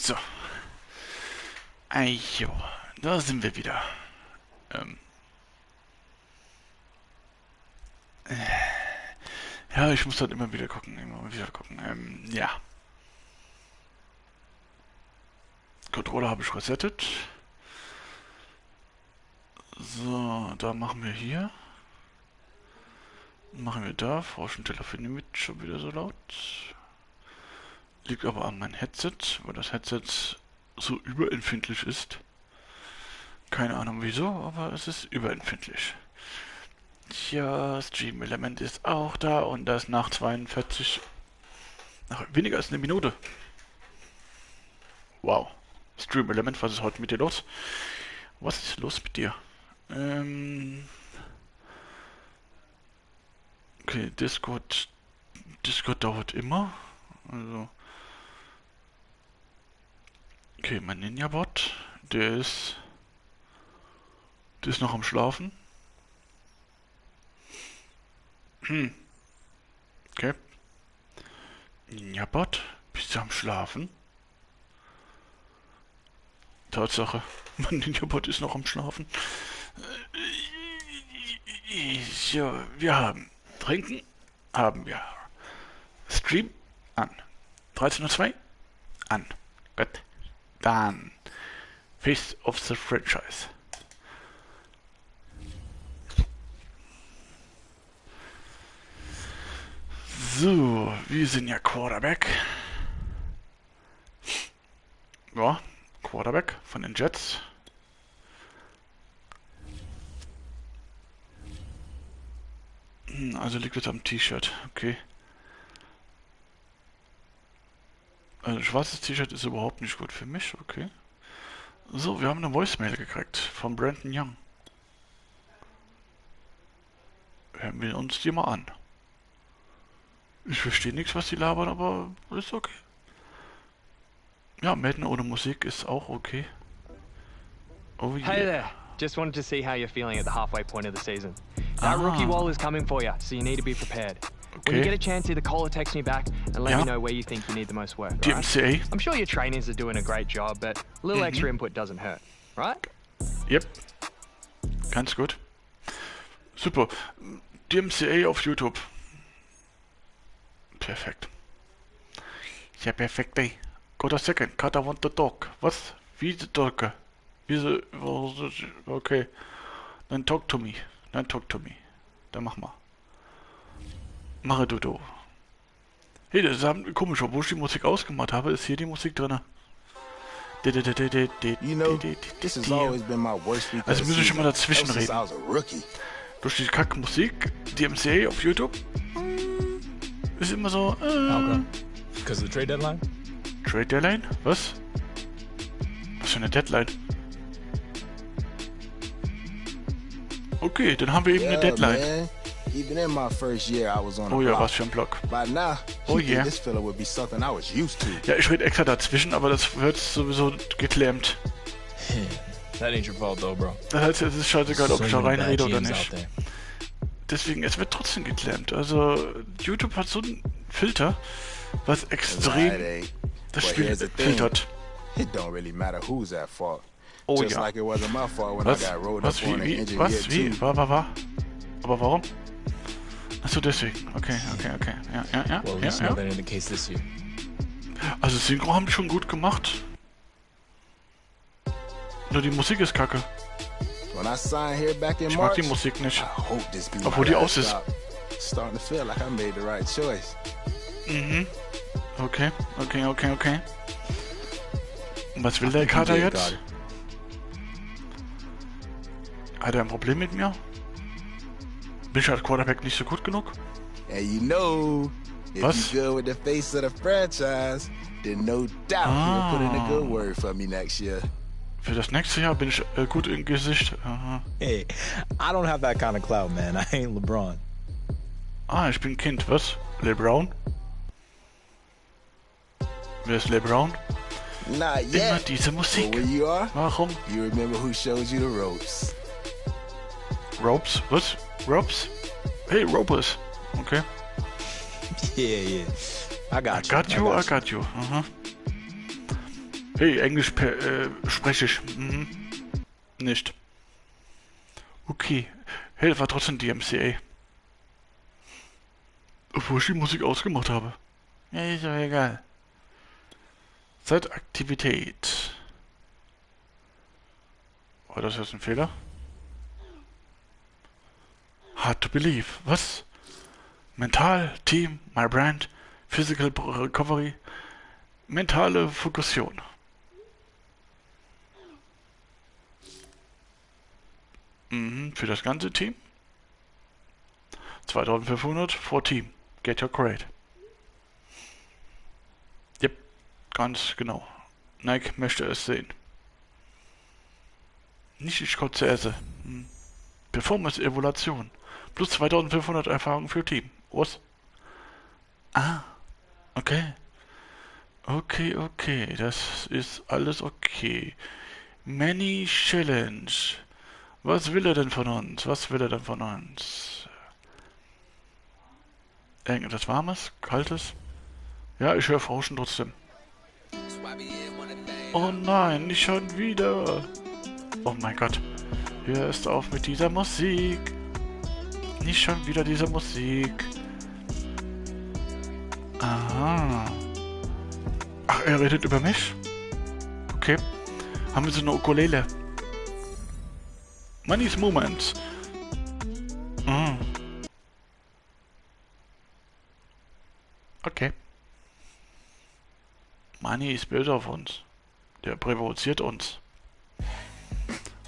So. Ajo, da sind wir wieder. Ja, ich muss halt immer wieder gucken. Ja. Controller habe ich resettet. So, da machen wir hier. Machen wir da. Forschen Telefonie mit schon wieder so laut. Liegt aber an meinem Headset, weil das Headset so überempfindlich ist. Keine Ahnung wieso, aber es ist überempfindlich. Tja, Stream Element ist auch da und das nach 42, nach weniger als eine Minute. Wow. Stream Element, was ist heute mit dir los? Was ist los mit dir? Okay, Discord dauert immer. Also. Okay, mein Ninja-Bot, der ist noch am Schlafen. Okay. Ninja-Bot, bist du am Schlafen? Tatsache, mein Ninja-Bot ist noch am Schlafen. So, wir haben Trinken, haben wir. Stream an. 13:02 Uhr an. Gut. Dann Face of the Franchise. So, wir sind ja Quarterback. Ja, Quarterback von den Jets. Also liegt es am T-Shirt, okay. Also schwarzes T-Shirt ist überhaupt nicht gut für mich, okay. So, wir haben eine Voicemail gekriegt von Brandon Young. Hören wir uns die mal an. Ich verstehe nichts, was die labern, aber ist okay. Ja, Madden ohne Musik ist auch okay. Oh yeah. Hey there. Just wanted to see how you're feeling at the halfway point of the season. That rookie wall is coming for you, so you need to be prepared. When you get a chance, either call or text me back and let me know where you think you need the most work. Right? DMCA. I'm sure your trainers are doing a great job, but a little extra input doesn't hurt, right? Yep. Ganz gut. Super. DMCA auf YouTube. Perfekt. Ja, perfekt, ey. Got a second. Carter want to talk. Was? Wie the talker? Wieso? Okay. Dann talk to me. Dann Dann mach mal. Mache du. Hey, das ist komisch, obwohl ich die Musik ausgemacht habe, ist hier die Musik drin. Also müssen wir schon mal dazwischen reden. Durch die Kackmusik, DMCA auf YouTube, ist immer so, Okay. Because of the trade deadline? Trade Deadline? Was? Was für eine Deadline? Okay, dann haben wir eben eine Deadline. Man. Even in my first year, I was on Oh a ja, block. was für ein Block. By now, Oh yeah. this fella would be something I was used to. Ja, ich rede extra dazwischen, aber das wird sowieso geklemmt. That ain't your fault though, bro. Das heißt, es ist scheißegal, ob ich da many bad reinrede oder GMs nicht. out there. Deswegen, es wird trotzdem geklemmt. Also, YouTube hat so einen Filter, was extrem das Spiel filtert. It don't really matter who's at fault. Oh Just ja. like it wasn't my fault when Was? I got rolled Was? up on and Wie? injured Was? here Wie? too. War? Aber warum? Achso, deswegen. Okay. Ja. Well, at least know that ain't the case this year. Also, Synchro haben die schon gut gemacht. Nur die Musik ist kacke. When I signed here back in Ich mag March, die Musik nicht. I hope this be Obwohl my die last aus ist. stop. Starting to feel like I made the right choice. Okay. Und was will der Kater did, jetzt? got it. Hat er ein Problem mit mir? Bin ich als Quarterback nicht so gut genug? And you know, if Was? you good with the face of the franchise, then no doubt you'll put in a good word for me next year. Für das nächste Jahr bin ich gut im Gesicht. Aha. Hey, I don't have that kind of clout, man. I ain't LeBron. Ah, ich bin Kind, was? LeBron? Wer ist LeBron? Not Immer yet. diese But Musik. where you are, Warum? you remember who showed you the ropes. Ropes? Was? Ropes? Hey, Ropers. Okay. Yeah. I got you. I got you. Aha. Hey, Englisch spreche ich. Mhm. Nicht. Okay. Hey, das war trotzdem DMCA. Obwohl ich die Musik ausgemacht habe. Ja, ist doch egal. Zeitaktivität. War das jetzt ein Fehler? Hard to believe. Was? Mental, Team, my brand, Physical Recovery, mentale Fokussierung. Mhm, für das ganze Team. 2500 for Team. Get your grade. Yep, ganz genau. Nike möchte es sehen. Nicht ich kotze esse. Performance Evaluation. Plus 2500 Erfahrung für Team. Was? Ah, okay. Okay, das ist alles okay. Many Challenge. Was will er denn von uns? Irgendetwas Warmes? Kaltes? Ja, ich höre Rauschen trotzdem. Oh nein, nicht schon wieder. Oh mein Gott. Hör erst auf mit dieser Musik. Nicht schon wieder diese Musik. Aha. Ach, er redet über mich? Okay. Haben wir so eine Ukulele? Money's Moment. Okay. Money ist böse auf uns. Der provoziert uns.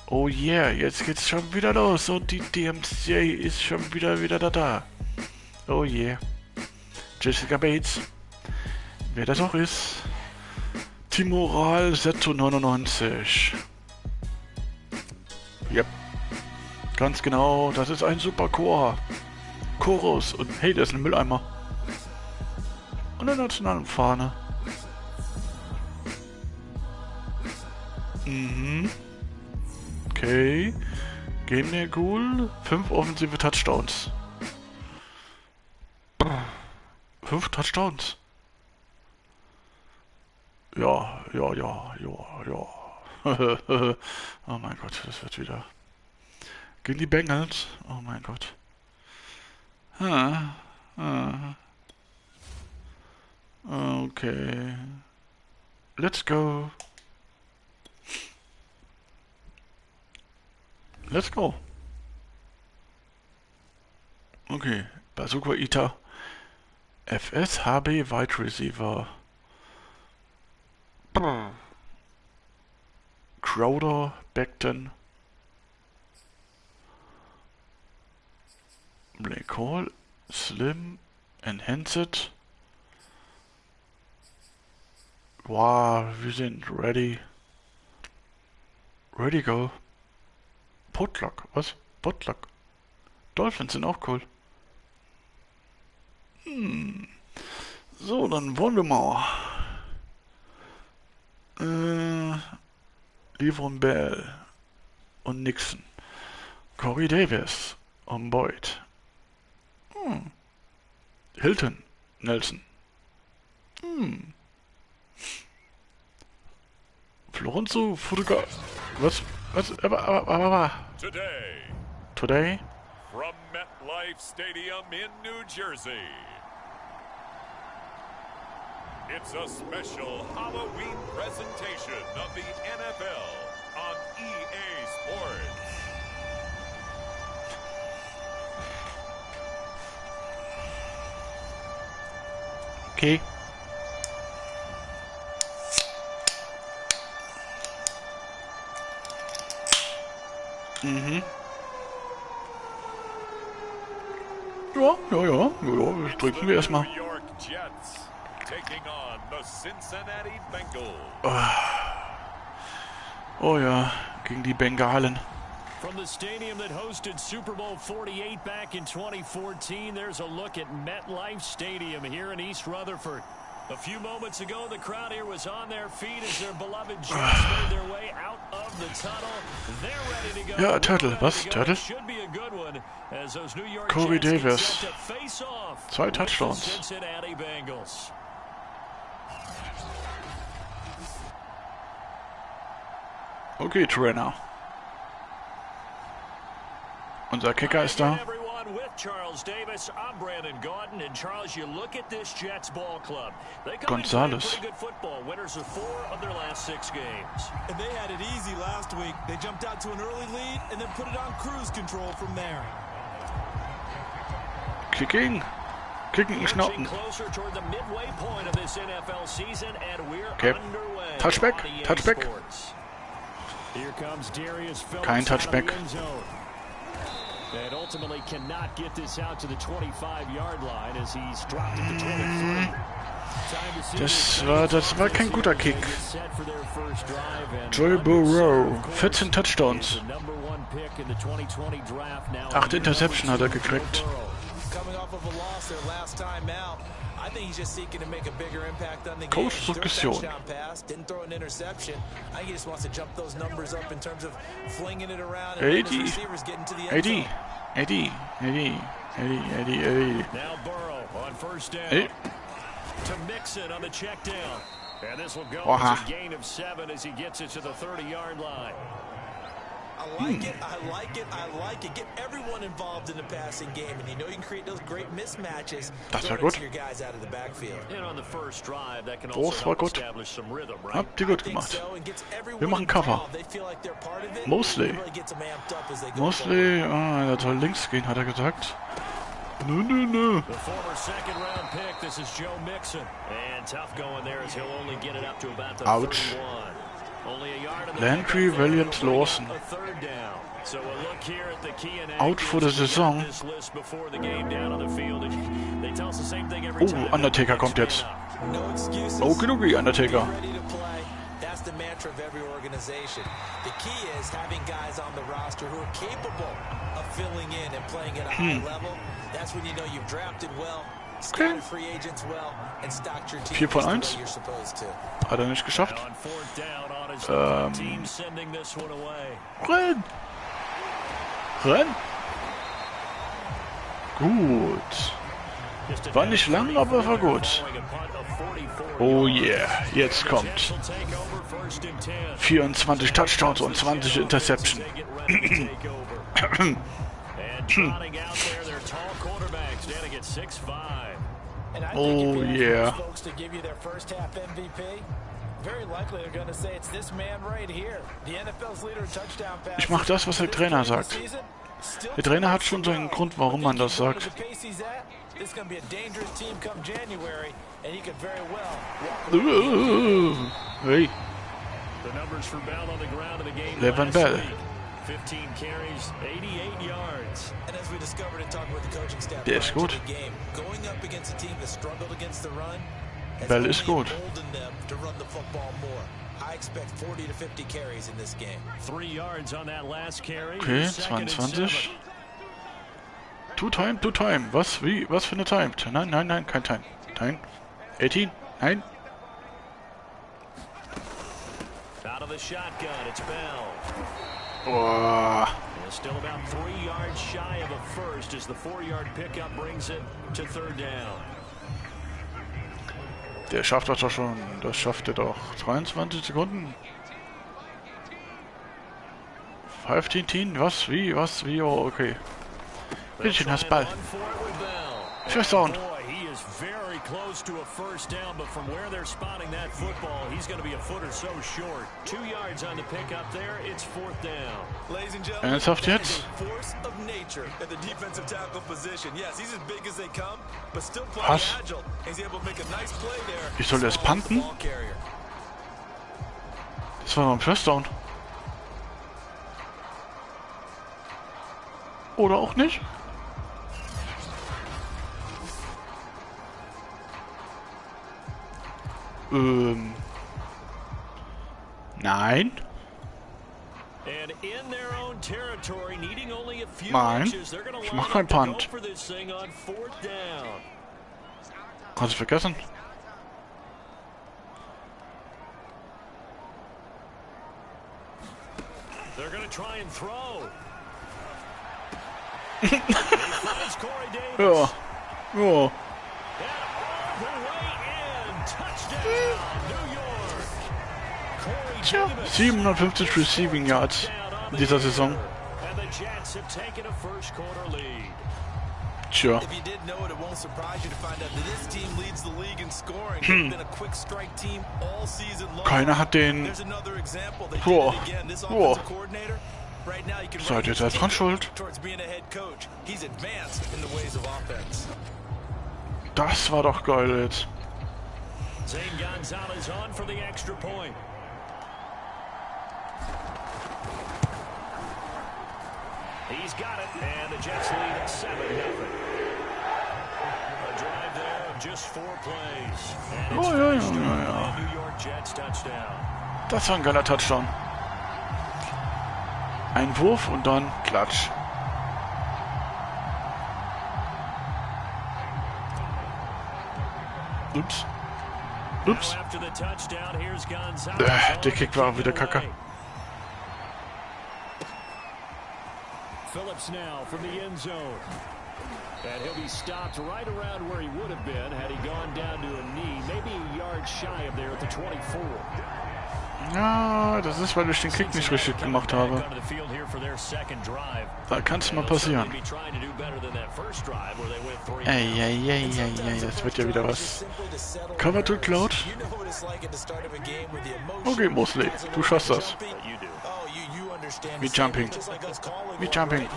Oh yeah, jetzt geht's schon wieder los und die DMCA ist schon wieder da. Oh yeah. Jessica Bates. Wer das auch ist. Timoral Setto 99. Yep. Ganz genau, das ist ein super Chor. Chorus. Und hey, da ist ein Mülleimer. Und eine nationale Fahne. Okay. Game der Ghoul. 5 offensive Touchdowns. 5 Touchdowns. Ja. Oh mein Gott, das wird wieder. Gegen die Bengals. Oh mein Gott. Okay. Let's go. Okay. Bazooka Ita. FS HB Wide Receiver. Crowder, Beckton. Black Hole, Slim, Enhanced. Wow, wir sind ready. Ready go. Potluck, was? Potluck. Dolphins sind auch cool. So, dann wollen wir mal. Livron Bell und Nixon. Corey Davis und Boyd. Hilton, Nelson. Florenzo Furuga. Was? Today? From MetLife Stadium in New Jersey. It's a special Halloween presentation of the NFL on EA Sports. Okay. Ja, das drücken wir erstmal. New York Jets taking on the Cincinnati Bengals. Oh ja, gegen die Bengalen. From the stadium that hosted Super Bowl 48 back in 2014, there's a look at MetLife Stadium here in East Rutherford. A few moments ago, the crowd here was on their feet as their beloved Jets made their way out of the tunnel. They're ready to go. Ja, Turtle, was? Turtle? Should be a good one as those New York Corey Jets get Davis. set to face off 2 with the Touchdowns. Cincinnati Bengals. Okay, Trainer. Unser Kicker ist da. Gonzalez. Kicking. Kicking Schnappen. Okay. Touchback. Touchback. Kein Touchback. And ultimately cannot get this out to the 25-yard line as he's dropped it to 23. Das war kein guter Kick. Joe Burrow, 14 Touchdowns. 8 Interception hat er gekriegt. Coach-Diskussion. Eddie. Now Burrow on first down. To Mixon on the check down. And this will go as a gain of 7 as he gets it to the 30-yard line. I like it. Get everyone involved in the passing game, and you know you can create those great mismatches. Das war gut. Das war gut. Habt ihr gut gemacht. Wir machen Cover. Mosley, er soll links gehen, hat er gesagt. Nö. Ouch. Landry Williams Lawson. Out vor der Saison. Oh, Undertaker kommt jetzt. Oh, genug wie Undertaker. That's the mantra of every organization. The key is having guys on the roster who are capable of filling in and playing at a high level. That's when you know you've drafted well, scouted free agents well, and stocked your team 4 von 1. the way you're supposed to. Hat er nicht geschafft. Renn! Gut. War nicht lang, aber war gut. Oh yeah, jetzt kommt 24 Touchdowns und 20 Interception. Oh yeah. Ich mach das, was der Trainer sagt. Der Trainer hat schon seinen Grund, warum man das sagt. Hey. Levan Bell. Der ist gut. Bell ist gut. Okay, 22. Two time. Was? Wie? Was für eine Time? Nein, kein Time. Time. 18? Nein. Oh. Still about 3 yards shy of a first as the 4-yard pickup brings it to third down. Der schafft das doch schon. Das schafft er doch. 23 Sekunden. 15, was? Wie? Oh, okay. Bisschen hast Ball. First down. Close to a first down, but from where they're spotting that football, he's going to be a foot or so short. 2 yards on the pickup there. It's fourth down. Ladies and gentlemen, ernsthaft jetzt? Force of nature at the defensive tackle position. Yes, he's as big as they come, but still plenty agile. He's able to make a nice play there. Ich soll das punten? Das war noch ein First Down. Oder auch nicht? Nein. Nein. Ich mach keinen Punt. Kannst du vergessen? Ja. Ja. Tja, 750 Receiving Yards in dieser Saison. Tja. Keiner hat den... Boah. Boah. Seid ihr selbst dran schuld? Das war doch geil jetzt. He's got it, and the Jets lead at 7-0. A drive there of just 4 plays. And it's finished with a New York Jets touchdown. Das war ein geiler Touchdown. Ein Wurf und dann Klatsch. Ups. Ups. Der Kick war wieder kacke. Phillips now from the end zone. And he'll be stopped right around where he would have been had he gone down to a knee, maybe a yard shy of there at the 24. Ja, das ist, weil ich den Kick nicht richtig gemacht habe. Da kann es mal passieren. Ey, das wird ja wieder was. Cover to Cloud. Okay, Mosley, du schaffst das. Wie Jumping. Wie Jumping.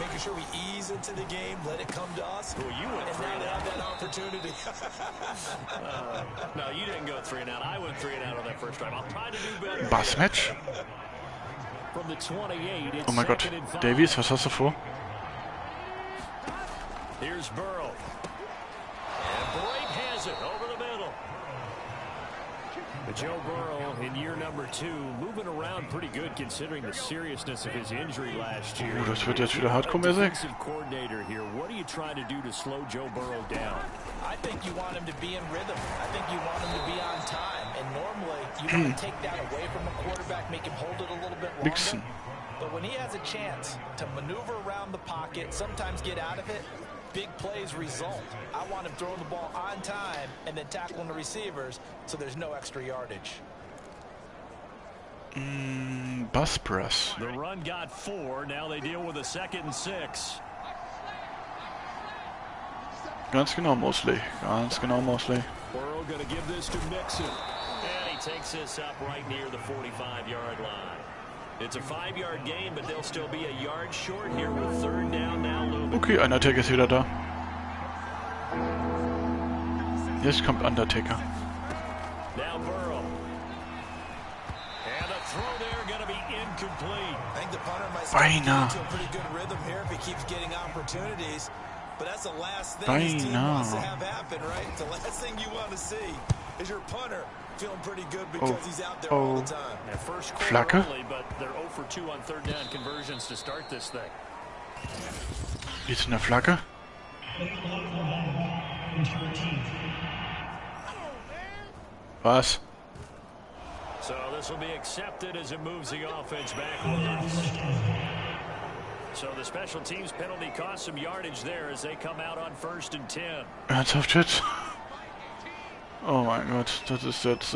Bass-Match? Oh mein Gott. Davies, was hast du vor? Here's Burrow. And Blake has it over the middle. But Joe Burrow in year number 2, moving around pretty good considering the seriousness of his injury last year. Das wird jetzt wieder hardcore-mäßig. Coordinator here. What are you trying to do to slow Joe Burrow down? I think you want him to be in rhythm. I think you want him to be on time. And normally you want to take that away from a quarterback, make him hold it a little bit longer. But when he has a chance to maneuver around the pocket, sometimes get out of it, big plays result. I want him throwing the ball on time and then tackling the receivers so there's no extra yardage. Bus press. The run got 4. Now they deal with a 2nd and 6. Ganz genau, Mosley. Ganz genau, Mosley. Burrow gonna give this to Mixon. And he takes this up right near the 45-yard line. It's a 5-yard gain, but they'll still be a yard short here with 3rd down now looming. Okay, Undertaker ist wieder da. Jetzt kommt Undertaker. Now Burrow. And the throw there gonna be incomplete. I think the punter might Beinahe. get into a pretty good rhythm here if he keeps getting opportunities. But that's the last thing his team wants to have happen, right? The last thing you want to see is your punter feeling pretty good because he's out there all the time. Flagge. But they're 0 for 2 on 3rd down conversions to start this thing. Jetzt eine Flagge. Was? So this will be accepted as it moves the offense backwards. So the special teams penalty cost some yardage there as they come out on 1st and 10. Ernsthaft jetzt? Oh mein Gott, das ist jetzt,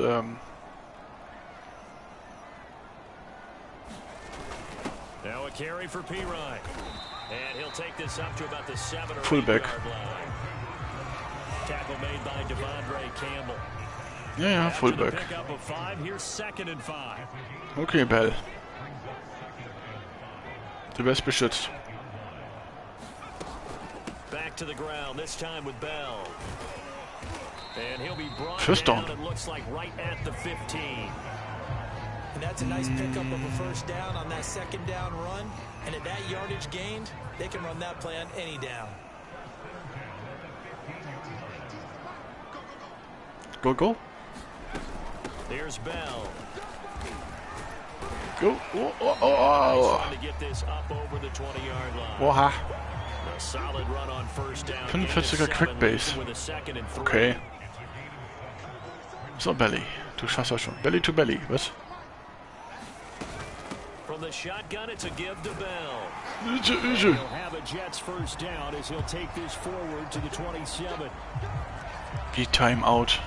Now a carry for P. Ryan. And he'll take this up to about the 7 or 8 Fullback. yard line. Tackle made by Devondre Campbell. Ja, Fullback. Pick up a 5, here's 2nd and 5. Okay, Bell. Du wirst beschützt. Back to the ground, this time with Bell. And he'll be brought First down. down, it looks like right at the 15. And that's a nice pickup of a 1st down on that 2nd down run. And at that yardage gained, they can run that play on any down. Go, go. There's Bell. Go. Oh. To get this up over the 20-yard line. Oha. A solid run on 1st down. 45er Quickbase. Okay. So, Belly. Du schaffst das schon. Belly to Belly, was? From the shotgun, it's a give to Bell. He'll have a Jets 1st down as he'll take this forward to the 27. Die Timeout.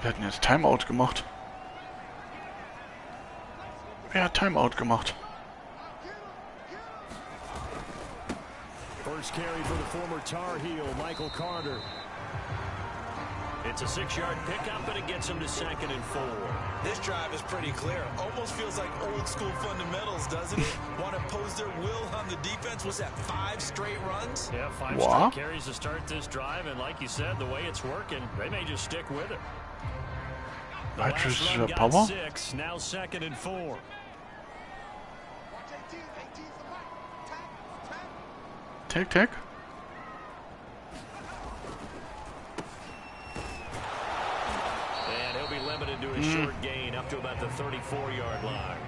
Wir hatten jetzt Timeout gemacht. Wer hat Timeout gemacht? First carry for the former Tar Heel, Michael Carter. It's a 6-yard pickup, and it gets him to 2nd and 4. This drive is pretty clear. Almost feels like old school fundamentals, doesn't it? Want to impose their will on the defense. Was that 5 straight runs? Yeah, 5 straight carries to start this drive, and like you said, the way it's working, they may just stick with it. The last run got 6, now 2nd and 4. Tag. And he'll be limited to a short gain up to about the 34-yard line.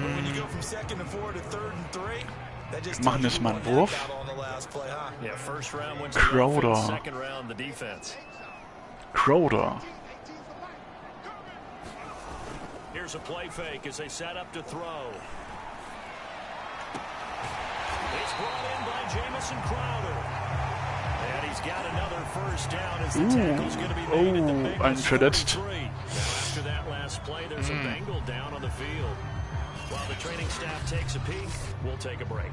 But when you go from 2nd and 4 to 3rd and 3, that just machen jetzt mal einen Wurf. Yeah, first round wins the offense, second round the defense. Crowder. Here's a play fake as they set up to throw. It's brought in by Jamison Crowder. And he's got another first down as the tackle's going to be made at the Bengals 43. Now after that last play, there's a Bengal down on the field. While the training staff takes a peek, we'll take a break.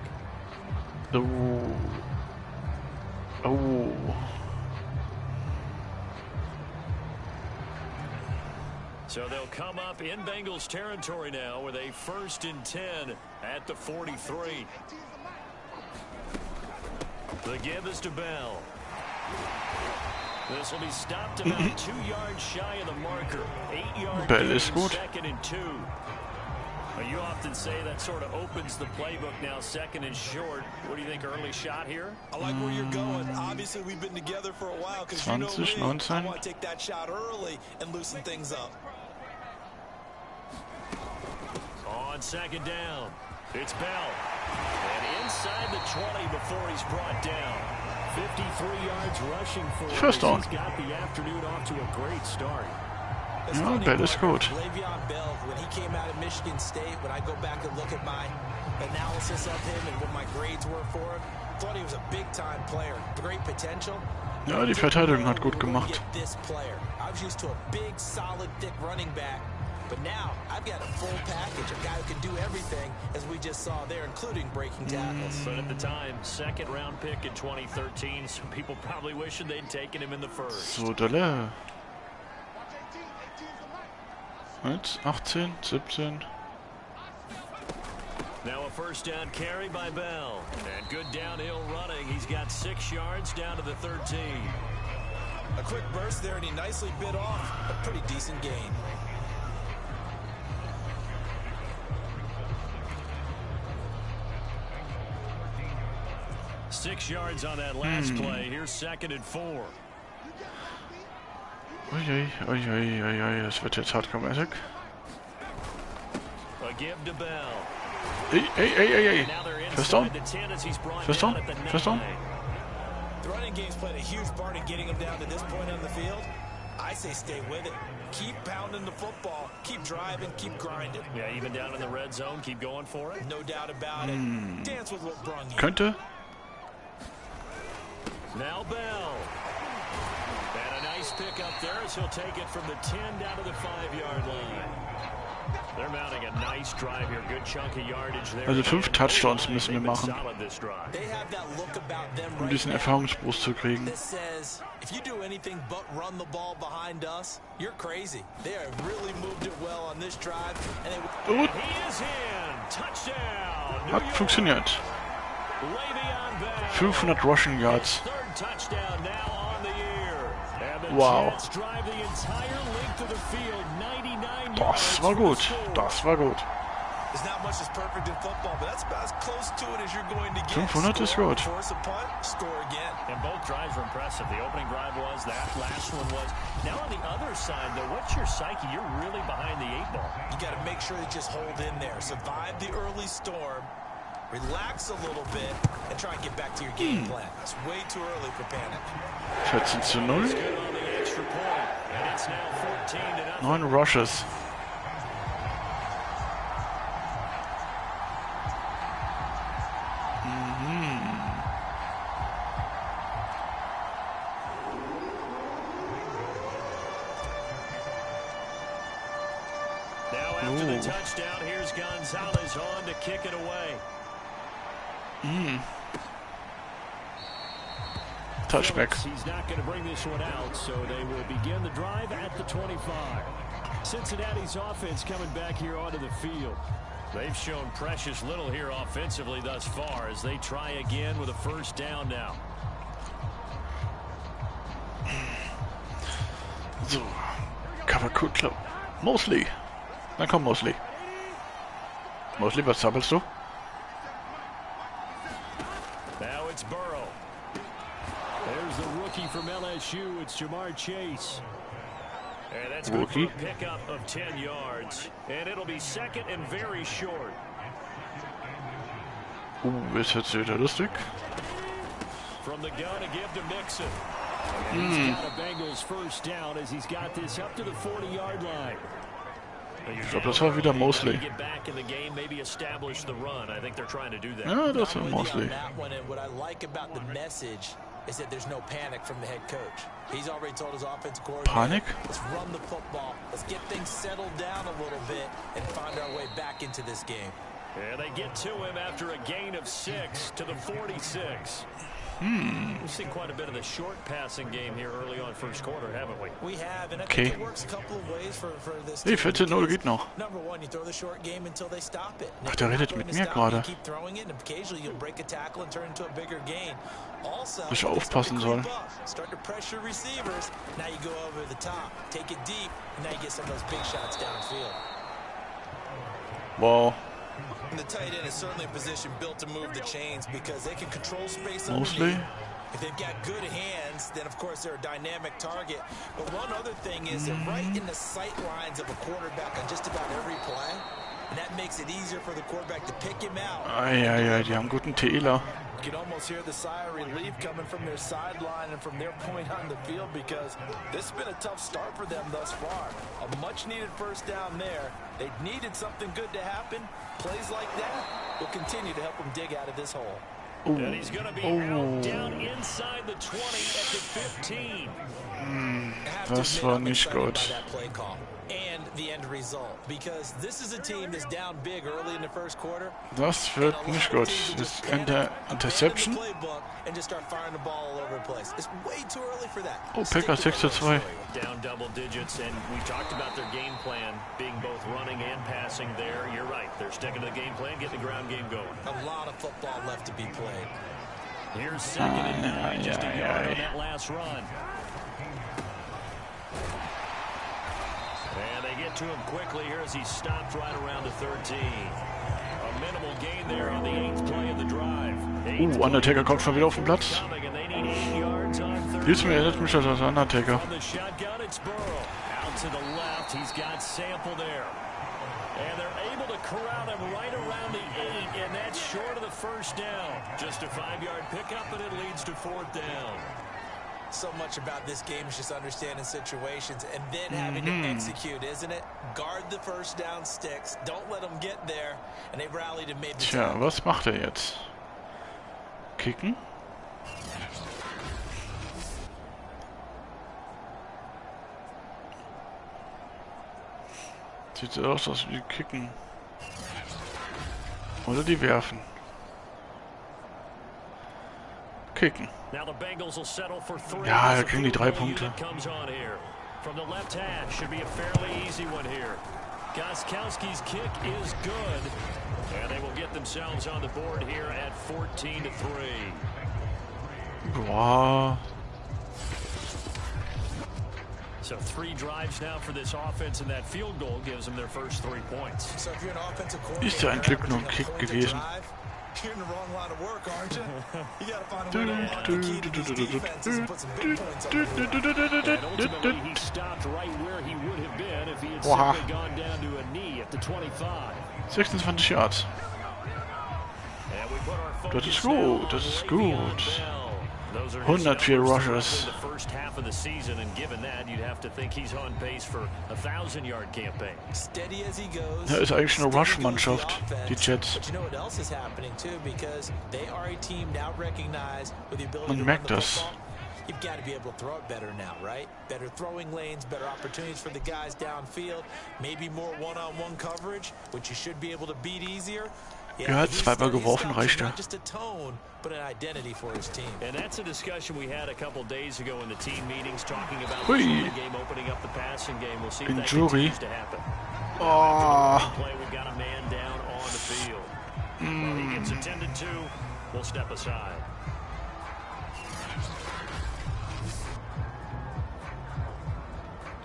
So they'll come up in Bengals territory now with a 1st and 10 at the 43. The give is to Bell. This will be stopped about 2 yards shy of the marker. 8-yard Bell gain, ist gut. 2nd and 2. You often say that sort of opens the playbook now, 2nd and short. What do you think, early shot here? I like where you're going. Obviously, we've been together for a while because you know me. I want to take that shot early and loosen things up. On 2nd down, it's Bell. And inside the 20 before he's brought down. 53 yards rushing for him. First down. He's got the afternoon off to a great start. Ja, Bell ist gut. Le'Veon Bell, when he came out of Michigan State, when I go back and look at my analysis of him and what my grades were for him, thought he was a big-time player, great potential. Ja, die Verteidigung hat gut gemacht. This player, I was used to a big, solid, thick running back, but now I've got a full package, a guy who can do everything, as we just saw there, including breaking tackles. But at the time, 2nd round pick in 2013, some people probably wishing they'd taken him in the 1st. So, Trolle. 18, 17. Now a 1st down carry by Bell. And good downhill running. He's got 6 yards down to the 13. A quick burst there, and he nicely bit off a pretty decent gain. Six yards on that last play. Here's 2nd and 4. Ui, das wird jetzt hardcore-mäßig. A give to Bell. Ey. First down. The running game's played a huge part in getting him down to this point on the field. I say stay with it. Keep pounding the football. Keep driving. Keep grinding. Yeah, even down in the red zone, keep going for it. No doubt about it. Dance with what brung you. Könnte. Now Bell. And a nice pick up there as he'll take it from the 10 down to the 5-yard line. They're mounting a nice drive here. Good chunk of yardage there. Also 5 Touchdowns müssen wir machen, um diesen Erfahrungsboost zu kriegen. If you do anything but run the ball behind us, you're crazy. They have really moved it well on this drive. Gut. He is in. Touchdown. Hat funktioniert. 500 Rushing Yards. Wow. Das war gut. Das war gut. 500 ist gut. And both drives were impressive. The opening drive was, that last one was. Now on the other side, though, what's your psyche? You're really behind the 8 ball. You got to make sure to just hold in there. Survive the early storm. Relax a little bit and try and get back to your game plan. It's way too early for panic. 14-0. 9 Rushes. after the touchdown, here's Gonzalez on to kick it away. Touchback. He's not going to bring this one out, so they will begin the drive at the 25. Cincinnati's offense coming back here onto the field. They've shown precious little here offensively thus far as they try again with a first down now. So, Cover Good Club. Mosley. Dann komm, Mosley. Mosley, was zappelst du? Now it's Burrow. There's the rookie from LSU. It's Jamar Chase. And that's good for a pickup of 10 yards. And it'll be second and very short. Ist jetzt wieder lustig. From the gun to give to Mixon. And he's got a Bengals first down as he's got this up to the 40-yard line. Ich glaube, das war wieder Mosley. Get back in the game, maybe establish the run. I think they're trying to do that. Ja, das war Mosley. What I like about the message is that there's no panic from the head coach. He's already told his offensive coordinator, Panic? let's run the football. Let's get things settled down a little bit and find our way back into this game. And they get to him after a gain of 6 to the 46. We've seen quite a bit of the short passing game here early on first quarter, haven't we? We have, and I think it works a couple of ways for this Hey, team. 14-0 geht noch. Number one, you throw the short game until they stop it. Ach, der redet mit mir gerade. Keep throwing it, and occasionally you'll break a tackle and turn into a bigger gain. Also, Dass ich aufpassen soll. start to pressure receivers. Now you go over the top, take it deep, and now you get some of those big shots downfield. Wow. And the tight end is certainly a position built to move the chains because they can control space Mosley. underneath. If they've got good hands, then of course they're a dynamic target. But one other thing is they're right in the sight lines of a quarterback on just about every play. And that makes it easier for the quarterback to pick him out. Ja, die haben guten TEler. You can almost hear the sigh of relief coming from their sideline and from their point on the field because this has been a tough start for them thus far. A much-needed first down there. They needed something good to happen. Plays like that will continue to help them dig out of this hole. And he's going to be out down inside the 20 at the 15. Das war nicht gut. And the end result, because this is a team that's down big early in the first quarter. Das wird nicht gut. Das Interception. And just start firing the ball all over the place. It's way too early for that. Oh, Packer 6-2. Down double digits, and we talked about their game plan being both running and passing there. You're right. They're sticking to the game plan, getting the ground game going. A lot of football left to be played. Here's second and 9, just a yard on that last run. And they get to him quickly here as he stopped right around the 13. A minimal gain there on the 8th play of the drive. Undertaker kommt schon wieder auf den Platz. Hilfst mir, erinnert mich an Undertaker. On the shotgun, it's Burrow. Out to the left, he's got Sample there. And they're able to corral him right around the 8, and that's short of the first down. Just a 5-yard pickup, and it leads to 4th down. So much about this game is just understanding situations and then having to execute, isn't it? Guard the first down sticks. Don't let them get there. And they've rallied and made the Tja, was macht er jetzt? Kicken? Sieht so aus wie kicken. Oder die werfen. Kicken. Ja, da kriegen die 3 Punkte. From the left hash should be a fairly easy one here. Gostkowski's kick is good. And they will get themselves on the board here at 14-3. Wow. So 3 drives now for this offense, and that field goal gives them their first 3 points. So if you're an offensive Ist ja ein Glück nur ein Kick gewesen. You're in the wrong line of work, aren't you? You got to find a way to unlock the key to these defenses and put some big points on the board. And ultimately, he stopped right where he would have been if he had simply gone down to a knee at the 25. 26 Yards. Das ist gut, das ist gut. 104 Rushes. Ja, ist eigentlich eine Rush-Mannschaft, die Jets. Man merkt das. you've got to be able to throw it better now, right? Better throwing lanes, better opportunities for the guys downfield, maybe more one-on-one coverage, which you should be able to beat easier. Ja, zweimal geworfen, reicht ja. Just a tone, but an identity for his team. And that's a discussion we had a couple days ago in the team meetings, talking about Hui. the game opening up the passing game. We'll see if that Injury. continues to happen. Oh. Play, we've got a man down on the field. Well, he gets attended to. We'll step aside.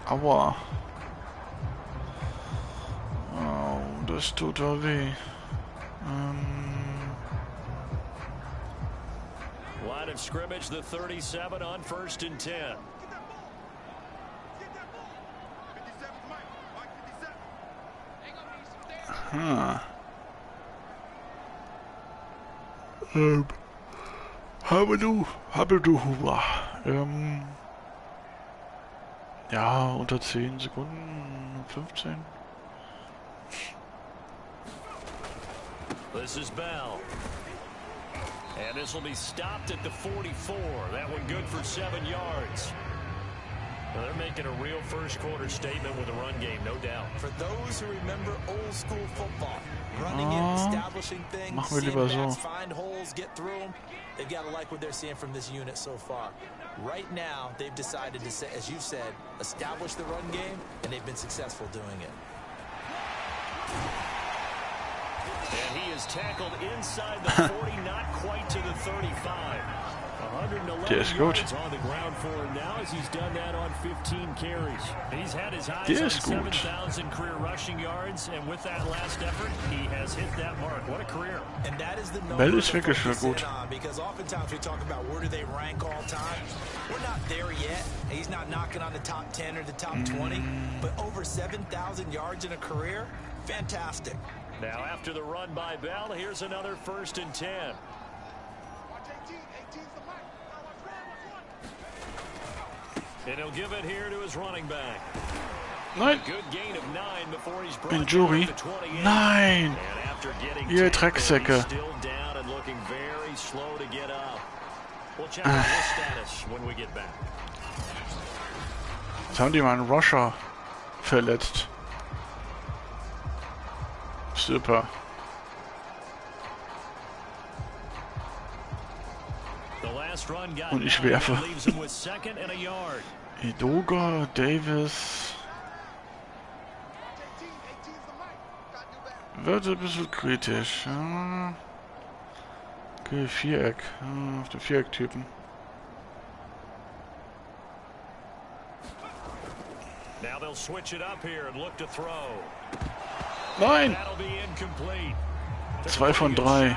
Aua. Oh, das tut ja weh. Line of scrimmage, the 37 on 1st and 10. Aha. Habe du Huber. Ja, unter 10 Sekunden, 15. This is Bell. And this will be stopped at the 44. That one good for 7 yards. Well, they're making a real first quarter statement with a run game, no doubt. For those who remember old school football, running in, establishing things, machen wir lieber so. find holes, get through them. They've got to like what they're seeing from this unit so far. Right now, they've decided to, as you said, establish the run game, and they've been successful doing it. And he is tackled inside the 40, not quite to the 35. 111 yards on the ground for him now, as he's done that on 15 carries. He's had his highs on 7,000 career rushing yards, and with that last effort, he has hit that mark. What a career. And that is the number to focus in on, because oftentimes we talk about where do they rank all time. We're not there yet. He's not knocking on the top 10 or the top 20, but over 7,000 yards in a career, fantastic. Now after the run by Bell, here's another 1st and 10. And he'll give it here to his running back. Nein. Good gain of 9 before he's brought Injury. down to 28. Nein. And after getting Ihr tackled, Drecksäcke. he's still down and looking very slow to get up. We'll check on his status when we get back. Jetzt haben die mal einen Rusher verletzt. Super. Und ich werfe. Edoga, Davis. Wird ein bisschen kritisch. Ja. Okay, Viereck. Ja, auf den Viereck-Typen. Now they'll switch it up here and look to throw. Nein! That'll be incomplete. 2 von 3.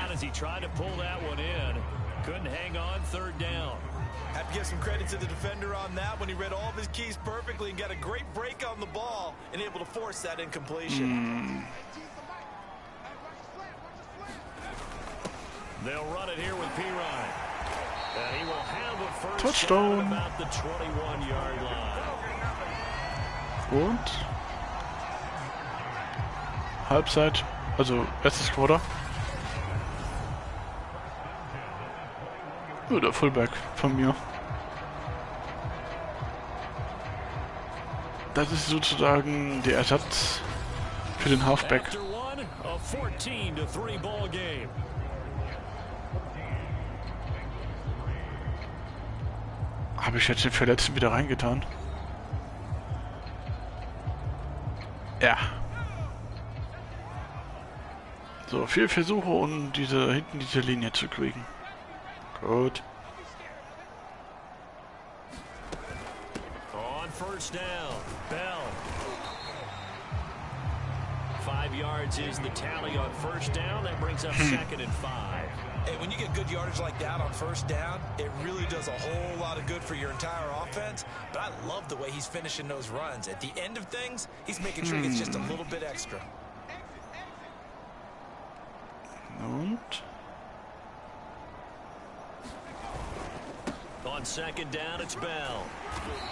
Couldn't hang on 3rd down. Have to give some credit to the defender on that when he read all of his keys perfectly and got a great break on the ball and able to force that incompletion. They'll run it here with P-Ryan. And he will have a first Touchdown. down about the 21-yard line. Und? Halbzeit, also erstes Quarter. Oder Fullback von mir. Das ist sozusagen der Ersatz für den Halfback. Habe ich jetzt den Verletzten wieder reingetan? Ja. So, 4 Versuche, um hinten diese Linie zu kriegen. Gut. On 1st down, Bell. 5 yards is the tally on 1st down. That brings up 2nd and 5. Hey, when you get good yardage like that on 1st down, it really does a whole lot of good for your entire offense. But I love the way he's finishing those runs. At the end of things, he's making sure he gets just a little bit extra. Und? On 2nd down, it's Bell.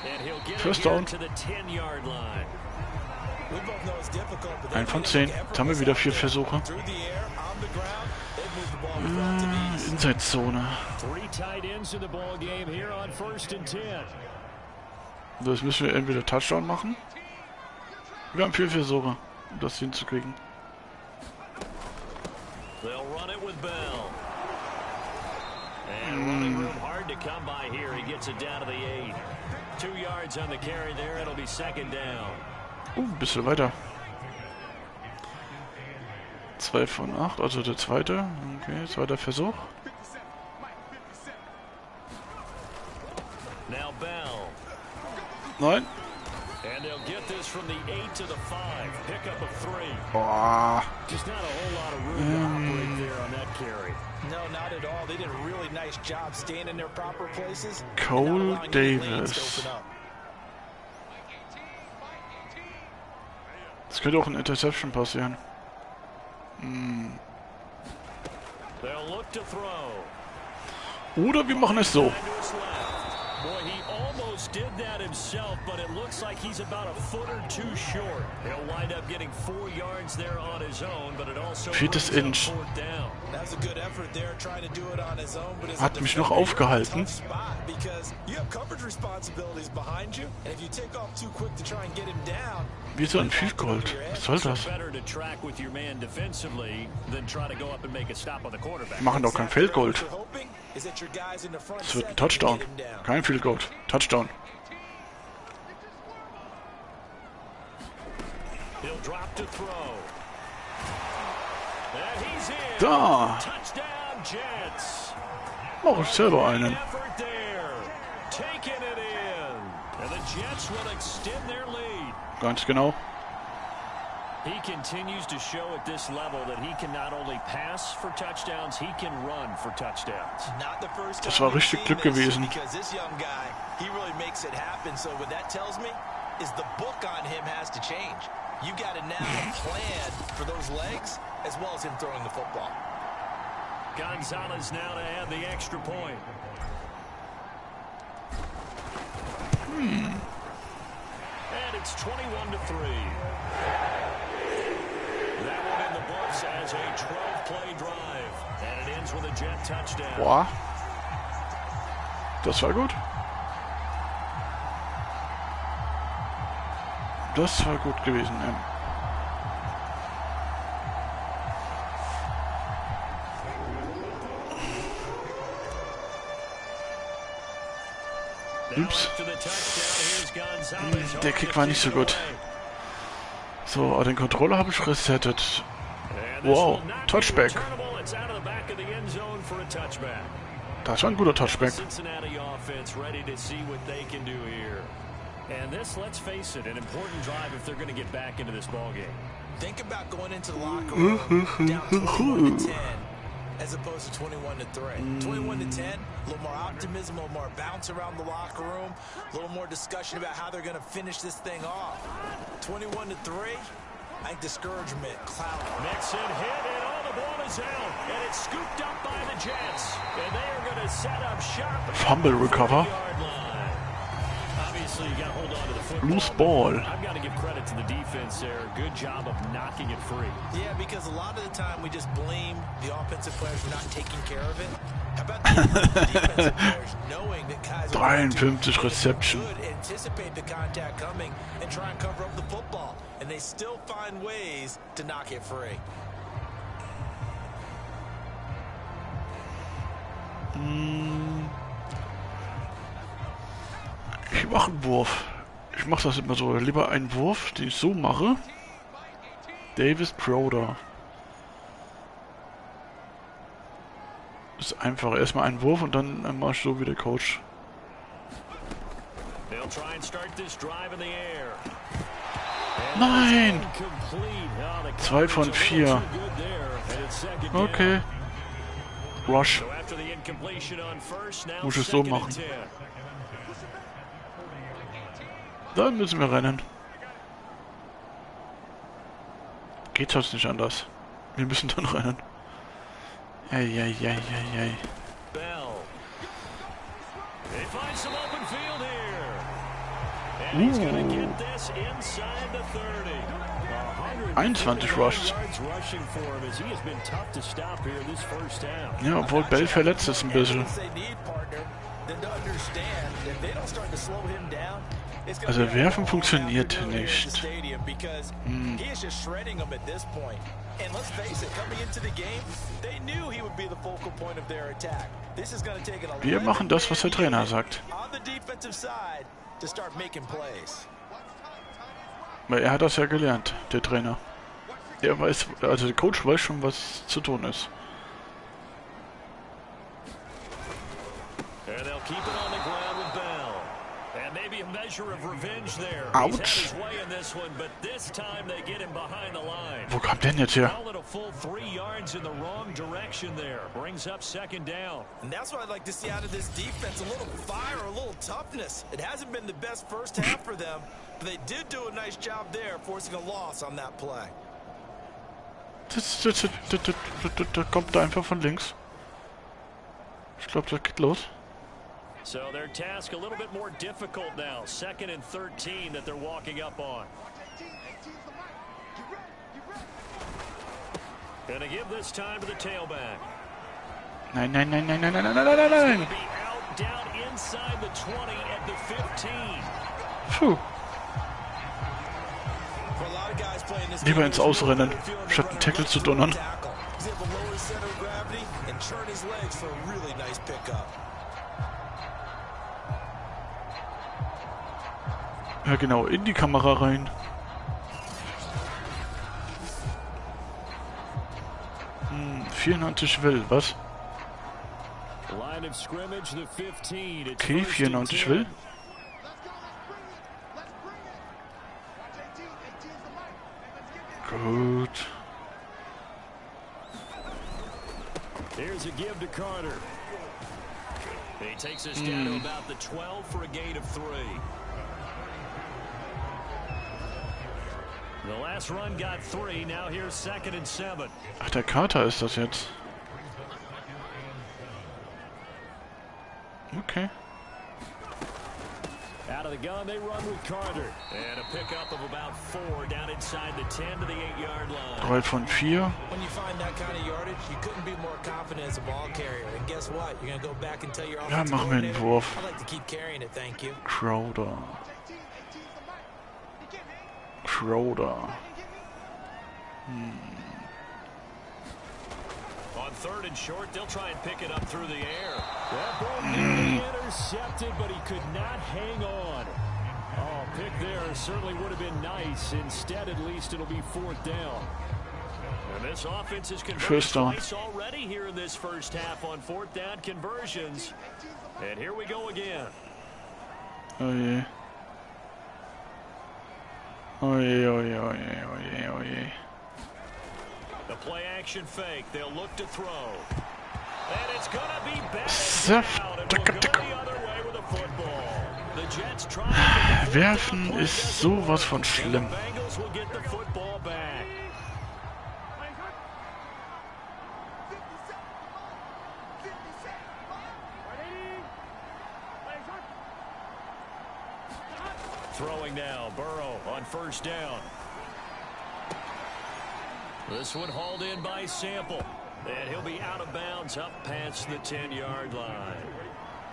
And he'll get First it here down. To the 10-yard line. We both know it's difficult, but 1 von 10. Jetzt haben wir wieder 4 Versuche. Endzeitzone. So, jetzt müssen wir entweder Touchdown machen. Wir haben 4 Versuche, um das hinzukriegen. Ein bisschen weiter. 2 von 8, also der zweite. Okay, zweiter Versuch. Nein. Boah. Cole Davis. Das könnte auch ein Interception passieren. Oder wir machen es so. Did that himself, but it looks like he's about a foot or two short. He'll wind up getting 4 yards there on his own, but it also viertes Inch. Hat mich noch aufgehalten. Wieso ein Field Goal? Was soll das? Wir machen doch kein Field Goal. Es wird ein Touchdown. Kein Field Goal. Touchdown. Da! Mach ich selber einen. Ganz genau. He continues to show at this level that he can not only pass for touchdowns, he can run for touchdowns. Das war richtig Glück gewesen. You got to now plan for those legs as well as him throwing the football. Gonzalez now to add the extra point. And it's 21-3. That one in the books as a 12-play drive. And it ends with a Jet touchdown. Boah. Das war gut. Das war gut gewesen, ja. Ups. Der Kick war nicht so gut. So, aber den Controller habe ich resettet. Wow, Touchback. Das war ein guter Touchback. And this, let's face it, an important drive if they're going to get back into this ball game. Think about going into the locker room down 21-10 as opposed to 21-3. 21-10, a little more optimism, a little more bounce around the locker room, a little more discussion about how they're going to finish this thing off. 21-3, I think discouragement, cloud. Mixon hit, and all the ball is out, and it's scooped up by the Jets, and they are going to set up shop. Fumble recover. You got to hold on to the football. Loose ball. I've got to give credit to the defense there. Good job of knocking it free. Yeah, because a lot of the time we just blame the offensive players for not taking care of it. How about the defensive players knowing that guys are 53 reception. Anticipate the contact coming and try and cover up the football, and they still find ways to knock it free. Ich mache einen Wurf. Ich mache das immer so. Lieber einen Wurf, den ich so mache. Davis Broder. Das ist einfach. Erstmal einen Wurf und dann mache ich so wie der Coach. Nein! 2 von 4. Okay. Rush. Muss ich so machen. Dann müssen wir rennen. Geht sonst nicht anders. Wir müssen dann rennen. Eieieiei. 21 Rushs. Ja, obwohl Bell verletzt ist ein bisschen. Also werfen funktioniert nicht. Wir machen das, was der Trainer sagt. Weil er hat das ja gelernt, der Trainer. Der weiß, also der Coach weiß schon, was zu tun ist. Autsch! Wo kommt denn jetzt her? And that's what I'd like to see out of this defense, a little fire, a little toughness. It hasn't been the best first half for them, but they did do a nice job there, forcing a loss on that play. Da kommt er einfach von links. Ich glaube, das geht los. So their task a little bit more difficult now. 2nd and 13 that they're walking up on. Gonna give this time to the tailback. Nein, nein, nein, nein, nein, nein, nein, nein, nein, nein. Down inside the 20 at the 15. Puh. Lieber ins Ausrennen, statt einen Tackle zu donnern. Ja genau, in die Kamera rein. Hm, 94 will, was? Okay, 94 will. Gut. Here's a give to Carter. He takes us down to about the 12 for a gain of 3. The last run got 3. Now here's 2nd and 7. Ach, der Carter ist das jetzt. Okay. Out of the gun, they run with Carter. And a pickup of about 4 down inside the 10 to the 8-yard line. 3 von 4. When you find that kind of yardage, you couldn't be more confident as a ball carrier. And guess what? You're going to go back and tell your offensive Ja, machen wir einen Wurf. I'd like to keep carrying it, thank you. Crowder. Trolle. On 3rd and short, they'll try and pick it up through the air. That ball nearly intercepted, but he could not hang on. Oh, pick there certainly would have been nice. Instead, at least it'll be 4th down. And this offense has converted twice already here in this first half on 4th down conversions. And here we go again. Oh yeah. Oh yeah, oh yeah, oh yeah, oh yeah, oh yeah. The play action fake. They'll look to throw. And it's gonna be batted out and will go the other way with the football. The Jets try to Werfen ist sowas von schlimm. the Bengals will get the football back. Throwing now, Burrow on 1st down. This one hauled in by Sample. And he'll be out of bounds up past the 10-yard line.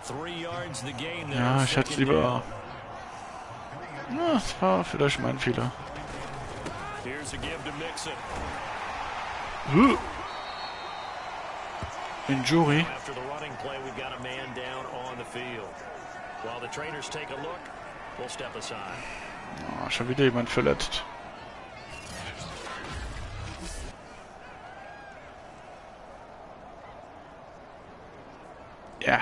3 yards the gain there. Ja, ich hätte lieber... Na, das war vielleicht mein Fehler. Here's a give to Mixon. Injury. After the running play, we've got a man down on the field. While the trainers take a look, we'll step aside. Oh, schon wieder jemand verletzt. Ja.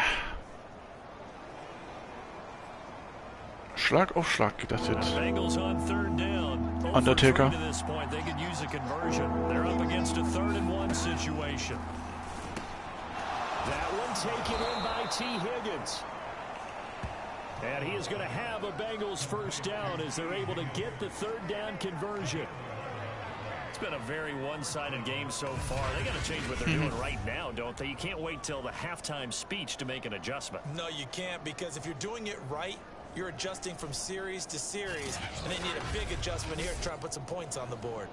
Schlag auf Schlag geht das jetzt. Bengals on 3rd down. Undertaker. To this point, they could use a conversion. They're up against a 3rd and 1 situation. That one taken in by T. Higgins. And he is going to have a Bengals 1st down as they're able to get the 3rd down conversion. It's been a very one-sided game so far. They got to change what they're doing right now, don't they? You can't wait till the halftime speech to make an adjustment. No, you can't, because if you're doing it right, you're adjusting from series to series, and they need a big adjustment here to try and put some points on the board.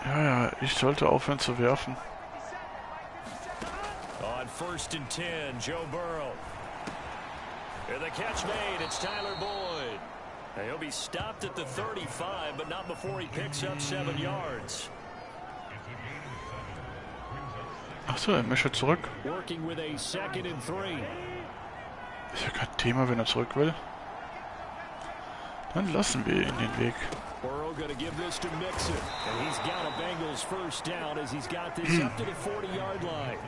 Ja, ich sollte aufhören zu werfen. On 1st and 10, Joe Burrow. And the catch made, it's Tyler Boyd. Now he'll be stopped at the 35, but not before he picks up 7 yards. Achso, er möchte zurück. Working with a 2nd and 3. Ist ja kein Thema, wenn er zurück will. Dann lassen wir ihn den Weg. Burrow going to give this to Mixon, and he's got a Bengals first down as he's got this up to the 40-yard line.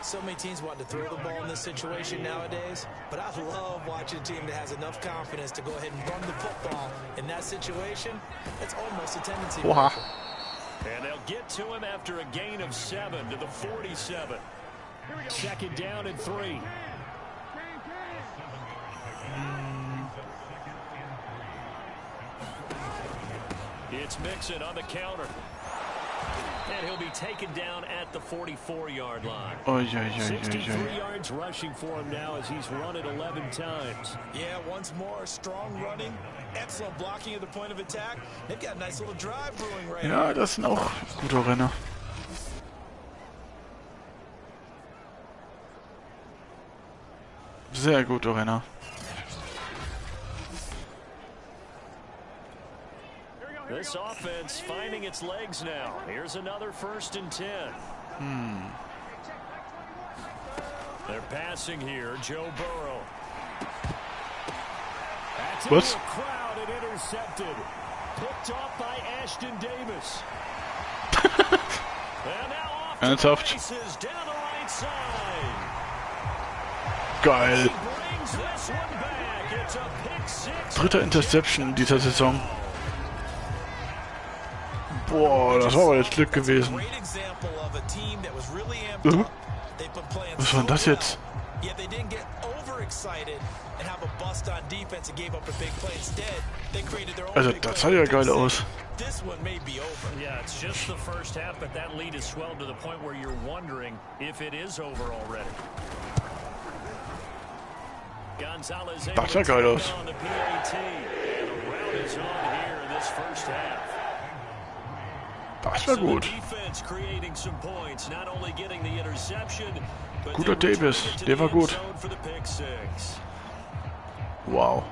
So many teams want to throw the ball in this situation nowadays, but I love watching a team that has enough confidence to go ahead and run the football. In that situation, it's almost a tendency. Oha. And they'll get to him after a gain of 7 to the 47. 2nd down and 3. It's Mixon on the counter. And he'll be taken down at the 44-yard line. 63 yards rushing for him now as he's run it 11 times. Yeah, once more, strong running, excellent blocking at the point of attack. They've got a nice little drive brewing right now. Ja, das sind auch gute Renner. Sehr gute Renner. This offense finding its legs now. Here's another 1st and 10. They're passing here. Joe Burrow. That's into the crowd and intercepted. Picked off by Ashton Davis. And now off to the races down the right side. Geil. Brings this one back. It's a pick 6. Dritter Interception in dieser Saison. Boah, das war aber jetzt Glück gewesen. Was war denn das jetzt? Also, das sah ja geil aus. Yeah, it's just the first half, but that lead is swelled to the point where you're wondering if it is over already. Gonzalez Das sah geil aus. on the PAT, and the round is on here in this first half. Das war gut. Guter Davis, der war gut. Wow.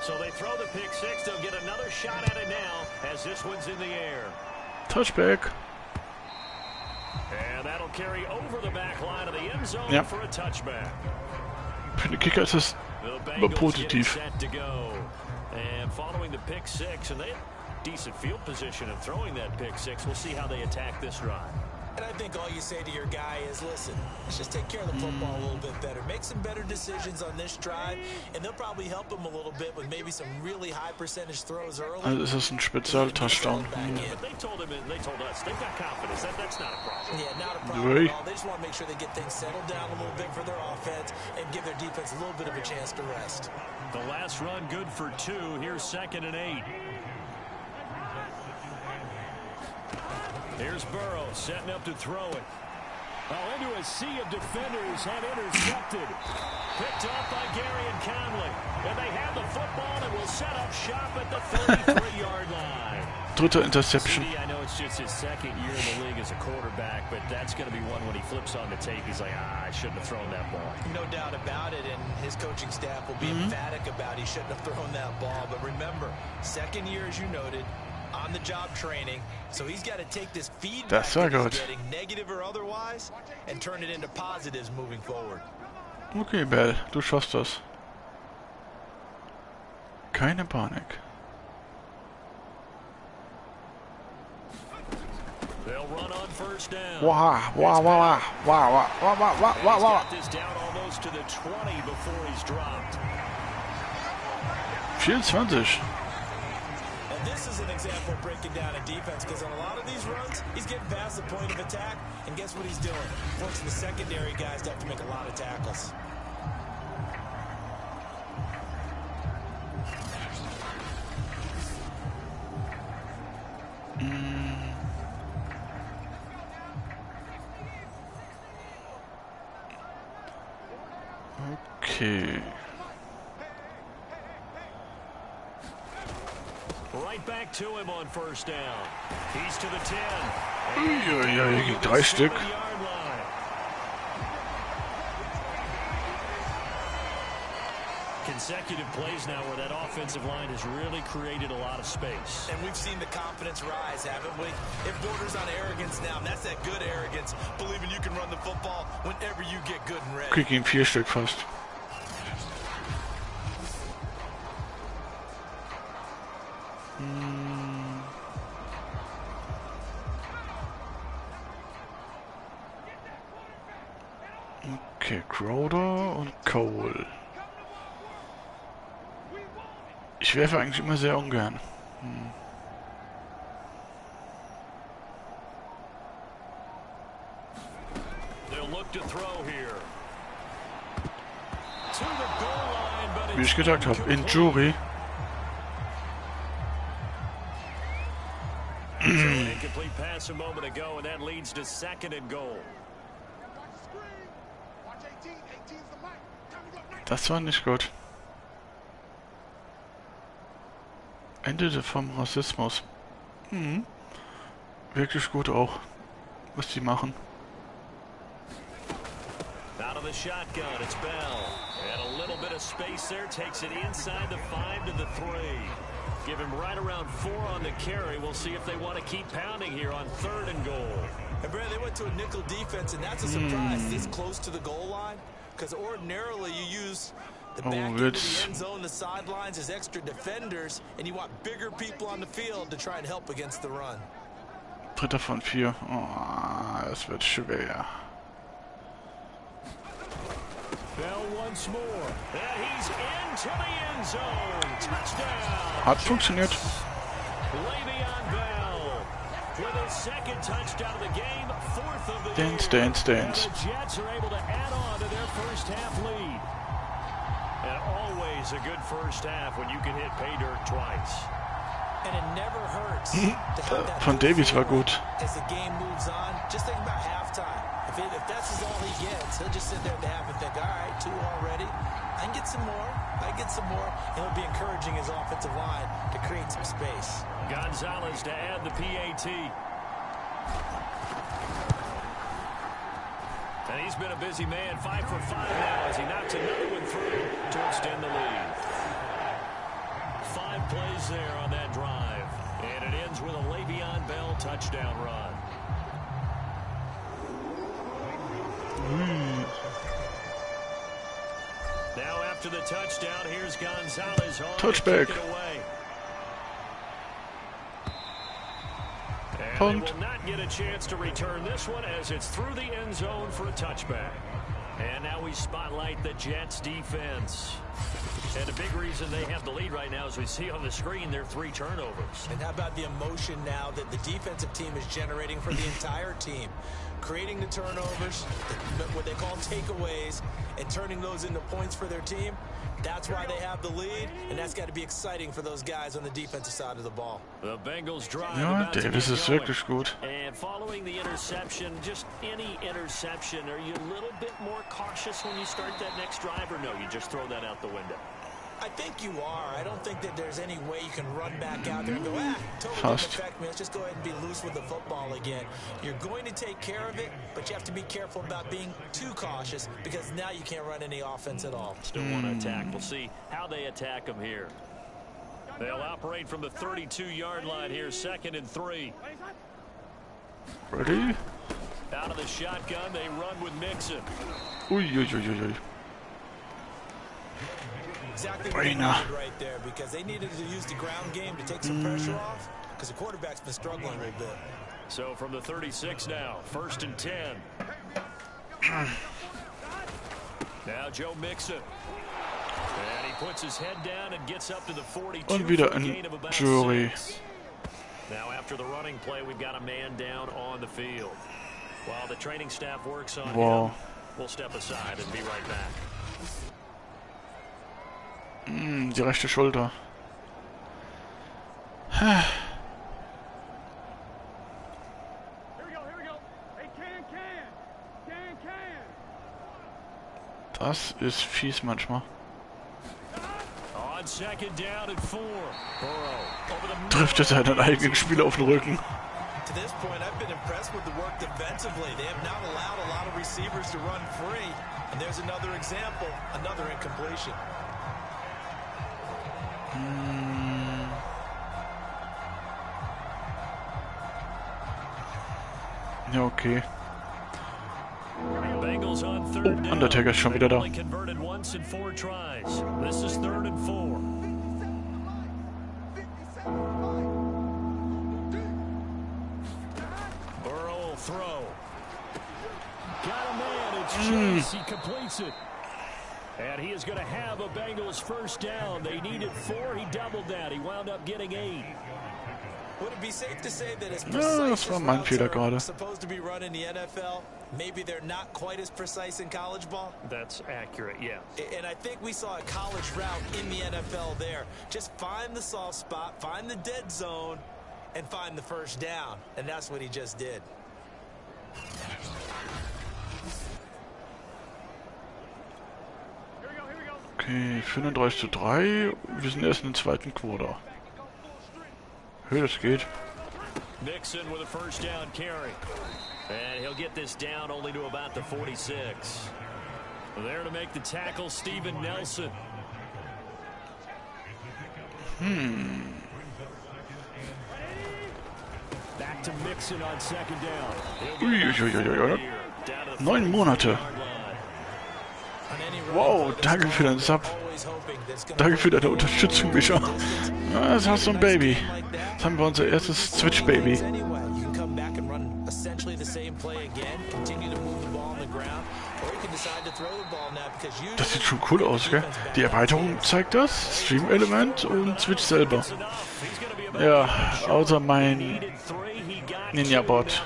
So they throw the pick 6. They'll get another shot at it now as this one's in the air. Touchback. And that'll carry over the back line of the end zone for a touchback. Für den Kicker ist das immer positiv. And following the pick 6, and they have decent field position of throwing that pick 6. We'll see how they attack this drive. And I think all you say to your guy is, listen, let's just take care of the football a little bit better. Make some better decisions on this drive, and they'll probably help him a little bit with maybe some really high percentage throws early. Also ist das ein Spezial-Touchdown. But they told him, and they told us, they've got confidence. That's not a problem. Yeah, not a problem at all. They just want to make sure they get things settled down a little bit for their offense and give their defense a little bit of a chance to rest. The last run good for 2. Here's 2nd and 8. Here's Burrow setting up to throw it. Oh, into a sea of defenders and intercepted. Picked off by Gary and Conley. And they have the football and will set up shop at the 33-yard line. Dritter Interception. I know it's just his 2nd year in the league as a quarterback, but that's going to be one when he flips on the tape. He's like, I shouldn't have thrown that ball. No doubt about it, and his coaching staff will be emphatic about he shouldn't have thrown that ball. But remember, 2nd year, as you noted, on-the-job training, so he's got to take this feedback that he's getting, negative or otherwise, and turn it into positives moving forward. Okay, Bell, du schaffst das. Keine Panik. They'll run on 1st down. Wow. Got this down almost to the 20 before he's dropped. 24. And this is an example of breaking down a defense, because on a lot of these runs, he's getting past the point of attack, and guess what he's doing? Forcing the secondary guys to have to make a lot of tackles. Okay. Right back to him on first down. He's to the 10. Uiuiui, 3 Stück. Consecutive plays now where that offensive line has really created a lot of space. And we've seen the confidence rise, haven't we? It borders on arrogance now, and that's that good arrogance, believing you can run the football whenever you get good and ready. Krieg ihm 4 Stück fast. Okay, Crowder und Cole. Ich werfe eigentlich immer sehr ungern. Wie ich gedacht habe, Injury. Incomplete pass a moment ago, and that leads to 2nd and goal. Das war nicht gut. Endete vom Rassismus. Wirklich gut auch, was die machen. Out of the shotgun, it's Bell. And a little bit of space there, takes it inside the 5 to the 3. Give him right around 4 on the carry. We'll see if they want to keep pounding here on 3rd and goal. And Brad, they went to a nickel defense, and that's a surprise this close to the goal line. Because ordinarily you use the back end of the end zone, the sidelines as extra defenders, and you want bigger people on the field to try and help against the run. 3. von 4. Oh, das wird schwer. Bell once more. And he's into the end zone. Touchdown. Hat funktioniert. Le'Veon Bell with his 2nd touchdown of the game, 4th of the Dance. And the Jets are able to add on to their first half lead. And always a good first half when you can hit pay dirt twice. And it never hurts to have that Von Davies war gut. as the game moves on. Just think about halftime. If that's all he gets, he'll just sit there at the half and think, all right, 2 already. I can get some more. And it'll be encouraging his offensive line to create some space. Gonzalez to add the PAT. And he's been a busy man, 5 for 5 now as he knocks another one through to extend the lead. 5 plays there on that drive. And it ends with a Le'Veon Bell touchdown run. Now after the touchdown, here's Gonzalez home Touchback. to kick it away. And Punt. they will not get a chance to return this one as it's through the end zone for a touchback. And now we spotlight the Jets defense. And a big reason they have the lead right now, as we see on the screen, their 3 turnovers. And how about the emotion now that the defensive team is generating for the entire team? Creating the turnovers, what they call takeaways, and turning those into points for their team. That's why they have the lead, and that's got to be exciting for those guys on the defensive side of the ball. The Bengals drive. Ja, Davis ist wirklich gut. And following the interception, just any interception, are you a little bit more cautious when you start that next drive, or no, you just throw that out the window? I think you are. I don't think that there's any way you can run back out there and go, totally didn't affect me. Let's just go ahead and be loose with the football again. You're going to take care of it, but you have to be careful about being too cautious because now you can't run any offense at all. Still want to attack. We'll see how they attack them here. They'll operate from the 32-yard line here, 2nd and 3. Ready? Out of the shotgun, they run with Mixon. Uiuiuiui. Exactly what they needed right there, because they needed to use the ground game to take some pressure off, because the quarterback's been struggling a little bit. So from the 36 now, 1st and 10. Now Joe Mixon. And he puts his head down and gets up to the 42. Und wieder ein Jury. Now after the running play, we've got a man down on the field. While the training staff works on him, we'll step aside and be right back. Die rechte Schulter. Das ist fies manchmal. On Trifft er seinen eigenen Spieler auf den Rücken. To this point, I've been impressed with the work defensively. They have not allowed a lot of receivers to run free. And there's another example, another incompletion. Ja, okay. Bengals on Oh, third down. Undertaker ist schon wieder da. Only converted once in 4 tries. This is 3rd and 4. Burrow will throw. Got a man. It's Chase. He completes it. And he is going to have a Bengals first down. They needed 4. He doubled that. He wound up getting 8. Would it be safe to say that as Ja, precise das war as mein routes Fehler are gerade. supposed to be run in the NFL, maybe they're not quite as precise in college ball? That's accurate, yeah. And I think we saw a college route in the NFL there. Just find the soft spot, find the dead zone, and find the first down. And that's what he just did. Okay, 35:3. Wir sind erst im zweiten Quarter. Hey, das geht. Mixon with a first down carry. And he'll get this down only to about the 46. There to make the tackle, Steven Nelson. Back to Mixon on second down. Uiuiuiui. 9 Monate. Wow, danke für deinen Sub. Danke für deine Unterstützung, Micha. Ja, das hast du ein Baby. Jetzt haben wir unser erstes Switch-Baby. Das sieht schon cool aus, gell? Die Erweiterung zeigt das, Stream-Element und Switch selber. Ja, außer mein Ninja-Bot.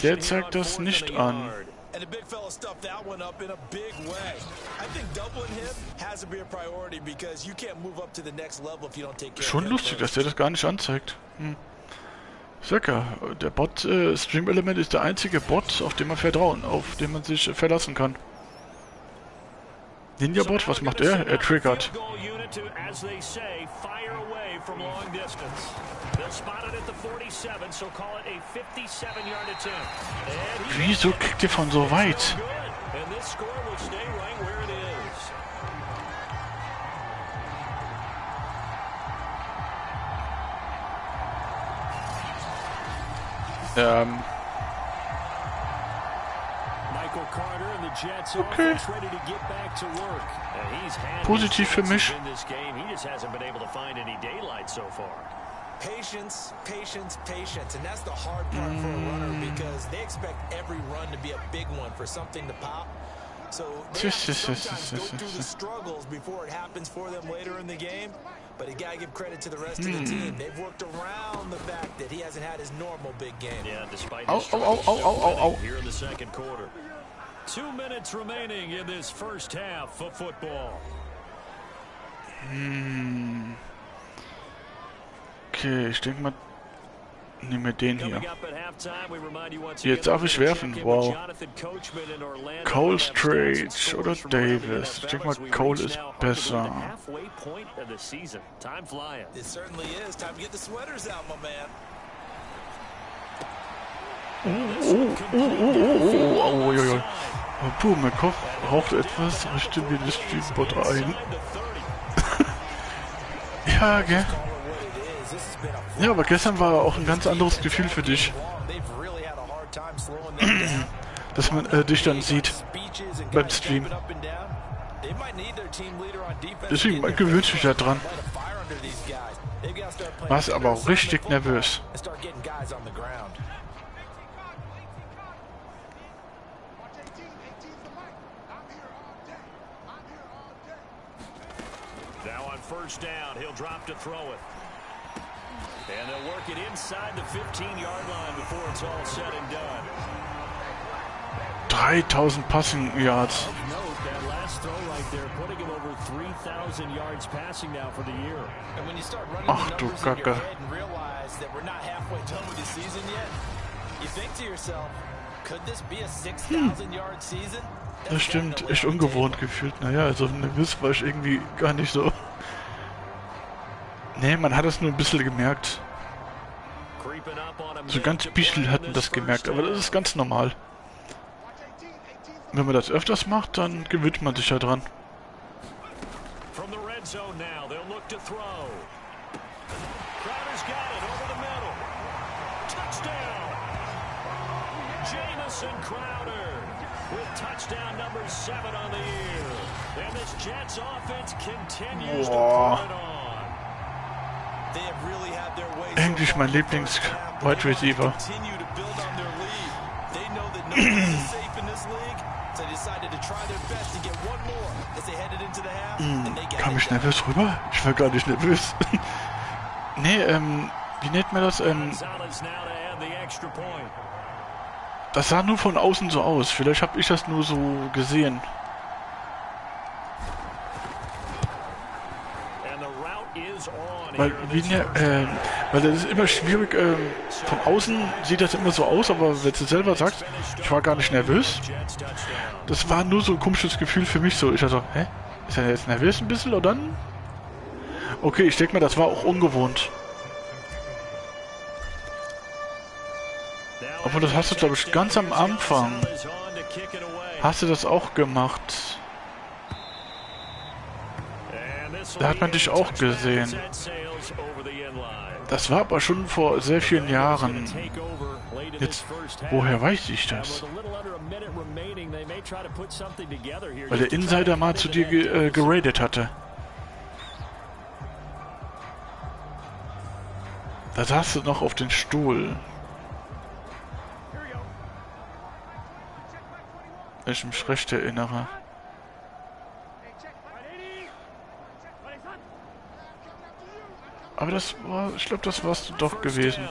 Der zeigt das nicht an. And the big fella stuffed that one up in a big way. I think doubling him has to be a priority because you can't move up to the next level if you don't take care Schon of lustig, dass der das gar nicht anzeigt. Söcker, der Bot Stream Element ist der einzige Bot, auf den man vertrauen, auf den man sich verlassen kann. Ninja Bot, was macht er? Er triggert. Wieso kriegt ihr von so weit? Okay. Positiv für mich. Patience, patience, patience, and that's the hard part for a runner because they expect every run to be a big one for something to pop. So they have to sometimes go through the struggles before it happens for them later in the game. But you gotta give credit to the rest of the team. They've worked around the fact that he hasn't had his normal big game. Yeah, despite his struggles here in the second quarter. 2 minutes remaining in this first half of football. Okay, ich denke mal, nehmen wir den hier. Jetzt darf ich werfen, wow. Cole Strange oder Davis. Ich denke mal, Cole ist besser. Puh, mein Kopf raucht etwas, richte mir das Streambot ein. Ja, gell? Ja, aber gestern war auch ein ganz anderes Gefühl für dich. Dass man dich dann sieht beim Stream. Deswegen, man gewöhnt sich da dran. Warst aber auch richtig nervös. Now on first down, he'll drop to throw it. And they'll work it inside the 15-yard line before it's all said and done. 3000 Passing Yards. That last throw right there, putting him over 3,000 yards passing now for the year. And when you start running Ach the du numbers in your Kacke. head and realize that we're not halfway done with the season yet, you think to yourself, Das stimmt, echt ungewohnt gefühlt. Naja, also nervös war ich irgendwie gar nicht so. Nee, man hat es nur ein bisschen gemerkt. So ganz bisschen hatten das gemerkt, aber das ist ganz normal. Wenn man das öfters macht, dann gewöhnt man sich ja dran. Boah. Eigentlich mein Lieblings-Wide Receiver. Kam ich nervös rüber? Ich war gar nicht nervös. Nee, wie nennt man das? Das sah nur von außen so aus. Vielleicht habe ich das nur so gesehen. Weil das ist immer schwierig, von außen sieht das immer so aus, aber wenn du selber sagst, ich war gar nicht nervös, das war nur so ein komisches Gefühl für mich so. Ich dachte, hä? Ist er jetzt nervös ein bisschen oder dann? Okay, ich denke mal, das war auch ungewohnt. Aber das hast du, glaube ich, ganz am Anfang. Hast du das auch gemacht? Da hat man dich auch gesehen. Das war aber schon vor sehr vielen Jahren. Jetzt, woher weiß ich das? Weil der Insider mal zu dir geradet hatte. Da saß du noch auf den Stuhl. Wenn ich mich recht erinnere. Aber das war, ich glaube, das warst du doch gewesen.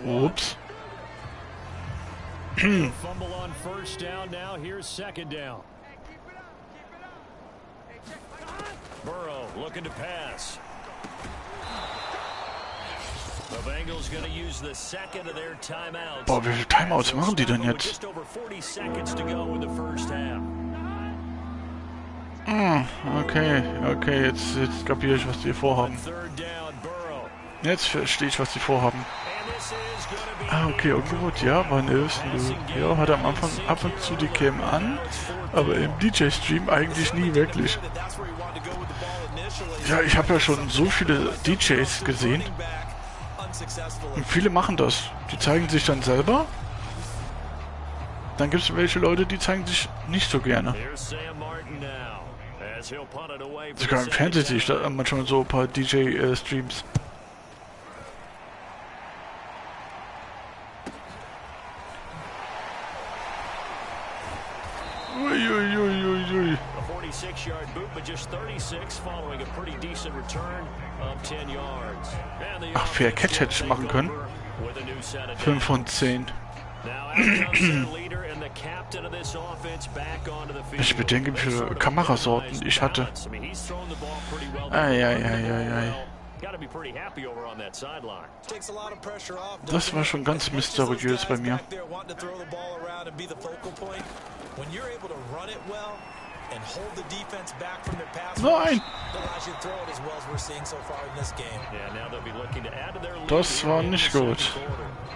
Ups. Burrow looking to pass. The Bengals going to use the second of their timeouts. Boah, wie viele Timeouts machen die denn jetzt? Just over 40 seconds to go in the first half. Okay, jetzt kapiere ich, was die vorhaben. Jetzt verstehe ich, was die vorhaben. Okay, ungewohnt, ja, war nervös. Ja, hat am Anfang ab und zu die Cam an, aber im DJ-Stream eigentlich nie wirklich. Ja, ich habe ja schon so viele DJs gesehen. Und viele machen das. Die zeigen sich dann selber. Dann gibt es welche Leute, die zeigen sich nicht so gerne. Sogar im Fernsehen sehe ich da manchmal so ein paar DJ-Streams. Uiuiuiui. 46-yard boot, but just 36 following a pretty decent return of 10 yards. Ach, Fair Catch hätte ich machen können. 5 von 10. Ich bedenke, wie viele Kamerasorten ich hatte. Eieieiei. Das war schon ganz mysteriös bei mir. Nein! Das war nicht gut.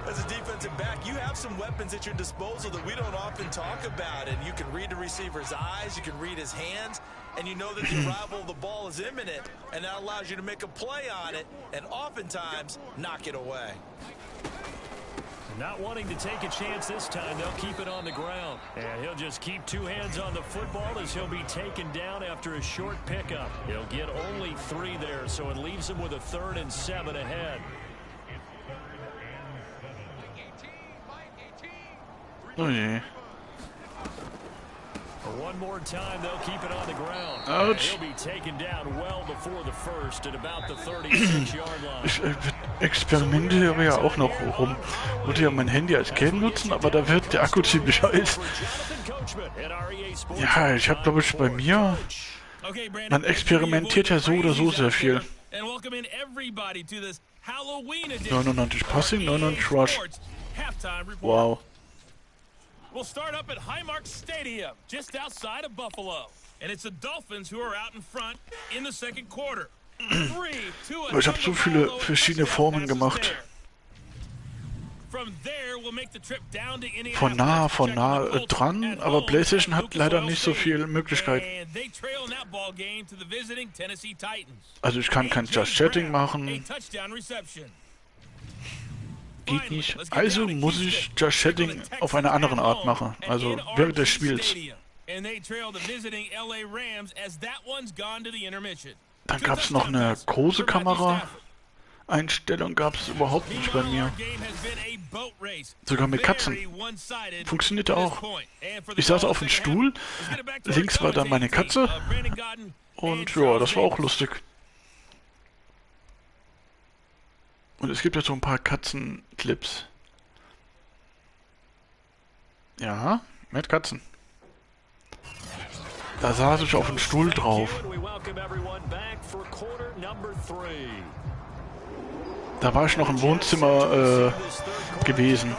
As a defensive back, you have some weapons at your disposal that we don't often talk about. And you can read the receiver's eyes, you can read his hands, and you know that the arrival of the ball is imminent, and that allows you to make a play on it, and oftentimes knock it away. Not wanting to take a chance this time, they'll keep it on the ground. And he'll just keep two hands on the football as he'll be taken down after a short pickup. He'll get only 3 there, so it leaves him with a 3rd and 7 ahead. Oh je. One more time, they'll keep it on the ground. Ouch. He'll be taken down well before the first at about the 36-yard line. Experimente aber ja auch noch rum. Wollte ja mein Handy als Cam nutzen, aber da wird der Akku ziemlich heiß. Ja, ich habe, glaube ich, bei mir... Man experimentiert ja so oder so sehr viel. 99 Passing, 99 Rush. Wow. We'll start up at Highmark Stadium, just outside of Buffalo. And it's the Dolphins who are out in front in the second quarter. Ich habe so viele verschiedene Formen gemacht. Von nah dran, aber PlayStation hat leider nicht so viel Möglichkeit. Also ich kann kein Just Chatting machen. Geht nicht. Also muss ich Just Chatting auf eine andere Art machen. Also während des Spiels. Dann gab es noch eine große Kamera. Einstellung gab es überhaupt nicht bei mir. Sogar mit Katzen. Funktionierte auch. Ich saß auf dem Stuhl, links war dann meine Katze und ja, das war auch lustig. Und es gibt ja so ein paar Katzenclips. Ja, mit Katzen. Da saß ich auf dem Stuhl drauf. Da war ich noch im Wohnzimmer gewesen.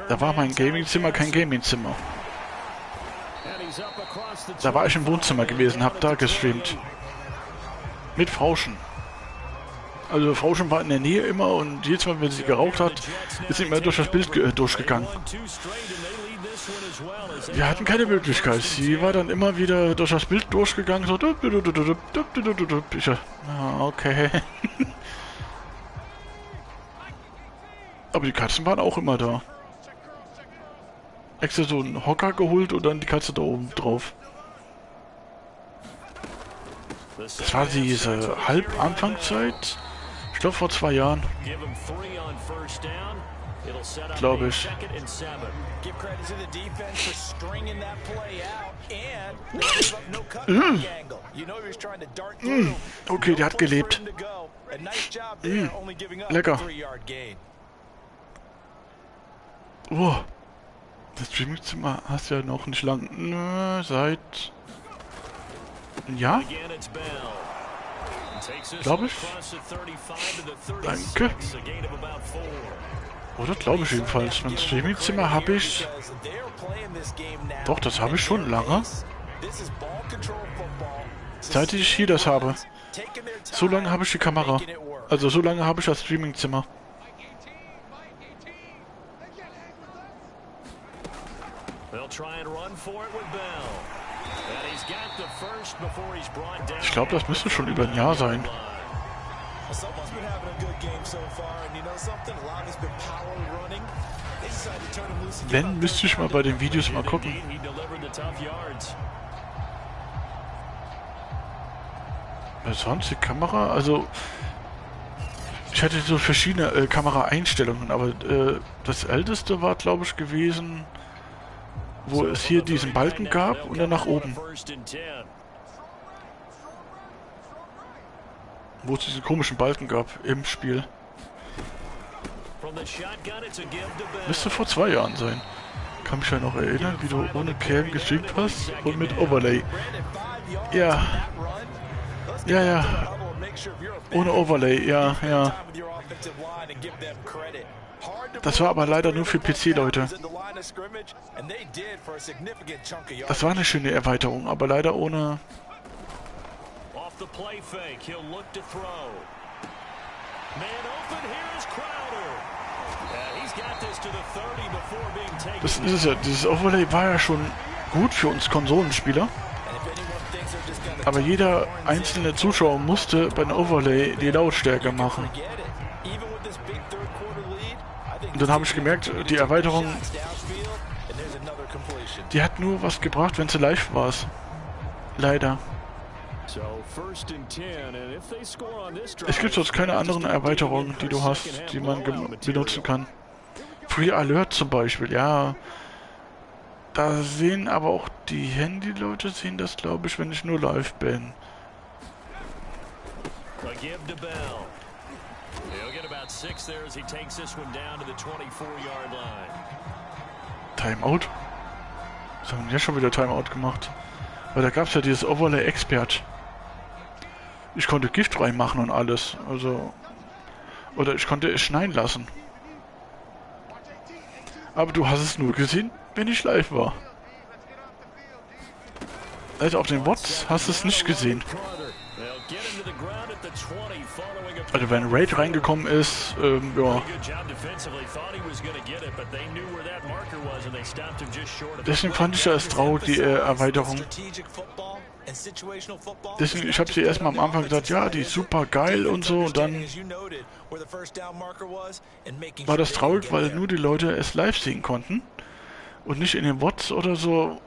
Da war mein Gamingzimmer kein Gamingzimmer. Da war ich im Wohnzimmer gewesen, hab da gestreamt. Mit Frauchen. Also Frauchen war in der Nähe immer und jedes Mal, wenn sie geraucht hat, ist sie immer durch das Bild durchgegangen. Wir hatten keine Möglichkeit. Sie war dann immer wieder durch das Bild durchgegangen. So. Ich so, okay. Aber die Katzen waren auch immer da. Extra so einen Hocker geholt und dann die Katze da oben drauf. Das war diese Halb-Anfangszeit. Ich glaube vor 2 Jahren. Glaube ich. Okay, der hat gelebt. Lecker. Oh. Das Streamingzimmer hast du ja noch nicht lang. Seit... Ja? Glaube ich. Danke. Oder glaube ich jedenfalls. Mein Streamingzimmer habe ich... Doch, das habe ich schon lange. Seit ich hier das habe. So lange habe ich die Kamera. Also so lange habe ich das Streamingzimmer. Ich glaube, das müsste schon über ein Jahr sein. Wenn, müsste ich mal bei den Videos mal gucken. Sonst die Kamera, also ich hatte so verschiedene Kameraeinstellungen, aber das älteste war, glaube ich, gewesen, wo es hier diesen Balken gab und dann nach oben. Wo es diesen komischen Balken gab im Spiel. Müsste vor 2 Jahren sein. Kann mich ja noch erinnern, wie du ohne Cam gestreamt hast und mit Overlay. Ja. Ja, ja. Ohne Overlay, ja, ja. Das war aber leider nur für PC-Leute. Das war eine schöne Erweiterung, aber leider ohne... Das ist es ja, dieses Overlay war ja schon gut für uns Konsolenspieler. Aber jeder einzelne Zuschauer musste beim Overlay die Lautstärke machen. Und dann habe ich gemerkt, die Erweiterung, die hat nur was gebracht, wenn sie live war. Leider. Es gibt sonst keine anderen Erweiterungen, die du hast, die man benutzen kann. Free Alert zum Beispiel, ja. Da sehen aber auch die Handy-Leute sehen das, glaube ich, wenn ich nur live bin. A give to Bell. He'll get about 6 there as he takes this one down to the 24-yard line. Timeout? Was haben wir ja schon wieder Timeout gemacht? Weil da gab es ja dieses Overlay Expert. Ich konnte Gift reinmachen und alles. Also. Oder ich konnte es schneiden lassen. Aber du hast es nur gesehen, wenn ich live war. Also auf den Bots hast du es nicht gesehen. Also wenn Raid reingekommen ist, ja. Deswegen fand ich das traurig, die Erweiterung. Deswegen, ich habe sie erstmal am Anfang gesagt, ja, die ist super geil und so, und dann war das traurig, weil nur die Leute es live sehen konnten und nicht in den Bots oder so.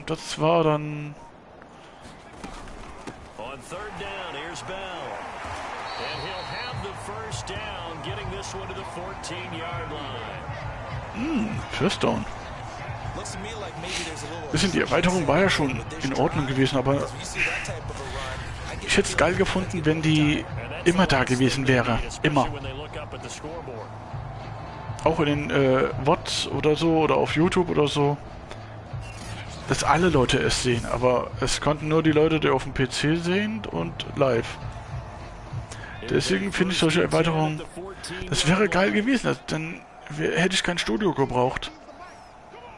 Das war dann... First Down. Bisschen die Erweiterung war ja schon in Ordnung gewesen, aber ich hätte es geil gefunden, wenn die immer da gewesen wäre. Immer. Auch in den Bots oder so oder auf YouTube oder so. Dass alle Leute es sehen, aber es konnten nur die Leute, die auf dem PC sehen und live. Deswegen finde ich solche Erweiterungen, das wäre geil gewesen. Dann hätte ich kein Studio gebraucht.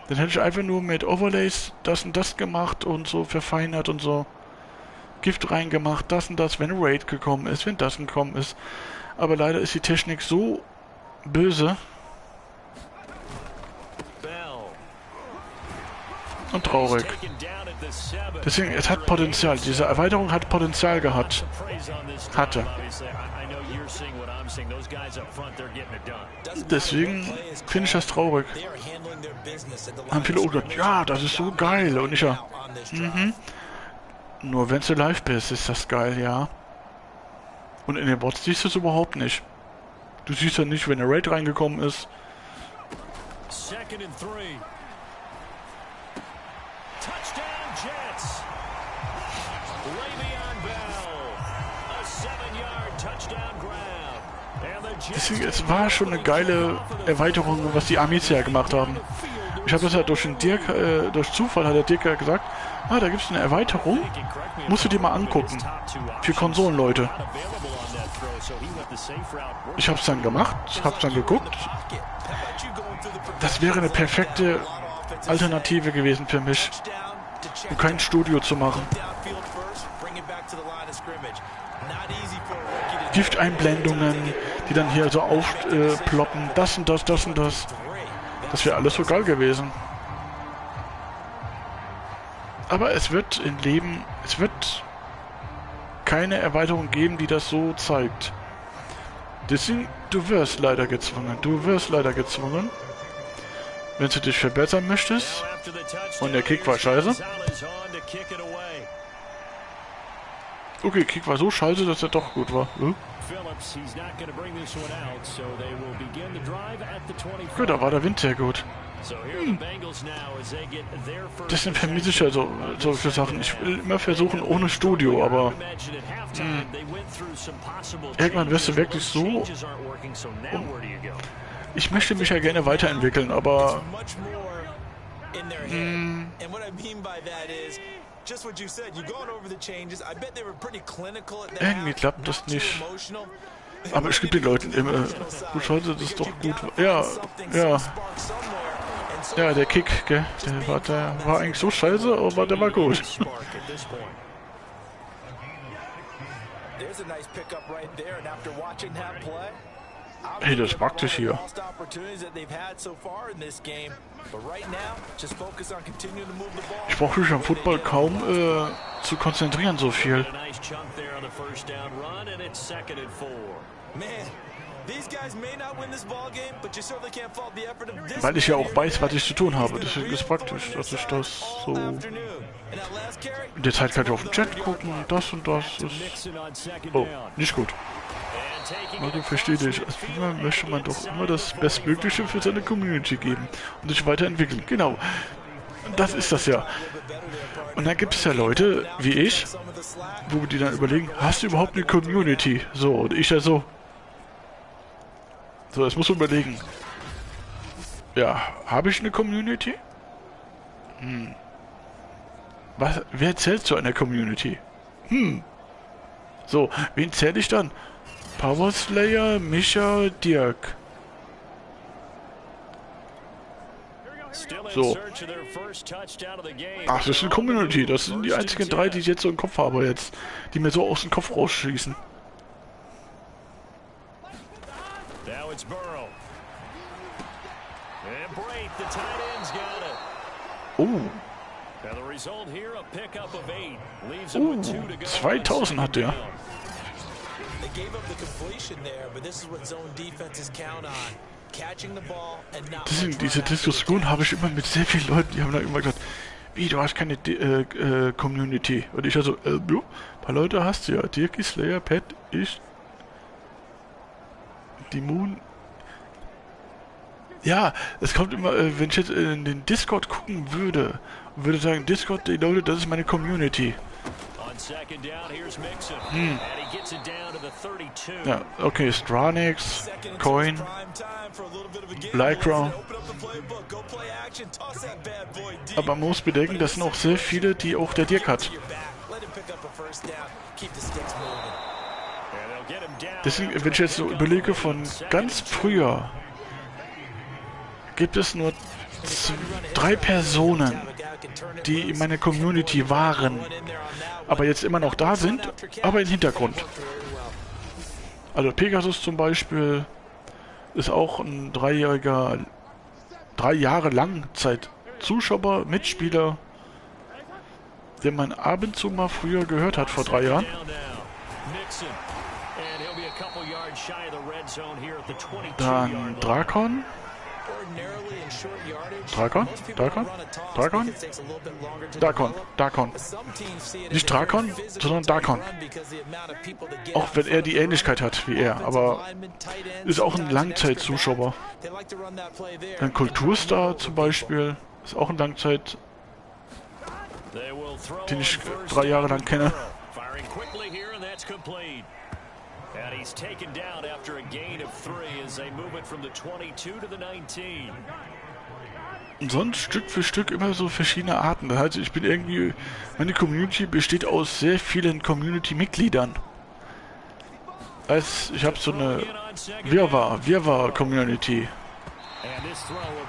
Dann hätte ich einfach nur mit Overlays das und das gemacht und so verfeinert und so. Gift reingemacht, das und das, wenn Raid gekommen ist, wenn das gekommen ist. Aber leider ist die Technik so böse. Und traurig. Deswegen, es hat Potenzial. Diese Erweiterung hat Potenzial gehabt. Hatte. Deswegen finde ich das traurig. Haben viele auch gesagt, ja, das ist so geil. Und ich ja, nur wenn du live bist, ist das geil, ja. Und in den Bots siehst du es überhaupt nicht. Du siehst ja nicht, wenn der Raid reingekommen ist. Deswegen, es war schon eine geile Erweiterung, was die Amis ja gemacht haben. Ich habe das ja durch den Dirk, durch Zufall hat der Dirk ja gesagt, da gibt es eine Erweiterung, musst du dir mal angucken. Für Konsolenleute. Ich habe es dann gemacht, habe es dann geguckt. Das wäre eine perfekte Alternative gewesen für mich, um kein Studio zu machen. Gifteinblendungen, die dann hier so aufploppen, das und das, das und das. Das wäre alles so geil gewesen. Aber es wird im Leben, es wird keine Erweiterung geben, die das so zeigt. Deswegen, du wirst leider gezwungen. Du wirst leider gezwungen. Wenn du dich verbessern möchtest. Und der Kick war scheiße. Okay, Kick war so scheiße, dass er doch gut war. Gut, da war der Wind sehr gut. Deswegen vermisse ich ja solche Sachen. Ich will immer versuchen ohne Studio, aber irgendwann wirst du wirklich so... Ich möchte mich ja gerne weiterentwickeln, aber... Irgendwie klappt das nicht. Aber ich gebe den Leuten immer... Du scheiße, das ist doch gut. Ja, ja. Ja, der Kick, gell? Der war eigentlich so scheiße, aber der war gut. Hey, das ist praktisch hier. Ich brauche mich am Football kaum zu konzentrieren, so viel. Weil ich ja auch weiß, was ich zu tun habe. Deswegen ist es praktisch, dass ich das so... In der Zeit kann ich auf den Chat gucken, das und das ist... Oh, nicht gut. Also verstehe ich, als Streamer möchte man doch immer das Bestmögliche für seine Community geben und sich weiterentwickeln. Genau. Das ist das ja. Und dann gibt es ja Leute, wie ich, wo die dann überlegen, hast du überhaupt eine Community? So, und ich ja so. So, jetzt musst du überlegen. Ja, habe ich eine Community? Wer zählt zu einer Community? So, wen zähle ich dann? Power Slayer, Micha, Dirk. So. Ach, das ist eine Community. Das sind die einzigen 3, die ich jetzt so im Kopf habe jetzt. Die mir so aus dem Kopf rausschießen. Oh. 2000 hat der. Diese Diskussion habe ich immer mit sehr vielen Leuten, die haben da immer gesagt, wie, du hast keine Community. Und ich also, ein paar Leute hast du ja. Dirky, Slayer, Pat, ich, die Moon. Ja, es kommt immer, wenn ich jetzt in den Discord gucken würde sagen, Discord, die Leute, das ist meine Community. Ja, okay, Stranix, Coin, Lycra. Aber man muss bedenken, das sind auch sehr viele, die auch der Dirk hat. Deswegen, wenn ich jetzt so überlege, von ganz früher gibt es nur 3 Personen, die in meiner Community waren, aber jetzt immer noch da sind, aber im Hintergrund. Also Pegasus zum Beispiel ist auch ein 3 Jahre Langzeit Zuschauer, Mitspieler, den man ab und zu mal früher gehört hat, vor 3 Jahren. Dann Drakon. Drakon. Nicht Drakon, sondern Drakon. Auch wenn er die Ähnlichkeit hat wie er, aber ist auch ein Langzeit-Zuschauer. Ein Kulturstar zum Beispiel ist auch ein Langzeit, den ich 3 Jahre lang kenne. And he's taken down after a gain of 3 as they move it from the 22 to the 19. Und sonst Stück für Stück immer so verschiedene Arten. Also ich bin irgendwie, meine Community besteht aus sehr vielen Community-Mitgliedern. Ich habe so eine Wirrwarr-Community.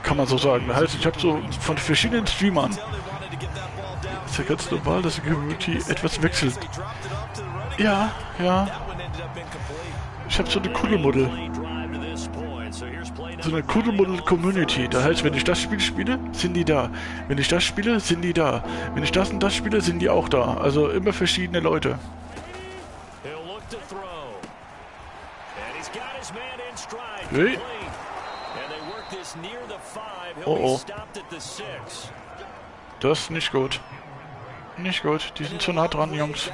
Kann man so sagen. Das heißt, ich habe so von verschiedenen Streamern. Das ist ja ganz normal, dass die Community etwas wechselt. Ja. Ich habe so eine Kuddelmuddel. So eine Kuddelmuddel-Community. Das heißt, wenn ich das Spiel spiele, sind die da. Wenn ich das spiele, sind die da. Wenn ich das und das spiele, sind die auch da. Also immer verschiedene Leute. Hey. Oh. Das ist nicht gut. Nicht gut. Die sind zu nah dran, Jungs.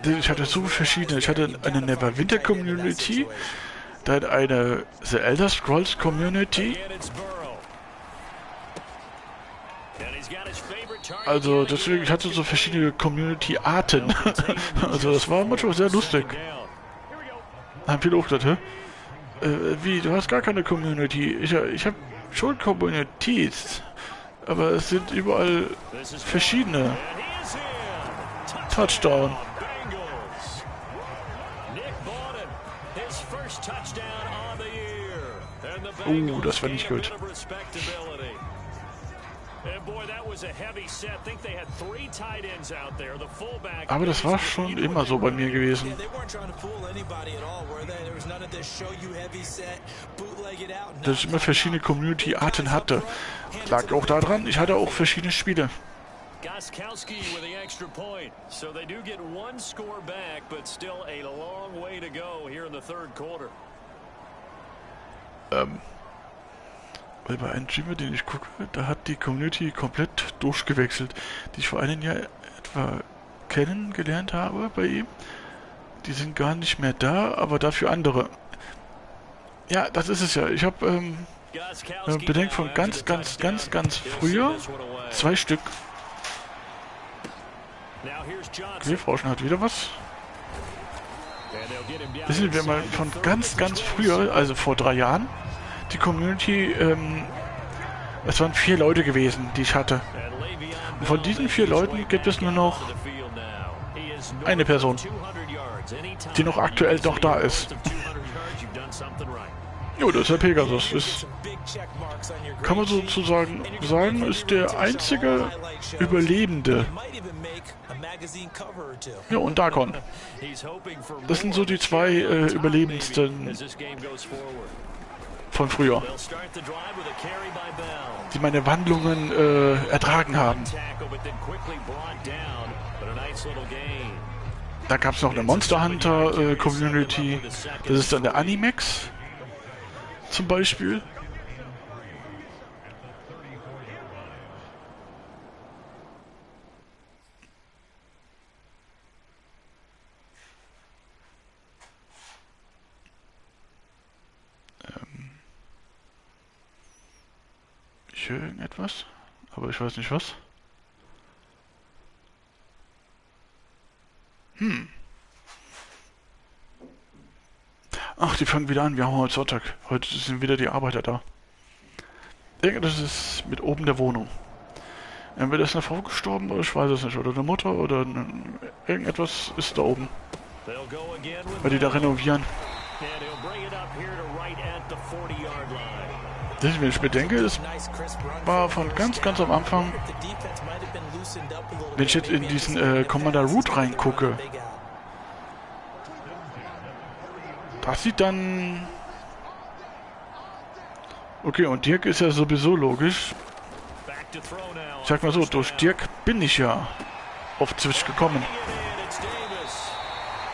Ich hatte so verschiedene. Ich hatte eine Neverwinter Community, dann eine The Elder Scrolls Community. Also deswegen, ich hatte so verschiedene Community-Arten. Also das war manchmal sehr lustig. Da haben viele auch gesagt, wie, du hast gar keine Community. Ich habe schon Communities, aber es sind überall verschiedene. Touchdown. Das war nicht gut. Aber das war schon immer so bei mir gewesen. Dass ich immer verschiedene Community-Arten hatte. Lag auch daran, ich hatte auch verschiedene Spiele. Gaskowski with the extra point. So they do get 1 score back, but still a long way to go here in the third quarter. Weil bei einem Streamer, den ich gucke, da hat die Community komplett durchgewechselt, die ich vor einem Jahr etwa kennengelernt habe bei ihm. Die sind gar nicht mehr da, aber dafür andere. Ja, das ist es ja. Ich habe Bedenkt von ganz früher. 2 Stück. Okay, Frauschen hat wieder was. Wissen wir mal von ganz früher, also vor 3 Jahren, die Community, es waren 4 Leute gewesen, die ich hatte. Und von diesen 4 Leuten gibt es nur noch eine Person, die noch aktuell noch da ist. Jo, das ist der Pegasus. Ist, kann man sozusagen sagen, ist der einzige Überlebende. Ja, und Darkon. Das sind so die 2 Überlebendsten von früher, die meine Wandlungen ertragen haben. Da gab es noch eine Monster Hunter Community. Das ist dann der Animex zum Beispiel. Ich höre irgendetwas, aber ich weiß nicht was. Ach, die fangen wieder an. Wir haben heute Sonntag. Heute sind wieder die Arbeiter da. Ich denke, das ist mit oben der Wohnung. Entweder ist eine Frau gestorben, oder ich weiß es nicht. Oder eine Mutter, oder irgendetwas ist da oben. Weil die da renovieren. Das, wenn ich bedenke, es war von ganz am Anfang, wenn ich jetzt in diesen Commander Root reingucke, das sieht dann... Okay, und Dirk ist ja sowieso logisch. Ich sag mal so, durch Dirk bin ich ja auf Twitch gekommen.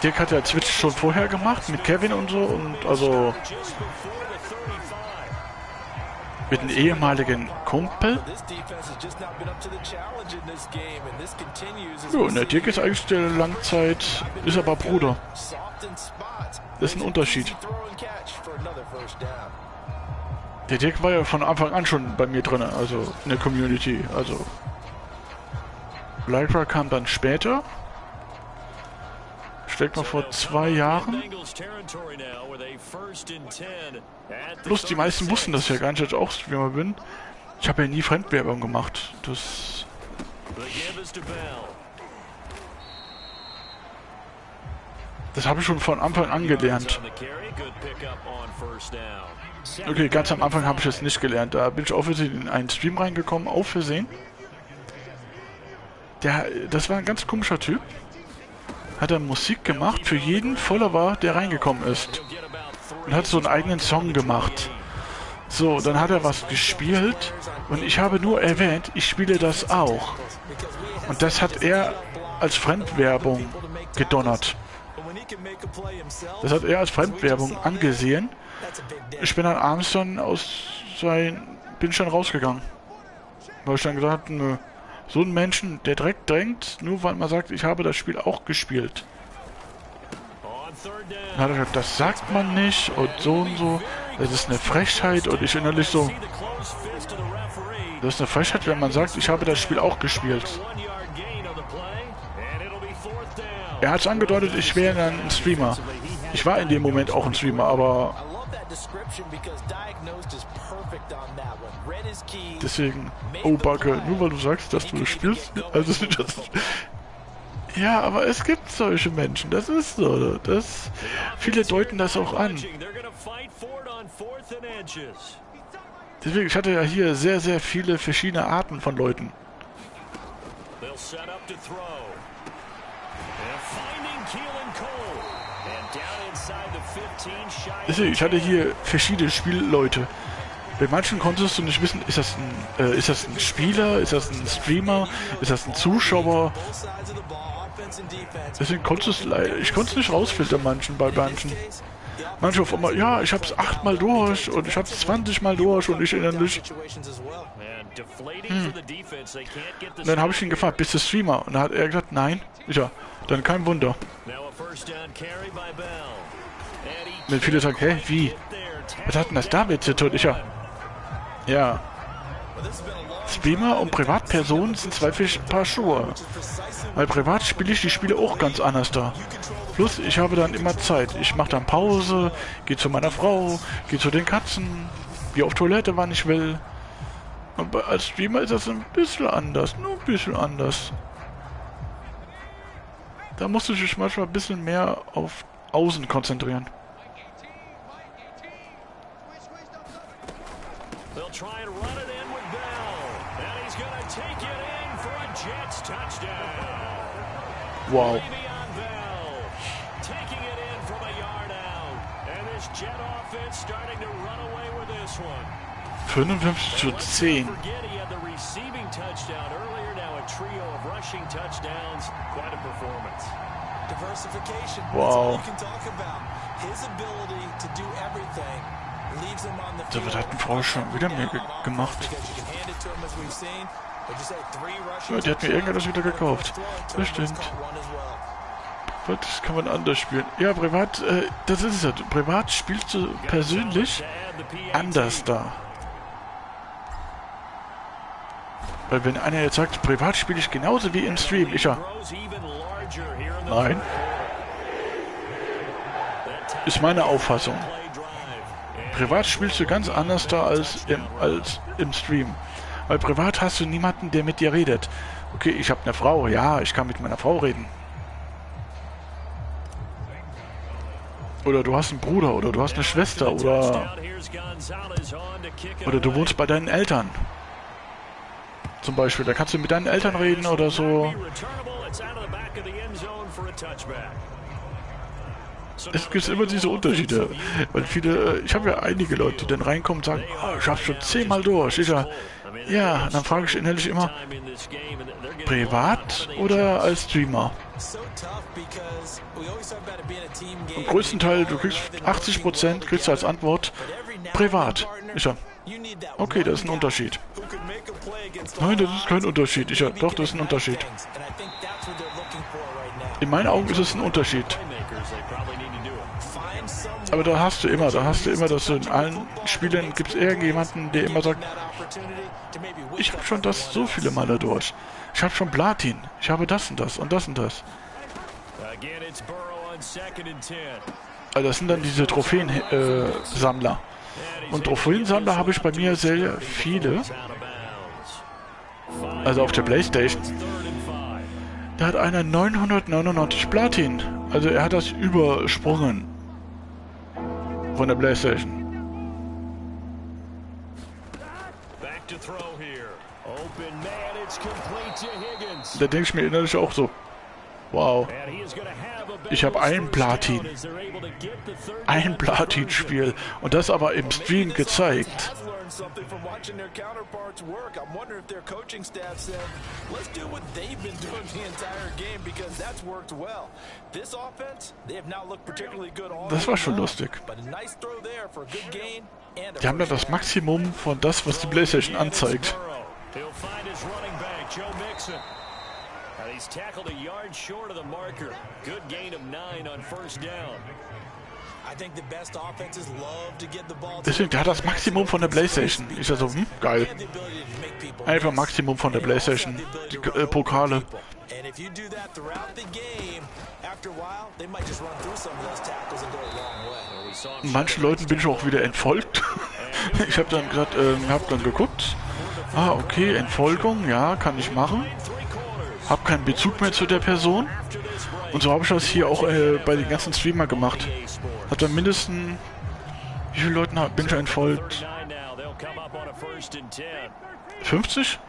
Dirk hat ja Twitch schon vorher gemacht, mit Kevin und so, und also... mit einem ehemaligen Kumpel. Jo, und der Dirk ist eigentlich der Langzeit, ist aber Bruder. Das ist ein Unterschied. Der Dirk war ja von Anfang an schon bei mir drin, also in der Community. Also Lycra kam dann später. Steckt mal vor 2 Jahren. Bloß die meisten wussten das ja gar nicht, dass ich auch Streamer bin. Ich habe ja nie Fremdwerbung gemacht. Das habe ich schon von Anfang an gelernt. Okay, ganz am Anfang habe ich es nicht gelernt. Da bin ich auf Versehen in einen Stream reingekommen, auf Versehen. Das war ein ganz komischer Typ. Hat er Musik gemacht für jeden Follower, der reingekommen ist. Und hat so einen eigenen Song gemacht. So, dann hat er was gespielt und ich habe nur erwähnt, ich spiele das auch. Und das hat er als Fremdwerbung gedonnert. Das hat er als Fremdwerbung angesehen. Ich bin dann abends dann bin ich dann rausgegangen. Weil ich dann gesagt habe, nö. So ein Menschen, der direkt drängt, nur weil man sagt, ich habe das Spiel auch gespielt. Dann hat er gesagt, das sagt man nicht und so. Das ist eine Frechheit und ich innerlich so. Das ist eine Frechheit, wenn man sagt, ich habe das Spiel auch gespielt. Er hat es angedeutet, ich wäre dann ein Streamer. Ich war in dem Moment auch ein Streamer, aber... Deswegen, oh Backe, nur weil du sagst, dass du das spielst, also das... Ja, aber es gibt solche Menschen, das ist so, viele deuten das auch an. Deswegen, ich hatte ja hier sehr viele verschiedene Arten von Leuten. Deswegen, ich hatte hier verschiedene Spielleute. Bei manchen konntest du nicht wissen, ist das ein Spieler, ist das ein Streamer, ist das ein Zuschauer. Deswegen ich konnte es nicht rausfiltern bei manchen. Manche auf einmal, ja, ich hab's 8-mal durch und ich hab's 20-mal durch und ich innerlich. Und dann habe ich ihn gefragt, bist du Streamer? Und dann hat er gesagt, nein. Ja, dann kein Wunder. Wenn viele sagen, hä, wie? Was hat denn das damit zu tun? Ja. Streamer und Privatpersonen sind zwei Paar Schuhe. Weil privat spiele ich die Spiele auch ganz anders da. Plus, ich habe dann immer Zeit. Ich mache dann Pause, gehe zu meiner Frau, gehe zu den Katzen, gehe auf Toilette, wann ich will. Und als Streamer ist das ein bisschen anders, nur ein bisschen anders. Da musst du dich manchmal ein bisschen mehr auf Außen konzentrieren. Wow. 55:10. Wow. Da wird halt eine Frau schon wieder mehr gemacht. Ja, die hat mir irgendetwas wieder gekauft. Das stimmt. Das kann man anders spielen. Ja, privat, das ist es ja. Privat spielst du persönlich anders da. Weil wenn einer jetzt sagt, privat spiele ich genauso wie im Stream, ich ja. Nein. Ist meine Auffassung. Privat spielst du ganz anders da als im Stream. Weil privat hast du niemanden, der mit dir redet. Okay, ich habe eine Frau, ja, ich kann mit meiner Frau reden. Oder du hast einen Bruder, oder du hast eine Schwester, oder du wohnst bei deinen Eltern. Zum Beispiel, da kannst du mit deinen Eltern reden oder so. Es gibt immer diese Unterschiede, weil viele, ich habe ja einige Leute, die dann reinkommen und sagen, oh, ich hab's schon 10-mal durch. Ich sag, ja, dann frage ich innerlich immer, privat oder als Streamer? Im größten Teil, du kriegst 80%, kriegst du als Antwort, privat. Ich sag, okay, das ist ein Unterschied. Nein, das ist kein Unterschied. Ich sag, doch, das ist ein Unterschied. In meinen Augen ist es ein Unterschied. Aber da hast du immer, dass du in allen Spielen gibt es irgendjemanden, der immer sagt, ich habe schon das so viele Male durch. Ich habe schon Platin. Ich habe das und das und das und das. Also das sind dann diese Trophäensammler. Und Trophäensammler habe ich bei mir sehr viele. Also auf der Playstation. Da hat einer 999 Platin. Also er hat das übersprungen. Von der Playstation. Da denke ich mir innerlich auch so, wow, ich habe ein Platin. Ein Platin-Spiel. Und das aber im Stream gezeigt. Das war schon lustig. Die haben dann das Maximum von das, was die PlayStation anzeigt. He's tackled a yard short of the marker. Good gain of 9 on first down. Deswegen, der hat das Maximum von der PlayStation. Ist ja so, geil. Einfach Maximum von der PlayStation. Die Pokale. Manchen Leuten bin ich auch wieder entfolgt. Ich habe dann gerade geguckt. Ah, okay, Entfolgung, ja, kann ich machen. Hab keinen Bezug mehr zu der Person. Und so habe ich das hier auch bei den ganzen Streamer gemacht. Hat dann mindestens... Wie viele Leuten bin ich entfolgt? 50?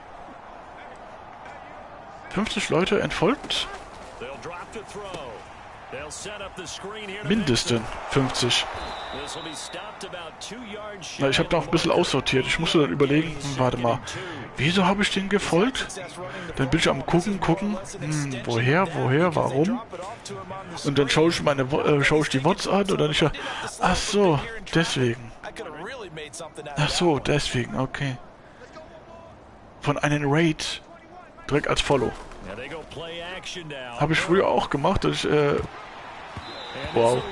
50 Leute entfolgt? Mindestens 50. Na, ich habe da auch ein bisschen aussortiert. Ich musste dann überlegen, warte mal, wieso habe ich den gefolgt? Dann bin ich am gucken, woher, warum? Und dann schaue ich die Wots an und dann ich ja, ach so, deswegen. Ach so, deswegen, okay. Von einem Raid direkt als Follow. Habe ich früher auch gemacht, dass ich, wow.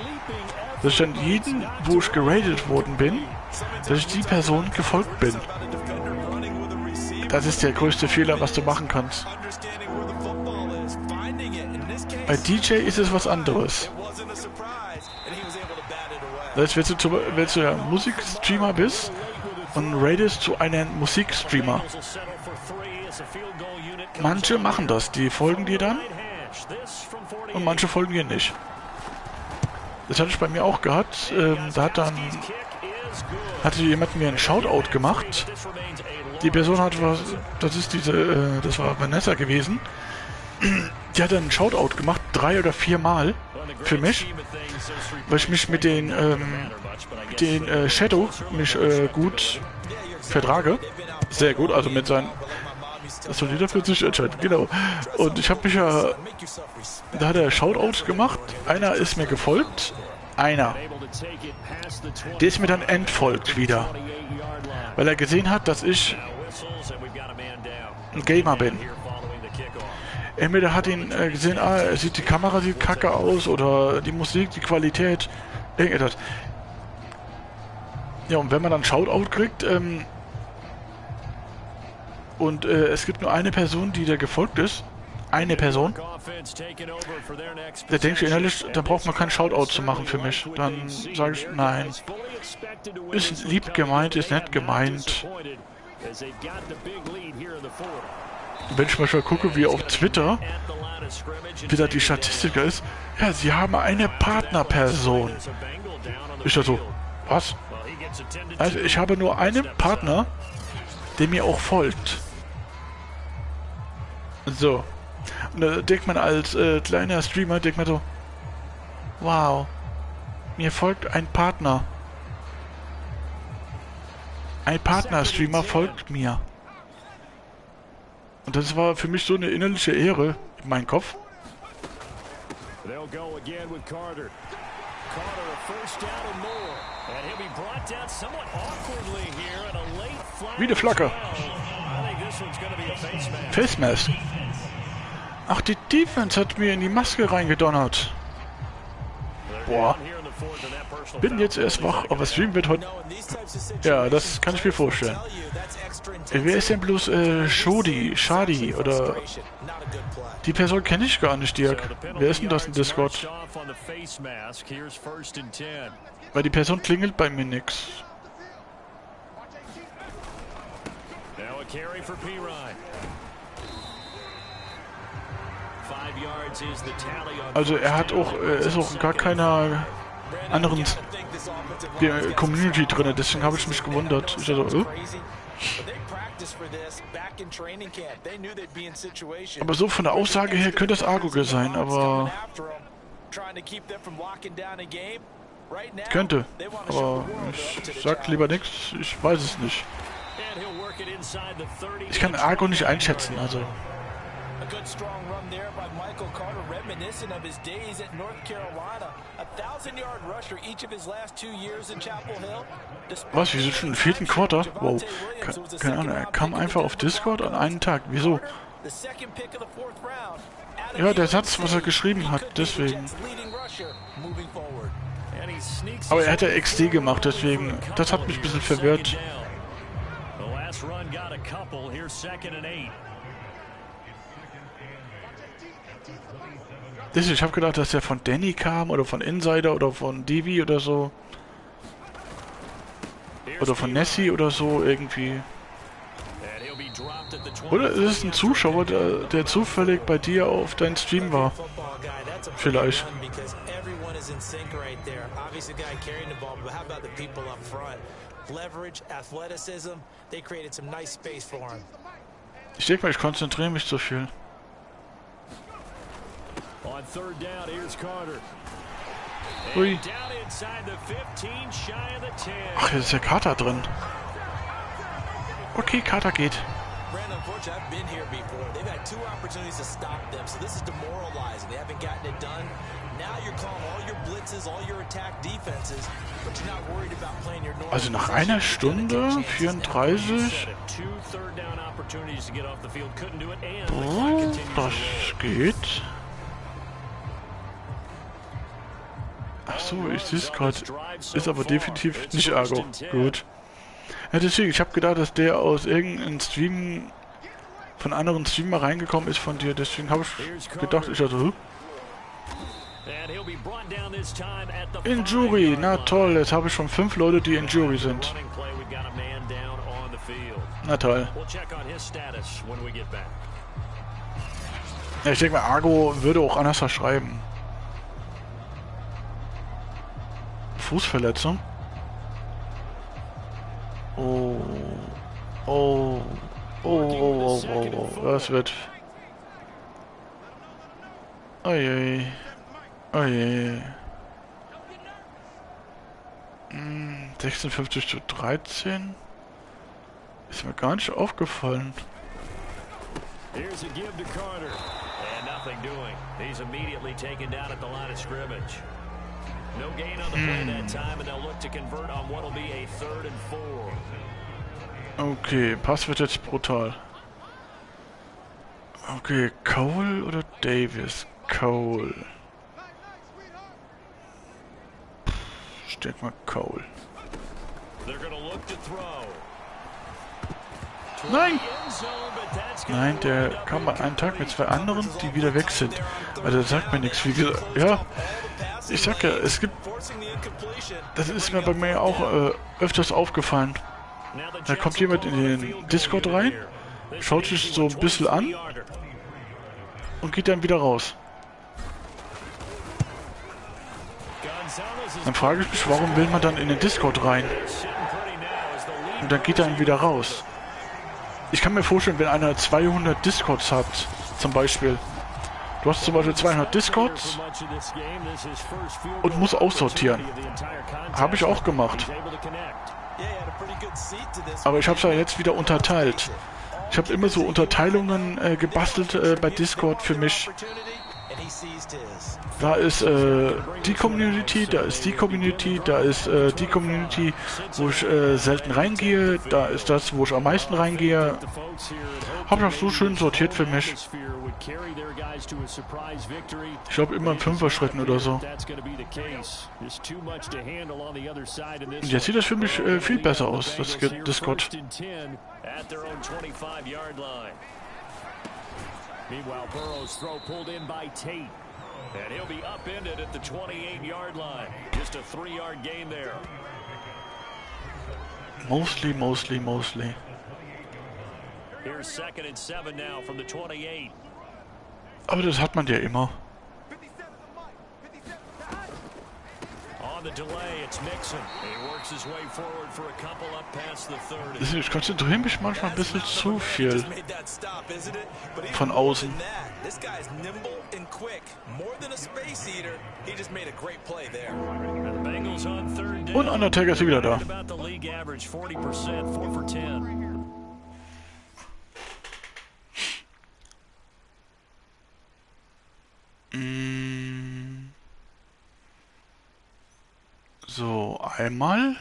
Dass ich dann jeden, wo ich geradet worden bin, dass ich die Person gefolgt bin. Das ist der größte Fehler, was du machen kannst. Bei DJ ist es was anderes. Das heißt, wenn du ja Musikstreamer bist und raidest zu einem Musikstreamer. Manche machen das, die folgen dir dann und manche folgen dir nicht. Das hatte ich bei mir auch gehabt. Da hatte jemand mir einen Shoutout gemacht. Die Person hat was, das war Vanessa gewesen. Die hat einen Shoutout gemacht, 3 oder 4 Mal für mich, weil ich mich mit den Shadow gut vertrage. Sehr gut, also mit seinen... Das soll jeder für sich entscheiden, genau. Und ich habe mich ja... Da hat er Shoutout gemacht. Einer ist mir gefolgt. Einer. Der ist mir dann entfolgt wieder. Weil er gesehen hat, dass ich ein Gamer bin. Entweder hat ihn gesehen, die Kamera sieht kacke aus oder die Musik, die Qualität, irgendetwas. Ja, und wenn man dann Shoutout kriegt, und es gibt nur eine Person, die da gefolgt ist, eine Person, da denke ich innerlich, da braucht man keinen Shoutout zu machen für mich. Dann sage ich, nein. Ist lieb gemeint, ist nett gemeint. Wenn ich mal schon gucke, wie auf Twitter, wie da die Statistik ist, ja, sie haben eine Partnerperson. Ich dachte so, was? Also ich habe nur einen Partner, der mir auch folgt. So. Und da denkt man als kleiner Streamer, denkt man so, wow, mir folgt ein Partner. Ein Partner-Streamer folgt mir. Und das war für mich so eine innerliche Ehre in meinem Kopf. Wie eine Flagge. Face Mask. Ach, die Defense hat mir in die Maske reingedonnert. Boah. Bin jetzt erst wach, aber Stream wird heute... Ja, das kann ich mir vorstellen. Wer ist denn bloß Shadi oder... Die Person kenne ich gar nicht, Dirk. Wer ist denn das in Discord? Weil die Person klingelt bei mir nix. Also er hat auch, ist auch gar keiner anderen Community drin, deswegen habe ich mich gewundert. Ich dachte, Aber so von der Aussage her könnte es Argo sein, aber... Könnte, aber ich sag lieber nichts, ich weiß es nicht. Ich kann Argo nicht einschätzen, also... A good strong run there by Michael Carter, reminiscent of his days at North Carolina. A 1,000-yard rusher each of his last 2 years in Chapel Hill. Was, wir sind schon im 4. Quarter? Wow. Keine Ahnung, er kam einfach auf Discord an einem Tag. Wieso? Ja, der Satz, was er geschrieben hat, deswegen. Aber er hat ja XD gemacht, deswegen. Das hat mich ein bisschen verwirrt. Ich habe gedacht, dass der von Danny kam oder von Insider oder von Devi oder so. Oder von Nessie oder so irgendwie. Oder ist es ein Zuschauer, der zufällig bei dir auf deinem Stream war? Vielleicht. Ich denke mal, ich konzentriere mich zu viel. Ui. Ach, jetzt ist der Carter drin. Okay, Carter geht. Also nach einer Stunde 34. Oh, das geht. Ach so, ich sehe es gerade. Ist aber definitiv nicht Argo. Gut. Ja, deswegen, ich habe gedacht, dass der aus irgendeinem Stream von anderen Streamer reingekommen ist von dir. Deswegen habe ich gedacht, ich also, Injury, na toll, jetzt habe ich schon 5 Leute, die Injury sind. Na toll. Ja, ich denke mal, Argo würde auch anders verschreiben. Fußverletzung. Oh. Oh. Oh, oh, oh, oh, oh. Das wird... Oje. Oje. 56:13. Ist mir gar nicht aufgefallen. Here's a give to Carter. And nothing doing. He's immediately taken down at the line of scrimmage. No gain on the play that time, and they'll look to convert on what'll be a 3rd and 4. Okay, Pass wird jetzt brutal. Okay, Cole oder Davis? Cole. Ich denke mal Cole. Nein! Nein, der kam an einem Tag mit 2 anderen, die wieder weg sind. Also das sagt mir nichts. Wie gesagt, ja, ich sag ja, es gibt... Das ist mir bei mir auch öfters aufgefallen. Da kommt jemand in den Discord rein, schaut sich so ein bisschen an und geht dann wieder raus. Dann frage ich mich, warum will man dann in den Discord rein? Und dann geht er dann wieder raus. Ich kann mir vorstellen, wenn einer 200 Discords hat, zum Beispiel. Du hast zum Beispiel 200 Discords und musst aussortieren. Habe ich auch gemacht. Aber ich habe es ja jetzt wieder unterteilt. Ich habe immer so Unterteilungen gebastelt bei Discord für mich. Da ist die Community, da ist die Community, da ist die Community, wo ich selten reingehe, da ist das, wo ich am meisten reingehe. Habe das so schön sortiert für mich. Ich glaube immer in 5er-Schritten oder so. Und jetzt sieht das für mich viel besser aus, das Discord. Meanwhile, Burrow's throw pulled in by Tate. And he'll be upended at the 28-yard line. Just a 3-yard gain there. Mostly. Here's 2nd and 7 now from the 28. Aber das hat man ja immer. On the delay, it's Mixon. He works his way forward for a couple up past the 30. Ich konzentriere mich manchmal ein bisschen zu viel von außen. Und Undertaker ist wieder da. So, einmal.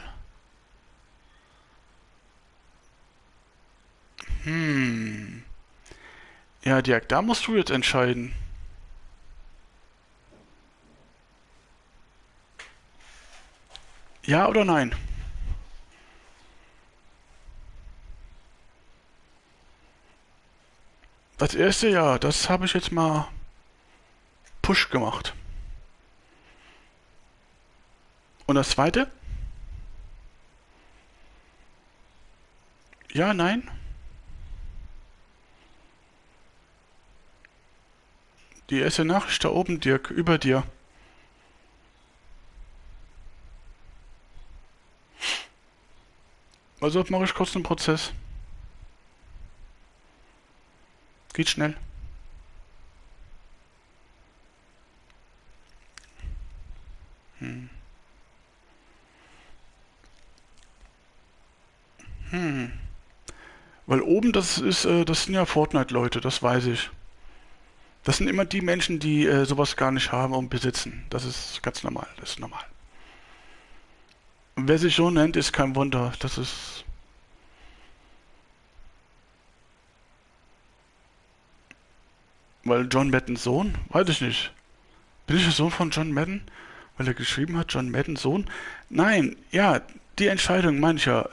Ja, Dirk, da musst du jetzt entscheiden. Ja oder nein? Das erste Jahr, das habe ich jetzt mal Push gemacht. Und das zweite? Ja, nein? Die erste Nachricht da oben, Dirk, über dir. Also mache ich kurz einen Prozess. Geht schnell. Weil oben, das sind ja Fortnite-Leute, das weiß ich. Das sind immer die Menschen, die sowas gar nicht haben und besitzen. Das ist ganz normal, das ist normal. Und wer sich so nennt, ist kein Wunder. Das ist... Weil John Maddens Sohn? Weiß ich nicht. Bin ich der Sohn von John Madden? Weil er geschrieben hat, John Maddens Sohn. Nein, ja, die Entscheidung mancher.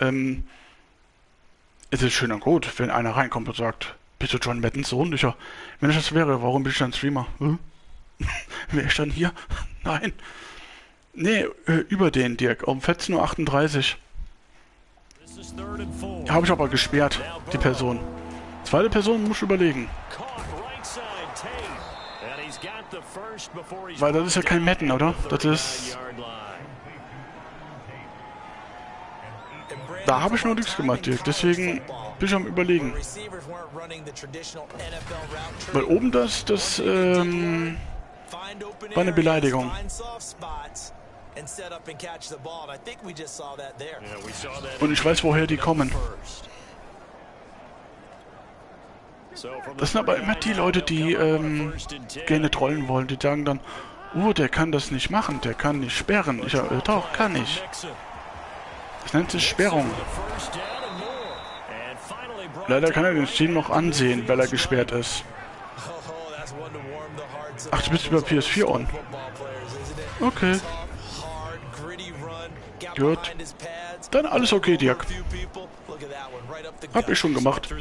Es ist schön und gut, wenn einer reinkommt und sagt, bist du John Maddens Sohn? Ich, ja, wenn ich das wäre, warum bin ich dann Streamer? Wäre ich dann hier? Nein. Nee, über den Dirk, um 14:38 Uhr. Habe ich aber gesperrt, die Person. Zweite Person muss ich überlegen. Weil das ist ja kein Madden, oder? Das ist... Da habe ich noch nichts gemacht, Dirk. Deswegen bin ich am Überlegen. Weil oben das war eine Beleidigung. Und ich weiß, woher die kommen. Das sind aber immer die Leute, die gerne trollen wollen. Die sagen dann, der kann das nicht machen, der kann nicht sperren. Ich sage, doch, kann ich. Das nennt sich Sperrung. Leider kann er den Stream noch ansehen, weil er gesperrt ist. Ach, du bist über PS4 on. Okay. Gut. Dann alles okay, Dirk. Hab ich schon gemacht.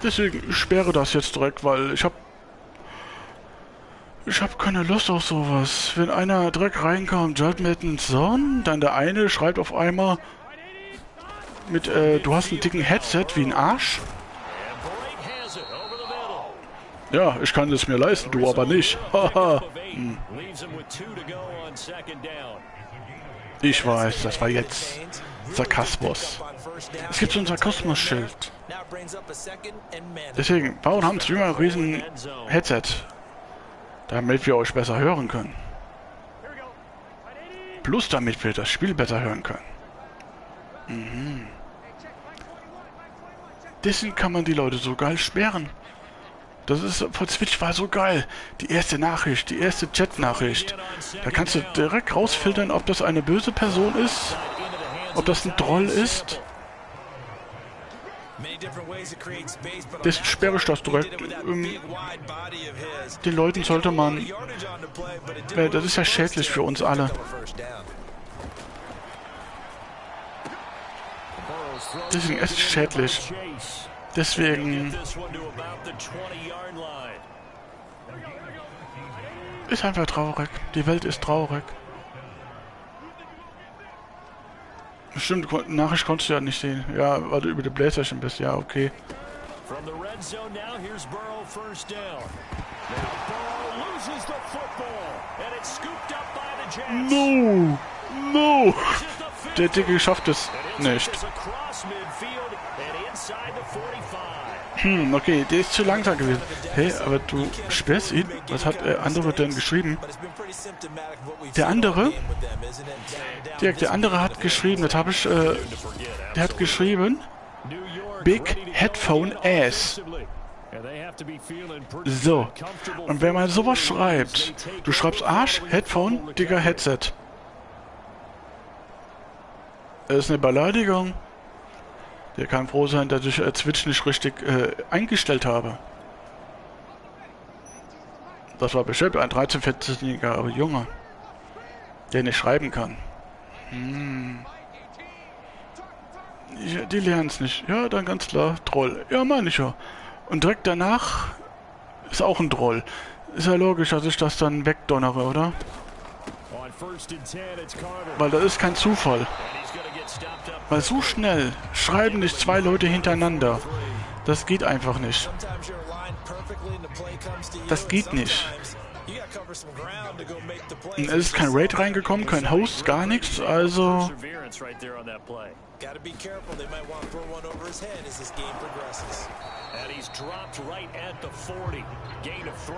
Deswegen sperre das jetzt direkt, weil ich hab keine Lust auf sowas. Wenn einer direkt reinkommt, John Maddens Sohn, dann der eine schreibt auf einmal mit, du hast einen dicken Headset wie ein Arsch. Ja, ich kann es mir leisten, du aber nicht. Haha. Ich weiß, das war jetzt Sarkasmus. Es gibt so ein Sarkasmus-Schild. Deswegen, warum haben Streamer ein riesen Headset? Damit wir euch besser hören können. Plus damit wir das Spiel besser hören können. Deswegen kann man die Leute so geil sperren. Das ist, von Switch war so geil. Die erste Nachricht, die erste Chat-Nachricht. Da kannst du direkt rausfiltern, ob das eine böse Person ist, ob das ein Troll ist. Deswegen sperre ich das direkt. Den Leuten sollte man... das ist ja schädlich für uns alle. Deswegen ist es schädlich. Deswegen... Ist einfach traurig. Die Welt ist traurig. Stimmt, Nachricht konntest du ja nicht sehen. Ja, weil du über die PlayStation bist. Ja, okay. No! No! Der Dicke schafft es nicht. Okay, der ist zu langsam gewesen. Hey, aber du sperrst ihn? Was hat der andere denn geschrieben? Der andere? Der andere hat geschrieben, das habe ich, der hat geschrieben, Big Headphone Ass. So. Und wenn man sowas schreibt, du schreibst Arsch, Headphone, dicker Headset. Das ist eine Beleidigung. Der kann froh sein, dass ich Twitch nicht richtig eingestellt habe. Das war bestimmt ein 13-, 14-jähriger Junge, der nicht schreiben kann. Die lernen es nicht. Ja, dann ganz klar, Troll. Ja, meine ich ja. Und direkt danach ist auch ein Troll. Ist ja logisch, dass ich das dann wegdonnere, oder? Weil das ist kein Zufall. Weil so schnell schreiben nicht zwei Leute hintereinander. Das geht einfach nicht. Das geht nicht. Und es ist kein Raid reingekommen, kein Host, gar nichts, also...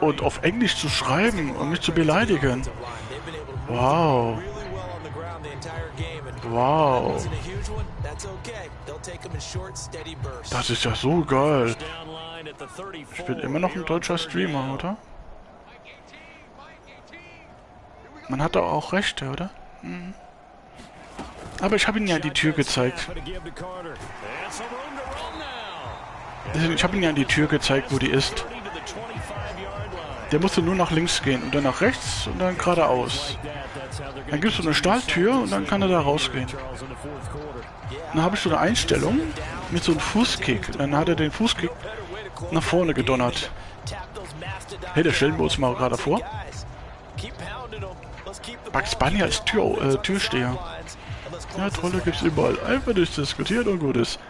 Und auf Englisch zu schreiben und mich zu beleidigen. Wow. Wow. Das ist ja so geil. Ich bin immer noch ein deutscher Streamer, oder? Man hat doch auch Rechte, oder? Aber ich habe Ihnen ja die Tür gezeigt. Ich habe Ihnen ja die Tür gezeigt, wo die ist. Der musste nur nach links gehen und dann nach rechts und dann geradeaus. Dann gibt es so eine Stahltür und dann kann er da rausgehen. Dann habe ich so eine Einstellung mit so einem Fußkick. Und dann hat er den Fußkick nach vorne gedonnert. Hey, das stellen wir uns mal gerade vor. Bugs Bunny als Türsteher. Ja, Trolle gibt's überall. Einfach nicht diskutiert und gut ist.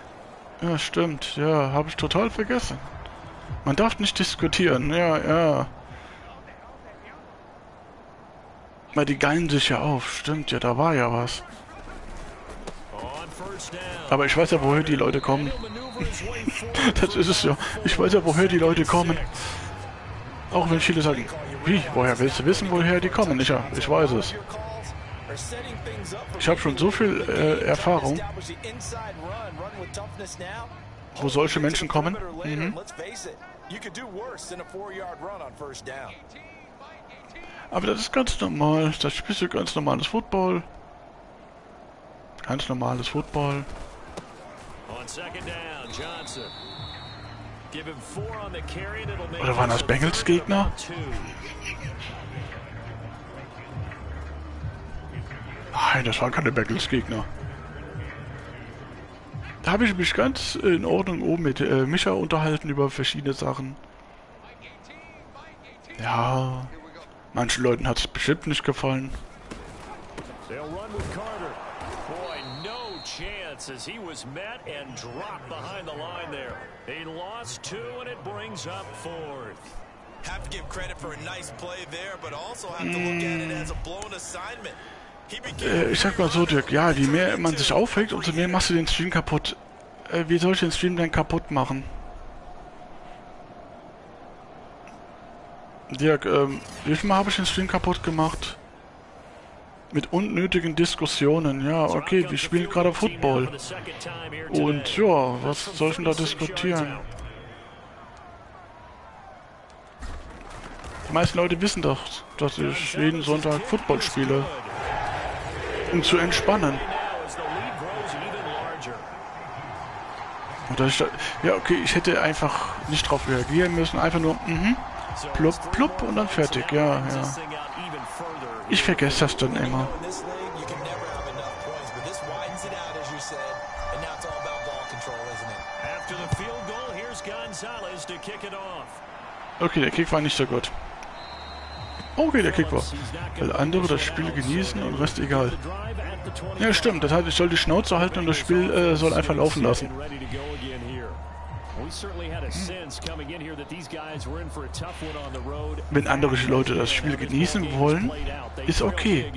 Ja, stimmt. Ja, habe ich total vergessen. Man darf nicht diskutieren. Ja, ja. Weil die geilen sich ja auf. Stimmt, ja, da war ja was. Aber ich weiß ja, woher die Leute kommen. Das ist es ja. Ich weiß ja, woher die Leute kommen. Auch wenn viele sagen, wie, woher willst du wissen, woher die kommen? Ich weiß es. Ich habe schon so viel Erfahrung, wo solche Menschen kommen. Mhm. Aber das ist ganz normal. Das spielst du ganz normales Football. Ganz normales Football. Oder waren das Bengals Gegner? Nein, das waren keine Bengals Gegner. Da habe ich mich ganz in Ordnung oben mit Micha unterhalten über verschiedene Sachen. Ja, manchen Leuten hat es bestimmt nicht gefallen. As he was met and dropped behind the line there. He lost 2 and it brings up 4th. Have to give credit for a nice play there, but also have to look at it as a blown assignment. Ich sag mal so, Dirk, ja, je mehr man sich aufregt, umso mehr machst du den Stream kaputt. Wie soll ich den Stream denn kaputt machen? Dirk, wie viel Mal habe ich den Stream kaputt gemacht? Mit unnötigen Diskussionen. Ja, okay, wir spielen gerade Football. Und ja, was soll ich denn da diskutieren? Die meisten Leute wissen doch, dass ich jeden Sonntag Football spiele. Um zu entspannen. Und dass ich da, ja, okay, ich hätte einfach nicht drauf reagieren müssen. Einfach nur, plupp, plupp und dann fertig. Ja, ja. Ich vergesse das dann immer. Okay, der Kick war nicht so gut. Okay, der Kick war. Weil andere das Spiel genießen und Rest egal. Ja, stimmt. Das heißt, ich soll die Schnauze halten und das Spiel soll einfach laufen lassen. Wenn andere Leute das Spiel genießen wollen, ist okay.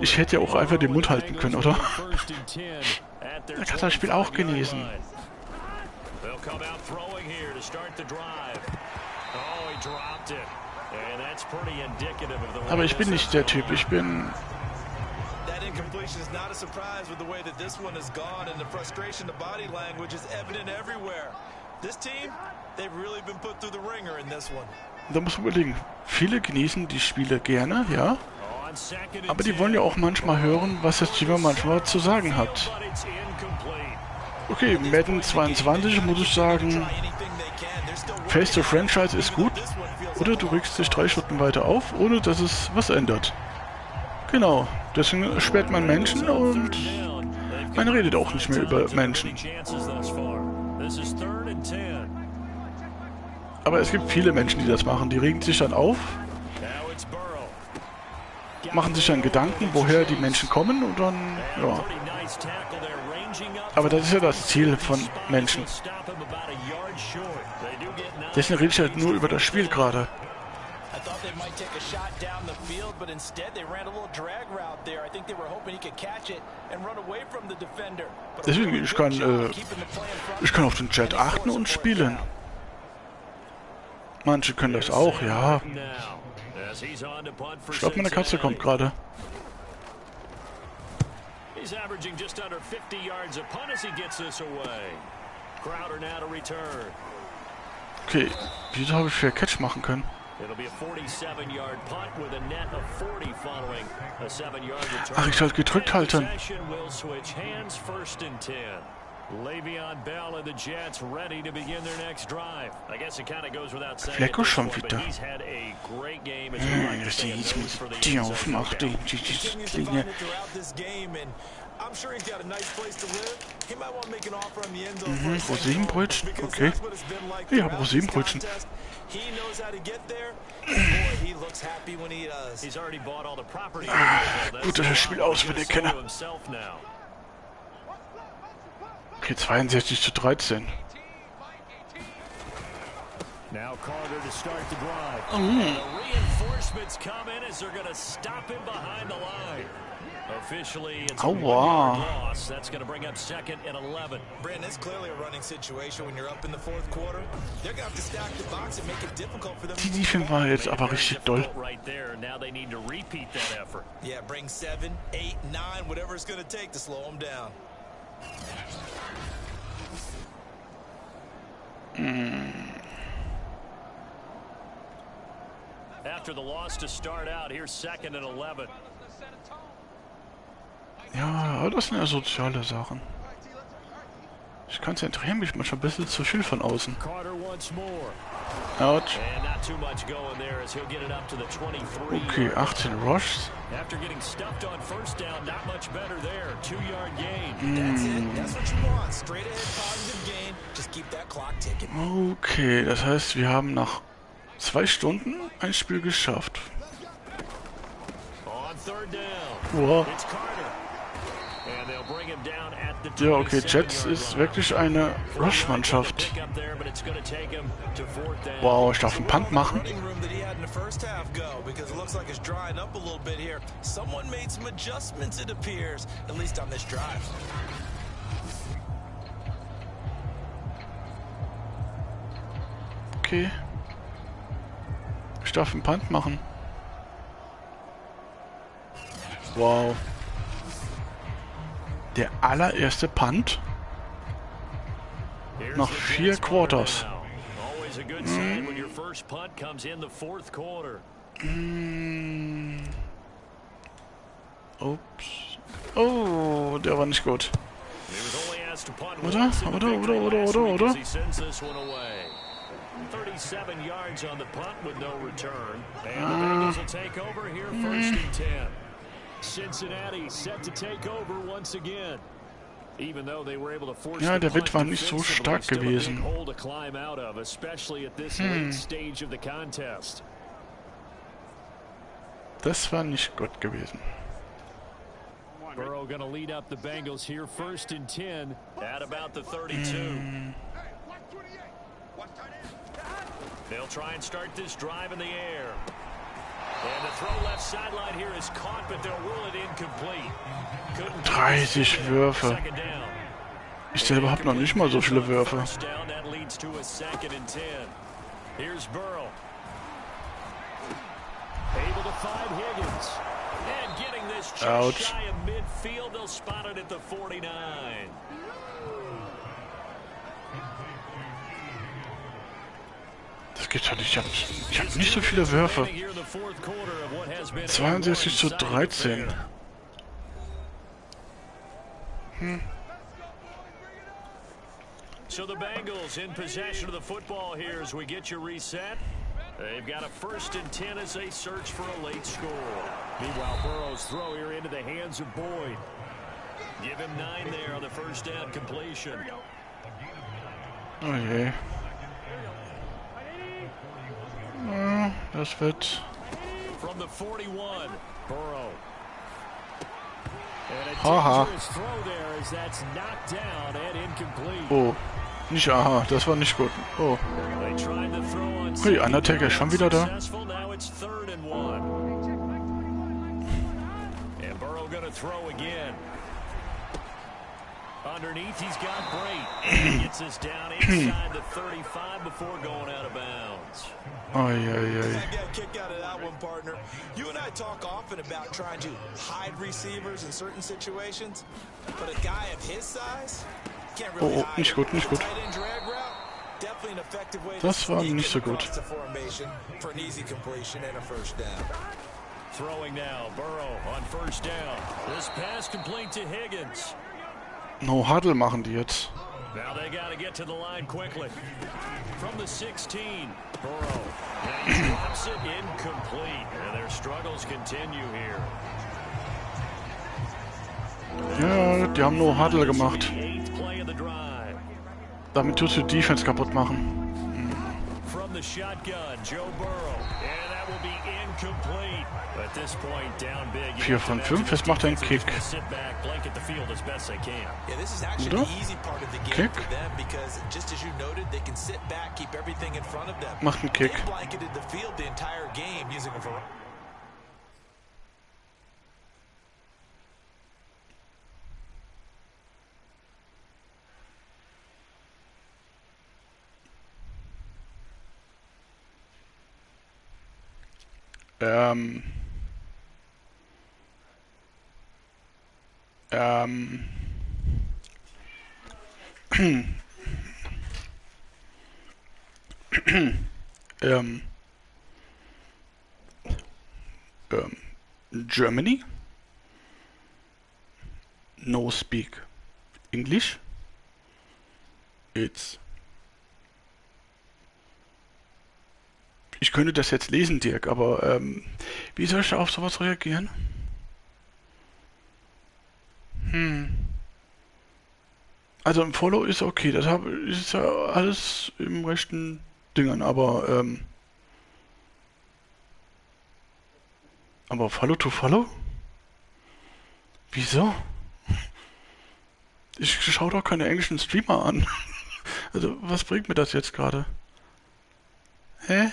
Ich hätte ja auch einfach den Mund halten können, oder? Er kann das Spiel auch genießen. Aber ich bin nicht der Typ, ich bin... Incompletion is not a surprise with the way that this one has gone, and the frustration, the body language is evident everywhere. This team, they've really been put through the ringer in this one. Da muss man überlegen, viele genießen die Spiele gerne, ja, aber die wollen ja auch manchmal hören, was das Team manchmal zu sagen hat. Okay, Madden 22 muss ich sagen, Face the Franchise ist gut, oder du regst dich 3 Stunden weiter auf, ohne dass es was ändert. Genau, deswegen sperrt man Menschen und man redet auch nicht mehr über Menschen. Aber es gibt viele Menschen, die das machen. Die regen sich dann auf, machen sich dann Gedanken, woher die Menschen kommen und dann, ja. Aber das ist ja das Ziel von Menschen. Deswegen rede ich halt nur über das Spiel gerade. Deswegen, ich kann auf den Chat achten und spielen. Manche können das auch, ja. Ich glaube, meine Katze kommt gerade. Okay, wieso habe ich für Catch machen können? Ach, ich soll gedrückt halten. Le'Veon Bell and the Jets ready to begin their next drive. I guess it kind of goes without saying. Flecko schon wieder. He's had a great game. As we like to say, die aufmacht, die Linie. I'm sure he's got a nice place to live. He might want to make an offer on the end zone. Rosinenbrötchen, okay. Ja, Rosinenbrötchen. He knows how to get there. Boy, he looks happy when he does. He's already bought all the property. Gut, dass das Spiel auswendig kenne. Okay, 62:13. Now Carter to start the drive. The reinforcements come in as they're going to stop him behind the line. Officially, it's a 1-yard loss. That's going to bring up second and 11. Brandon, it's clearly a running situation when you're up in the fourth quarter. They're going to have to stack the box and make it difficult for them. Die Defense war jetzt aber richtig doll. Right there. Now they need to repeat that effort. Yeah, bring 7, 8, 9, whatever it's going to take to slow them down. After the loss to start out, here's second and 11. Ja, das sind ja soziale Sachen. Ich konzentriere mich manchmal ein bisschen zu viel von außen. Out. Okay, 18 Rushs. Okay, das heißt, wir haben nach 2 Stunden ein Spiel geschafft. Wow. Ja, okay, Jets ist wirklich eine Rush-Mannschaft. Wow, ich darf einen Punt machen. Okay. Ich darf einen Punt machen. Wow. Der allererste Punt nach 4 Quarters. Ups. Oh, der war nicht gut. Oder? 37 yards on the punt with no return. And the Bengals will take over here first and 10. Cincinnati set to take over once again. Even though they were able to force ja, der Wind war nicht so stark gewesen. Das war nicht gut gewesen. Burrow going to lead up the Bengals here first and 10 at about the 32. They'll try and start this drive in the air. And the throw left sideline here is caught, but they'll rule it incomplete. 30 Würfe. Ich selber habe noch nicht mal so viele Würfe. Here's Burrow. Able to find Higgins. And getting this just shy of midfield, they'll spot it at the 49. Das geht doch nicht. Ich hab nicht so viele Würfe. 62:13. So the Bengals in possession of the football here as we get you reset. They've got a first and 10 as they search for a late score. Meanwhile, Burrow's throw here into the hands of Boyd. Give him 9 there on the first down completion. Oh je. Das wird... From the 41, Burrow. Haha. Oh, nicht aha, das war nicht gut. Oh. Hui, Undertaker ist schon wieder da. Underneath, he's got Bray. He gets us down inside the 35 before going out of bounds. Oh, yeah. Kick out of that one, partner. You and I talk often about trying to hide receivers in certain situations, but a guy of his size can't really hide. Nicht gut. Definitely an effective way Das war nicht so gut. For an easy completion and a first down. Throwing now, Burrow on first down. This pass complete to Higgins. No Huddle machen die jetzt. Now they got to get to the line quickly. From the 16, Burrow. And he drops it incomplete. And their struggles continue here. Ja, die haben nur Huddle gemacht. Damit tust du die Defense kaputt machen. From the shotgun, Joe Burrow. And that will be incomplete. At this point, down big. 4 von 5, jetzt macht er einen Kick. Yeah, this is actually the easy part of the game for them because just as you noted, they can sit back, keep everything in front of them. Macht einen Kick. They blanketed the field the entire game using a variety. Germany? No speak English? It's... Ich könnte das jetzt lesen, Dirk, aber wie soll ich da auf sowas reagieren? Also ein Follow ist okay, das ist ja alles im rechten Dingern, aber Follow to Follow? Wieso? Ich schaue doch keine englischen Streamer an. Also was bringt mir das jetzt gerade? Hä?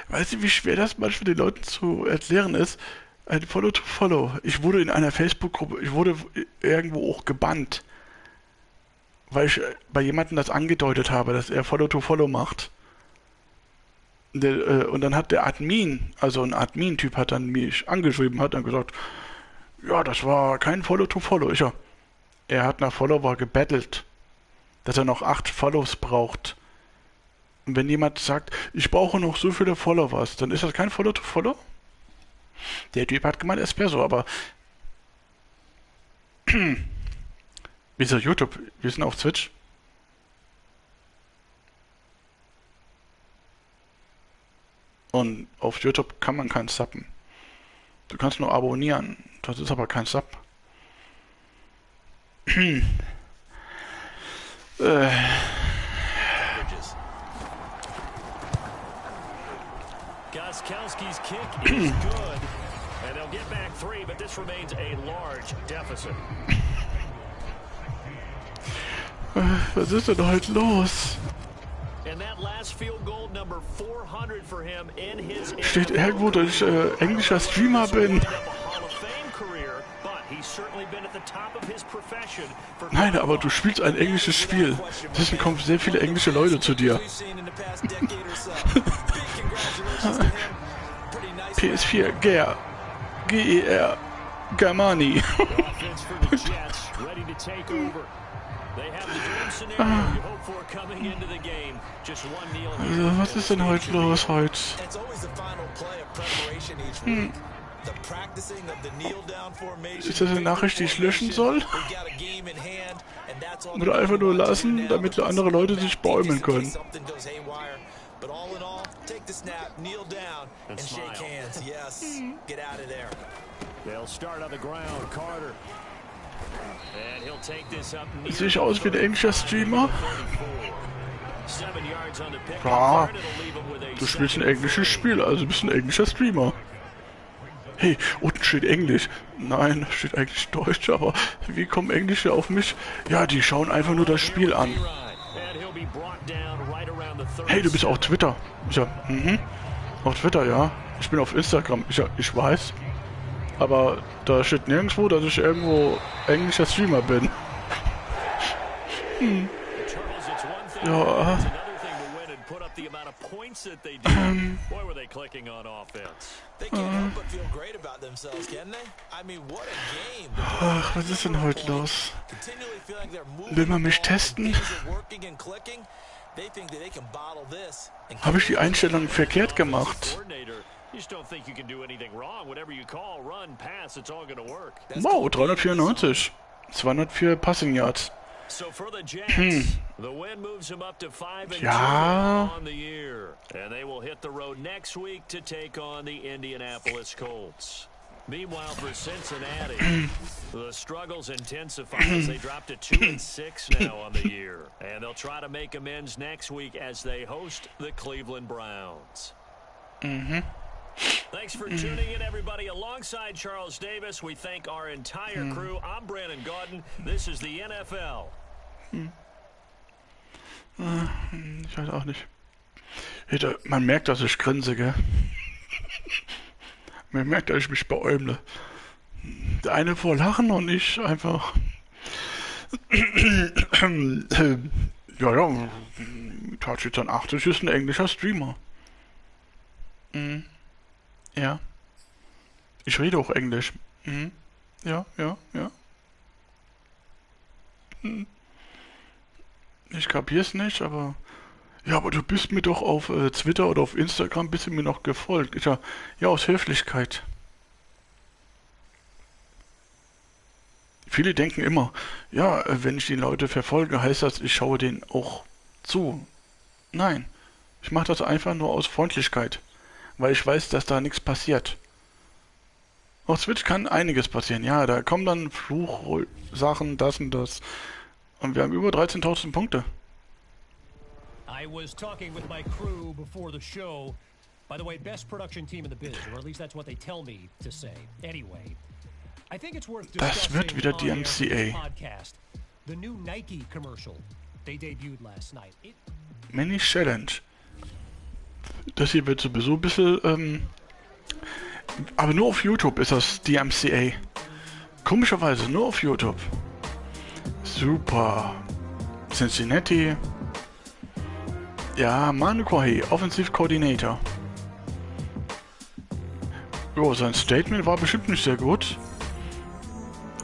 Weißt du, wie schwer das manchmal den Leuten zu erklären ist? Ein Follow to Follow. Ich wurde in einer Facebook-Gruppe, ich wurde irgendwo auch gebannt, weil ich bei jemandem das angedeutet habe, dass er Follow to Follow macht. Und dann hat der Admin, also ein Admin-Typ hat dann mich angeschrieben, hat dann gesagt, ja, das war kein Follow to Follow. Er hat nach Follower gebettelt, dass er noch 8 Follows braucht. Und wenn jemand sagt, ich brauche noch so viele Followers, dann ist das kein Follow to Follow? Der Typ hat gemeint, es wäre so, aber... Wieso YouTube? Wir sind auf Twitch. Und auf YouTube kann man keinen subben. Du kannst nur abonnieren. Das ist aber kein Sub. Gostkowski's kick is good, and they'll get back 3, but this remains a large deficit. Was ist denn heute los? And that last field goal, number 400 for him in his Steht irgendwo, dass ich englischer Streamer bin. Nein, aber du spielst ein englisches Spiel. Deswegen kommen sehr viele englische Leute zu dir. PS4, GER, GER, Germani. Also, was ist denn heute los heute? Ist das eine Nachricht, die ich löschen soll? Oder einfach nur lassen, damit andere Leute sich bäumen können? Sehe ich aus wie ein englischer Streamer? Ja, du spielst ein englisches Spiel, also bist ein englischer Streamer. Hey, unten steht Englisch. Nein, steht eigentlich Deutsch, aber wie kommen Englische auf mich? Ja, die schauen einfach nur das Spiel an. Hey, du bist auf Twitter. Auf Twitter, ja. Ich bin auf Instagram. Ich weiß. Aber da steht nirgendwo, dass ich irgendwo englischer Streamer bin. Ja. Ach, was ist denn heute los? Will man mich testen? Habe ich die Einstellung verkehrt gemacht? Wow, 394. 204 Passing Yards. So for the Jets, the win moves them up to 5-2 on the year, and they will hit the road next week to take on the Indianapolis Colts. Meanwhile, for Cincinnati, the struggles intensify as they drop to 2-6 now on the year, and they'll try to make amends next week as they host the Cleveland Browns. Thanks for tuning in, everybody. Alongside Charles Davis, we thank our entire crew. I'm Brandon Gaudin. This is the NFL. Ich weiß auch nicht. Man merkt, dass ich grinse, gell? Man merkt, dass ich mich beäumle. Der eine vor Lachen und ich einfach... ja, Touchdown 80 ist ein englischer Streamer. Ja. Ich rede auch Englisch. Ja. Ich kapier's nicht, aber... Ja, aber du bist mir doch auf Twitter oder auf Instagram bist du mir noch gefolgt. Ich sag, ja, aus Höflichkeit. Viele denken immer, ja, wenn ich die Leute verfolge, heißt das, ich schaue denen auch zu. Nein, ich mache das einfach nur aus Freundlichkeit, weil ich weiß, dass da nichts passiert. Auf Twitch kann einiges passieren. Ja, da kommen dann Fluchsachen, das und das. Und wir haben über 13.000 Punkte. I was talking with my crew before the show. By the way, best production team in the biz, or at least that's what they tell me to say. Anyway, I think it's worth das wird wieder die MCA. Podcast. The new Nike commercial they debuted last night. Mini Challenge. Das hier wird sowieso ein bisschen, aber nur auf YouTube ist das die MCA. Komischerweise nur auf YouTube. Super. Cincinnati. Ja, Manu Kohi, Offensive Coordinator. Jo, sein Statement war bestimmt nicht sehr gut.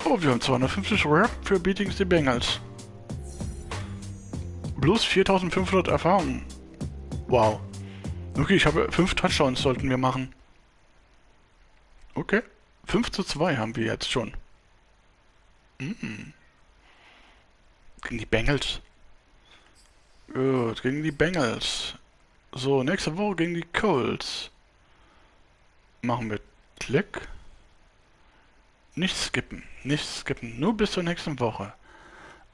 Oh, wir haben 250 Rap für Beating the Bengals. Plus 4500 Erfahrungen. Wow. Okay, ich habe 5 Touchdowns sollten wir machen. Okay. 5:2 haben wir jetzt schon. Gegen die Bengals. Gut, gegen die Bengals. So, nächste Woche gegen die Colts. Machen wir Klick. Nicht skippen, nur bis zur nächsten Woche.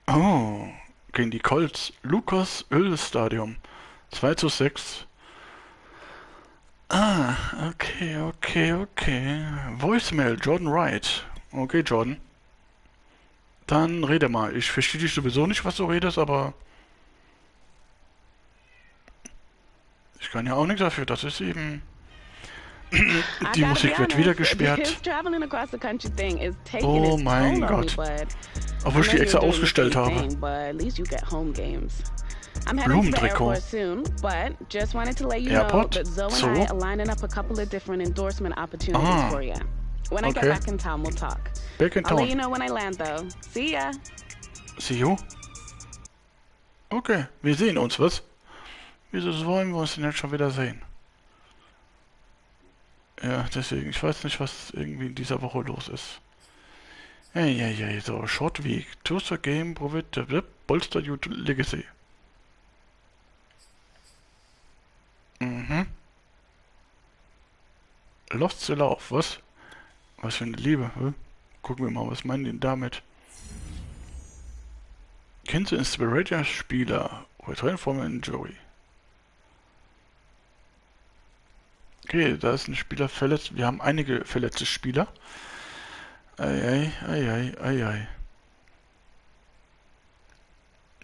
Oh, gegen die Colts. Lucas Oil Stadium. 2:6. Ah, okay. Voicemail, Jordan Wright. Okay, Jordan. Dann rede mal. Ich verstehe dich sowieso nicht, was du redest, aber... Ich kann ja auch nichts dafür, das ist eben... Die Musik wird wieder gesperrt. Oh mein Gott. Obwohl ich die extra ausgestellt habe. Blumentrikot. Airport? So? Okay. Back in town. See you? Okay, wir sehen uns, was? Wieso wollen wir uns denn jetzt schon wieder sehen? Ja, deswegen, ich weiß nicht, was irgendwie in dieser Woche los ist. Ja, so, Short Week, Toaster Game, Provide, Bolster YouTube Legacy. Lost the Lauf, was? Was für eine Liebe, Gucken wir mal, was meinen die denn damit? Kennst du Inspirator-Spieler? Return from Injury. Okay, da ist ein Spieler verletzt. Wir haben einige verletzte Spieler. Ei.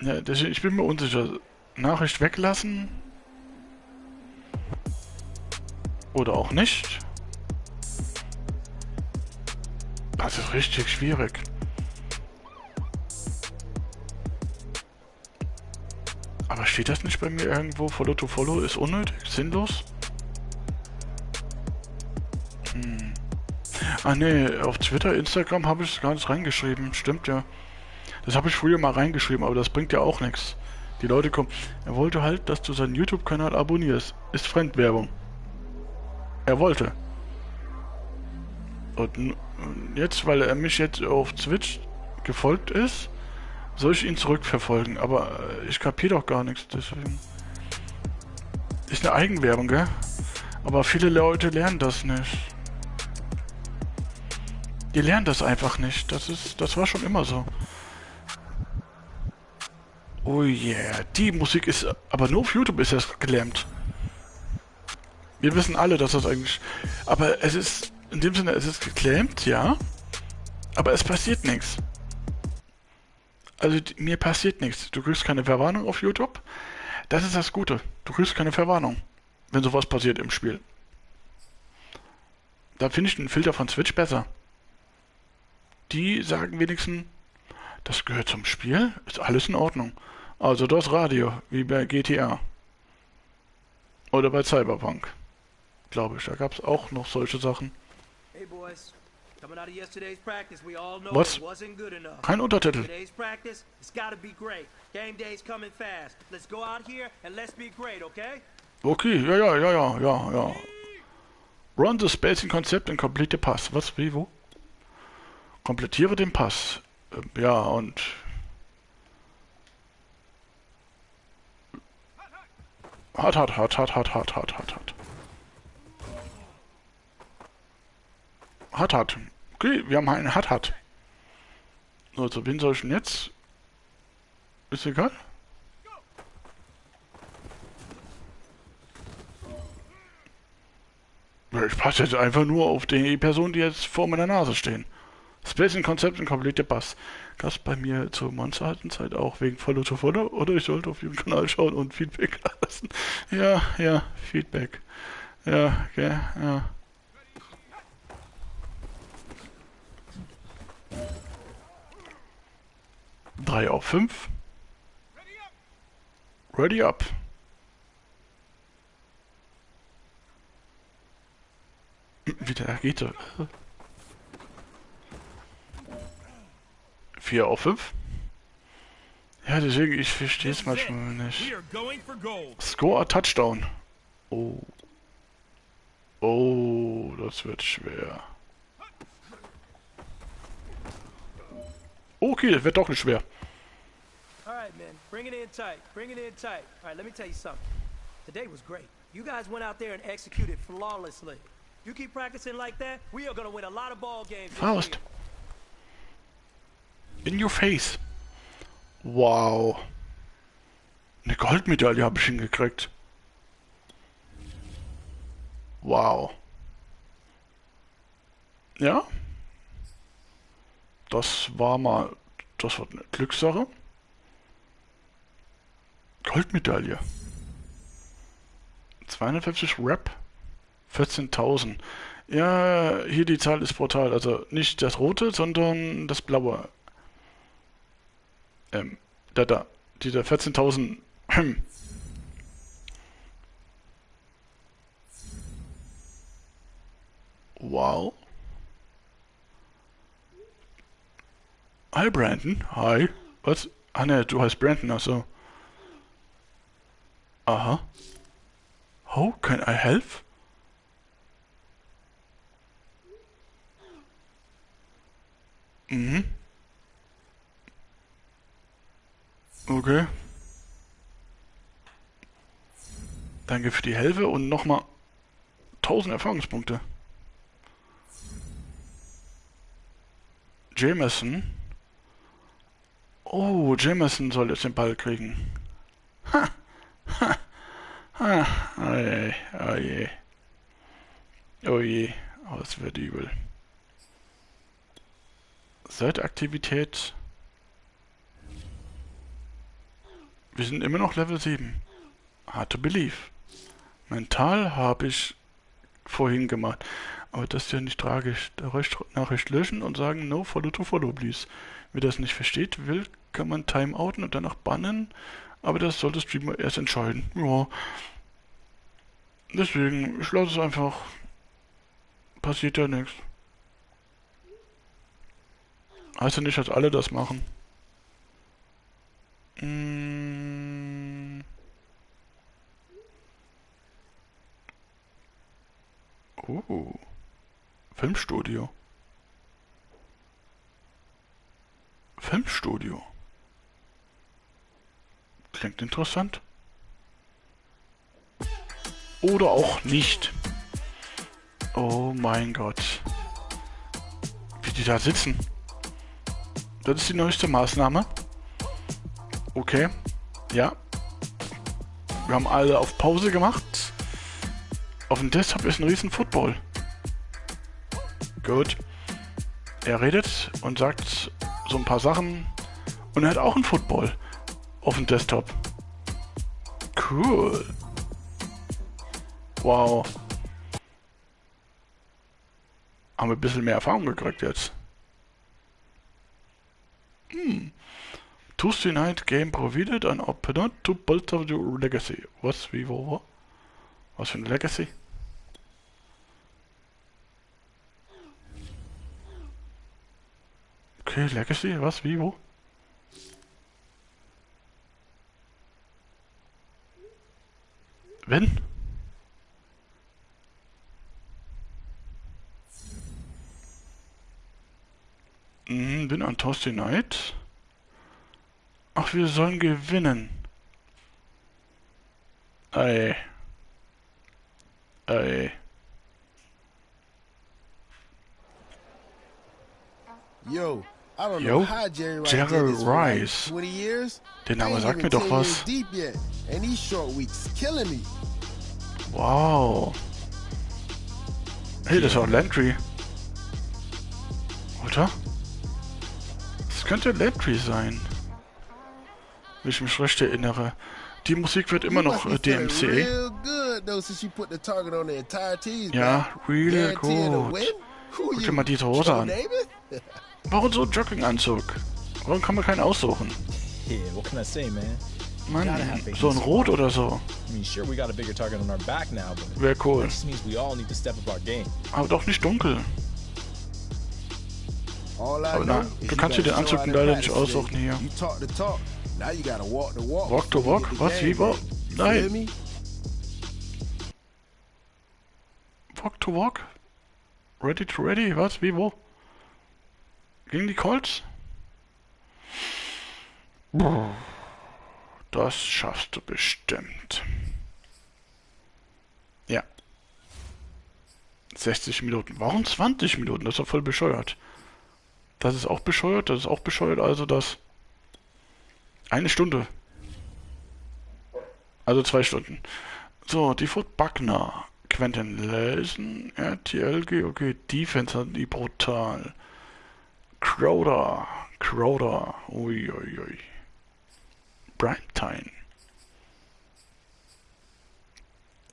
Ja, deswegen, ich bin mir unsicher. Nachricht weglassen. Oder auch nicht. Das ist richtig schwierig. Aber steht das nicht bei mir irgendwo? Follow to Follow ist unnötig, sinnlos? Ah ne, auf Twitter, Instagram habe ich es gar nicht reingeschrieben. Stimmt ja. Das habe ich früher mal reingeschrieben, aber das bringt ja auch nichts. Die Leute kommen. Er wollte halt, dass du seinen YouTube-Kanal abonnierst. Ist Fremdwerbung. Er wollte. Und jetzt, weil er mich jetzt auf Twitch gefolgt ist, soll ich ihn zurückverfolgen. Aber ich kapiere doch gar nichts, deswegen. Ist eine Eigenwerbung, gell? Aber viele Leute lernen das nicht. Die lernen das einfach nicht. Das war schon immer so. Oh yeah, die Musik ist... Aber nur auf YouTube ist das gelähmt. Wir wissen alle, dass das eigentlich... Aber es ist... In dem Sinne, es ist geklämt, ja. Aber es passiert nichts. Also mir passiert nichts. Du kriegst keine Verwarnung auf YouTube. Das ist das Gute. Du kriegst keine Verwarnung, wenn sowas passiert im Spiel. Da finde ich den Filter von Twitch besser. Die sagen wenigstens, das gehört zum Spiel, ist alles in Ordnung. Also das Radio, wie bei GTA. Oder bei Cyberpunk. Glaube ich, da gab es auch noch solche Sachen. Hey boys, coming out of yesterday's practice, we all know Was? it wasn't good enough. Kein Untertitel. Today's practice, it's gotta be great. Game day's coming fast. Let's go out here and let's be great, okay? Okay, ja. Run the spacing concept and complete the pass. Was, wie, wo? Komplettiere den Pass. Ja, und... Hart. Hart. Okay, wir haben einen Hart. So, zu wen soll ich denn jetzt? Ist egal. Ich passe jetzt einfach nur auf die Personen, die jetzt vor meiner Nase stehen. Spacing Concept und Complete Bass. Gab's bei mir zur Monsterhaltenzeit auch wegen Follow to Follow? Oder ich sollte auf ihren Kanal schauen und Feedback lassen. Ja, Feedback. Ja, okay, ja. Drei auf 5. Ready up. Wieder geht er. 4 auf 5. Ja, deswegen, ich verstehe es manchmal nicht. Score a Touchdown. Oh, das wird schwer. Okay, das wird doch nicht schwer. Alright, man. Bring it in tight. Alright, let me tell you something. Today was great. You guys went out there and executed flawlessly. You keep practicing like that, we are gonna win a lot of ball games. Faust. In your face. Wow. Eine Goldmedaille habe ich hingekriegt. Wow. Ja. Das war eine Glückssache. Goldmedaille. 250 Rap. 14.000. Ja, hier die Zahl ist brutal. Also nicht das rote, sondern das blaue. Dieser 14.000. Wow. Hi Brandon. Hi. Was? Ah ne, du heißt Brandon, also. Aha. How can I help? Mhm. Okay. Danke für die Hilfe und nochmal 1000 Erfahrungspunkte. Jameson. Oh, Jameson soll jetzt den Ball kriegen. Oh je, oh, das wird übel. Seit-Aktivität. Wir sind immer noch Level 7. Hard to believe. Mental habe ich vorhin gemacht. Aber das ist ja nicht tragisch. Da Nachricht löschen und sagen, no follow to follow, please. Wer das nicht versteht, kann man timeouten und danach bannen. Aber das soll der Streamer erst entscheiden. Ja. Deswegen, ich lasse es einfach. Passiert ja nichts. Heißt ja nicht, dass alle das machen. Oh. Filmstudio. Filmstudio. Klingt interessant. Oder auch nicht. Oh mein Gott. Wie die da sitzen. Das ist die neueste Maßnahme. Okay. Ja. Wir haben alle auf Pause gemacht. Auf dem Desktop ist ein riesen Football. Gut. Er redet und sagt so ein paar Sachen. Und er hat auch einen Football auf dem Desktop. Cool. Wow. Haben wir ein bisschen mehr Erfahrung gekriegt jetzt. Tuesday Night Game provided an opener to bolster the legacy. Was, wie, wo? Was für ein Legacy? Okay, Legacy, was, wie, wo? Wenn? Bin an Tuesday Night. Ach, wir sollen gewinnen. Ey. Ey. Yo, I don't know how Jerry Rice did this for like 20 years. Der Name sagt mir doch was. And these short weeks killing me. Wow. Hey, das ist auch Landry. Oder? Das könnte Landry sein. Wenn ich mich recht erinnere. Die Musik wird immer noch DMCA. Ja, real gut. Guck dir mal diese Hose an. Warum so ein Jogginganzug? Warum kann man keinen aussuchen? Mann, so ein Rot oder so. Wäre cool. Aber doch nicht dunkel. Aber na, du kannst dir den Anzug leider nicht aussuchen hier. Walk to walk? Was? Wie? Wo? Nein. Walk to walk? Ready to ready? Was? Wie? Wo? Gegen die Colts? Das schaffst du bestimmt. Ja. 60 Minuten. Warum 20 Minuten? Das ist doch voll bescheuert. Das ist auch bescheuert, das ist auch bescheuert, also das... Eine Stunde. Also 2 Stunden. So, Default Buckner. Quentin Lesen. RTL, GOG. Defense hat die brutal. Crowder. Uiuiui. Primetime.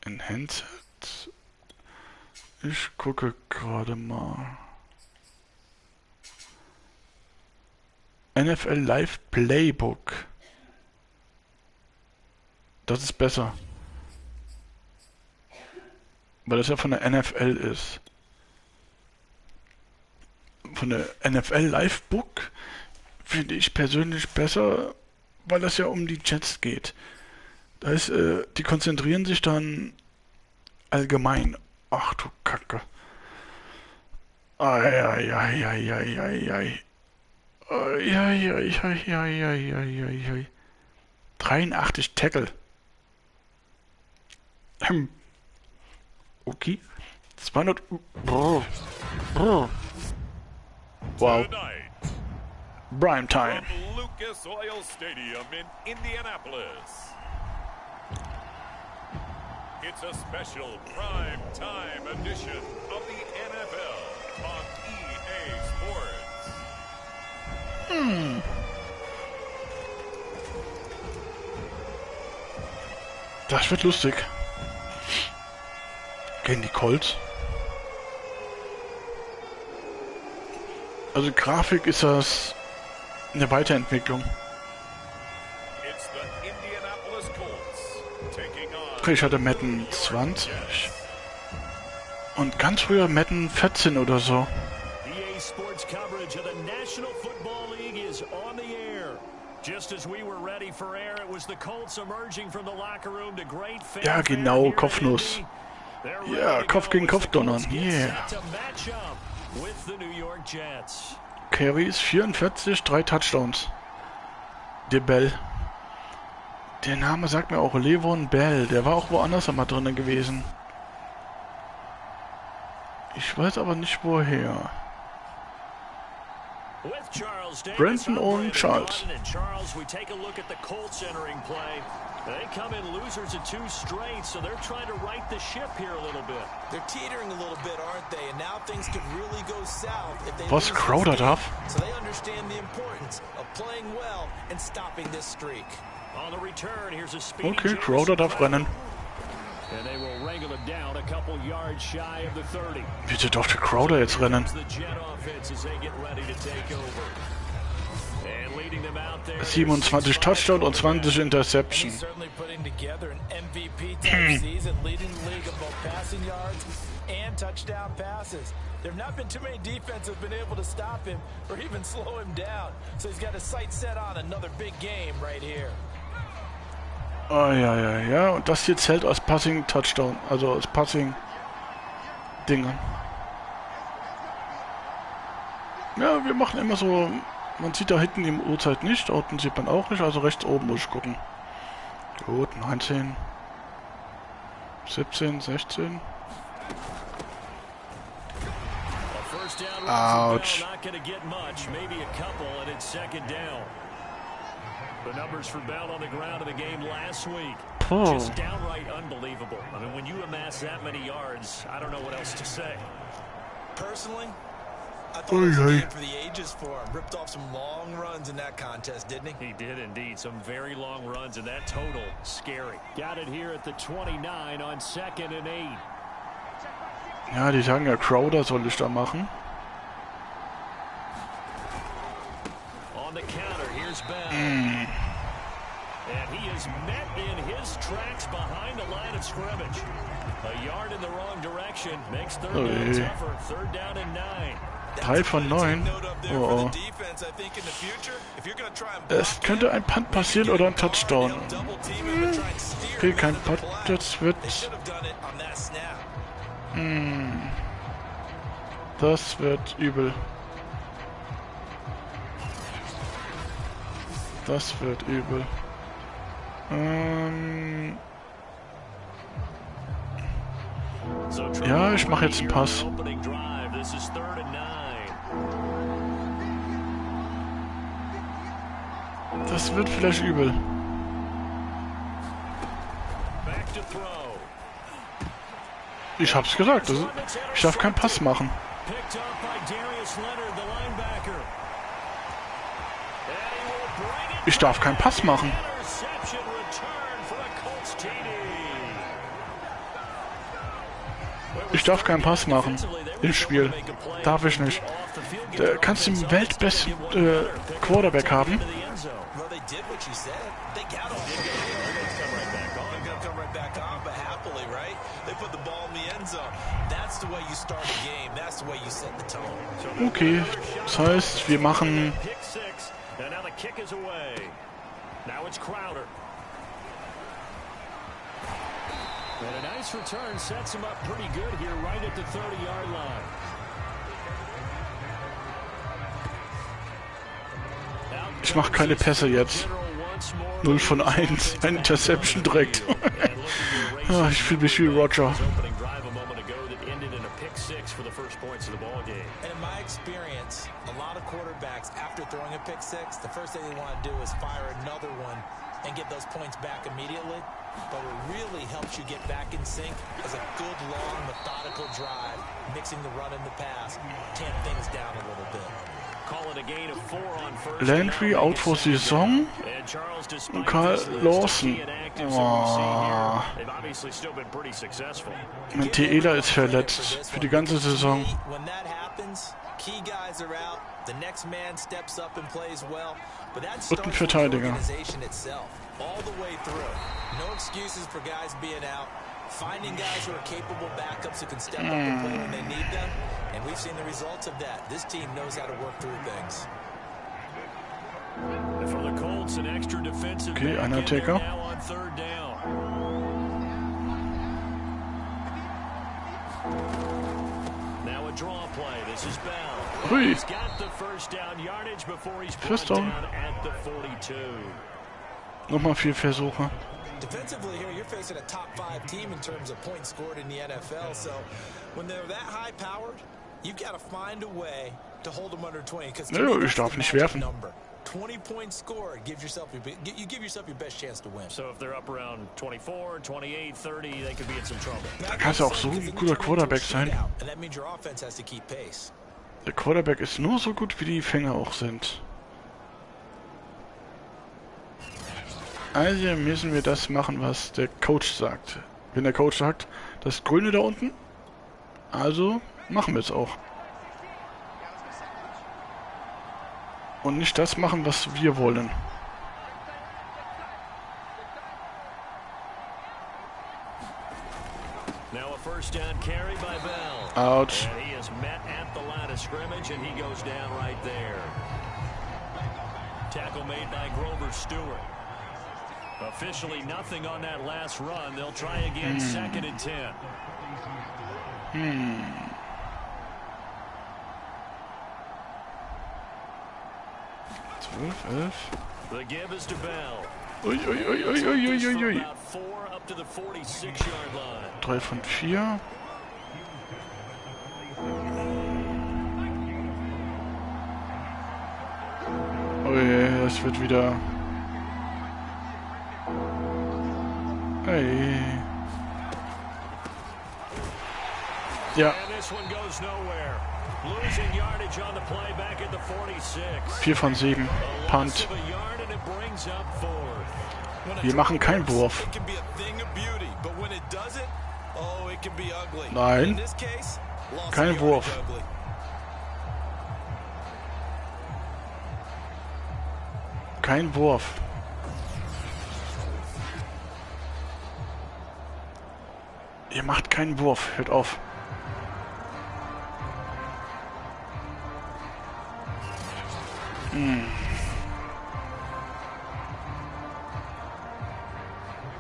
Enhanced. Ich gucke gerade mal. NFL Live Playbook. Das ist besser. Weil das ja von der NFL ist. Von der NFL Live Book finde ich persönlich besser, weil das ja um die Jets geht. Da ist, die konzentrieren sich dann allgemein. Ach du Kacke. Ai. 83 Tackle. Okay. 200. Wow. Prime time. Lucas Oil Stadium in Indianapolis. It's a special prime time edition of the NFL on EA Sports. Das wird lustig. Gegen die Colts. Also Grafik ist das eine Weiterentwicklung. Okay, ich hatte Madden 20 und ganz früher Madden 14 oder so. EA Sports coverage of the National Football League is on the air. Just as we were ready for air, it was the Colts emerging from the locker room to great fans. Ja, genau, Kopfnuss. Ja, Kopf gegen Kopf donnern. Yeah. Carries 44, 3 Touchdowns. Der Bell. Der Name sagt mir auch Levon Bell. Der war auch woanders einmal drinnen gewesen. Ich weiß aber nicht woher. Brandon und Charles. They come in losers of 2 straight, so they're trying to right the ship here a little bit. They're teetering a little bit, aren't they? And now things could really go south if they Was Crowder darf? So they understand the importance of playing well and stopping this streak. On the return, here's a speedy Okay, Crowder darf rennen. And they will wrangle him down a couple yards shy of the 30. Wieso darf der Crowder jetzt rennen? 27 Touchdown und 20 Interception. There have not been too many defenses have been able to stop him or even slow him down. So he's got his sights set on another big game right here. Oh ja. Und das hier zählt als Passing Touchdown, also als Passing Dingern. Ja, wir machen immer so. Man sieht da hinten im Uhrzeit nicht, da unten sieht man auch nicht, also rechts oben muss ich gucken. Gut, 19, 17, 16. Ouch. The numbers for Bell on the ground in the game last week. Oh. Just downright unbelievable. I mean, when you amass that many yards, I don't know what else to say. Personally, I thought it was a game for the ages for him. Ripped off some long runs in that contest, didn't he? He did indeed. Some very long runs, and that total, scary. Got it here at the 29 on 2nd and 8. Ja, die sagen ja, Crowder soll ich da machen. On the counter, here's Bell. And he is met in his tracks behind the line of scrimmage. A yard in the wrong direction makes third down tougher. 3rd down and 9. 3 von 9. Oh. Es könnte ein Punt passieren oder ein Touchdown. Okay, kein Punt. Das wird... Das wird übel. Das wird übel. Ja, ich mache jetzt einen Pass. Das wird vielleicht übel. Ich hab's gesagt, ich darf keinen Pass machen. Ich darf keinen Pass machen. Ich darf keinen Pass machen im Spiel. Darf ich nicht. Da kannst du den weltbesten Quarterback haben. Okay, das heißt, wir machen... And a nice return sets him up pretty good here right at the 30-yard line. Ich mache keine Pässe jetzt. 0 von 1. Ein Interception direkt. Oh, ich fühle mich wie Roger. And in my experience, a lot of quarterbacks, after throwing a pick six, the first thing they want to do is fire another one and get those points back immediately. But what really helps you get back in sync is a good, long, methodical drive, mixing the run and the pass, tamp things down a little bit. Landry out for Saison. Und Carl Lawson. Oh. Mein Teela ist verletzt für die ganze Saison. Und ein Verteidiger. Finding guys who are capable backups who can step up and play when they need them, and we've seen the results of that. This team knows how to work through things. For the Colts, an extra defensive Okay, einer Taker. Hui. He's got the first down yardage before he's First brought down. down at the 42. Nochmal 4 Versuche. Defensively here, you're facing a top 5 team in terms of points scored in the NFL. So when they're that high powered, you've got to find a way to hold them under 20. Nö, ich darf nicht werfen. 20 points scored gives yourself you give yourself your best chance to win. So if they're up around 24, 28, 30, they could be in some trouble. Da kannst du auch so ein guter Quarterback sein. And that means your offense has to keep pace. Der Quarterback ist nur so gut, wie die Fänger auch sind. Also müssen wir das machen, was der Coach sagt. Wenn der Coach sagt, das Grüne da unten, also machen wir es auch. Und nicht das machen, was wir wollen. Now a first down carry by Bell. Ouch. And he is met at the line of scrimmage, and he goes down right there. Tackle made by Grover Stewart. Officially nothing on that last run. They'll try again, 2nd and 10. 12, 11. The give is to Bell. Ui, ui, ui, ui, ui, ui, ui, ui. About 4 up to the 46-yard line. 3 von 4. Ui, das wird wieder... Hey. Ja. 4 von 7. Punt. Wir machen keinen Wurf. Nein. Kein Wurf. Kein Wurf. Ihr macht keinen Wurf. Hört auf.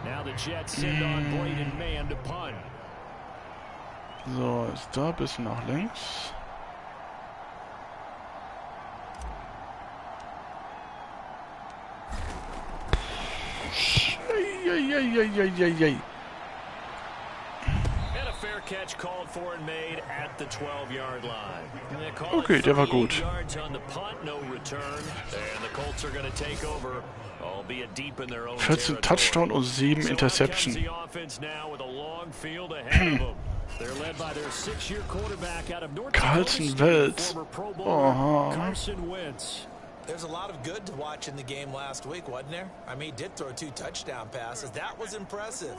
Now the Jets send on Braden Mann to punt. So, ist da ein bisschen nach links. Eieieiei. Catch called for and made at the 12-yard line. Okay, der war gut. 14 Touchdown und 7 Interception. Carlson Wentz. Aha. There's a lot of good to watch in the game last week, wasn't there? I mean, he did throw 2 touchdown passes. That was impressive.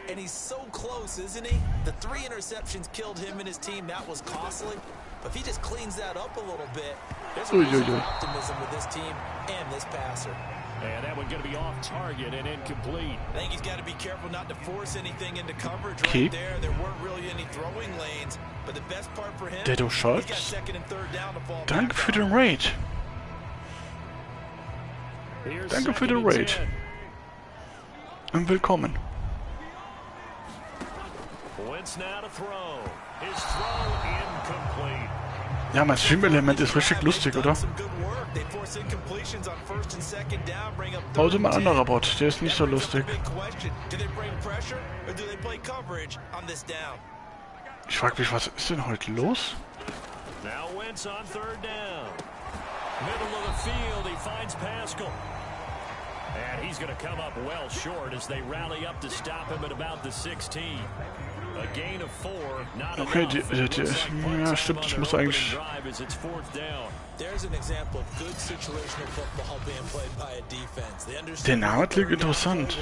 And he's so close, isn't he? The 3 interceptions killed him and his team. That was costly. But if he just cleans that up a little bit, there's a reason for optimism with this team and this passer. And that one's going to be off target and incomplete. I think he's got to be careful not to force anything into coverage right there. There weren't really any throwing lanes. But the best part for him, he's got 2nd and 3rd down to fall back. Danke für den Raid. Danke für den Raid. Und willkommen. Ja, mein Stream-Element ist richtig lustig, oder? Außer mein anderer Bot, der ist nicht so lustig. Ich frage mich, was ist denn heute los? Middle of the field, he finds Pascal. And he's going to come up well short as they rally up to stop him at about the 16. A gain of 4, not okay, enough. ja, stimmt, ich muss eigentlich... Der Name klingt interessant.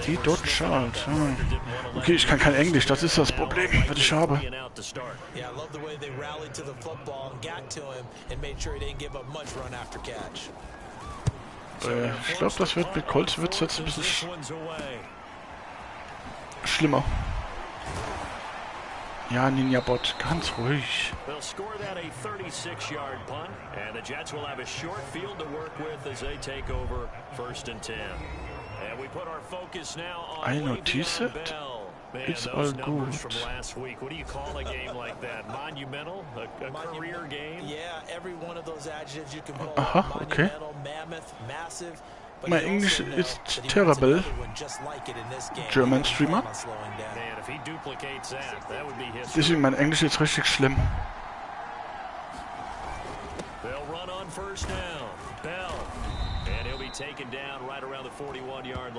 Die dort schaut. Okay, ich kann kein Englisch, das ist das Problem, was ich habe. Ich glaube, das wird mit Colts wird's jetzt ein bisschen schlimmer. Ja, Ninja-Bot, ganz ruhig. Eine Notiz? ist all gut. Aha, okay. Mein Englisch ist terrible. German Streamer. Deswegen mein Englisch ist richtig schlimm.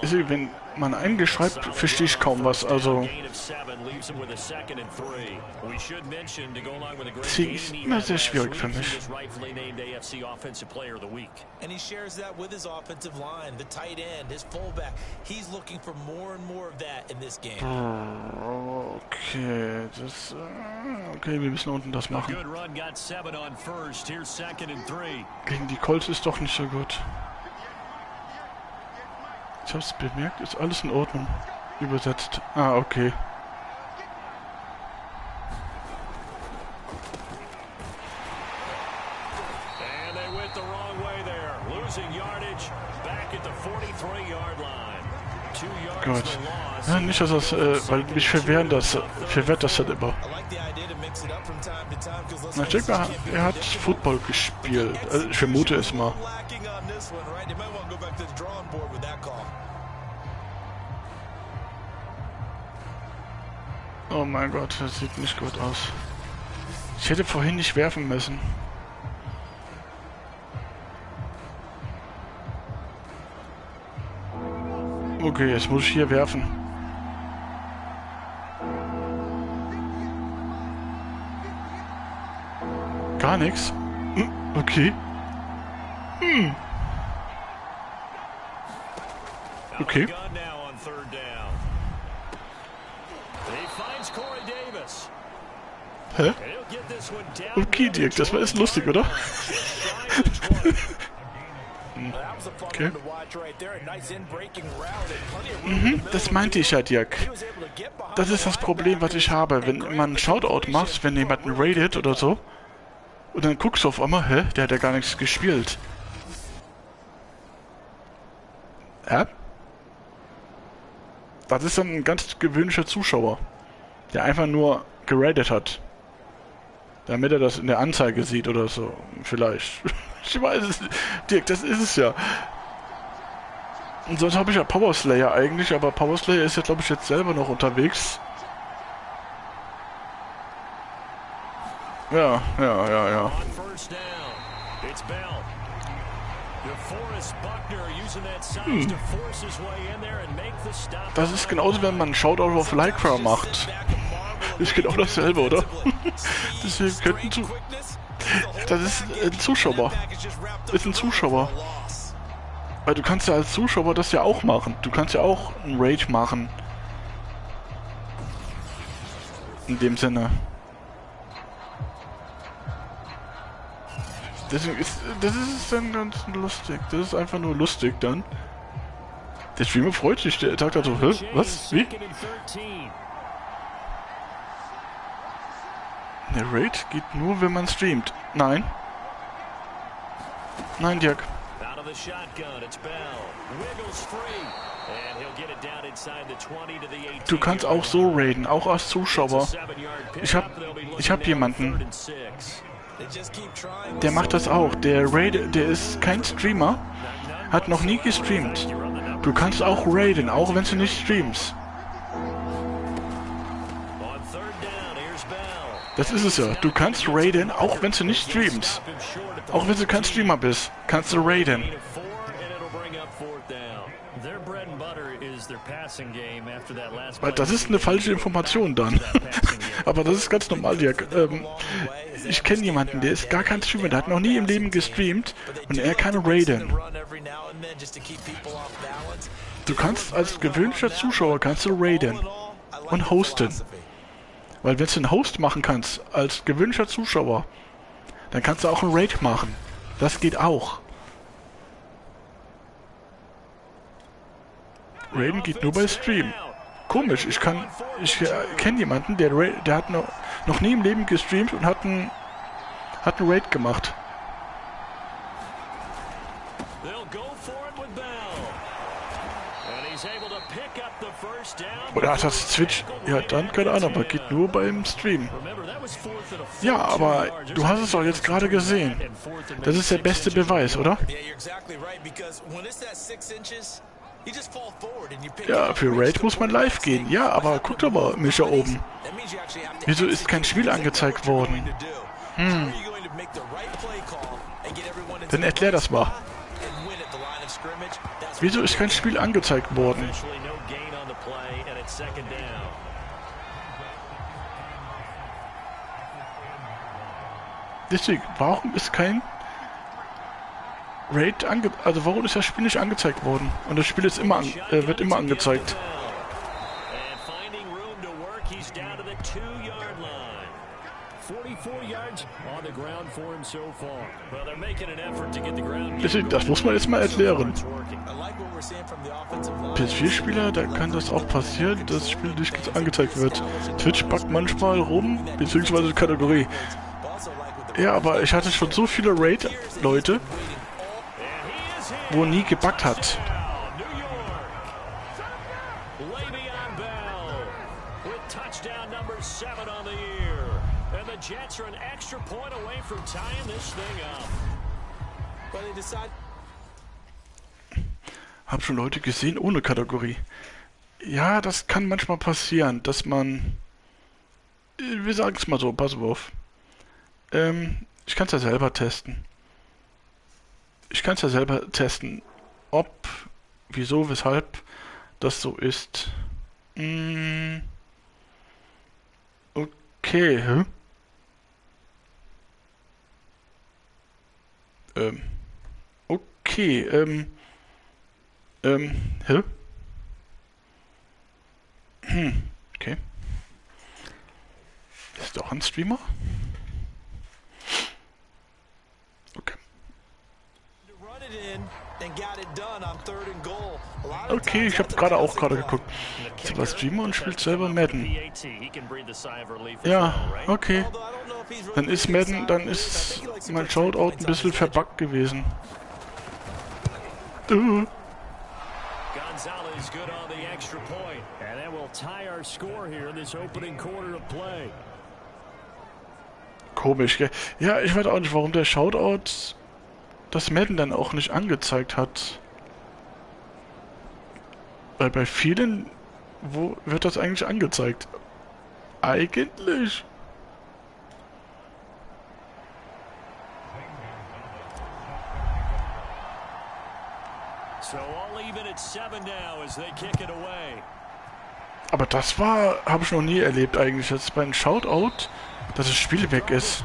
Deswegen, wenn man Englisch schreibt, verstehe ich kaum was. Also deswegen ist immer sehr schwierig für mich. Okay, okay, wir müssen unten das machen. Gegen die Colts ist doch nicht so gut. Ich hab's bemerkt, ist alles in Ordnung. Übersetzt. Ah, okay. Gott. Ja, nicht, dass das, weil mich verwehrt das halt immer. Na, ich denke mal, er hat Football gespielt. Also, ich vermute es mal. Oh mein Gott, das sieht nicht gut aus. Ich hätte vorhin nicht werfen müssen. Okay, jetzt muss ich hier werfen. Gar nichts. Okay. Okay. Hä? Okay, Dirk, das war jetzt lustig, oder? Okay. Das meinte ich ja, Dirk. Das ist das Problem, was ich habe. Wenn man einen Shoutout macht, wenn jemand einen raidet oder so, und dann guckst du auf einmal, hä? Der hat ja gar nichts gespielt. Hä? Das ist dann ein ganz gewöhnlicher Zuschauer, der einfach nur geradet hat. Damit er das in der Anzeige sieht oder so. Vielleicht. Ich weiß es nicht. Dirk, das ist es ja. Und sonst habe ich ja Power Slayer eigentlich, aber Power Slayer ist ja, glaube ich, jetzt selber noch unterwegs. Ja. Das ist genauso, wenn man einen Shoutout auf Lycra macht. Ist genau dasselbe, oder? Deswegen könnten das ist ein Zuschauer. Ist ein Zuschauer. Weil du kannst ja als Zuschauer das ja auch machen. Du kannst ja auch einen Raid machen. In dem Sinne. Deswegen ist das dann ganz lustig. Das ist einfach nur lustig dann. Der Streamer freut sich. Der sagt da so, hä? Was? Wie? Der Raid geht nur, wenn man streamt. Nein. Nein, Dirk. Du kannst auch so raiden, auch als Zuschauer. Ich hab jemanden. Der macht das auch. Der ist kein Streamer. Hat noch nie gestreamt. Du kannst auch raiden, auch wenn du nicht streamst. Das ist es ja. Du kannst raiden, auch wenn du nicht streamst. Auch wenn du kein Streamer bist, kannst du raiden. Weil das ist eine falsche Information dann. Aber das ist ganz normal, Dirk. Ich kenne jemanden, der ist gar kein Streamer, der hat noch nie im Leben gestreamt und er kann raiden. Du kannst als gewöhnlicher Zuschauer kannst du raiden und hosten. Weil wenn du einen Host machen kannst, als gewöhnlicher Zuschauer, dann kannst du auch einen Raid machen. Das geht auch. Raiden geht nur bei Stream. Komisch, ich kenne jemanden, der hat noch nie im Leben gestreamt und hat einen Raid gemacht. Oder hat das Twitch? Ja, dann keine Ahnung, aber geht nur beim Stream. Ja, aber du hast es doch jetzt gerade gesehen. Das ist der beste Beweis, oder? Ja, für Raid muss man live gehen. Ja, aber guck doch mal, Mischa oben. Wieso ist kein Spiel angezeigt worden? Dann erklär das mal. Wieso ist kein Spiel angezeigt worden? Deswegen, warum ist kein Raid also warum ist das Spiel nicht angezeigt worden? Und das Spiel ist immer wird immer angezeigt. Deswegen, das muss man jetzt mal erklären. PS4-Spieler, da kann das auch passieren, dass das Spiel nicht angezeigt wird. Twitch buggt manchmal rum, beziehungsweise Kategorie. Ja, aber ich hatte schon so viele Raid-Leute, wo nie gebuggt hat. Hab schon Leute gesehen ohne Kategorie. Ja, das kann manchmal passieren, dass man... Wir sagen es mal so, pass auf. Ich kann es ja selber testen. Ob, wieso, weshalb das so ist. Okay, hä? Okay, hä? Okay. Ist doch ein Streamer? Okay. Okay, ich habe gerade geguckt. Ist aber Streamer und spielt selber Madden. Ja, okay. Dann ist mein Shoutout ein bisschen verbuggt gewesen. Komisch, gell? Ja, ich weiß auch nicht, warum der Shoutout das Madden dann auch nicht angezeigt hat. Weil bei vielen, wo wird das eigentlich angezeigt? Eigentlich. Aber das habe ich noch nie erlebt eigentlich, dass bei einem Shoutout, dass das Spiel weg ist.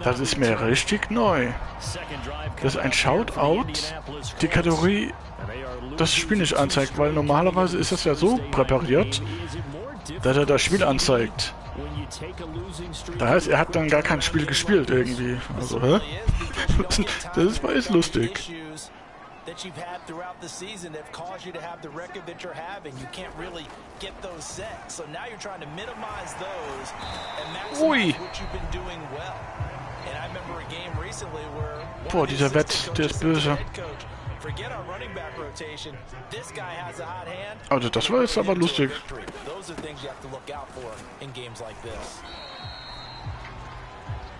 Das ist mir richtig neu. Dass ein Shoutout die Kategorie das Spiel nicht anzeigt, weil normalerweise ist das ja so präpariert, dass er das Spiel anzeigt. Das heißt, er hat dann gar kein Spiel gespielt irgendwie. Also, hä? Das ist lustig. Ui. Boah, dieser Wett, der ist böse. Also das war jetzt aber lustig.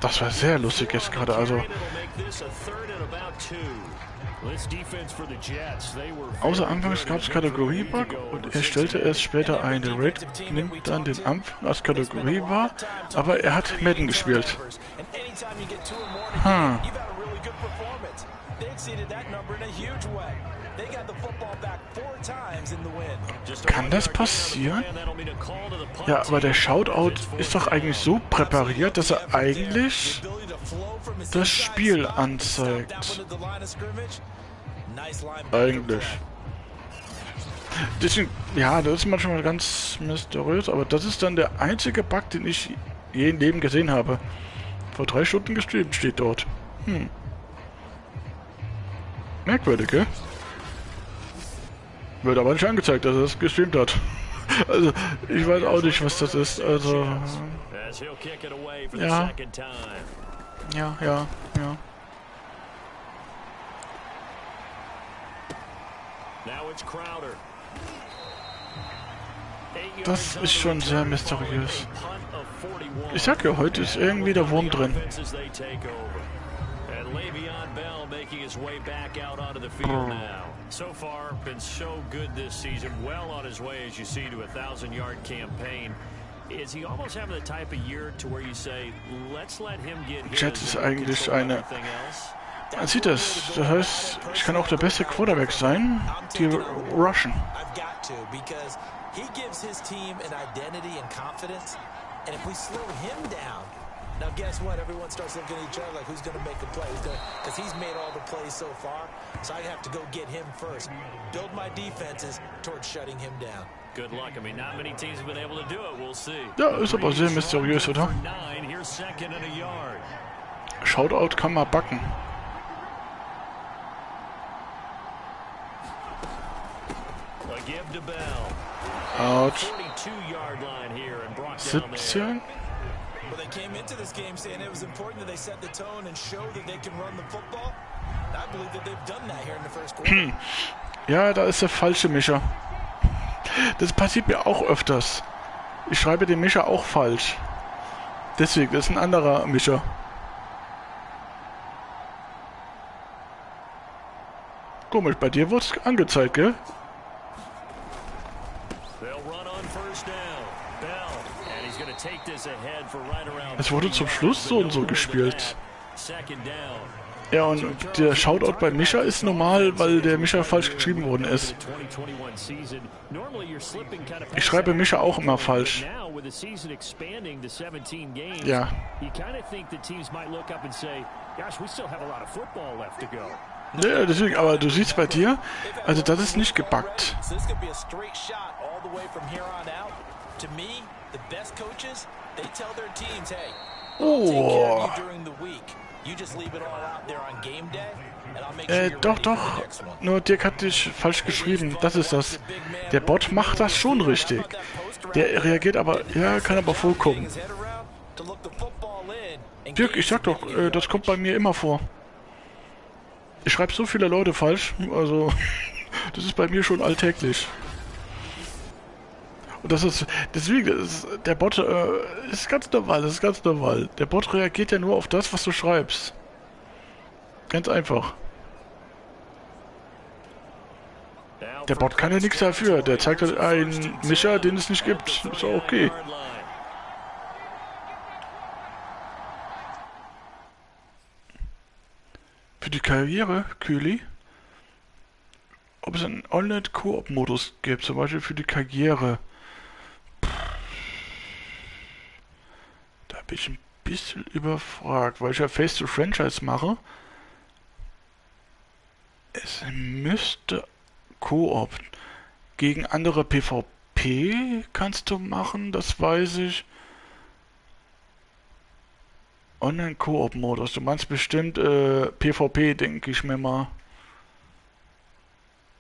Das war sehr lustig jetzt gerade, also. Außer anfangs gab es Kategorie-Bug und er stellte es später ein. Der Raid nimmt dann den Anfang als Kategorie wahr, aber er hat Madden gespielt. Kann das passieren? Ja, aber der Shoutout ist doch eigentlich so präpariert, dass er eigentlich das Spiel anzeigt. Eigentlich. Deswegen, ja, das ist manchmal ganz mysteriös, aber das ist dann der einzige Bug, den ich je im Leben gesehen habe. Vor 3 Stunden gestreamt steht dort. Merkwürdig, gell? Wird aber nicht angezeigt, dass er es gestreamt hat. Also, ich weiß auch nicht, was das ist. Also, ja. Das ist schon sehr mysteriös. Ich sag ja, heute ist irgendwie der Wurm drin. So far, been so good this season, well on his way, as you see, to a 1,000-yard campaign. Is he almost having the type of year to where you say, let's let him get his? Jets ist eigentlich eine... Man sieht das. Das heißt, ich kann auch der beste Quarterback sein. Die rushen. He gives his team an identity and confidence, and if we slow him down, now guess what? Everyone starts looking at each other like, who's going to make a play? Because he's made all the plays so far, so I have to go get him first. Build my defenses towards shutting him down. Good luck. I mean, not many teams have been able to do it. We'll see. Ja, ist aber sehr mysteriös, oder? Shoutout kann man backen. Out. 17. Well, they came into this game saying it was important that they set the tone and show that they can run the football. I believe that they've done that here in the first quarter. Ja, da ist der falsche Mischer. Das passiert mir auch öfters. Ich schreibe den Mischer auch falsch. Deswegen, das ist ein anderer Mischer. Komisch, bei dir wurde es angezeigt, gell? Es wurde zum Schluss so und so gespielt. Ja, und der Shoutout bei Mischa ist normal, weil der Mischa falsch geschrieben worden ist. Ich schreibe Mischa auch immer falsch. Ja. Ja, deswegen, aber du siehst bei dir, also das ist nicht gebuggt. Oh. Doch. Nur Dirk hat dich falsch geschrieben. Das ist das. Der Bot macht das schon richtig. Der reagiert aber, ja, kann aber vorkommen. Dirk, ich sag doch, das kommt bei mir immer vor. Ich schreibe so viele Leute falsch, also das ist bei mir schon alltäglich. Und das ist, deswegen, der Bot ist ganz normal, Der Bot reagiert ja nur auf das, was du schreibst. Ganz einfach. Der Bot kann ja nichts dafür. Der zeigt halt einen Mischer, den es nicht gibt. Ist auch okay. Für die Karriere, Kühli, ob es einen Online-Koop-Modus gibt, zum Beispiel für die Karriere. Da bin ich ein bisschen überfragt, weil ich ja Face-to-Franchise mache. Es müsste Koop gegen andere PvP kannst du machen, das weiß ich. Online-Koop-Modus, du meinst bestimmt PvP, denke ich mir mal.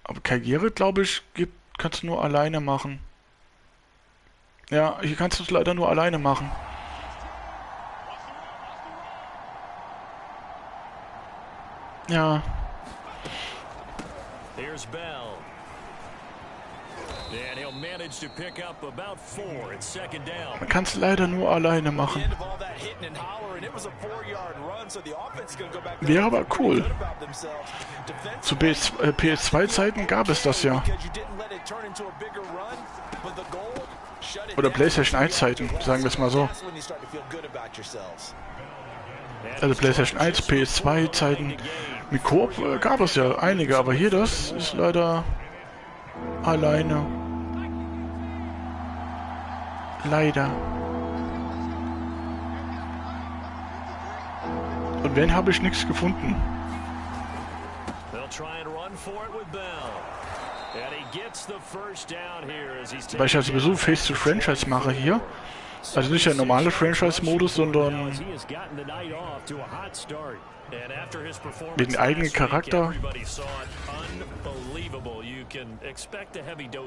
Aber Karriere, glaube ich, kannst du nur alleine machen. Ja, hier kannst du es leider nur alleine machen. Ja. Here's Bell. And he'll manage to pick up about 4 at second down. Man kann es leider nur alleine machen. Wäre aber cool. Zu PS2-Zeiten gab es das ja. Oder PlayStation 1-Zeiten, sagen wir es mal so. Also PlayStation 1, PS2-Zeiten. Mit Koop gab es ja einige, aber hier das ist leider alleine. Leider. Und wenn, habe ich nichts gefunden. Weil ich also sowieso Face-to-Franchise mache hier. Also nicht der normale Franchise-Modus, sondern den eigenen Charakter.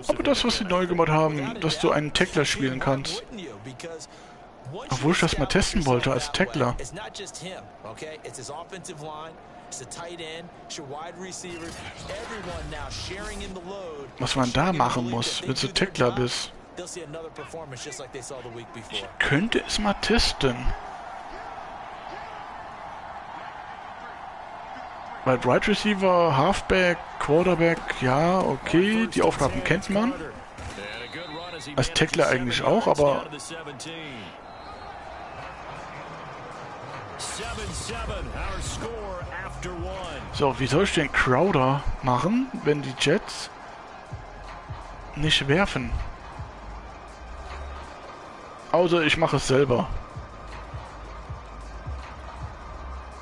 Aber das, was sie neu gemacht haben, dass du einen Tackler spielen kannst. Obwohl ich das mal testen wollte als Tackler. Was man da machen muss, wenn du Tackler bist. Ich könnte es mal testen. Bei Wide Receiver, Halfback, Quarterback, ja, okay, die Aufgaben kennt man. Als Tackler eigentlich auch, aber... So, wie soll ich den Crowder machen, wenn die Jets nicht werfen? Außer ich mache es selber.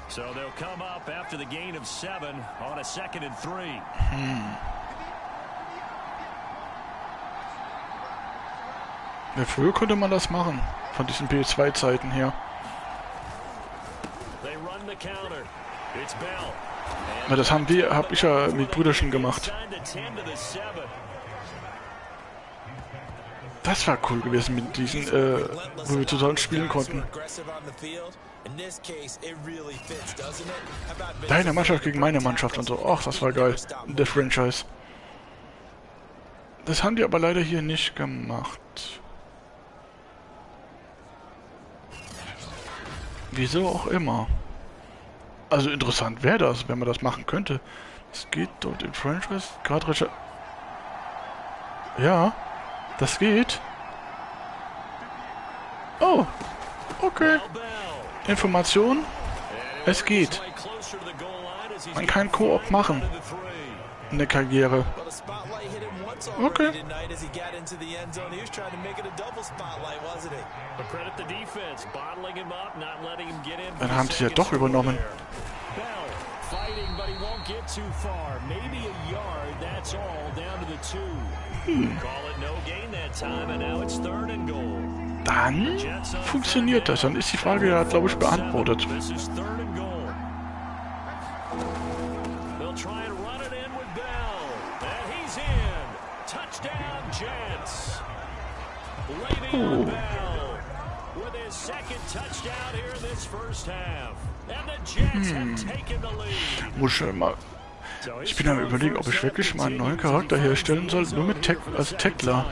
So they'll come up after the gain of 7 on a 2nd and 3. Ja, früher konnte man das machen, von diesen PS2-Zeiten her. Ja, das hab ich ja mit Brüderchen gemacht. Das war cool gewesen mit diesen, wo wir zusammen spielen konnten. Deine Mannschaft gegen meine Mannschaft und so. Ach, das war geil. Der Franchise. Das haben die aber leider hier nicht gemacht. Wieso auch immer. Also interessant wäre das, wenn man das machen könnte. Es geht dort im Franchise. Karträger. Ja, das geht. Oh, okay. Information. Es geht. Man kann Koop machen. In der Karriere. Okay. Dann haben sie ja doch übernommen. Dann funktioniert das. Dann ist die Frage ja, glaube ich, beantwortet. Oh. Muss schon mal. Ich bin am Überlegen, ob ich wirklich mal einen neuen Charakter herstellen soll, nur mit als Tackler.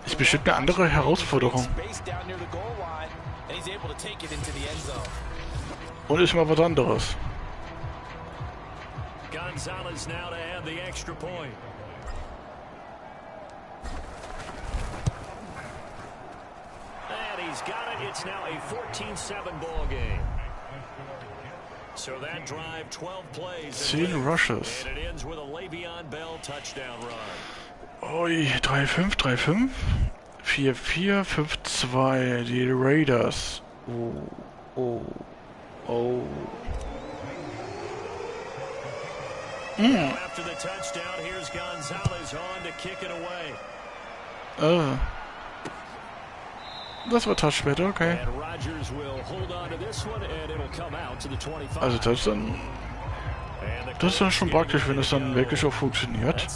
Ist bestimmt eine andere Herausforderung. Und ist mal was anderes. He's got it. It's now a 14-7 ball game. So that drive, 12 plays. 10 rushes. And it ends with a Le'Veon Bell touchdown run. Ui, 3-5, 3-5. 4-4, 5-2. Die Raiders. Oh. After the touchdown, here's Gonzalez on to kick it away. Das war Touchback, okay. Also das ist dann schon praktisch, wenn es dann wirklich auch funktioniert.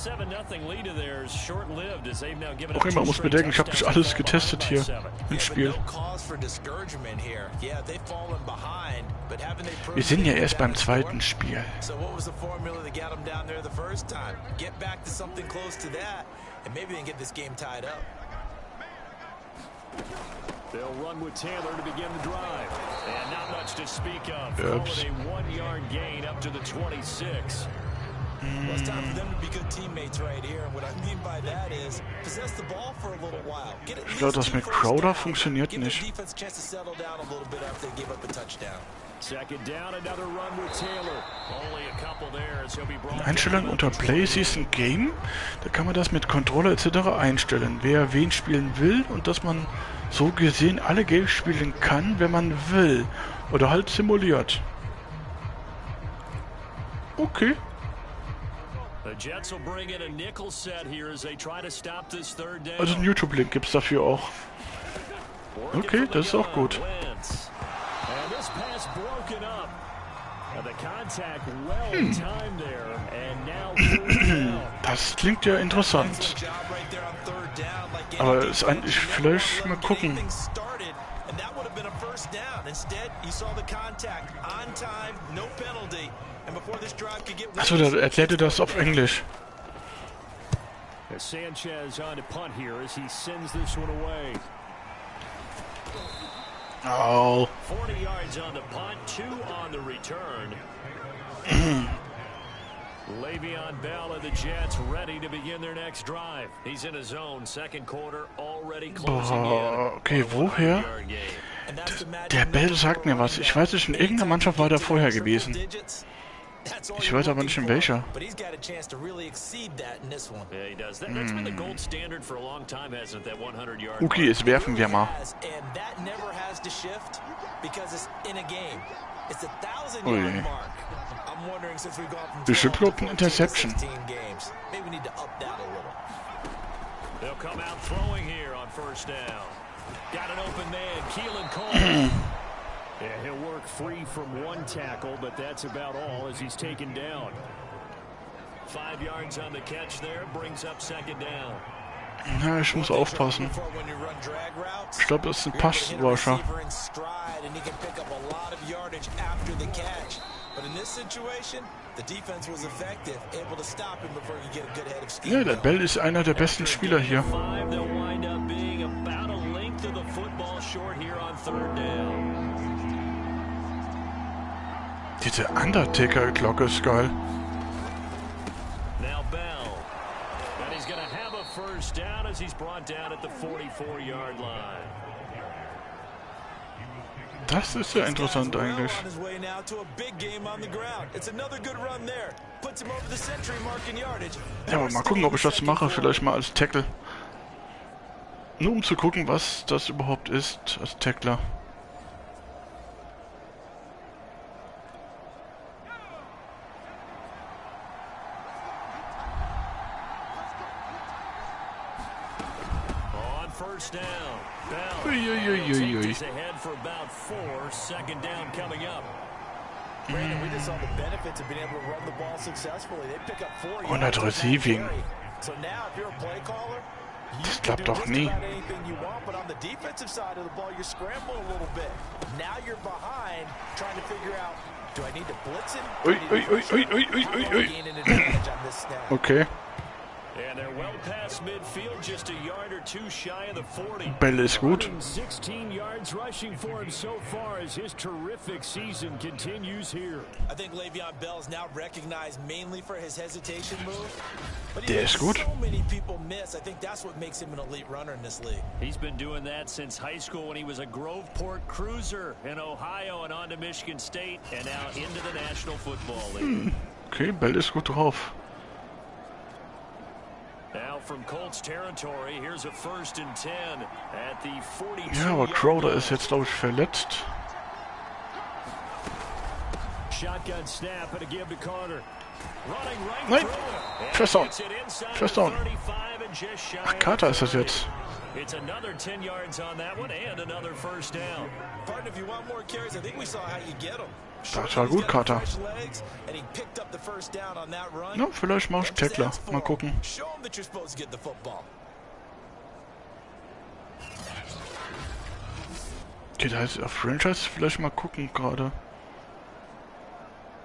Auch immer muss bedenken, ich habe nicht alles getestet hier im Spiel. Wir sind ja erst beim zweiten Spiel. They'll run with Taylor to begin the drive. And not much to speak of. Oops. A 1-yard gain up to the 26. Well, it's time for them to be good teammates right here. And what I mean by that is possess the ball for a little while. Ich glaube, das mit Crowder funktioniert nicht. In Einstellungen unter Play Season Game, da kann man das mit Controller etc. einstellen, wer wen spielen will und dass man so gesehen alle Games spielen kann, wenn man will. Oder halt simuliert. Okay. Also einen YouTube-Link gibt es dafür auch. Okay, das ist auch gut. Das klingt ja interessant. Aber ist eigentlich vielleicht mal gucken. Achso, der erklärte das auf Englisch. Sanchez on to punt here as he sends this one away. Oh. 40 yards on the punt, 2 on the return. Le'Veon Bell of the Jets ready to begin their next drive. He's in his zone, second quarter already closing in. Okay, woher? Der Bell sagt mir was. Ich weiß nicht, in irgendeiner Mannschaft war der vorher gewesen. Ich weiß aber nicht in welcher. Okay, jetzt werfen wir mal. Ui. Bestimmt kommt ein Interception. Yeah, he'll work free from one tackle, but that's about all as he's taken down. 5 yards on the catch there, brings up second down. Ja, ich muss aufpassen. Ich glaube, das ist ein Passwasher. Ja, der Bell ist einer der besten Spieler hier. Diese Undertaker-Glocke ist geil. Das ist ja interessant eigentlich. Ja, aber mal gucken, ob ich das mache. Vielleicht mal als Tackle. Nur um zu gucken, was das überhaupt ist als Tackler. First down. Bell. Uiuiuiui. Ahead for about 4. Second down coming up. Brandon, we just saw the benefits of being able to run the ball successfully. They pick up 4 yards. Und das Receiving. So now, if you're a play caller, das klappt doch nie. Ui, ui, ui, ui, ui, ui, ui, ui. Okay. And they're well past midfield, just a yard or 2 shy of the 40. Bell ist gut. 16 yards rushing for him so far as his terrific season continues here. I think Le'Veon Bell is now recognized mainly for his hesitation move. But Der ist gut. So many people miss. I think that's what makes him an elite runner in this league. He's been doing that since high school when he was a Groveport cruiser in Ohio and on to Michigan State and now into the National Football League. Okay, Bell ist gut drauf. Now from Colts territory, here's a 1st and 10 at the 42. Ja, aber Crowder ist jetzt, glaube ich, verletzt. Shotgun snap and a give to Carter. Nein! First down. First down. Ach, Carter ist das jetzt. It's another 10 yards on that one and another first down. Partner, if you want more carries, I think we saw how you get them. Das war gut, Carter. Na, vielleicht mach ich Tackler. Mal gucken. Okay, da heißt auf Franchise vielleicht mal gucken gerade.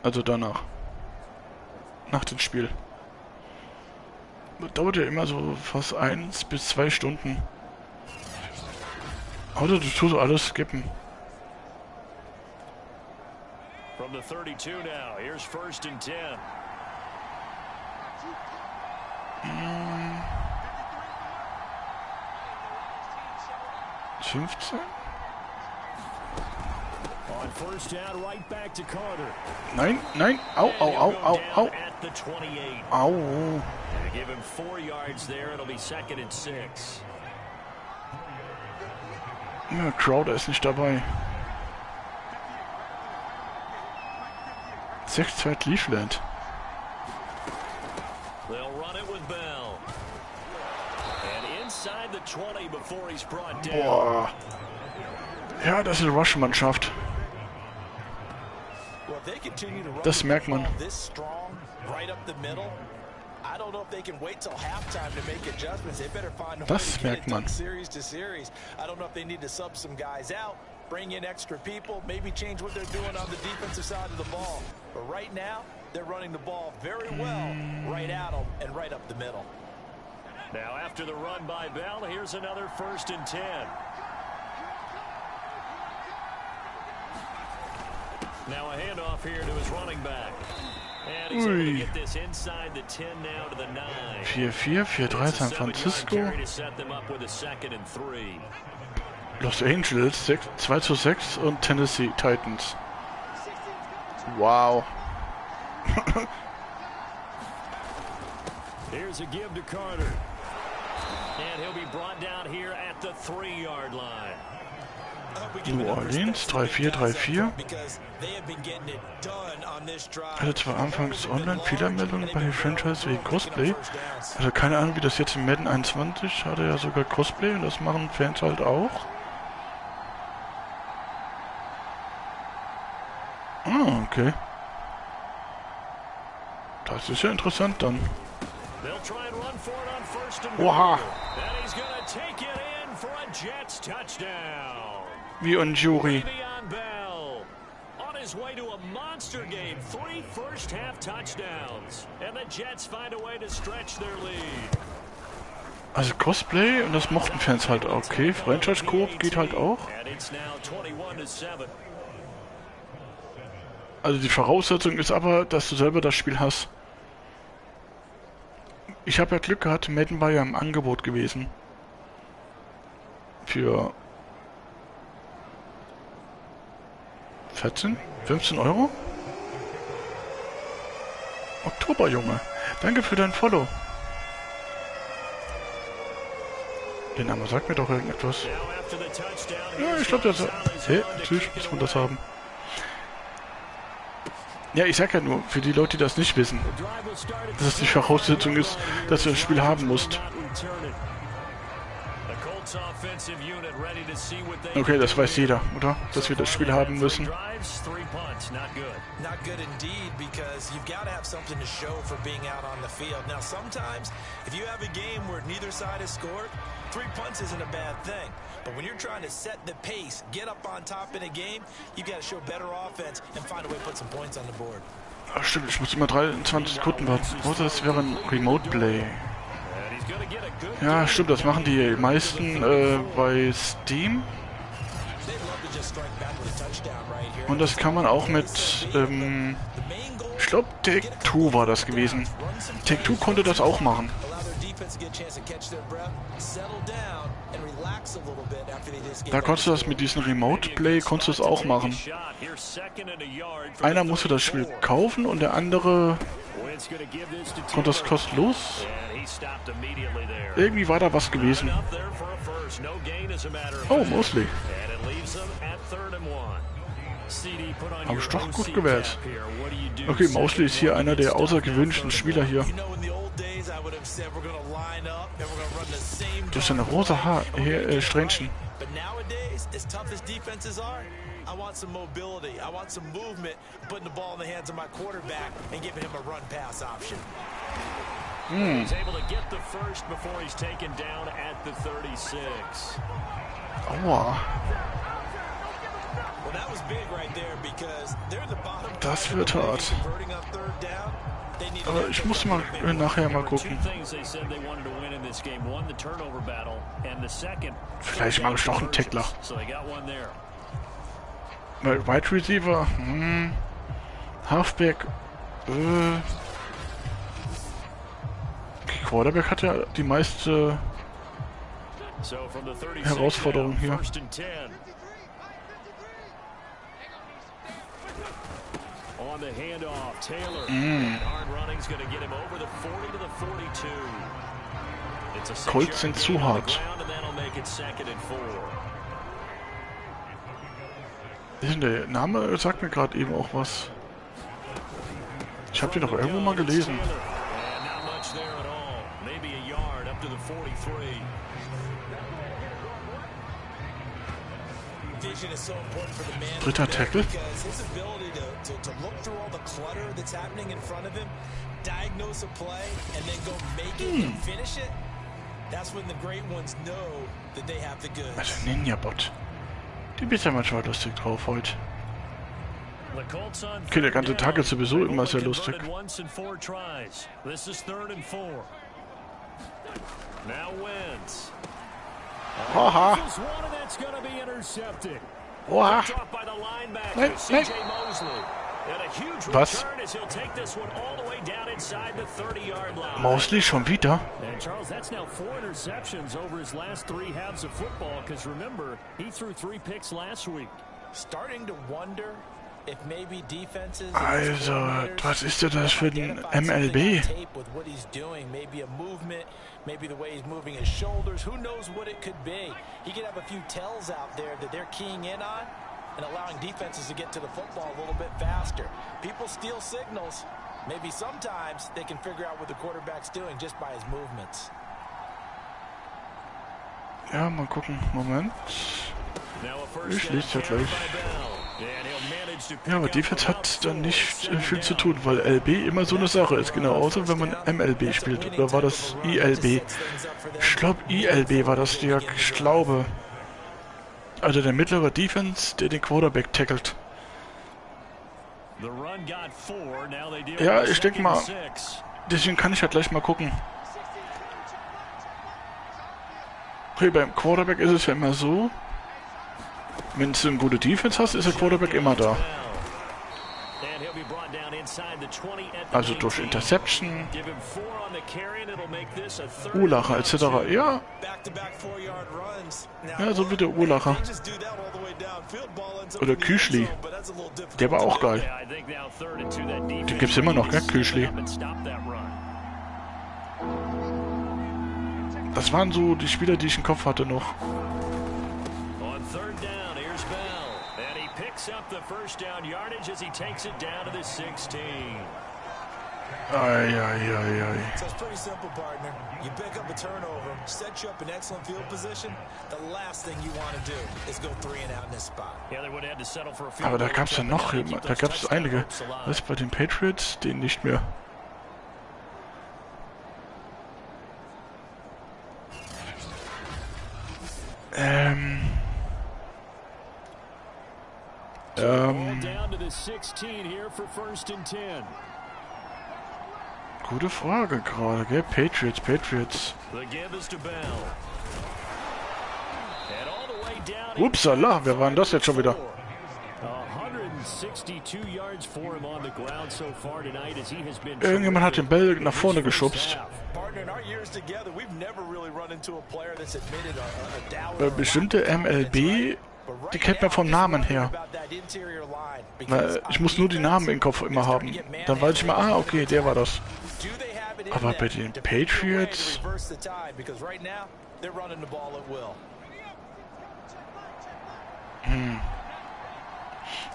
Also danach. Nach dem Spiel. Das dauert ja immer so fast 1 bis 2 Stunden. Oder du tust alles skippen. From the 32 now, here's 1st and 10. 15? On 1st down, right back to Carter. Nein, nein, au, au, au, au, au. At the 28. Au. They give him 4 yards there, it'll be 2nd and 6. Ja, Crowder ist nicht dabei. 6-2 Cleveland. They'll run it with Bell. And inside the 20 before he's brought down. Boah. Ja, das ist eine Rush-Mannschaft. Das merkt man. Das merkt man. Bring in extra people, maybe change what they're doing on the defensive side of the ball. But right now, they're running the ball very well, right at them and right up the middle. Now after the run by Bell, here's another 1st and 10. Now a handoff here to his running back. And he's able to get this inside the 10 now to the 9. 4-4, 4-3 San Francisco. Los Angeles 2-6 und Tennessee Titans. Wow. Here's a give to Carter. And he'll be brought down here at the 3-yard line. New Orleans 3-4, 3-4. Hatte zwar anfangs Online-Fehlermeldungen bei der Franchise wegen Crossplay. Also keine Ahnung, wie das jetzt in Madden 21 hatte ja sogar Crossplay und das machen Fans halt auch. Ah, okay. Das ist ja interessant dann. Oha! Wie ein Jury. On his way to a monster game, 3 first-half touchdowns, and the Jets find a way to stretch their lead. Also Cosplay und das mochten Fans halt auch. Okay, Franchise-Coop geht halt auch. Also die Voraussetzung ist aber, dass du selber das Spiel hast. Ich habe ja Glück gehabt, Madden war ja im Angebot gewesen. Für 14? 15 Euro? Oktober, Junge. Danke für dein Follow. Der Name sagt mir doch irgendetwas. Ja, ich glaube, das... Hey, natürlich muss man das haben. Ja, ich sag ja nur, für die Leute, die das nicht wissen, dass es die Voraussetzung ist, dass du das Spiel haben musst. Okay, das weiß jeder, oder? Dass wir das Spiel haben müssen. But when you're trying to set the pace, get up on top in a game, you got to show better offense and find a way to put some points on the board. Ach, stimmt, ich muss immer 23 Sekunden warten. Oder es wäre ein Remote Play. Ja, stimmt, das machen die meisten bei Steam. Und das kann man auch mit, ich glaube, Tag.4 war das gewesen. Tag.4 konnte das auch machen. Da konntest du das mit diesem Remote Play, konntest du es auch machen. Einer musste das Spiel kaufen und der andere konnte das kostenlos. Irgendwie war da was gewesen. Oh, Mosley. Habe ich doch gut gewählt. Okay, Mosley ist hier einer der außergewöhnlichen Spieler hier. Das ist eine rosa Haar, hier, Strähnchen. I want some mobility. I want some movement, putting the ball in the hands of my quarterback and giving him a run pass option. He's able to get the first before he's taken down at the 36. Aua. Well, that was big right there because they're in the bottom. Das wird hart. Aber ich muss mal nachher mal gucken. Vielleicht mache ich noch einen Tackler. Wide Receiver, Halfback, Quarterback hat ja die meiste Herausforderung hier. Colts sind zu hart. Der Name sagt mir gerade eben auch was. Ich habe den doch irgendwo mal gelesen. vision is so important for the man. Dritter Tackle. Because his ability to look through all the clutter that's happening in front of him, diagnose a play, and then go make it and finish it. That's when the great ones know that they have the goods. Also Ninja-Bot. Die bist ja manchmal lustig drauf heute. Okay, der ganze Tag ist sowieso immer sehr lustig. This is 3rd and 4. Now wins. Haha. Oha. Nein, nein. Was? Mosley schon wieder? And Charles, that's now 4 interceptions over his last 3 halves of football. Because remember, he threw 3 picks last week. Starting to wonder if maybe defenses. Also, was ist denn das für ein MLB? Maybe a movement, maybe the way he's moving his shoulders. Who knows what it could be? He could have a few tells out there that they're keying in on and allowing defenses to get to the football a little bit faster. People steal signals. Maybe sometimes they can figure out what the quarterback's doing just by his movements. Ja, mal gucken. Moment. Ich lese ja gleich. Ja, aber Defense hat dann nicht viel zu tun, weil LB immer so eine Sache ist. Genau, außer wenn man MLB spielt. Oder war das ILB? Ich glaube, ILB war das, Dirk. Ich glaube. Also der mittlere Defense, der den Quarterback tackelt. Ja, ich denke mal. Deswegen kann ich ja gleich mal gucken. Okay, beim Quarterback ist es ja immer so. Wenn du eine gute Defense hast, ist der Quarterback immer da. Also durch Interception, Urlacher etc. Ja. Ja, so wie der Urlacher. Oder Küchli. Der war auch geil. Den gibt's immer noch, gell? Küchli. Das waren so die Spieler, die ich im Kopf hatte noch. Ai. So it's pretty simple, partner. You pick up a turnover, set you up in excellent field position. The last thing you want to do is go 3 and out in this spot. Aber da gab's ja noch, da gab's einige. Was bei den Patriots? Den nicht mehr. Gute Frage gerade, gell? Patriots. Upsala, wer war denn das jetzt schon wieder? Irgendjemand hat den Ball nach vorne geschubst. Bestimmte MLB, die kennt man vom Namen her. Weil ich muss nur die Namen im Kopf immer haben. Dann weiß ich mal, okay, der war das. Aber bei den Patriots...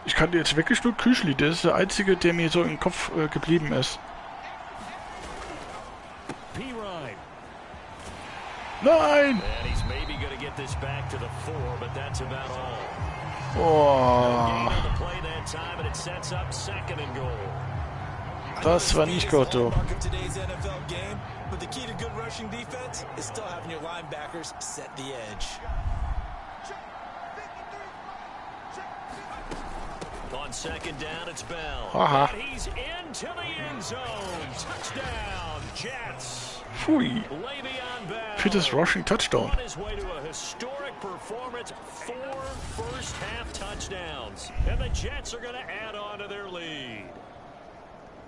Ich kannte jetzt wirklich nur Küchli. Der ist der einzige, der mir so im Kopf geblieben ist. Nein! Oh. Das war nicht gut, du. On 2nd down, it's Bell. Aha. He's into the end zone. Touchdown, Jets. Pfui. Für das Rushing Touchdown. On his way to a historic performance, 4 first-half touchdowns, and the Jets are going to add on to their lead.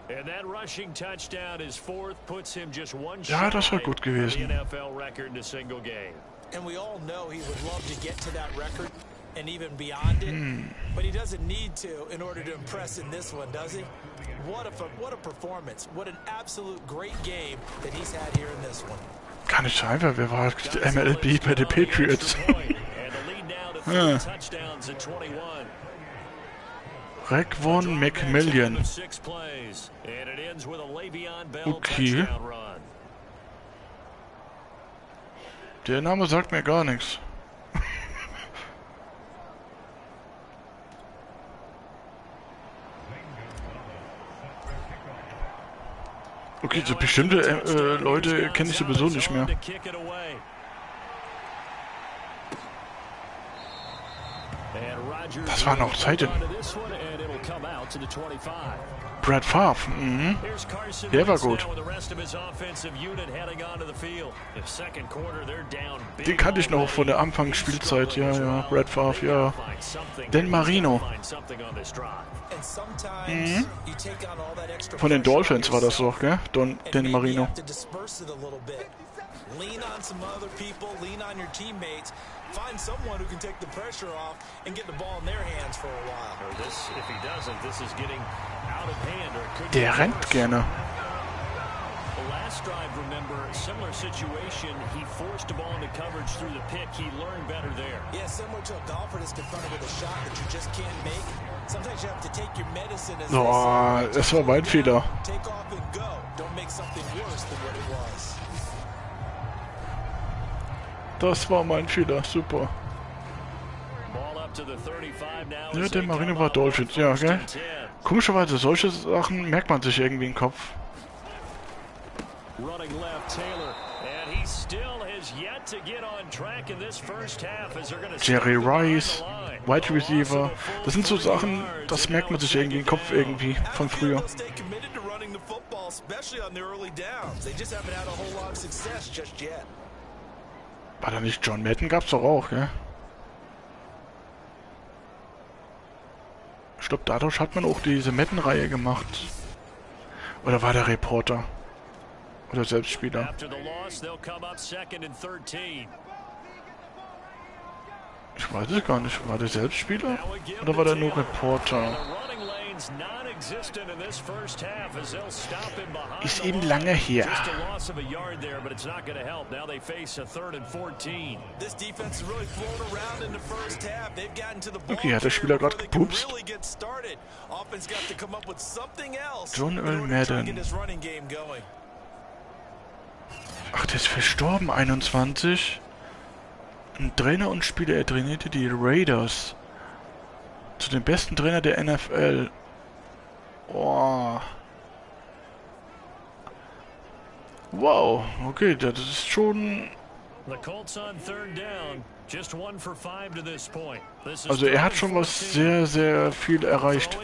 And that rushing touchdown is 4th, puts him just one Ja, das war gut gewesen. the NFL record in a single game. And we all know he would love to get to that record and even beyond it, but he doesn't need to in order to impress in this one, does he? What a performance. What an absolute great game that he's had here in this one. Kann nicht sein, weil wer war MLB bei den Patriots? Rekvon McMillian. Okay. Der Name sagt mir gar nichts. Okay, so bestimmte Leute kenne ich sowieso nicht mehr. Das waren auch Zeiten. Brad Favre, der war gut. Den kannte ich noch von der Anfangsspielzeit, ja, Brad Favre, ja. Dan Marino. Von den Dolphins war das doch, gell? Dan Marino. Lean on some other people, lean on your teammates. Find someone who can take the pressure off and get the ball in their hands for a while. Or this, if he doesn't, this is getting out of hand, or it could. Der rennt gerne. The last drive, remember, similar situation. He forced the ball into coverage through the pick. He learned better there. Yeah, similar to a golfer that's confronted with a shot that you just can't make. Sometimes you have to take your medicine as das war mein Fehler. Take off and go. Don't make something worse than what it was. Das war mein Fehler, super. Ja, der Marino war Dolphins, ja, gell? Komischerweise, solche Sachen merkt man sich irgendwie im Kopf. Jerry Rice, Wide Receiver, das sind so Sachen, das merkt man sich irgendwie im Kopf irgendwie von früher. War da nicht John Madden? Gab's doch auch, gell? Ich glaube, dadurch hat man auch diese Madden-Reihe gemacht. Oder war der Reporter? Oder Selbstspieler? Ich weiß es gar nicht. War der Selbstspieler? Oder war der nur Reporter? Ist eben lange her. Okay, hat der Spieler gerade gepupst? John Earl Madden. Ach, der ist verstorben, 21. Ein Trainer und Spieler, er trainierte die Raiders. Zu den besten Trainer der NFL. Oh. Wow, okay, das ist schon... Also er hat schon was sehr, sehr viel erreicht.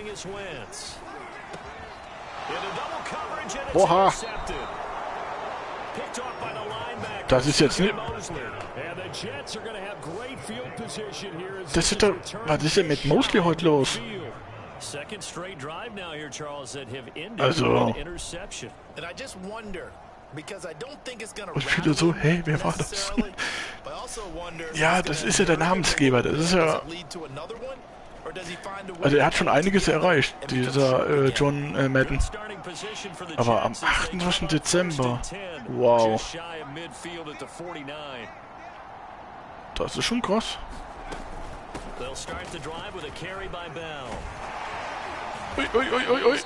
Oha! Das ist jetzt nicht... Das ist doch... Was ist denn mit Mosley heute los? Also... Und viele so, hey, wer war das? Ja, das ist ja der Namensgeber, das ist ja... Also er hat schon einiges erreicht, dieser John Madden. Aber am 28. Dezember, wow. Das ist schon krass. Ui, ui, ui, ui, ui.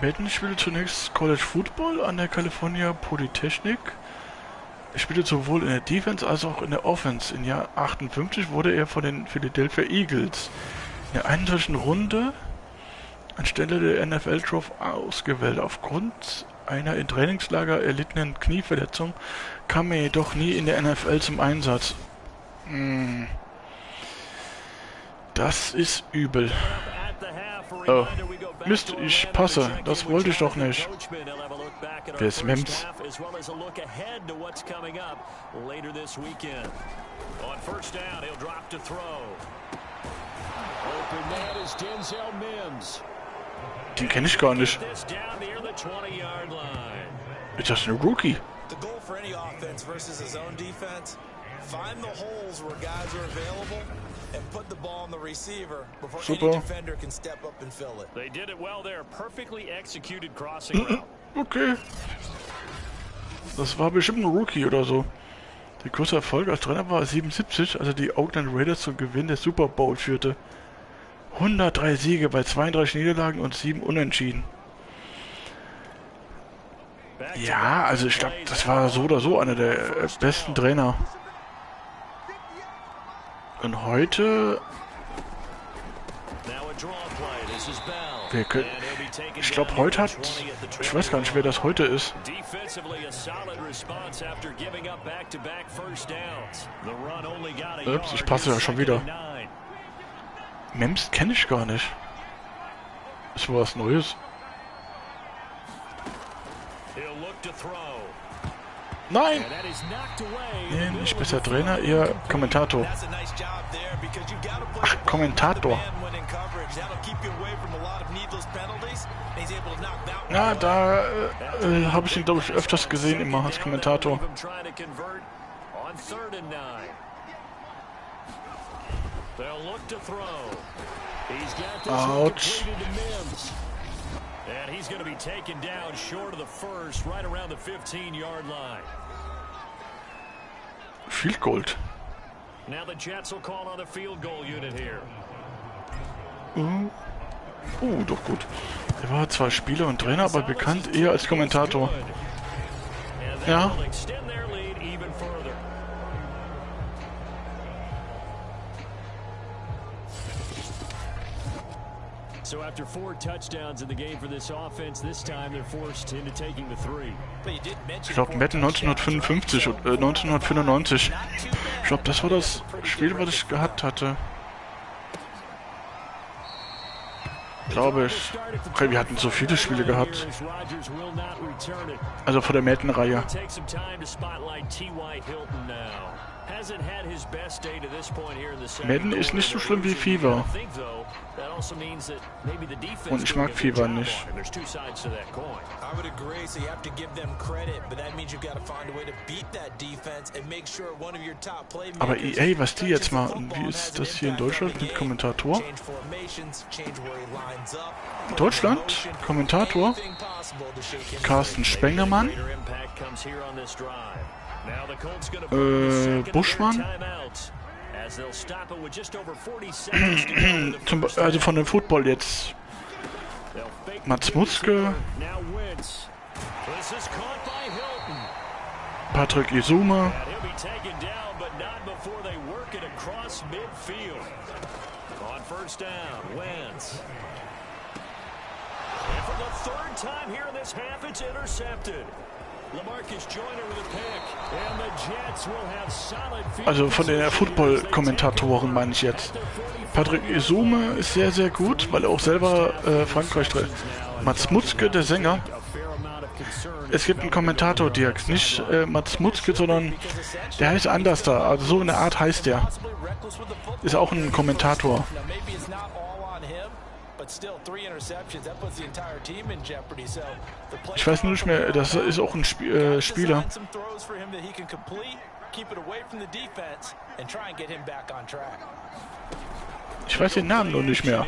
Madden spielte zunächst College Football an der California Polytechnic. Er spielte sowohl in der Defense als auch in der Offense. Im Jahr 58 wurde er von den Philadelphia Eagles in der 21. Runde anstelle der NFL Draft ausgewählt. Aufgrund einer im Trainingslager erlittenen Knieverletzung kam er jedoch nie in der NFL zum Einsatz. Das ist übel. Oh. Mist, ich passe. Das wollte ich doch nicht. Wer ist Mems? Den kenne ich gar nicht. Ist das ein Rookie? Find the holes where guys are available and put the ball on the receiver before any defender can step up and fill it. They did it well there, perfectly executed crossing route. Okay. Das war bestimmt ein Rookie oder so. Der größte Erfolg als Trainer war 77, als er die Oakland Raiders zum Gewinn des Super Bowl führte. 103 Siege bei 32 Niederlagen und 7 Unentschieden. Ja, also ich glaube, das war so oder so einer der besten Trainer. Und heute... Ich glaube, heute hat... Ich weiß gar nicht, wer das heute ist. Ups, ich passe ja schon wieder. Mems kenne ich gar nicht. Ist wohl was Neues. Nein! Nee, nicht besser Trainer, eher Kommentator. Ach, Kommentator. Ja, da habe ich ihn, glaube ich, öfters gesehen, immer als Kommentator. Autsch. And he's going to be taken down short of the first, right around the 15-yard line. Field Goal. Now the Jets will call on the field goal unit here. Doch gut. Er war zwar Spieler und Trainer, aber bekannt eher als Kommentator. Ja. So after 4 touchdowns in the game for this offense, this time they're forced into taking the 3. Ich glaube, Madden 1955 und 1995. Ich glaube, das war das Spiel, was ich gehabt hatte. Glaube ich. Okay, wir hatten so viele Spiele gehabt. Also von der Madden-Reihe. Madden ist nicht so schlimm wie FIFA. Und ich mag FIFA nicht. Aber EA, was die jetzt machen, wie ist das hier in Deutschland mit Kommentator? Deutschland, Kommentator, Carsten Spengemann, Buschmann, also von dem Football jetzt, Mats Mutzke, Patrick Isume, also von den Football-Kommentatoren meine ich jetzt. Patrick Isume ist sehr, sehr gut, weil er auch selber Frankreich trägt. Mats Mutzke, der Sänger. Es gibt einen Kommentator, Dirk. Nicht Mats Mutzke, sondern der heißt anders da. Also so in der Art heißt der. Ist auch ein Kommentator. Ich weiß nur nicht mehr, das ist auch ein Spieler. Ich weiß den Namen noch nicht mehr.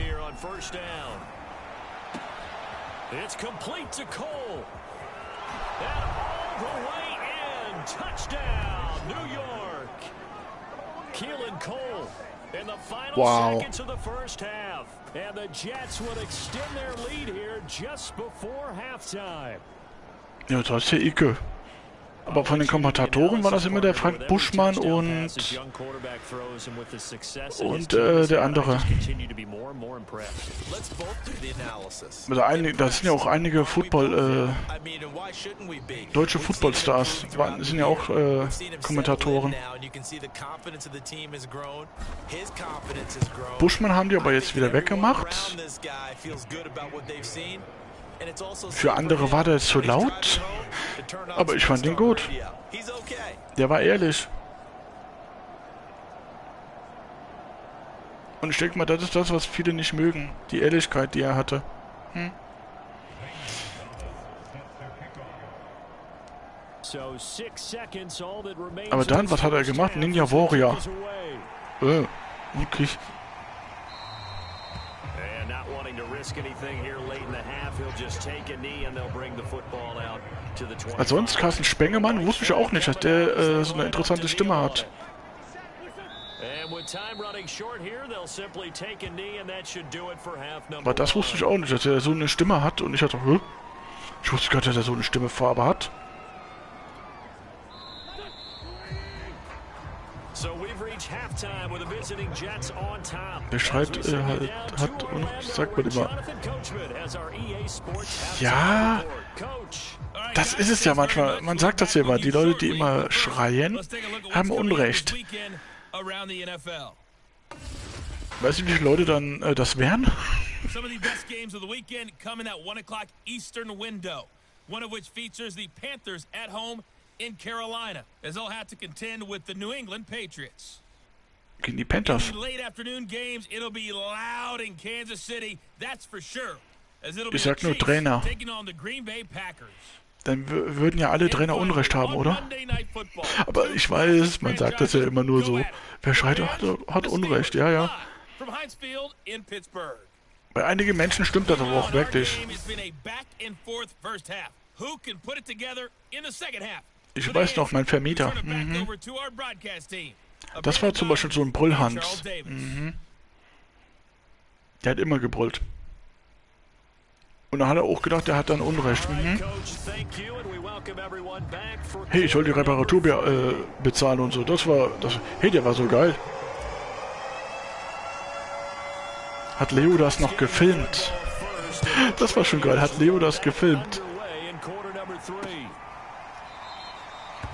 Wow. And the Jets would extend their lead here just before halftime. Ja, das ist der Icke. Aber von den Kommentatoren war das immer der Frank Buschmann und der andere. Also das sind ja auch einige deutsche Footballstars, sind ja auch Kommentatoren. Buschmann haben die aber jetzt wieder weggemacht. Für andere war der jetzt zu laut, aber ich fand ihn gut. Der war ehrlich. Und ich denke mal, das ist das, was viele nicht mögen. Die Ehrlichkeit, die er hatte. Aber dann, was hat er gemacht? Ninja Warrior. Okay. Ansonsten Carsten Spengemann wusste ich auch nicht, dass der so eine interessante Stimme hat. Aber das wusste ich auch nicht, dass er so eine Stimme hat. Und ich dachte, ich wusste gar nicht, dass er so eine Stimmefarbe hat. Der schreit, hat sagt man immer. Ja, das ist es ja manchmal. Man sagt das ja immer. Die Leute, die immer schreien, haben Unrecht. Weißt du, wie viele Leute dann das wären? Some of the best games of the weekend come in that 1 o'clock Eastern window, one of which features the Panthers at home in Carolina, as they'll have to contend with the New England Patriots. Gegen die Panthers. In the late afternoon games, it'll be loud in Kansas City, that's for sure. As it'll be Ich sag nur Trainer. taking on the Green Bay Packers. Dann würden ja alle Trainer Unrecht haben, oder? Aber ich weiß, man sagt das ja immer nur so. Wer schreit, hat Unrecht, ja, ja. Bei einigen Menschen stimmt das aber auch wirklich. Ich weiß noch, mein Vermieter. Das war zum Beispiel so ein Brüllhans. Der hat immer gebrüllt. Und dann hat er auch gedacht, der hat dann Unrecht. Hey, ich soll die Reparatur bezahlen und so. Hey, der war so geil. Hat Leo das noch gefilmt? Das war schon geil. Hat Leo das gefilmt?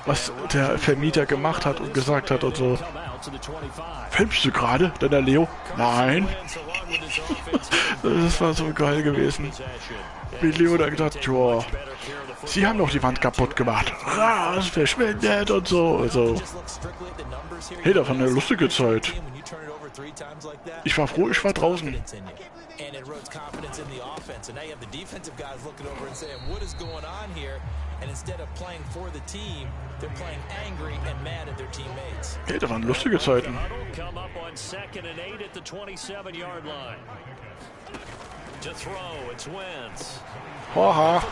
Was der Vermieter gemacht hat und gesagt hat und so. Filmst du gerade? Denn der Leo? Nein. Das war so geil gewesen. Wie Leo da gesagt hat, joa, Sie haben doch die Wand kaputt gemacht. Es verschwindet und so. Also. Hey, das war eine lustige Zeit. Ich war froh, ich war draußen. Hey, das waren lustige Zeiten. Haha.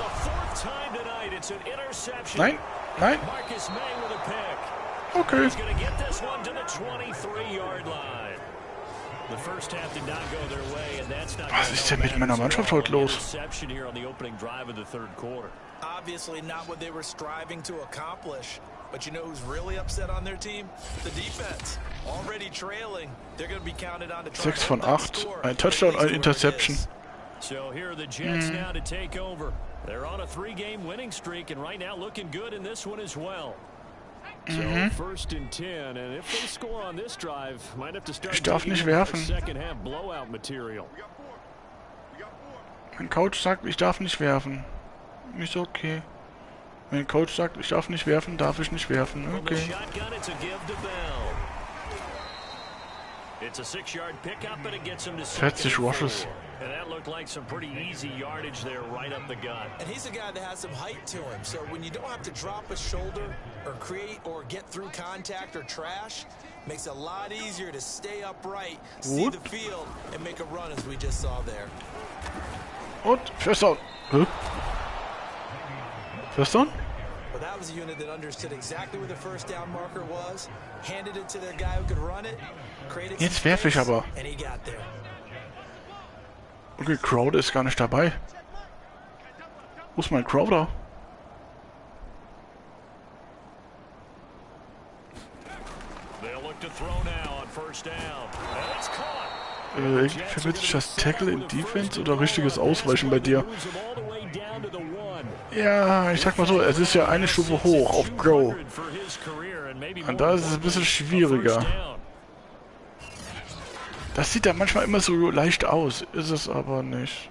Nein, nein. Okay. Was ist denn mit meiner Mannschaft heute los? Obviously not what they were striving to accomplish. But you know who's really upset on their team? The defense. Already trailing. They're going to be counted on to try 6 von 8. Ein Touchdown, ein Interception. So here are the Jets now to take over. They're on a 3-game winning streak and right now looking good in this one as well. So first and 10, and if they score on this drive, might have to start Ich darf nicht werfen. second half blowout material. Mein Coach sagt, ich darf nicht werfen. Ist okay. Mein Coach sagt, ich darf nicht werfen, darf ich nicht werfen. Okay. It's a 6-yard pickup, but it gets him to 40 rushes. And that looked like some pretty easy yardage there, right up the gut. And he's a guy that has some height to him, so when you don't have to drop a shoulder or create or get through contact or trash, makes it a lot easier to stay upright, see the field, and make a run as we just saw there. Und First down. First down? Well, that was a unit that understood exactly where the first down marker was, handed it to their guy who could run it, created some Jetzt werfe ich space, aber. and he got there. Okay, Crowder ist gar nicht dabei. Wo ist mein Crowder? Verwirrt sich das Tackle in Defense oder richtiges Ausweichen bei dir? Ja, ich sag mal so, es ist ja eine Stufe hoch auf Pro. Und da ist es ein bisschen schwieriger. Das sieht ja manchmal immer so leicht aus, ist es aber nicht.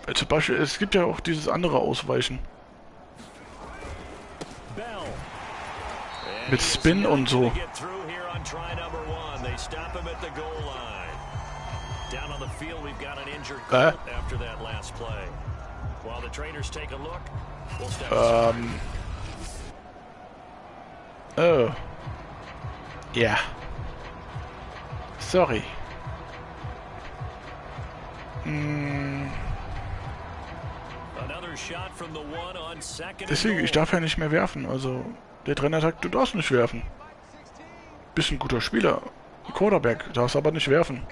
Weil zum Beispiel, es gibt ja auch dieses andere Ausweichen. Mit Spin und so. Oh. Ja. Sorry. Deswegen, ich darf ja nicht mehr werfen. Also, der Trainer sagt, du darfst nicht werfen. Bist ein guter Spieler. Quarterback, darfst aber nicht werfen.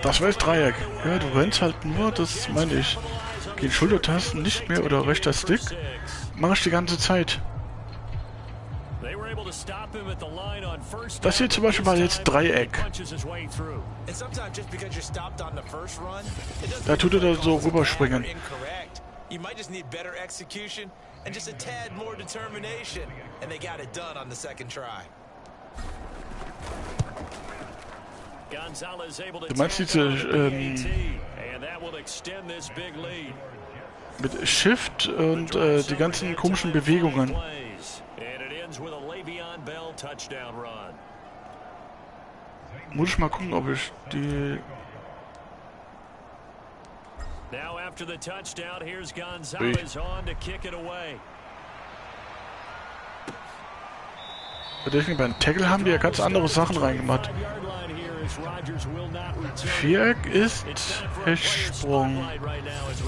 Das war das Dreieck. Ja, du rennst halt nur, das meine ich. Gehen Schultertasten nicht mehr oder rechter Stick. Mach ich die ganze Zeit. Das hier zum Beispiel war jetzt Dreieck. Da tut er da so rüberspringen. Du meinst diese mit Shift und die ganzen komischen Bewegungen. Muss ich mal gucken, ob ich die... Beim Tackle haben die ja ganz andere Sachen reingemacht. Viereck ist Hechtsprung.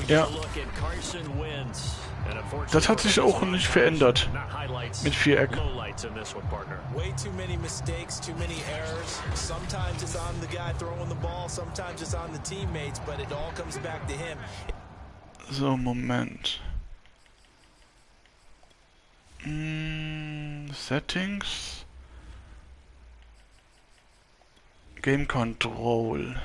Ja. Das hat sich auch nicht verändert mit Viereck. So, Moment. Settings. Game Control.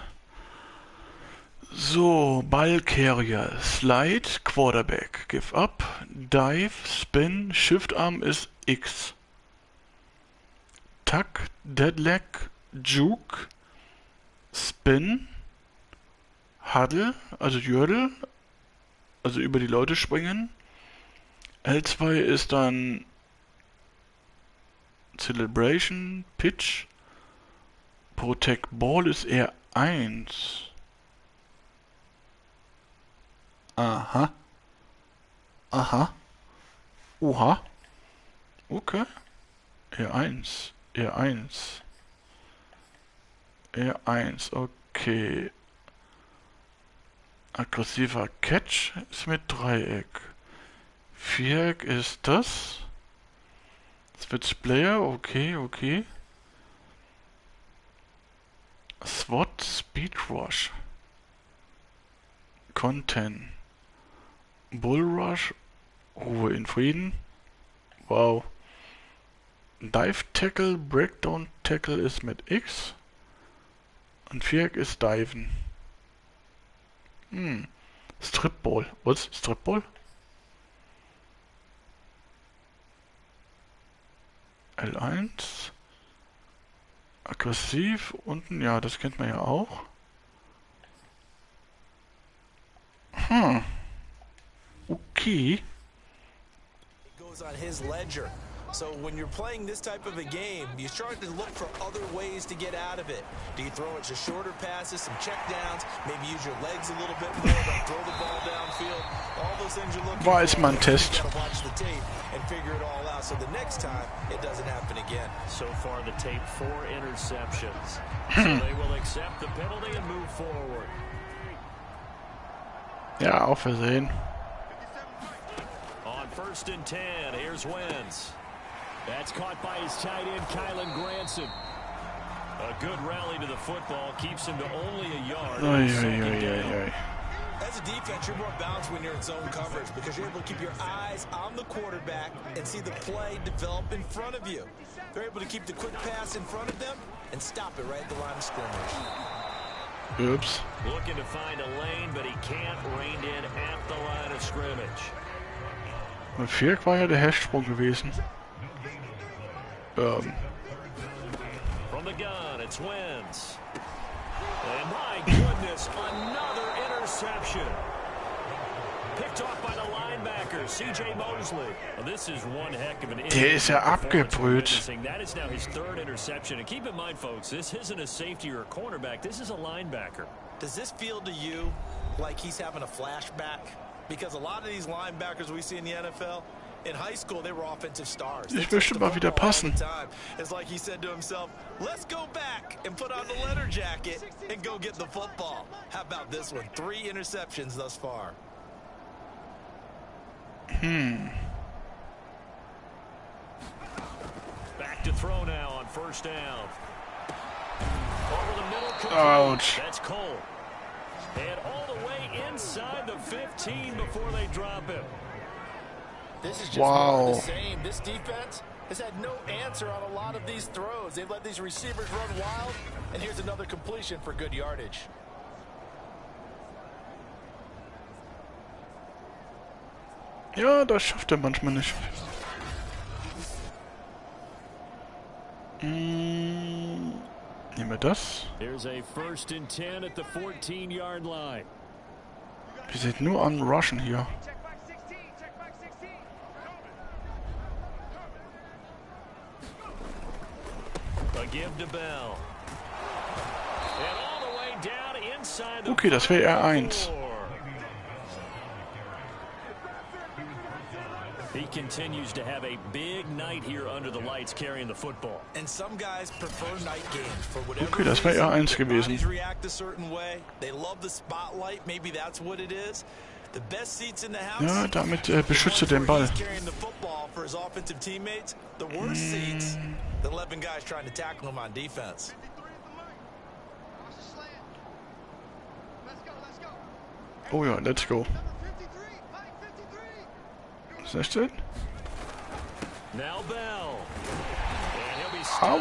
So, Ball Carrier, Slide, Quarterback, Give Up, Dive, Spin, Shift Arm ist X. Tuck, Deadleg, Juke, Spin, Huddle, also Jördel, also über die Leute springen. L2 ist dann Celebration, Pitch, Protect Ball ist R1. Aha. Aha. Oha. Okay. R1. R1. R1. Okay. Aggressiver Catch ist mit Dreieck. Viereck ist das. Switch Player. Okay, okay. SWAT Speed Rush. Content. Bull Rush, Ruhe in Frieden. Wow. Dive Tackle, Breakdown Tackle ist mit X. Und Viereck ist Diven. Strip Ball. Was? Strip Ball? L1. Aggressiv. Unten, ja, das kennt man ja auch. Okay. It goes on his ledger. So when you're playing this type of a game, you start to look for other ways to get out of it. Do you throw it to shorter passes, some check downs, maybe use your legs a little bit more, don't throw the ball downfield. All those things you're looking War es mal ein Test. Watch the tape and figure it all out so the next time it doesn't happen again. So far the tape 4 interceptions. So they will accept the penalty and move forward. Ja, auf Versehen. On 1st and 10, here's Wentz. That's caught by his tight end, Kylan Granson. A good rally to the football keeps him to only a yard. As a defense, you're more balanced when you're in zone coverage because you're able to keep your eyes on the quarterback and see the play develop in front of you. They're able to keep the quick pass in front of them and stop it right at the line of scrimmage. Oops. Looking to find a lane, but he can't rein in at the line of scrimmage. Und Viereck war ja der Hechtsprung gewesen. From the gun, it's Wentz. And my goodness, another interception. Picked off by the linebacker, CJ Mosley. Well, this is one heck of an Der ist ja abgebrüht. That is now his 3rd interception. And keep in mind, folks, this isn't a safety or a cornerback. This is a linebacker. Does this feel to you like he's having a flashback? Because a lot of these linebackers we see in the NFL, in high school they were offensive stars. Ich möchte mal wieder passen. It's like he said to himself, let's go back and put on the leather jacket and go get the football. How about this one? 3 interceptions thus far. Back to throw now on first down. Over the middle, Ouch. That's Cole. And all the way inside the 15 before they drop him. This is just more of the same. This defense has had no answer on a lot of these throws. They've let these receivers run wild, and here's another completion for good yardage. Ja, das schafft er manchmal nicht. Nehmen wir das. There's a 1st and 10 at the 14-yard line. Wir sind nur an Rushen hier. Okay, das wäre R1. He continues to have a big night here under the lights carrying the football. And some guys prefer night games for whatever. Okay, das wäre R1 gewesen. React a certain way. They love the spotlight. Maybe that's what it is. The best seats in the house. Ja, damit beschützt er den Ball. Carrying the football for his offensive teammates. The worst seats, the 11 guys trying to tackle him on defense. Oh ja, let's go. 16? Now Bell. Au.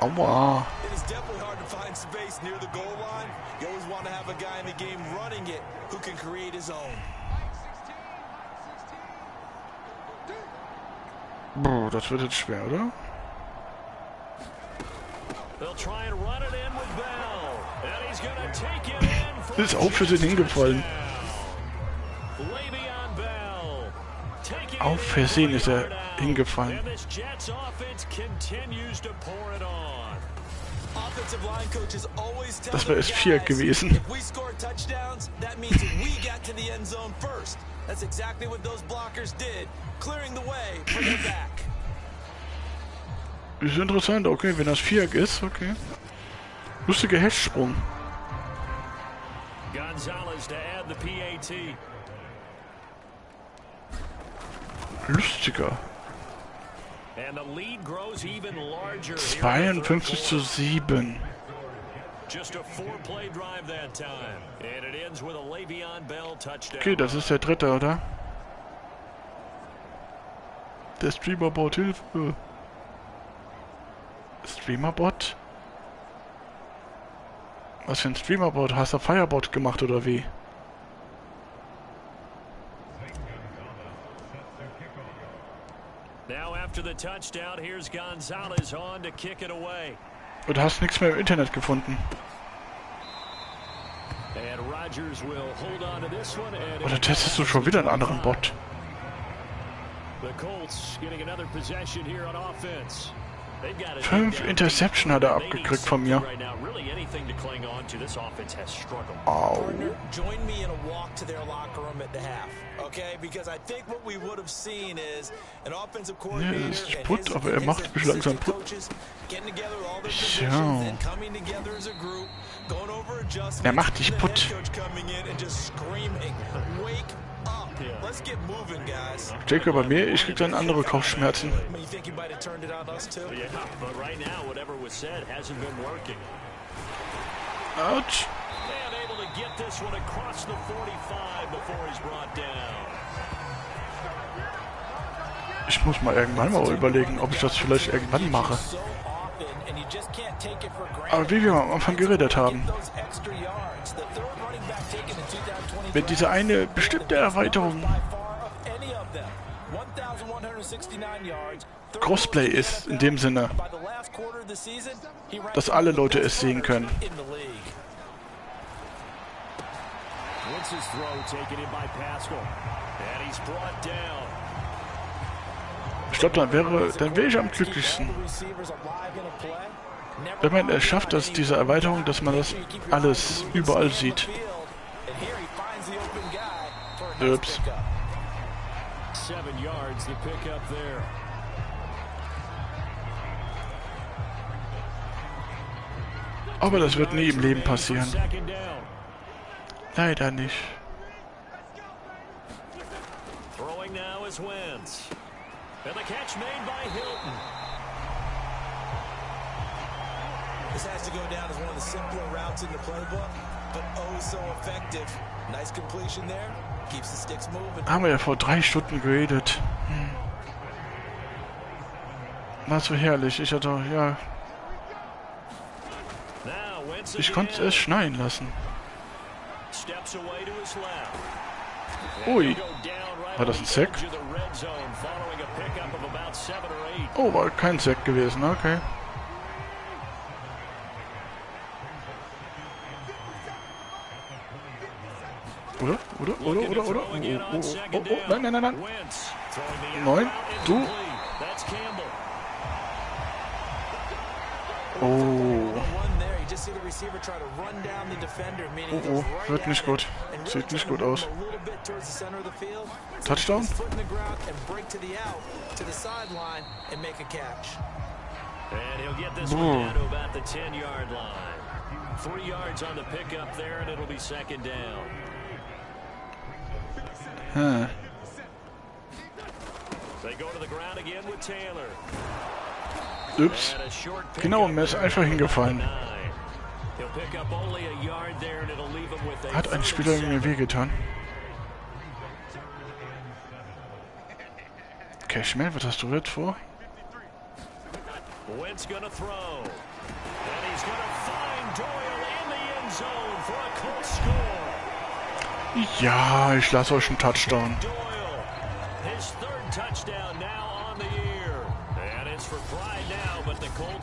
Aua. It is definitely hard to find space near the goal line. You always want to have a guy in the game running it who can create his own. Boah, das wird jetzt schwer, oder? Ist auch für den hingefallen. Auf Versehen ist er hingefallen. Das wäre es 4 gewesen. Ist interessant, okay, wenn das 4 ist, okay. Lustiger Hechtsprung. Lustiger. 52:7. Okay, das ist der dritte, oder? Der Streamerbot, Hilfe. Streamerbot? Was für ein Streamerbot? Hast du Firebot gemacht oder wie? Und hast nichts mehr im Internet gefunden. Oder testest du schon wieder einen anderen Bot? The Colts getting another possession here on offense. 5 Interception hat er abgekriegt von mir. Au. Ja, das ist Putt, aber er macht mich langsam Putt. Ja. Er macht dich Putt. Jacob bei mir, ich krieg dann andere Kopfschmerzen. Autsch. Ich muss mal irgendwann mal überlegen, ob ich das vielleicht irgendwann mache. Aber wie wir am Anfang geredet haben. Wenn diese eine bestimmte Erweiterung Crossplay ist, in dem Sinne, dass alle Leute es sehen können. Ich glaube, dann wäre ich am glücklichsten. Wenn man es schafft, dass diese Erweiterung, dass man das alles überall sieht. Ups. Aber das wird nie im Leben passieren. Leider nicht. And the catch made by Hilton. This has to go down as one of the simpler routes in the playbook, but oh so effective. Nice completion there. Keeps the sticks moving. Haben wir ja vor 3 Stunden geredet. War so herrlich. Ich hatte, ja... Ich konnte es schneien lassen. Ui. War das ein Sack? Oh, war kein Sack gewesen, okay. Oder? Oh, nein. 9, du. Oh, wird nicht gut. Sieht nicht gut aus. Touchdown? And he'll get this one down to about the 10-yard line. 3 yards on the pickup there, and it'll be second down. They go to the ground again with Taylor. Ups. Genau, mir ist einfach hingefallen. Hat ein Spieler mir wehgetan. Okay, Schmel, was hast du jetzt vor? Ja, ich lasse euch einen Touchdown.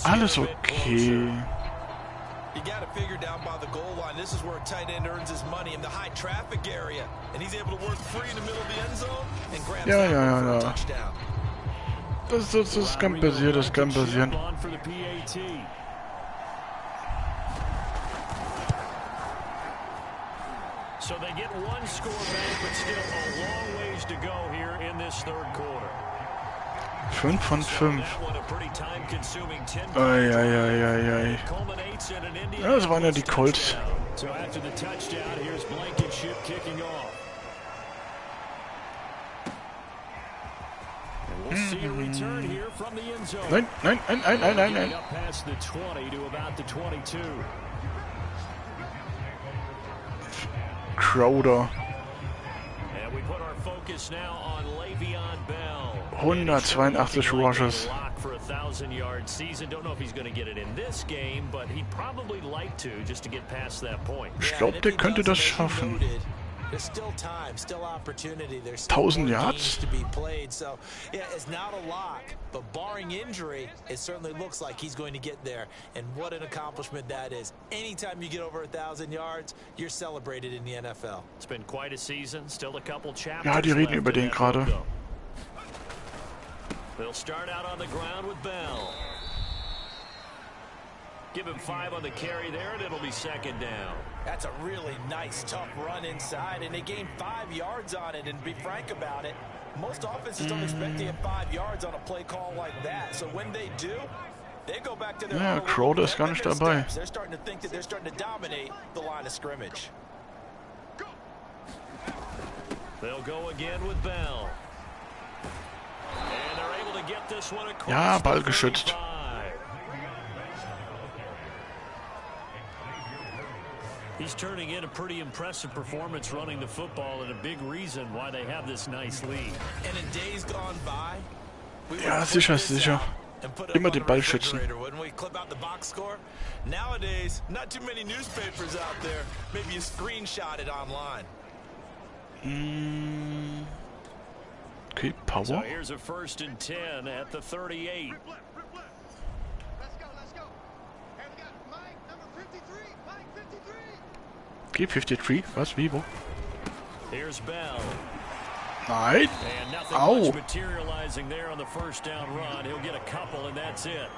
Alles okay. You got to figure down by the goal line. This is where a tight end earns his money in the high traffic area, and he's able to work free in the middle of the end zone and grab Ja. a touchdown. Das kann passieren, das kann passieren. So they get one score back, but still a long ways to go here in this third quarter. 5 von 5. Ei. Ja, das waren ja die Colts. Nein. Crowder. 182 Rushes. Ich glaube, der könnte das schaffen. 1000 Yards? So, yeah, it's not a lock, but barring injury, it certainly looks like he's going to get there. And what an accomplishment that is. Anytime you get over 1,000 yards, you're celebrated in the NFL. It's been quite a season, still a couple chapters. Ja, die reden über den gerade. They'll start out on the ground with Bell. Give him 5 on the carry there, and it'll be second down. That's a really nice, tough run inside, and they gained 5 yards on it. And to be frank about it, most offenses don't expect to get 5 yards on a play call like that. So when they do, they go back to their Ja, Crowder ist gar nicht dabei. They're starting to think that they're starting to dominate the line of scrimmage. They'll go again with Bell. And they're able to get this one across. Ja, Ball geschützt. He's turning in a pretty impressive performance running the football, and a big reason why they have this nice lead. And in days gone by, Ja, sicher. Immer den Ball schützen. Nowadays, not too many newspapers out there. Maybe you screenshot it online. Okay, Power. So here's a 1st and 10 at the 38. Okay, 53. Was? Wie? Wo? Here's Bell. Nein. And nothing Au. much materializing there on the first down run. He'll get a couple, and that's it.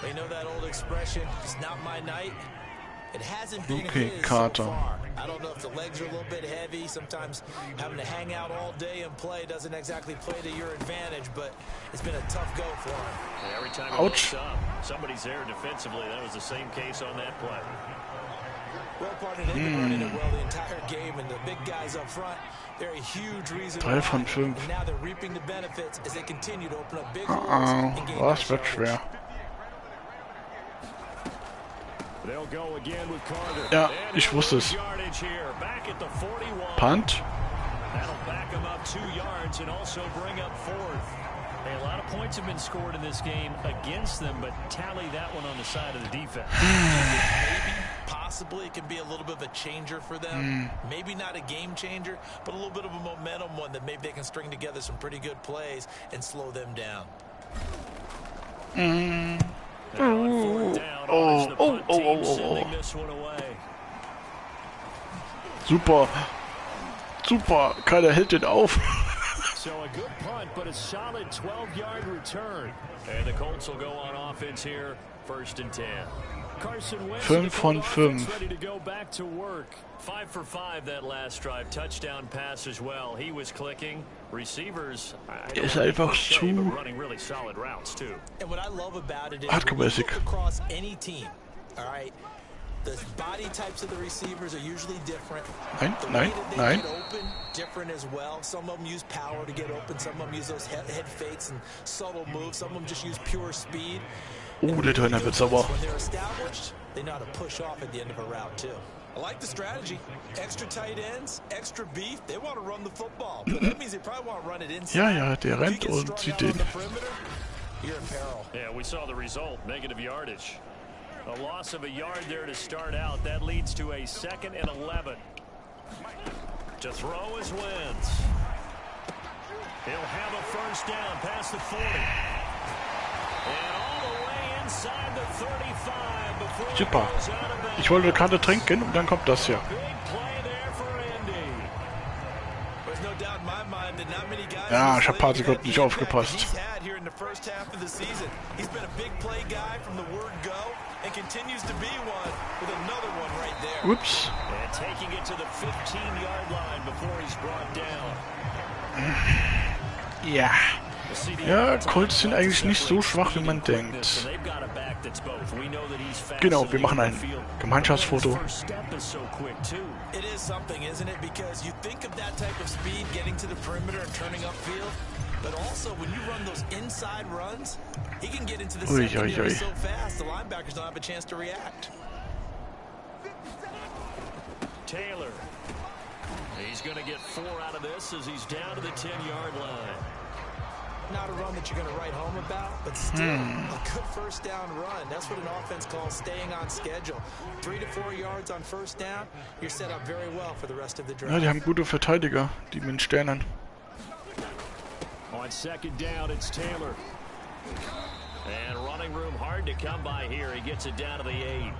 They know that old expression, it's not my night. It hasn't been Okay, his Carter. so far. I don't know if the legs are a little bit heavy. Sometimes having to hang out all day and play doesn't exactly play to your advantage, but it's been a tough go for him. And every time he looks up, somebody's there defensively. That was the same case on that play. Well 3 von 5. Das wird schwer. Ja, ich wusste es. Punt. Hey, a lot of points have been scored in this game against them, but tally that one on the side of the defense. Maybe, possibly, it can be a little bit of a changer for them. Maybe not a game changer, but a little bit of a momentum one that maybe they can string together some pretty good plays and slow them down. Super. Super. Keiner hält den auf. So a good punt, but a solid 12-yard return. And the Colts will go on offense here, 1st and 10. Carson Wentz 5 von 5. ready to go back to work. 5 for 5 that last drive. Touchdown pass as well. He was clicking. Receivers Ist einfach zu running really solid routes too. And what I love about it is hardcore-mäßig. across any team. All right. The body types of the receivers are usually different. Nein, The nein, way that they nein. get open, different as well. Some of them use power to get open. Some of them use those head fakes and subtle moves. Some of them just use pure speed. Der Turner wird sauer. When they're established, they know how to push off at the end of a route too. I like the strategy. Extra tight ends, extra beef. They want to run the football, but that means they probably want to run it inside. Ja, der rennt und zieht den. You're in peril. Yeah, we saw the result. Negative yardage. A loss of a yard there to start out. That leads to a 2nd and 11. To throw is Wentz. He'll have a 1st down past the 40. And all the way inside the 35 before Super. Ich wollte gerade trinken und dann kommt das hier. Ja, ich habe ein paar Sekunden nicht aufgepasst. Ups. Ja. Ja, Colts sind eigentlich nicht so schwach, wie man denkt. Genau, wir machen ein Gemeinschaftsfoto. Ui, ui, ui. Taylor. He's going to get 4 out of this as he's down to the 10-yard line. Not a run that you're going to write home about, but still a good 1st down run. That's what an offense calls staying on schedule. 3 to 4 yards on 1st down, you're set up very well for the rest of the drive. Ja, die haben gute Verteidiger, die mit Sternen. On 2nd down, it's Taylor. And running room hard to come by here. He gets it down to the 8.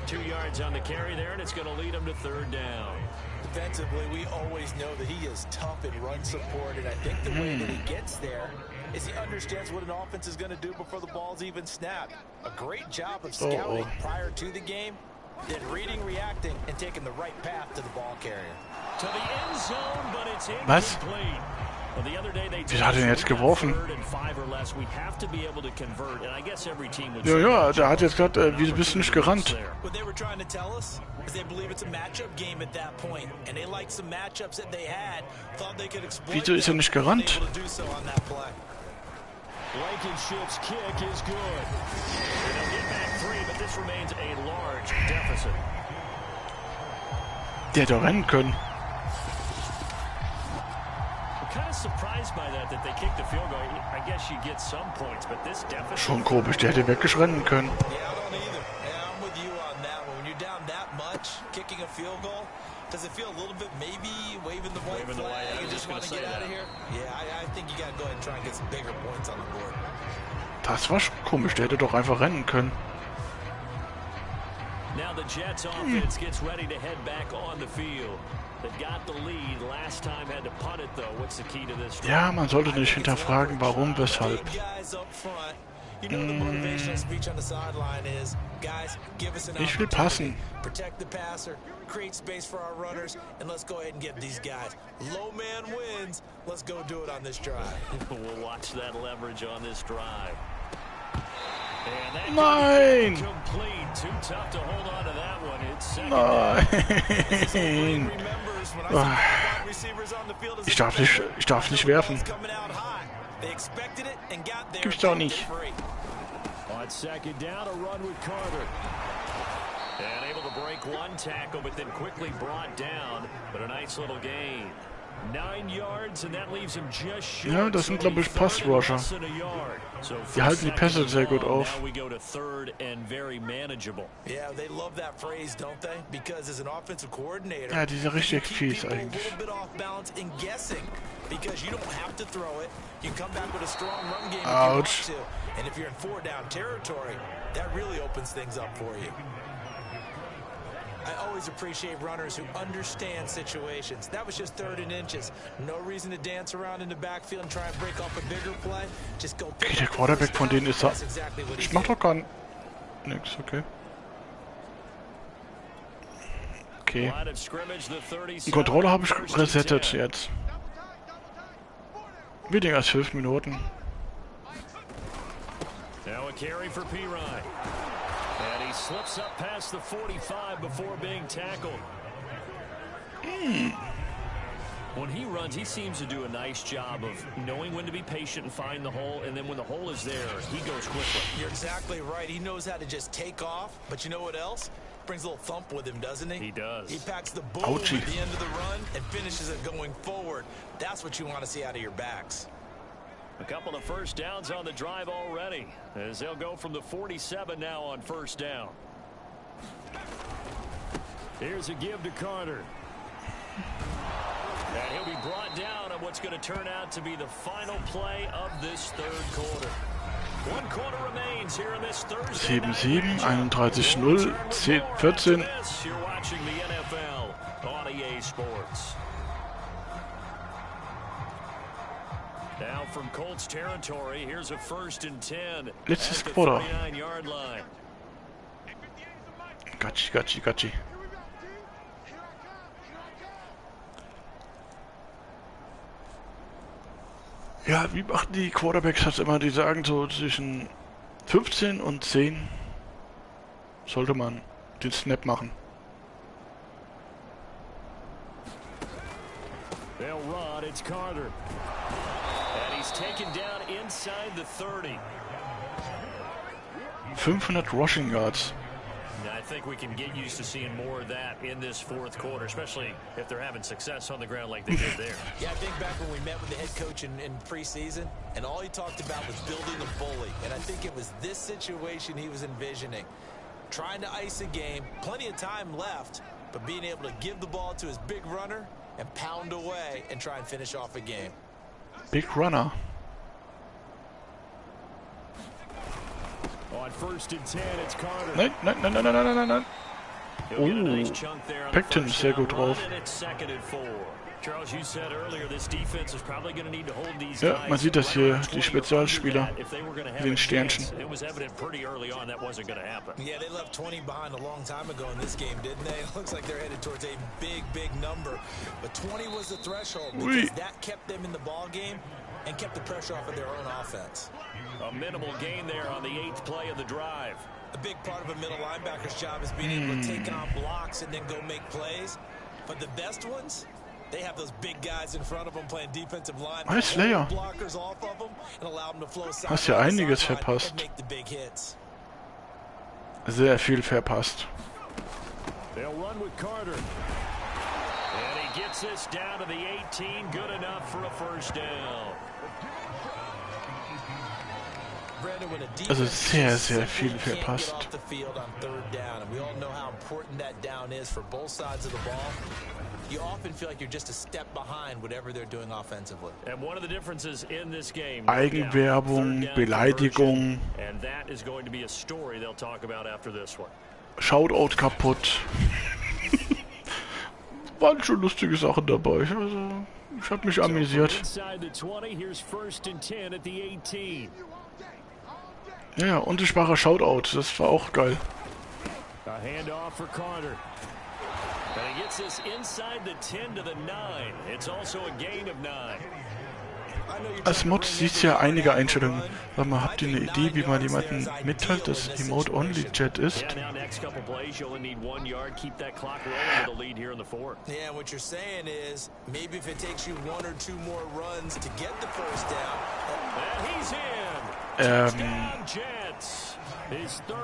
2 yards on the carry there, and it's going to lead him to 3rd down. Defensively, we always know that he is tough in run support, and I think the way that he gets there is he understands what an offense is going to do before the ball's even snapped. A great job of scouting prior to the game, then reading, reacting, and taking the right path to the ball carrier. To the end zone, but it's incomplete. Wieso hat er denn jetzt geworfen? Ja, ja, der hat jetzt gerade, wieso bist du nicht gerannt? Wieso ist er nicht gerannt? Der hätte rennen können. Schon komisch, der hätte wirklich rennen können. Das war schon komisch, der hätte doch einfach rennen können. Now the Jets offense gets ready to head back on the field. They got the lead. Last time had to punt it though. What's the key to this? Ja, man sollte nicht hinterfragen, warum, weshalb. Ich will passen. Protect the passer, create space for our runners, and let's go ahead and get these guys. Low man wins. Let's go do it on this drive. We'll watch that leverage on this drive. Nein! Nein! Oh. Ich darf nicht werfen. Gibt's doch nicht. On second down, a run with Carter. And able to break one tackle, but then quickly brought down. But a nice little gain. 9 yards, and that leaves him just short. Ja, das sind, glaube ich, Pass-Rusher. Die halten die Pässe sehr gut auf. Ja, die sind richtig fies eigentlich. Autsch. I always appreciate runners who understand situations. That was just 3rd and inches. No reason to dance around in the backfield and try and break off a bigger play. Just go. Okay, der Quarterback von denen ist da. Ich mach doch gar nix, okay. Okay. Die Kontrolle habe ich resettet jetzt. Weniger als 5 Minuten. Now a carry for P-Ryan. And he slips up past the 45 before being tackled. When he runs, he seems to do a nice job of knowing when to be patient and find the hole, and then when the hole is there, he goes quickly. You're exactly right. He knows how to just take off, but you know what else? Brings a little thump with him, doesn't he? He does. He packs the boom at the end of the run and finishes it going forward. That's what you want to see out of your backs. A couple of first downs on the drive already, as they'll go from the 47 now on first down. Here's a give to Carter. And he'll be brought down on what's going to turn out to be the final play of this 3rd quarter. 1 quarter remains here in this Thursday. 7-7, 31-0, 10-14. You're watching the NFL on EA Sports. Now from Colts territory, here's a 1st and 10. Letztes Quarter. 39-yard line. Gatschi. Ja, wie machen die Quarterbacks das immer? Die sagen so zwischen 15 und 10 sollte man den Snap machen. They'll run, it's Carter. And he's taken down inside the 30. 500 rushing yards. I think we can get used to seeing more of that in this 4th quarter, especially if they're having success on the ground like they did there. Yeah, I think back when we met with the head coach in preseason, and all he talked about was building a bully. And I think it was this situation he was envisioning. Trying to ice a game, plenty of time left, but being able to give the ball to his big runner and pound away and try and finish off a game. Big runner. On 1st and 10, it's Carter. Nein. Pecton ist sehr gut drauf. Ja, man sieht das hier, die Spezialspieler, den Sternchen. Yeah, they left 20 behind a long time ago in this game, didn't they? It looks like they're headed towards a big number. But 20 was the threshold because that kept them in the ball game and kept the pressure off of their own offense. A minimal gain there on the 8th play of the drive. A big part of a middle linebacker's job is being able to take on blocks and then go make plays. But the best ones, they have those big guys in front of them playing defensive line. Blockers off of them and allow them to flow side Hast ja einiges verpasst. and make the big hits. Sehr viel verpasst. They'll run with Carter. And he gets this down to the 18, good enough for a first down. Also sehr viel verpasst. You often feel like you're just a step behind whatever they're doing offensively. And one of the differences in this game, Eigenwerbung, Beleidigung. And that is going to be a story they'll talk about after this one. Shoutout kaputt. Waren schon lustige Sachen dabei. Also, ich habe mich amüsiert. Ja, unsichtbarer Shoutout, das war auch geil. A handoff for Carter. And he gets this inside the 10 to the 9. It's also a gain of 9. als Mod siehst du ja einige Einstellungen. Sag mal, habt ihr eine Idee, wie man jemanden mitteilt, dass Emote-Only-Chat ist? Yeah, what you're saying is maybe if it takes you 1 or 2 more runs to get the first down.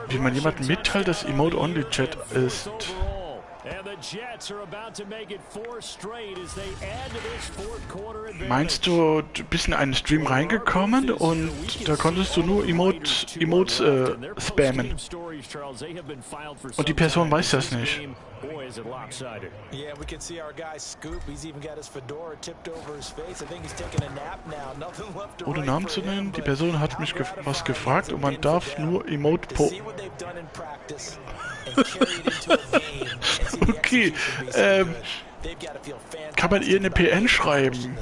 Wie man jemanden mitteilt, dass Emote-Only-Chat ist. Meinst du, du bist in einen Stream reingekommen und da konntest du nur Emotes spammen? Und die Person weiß das nicht. Ohne Namen zu nennen, die Person hat mich was gefragt und man darf nur Emote Okay, kann man ihr eine PN schreiben?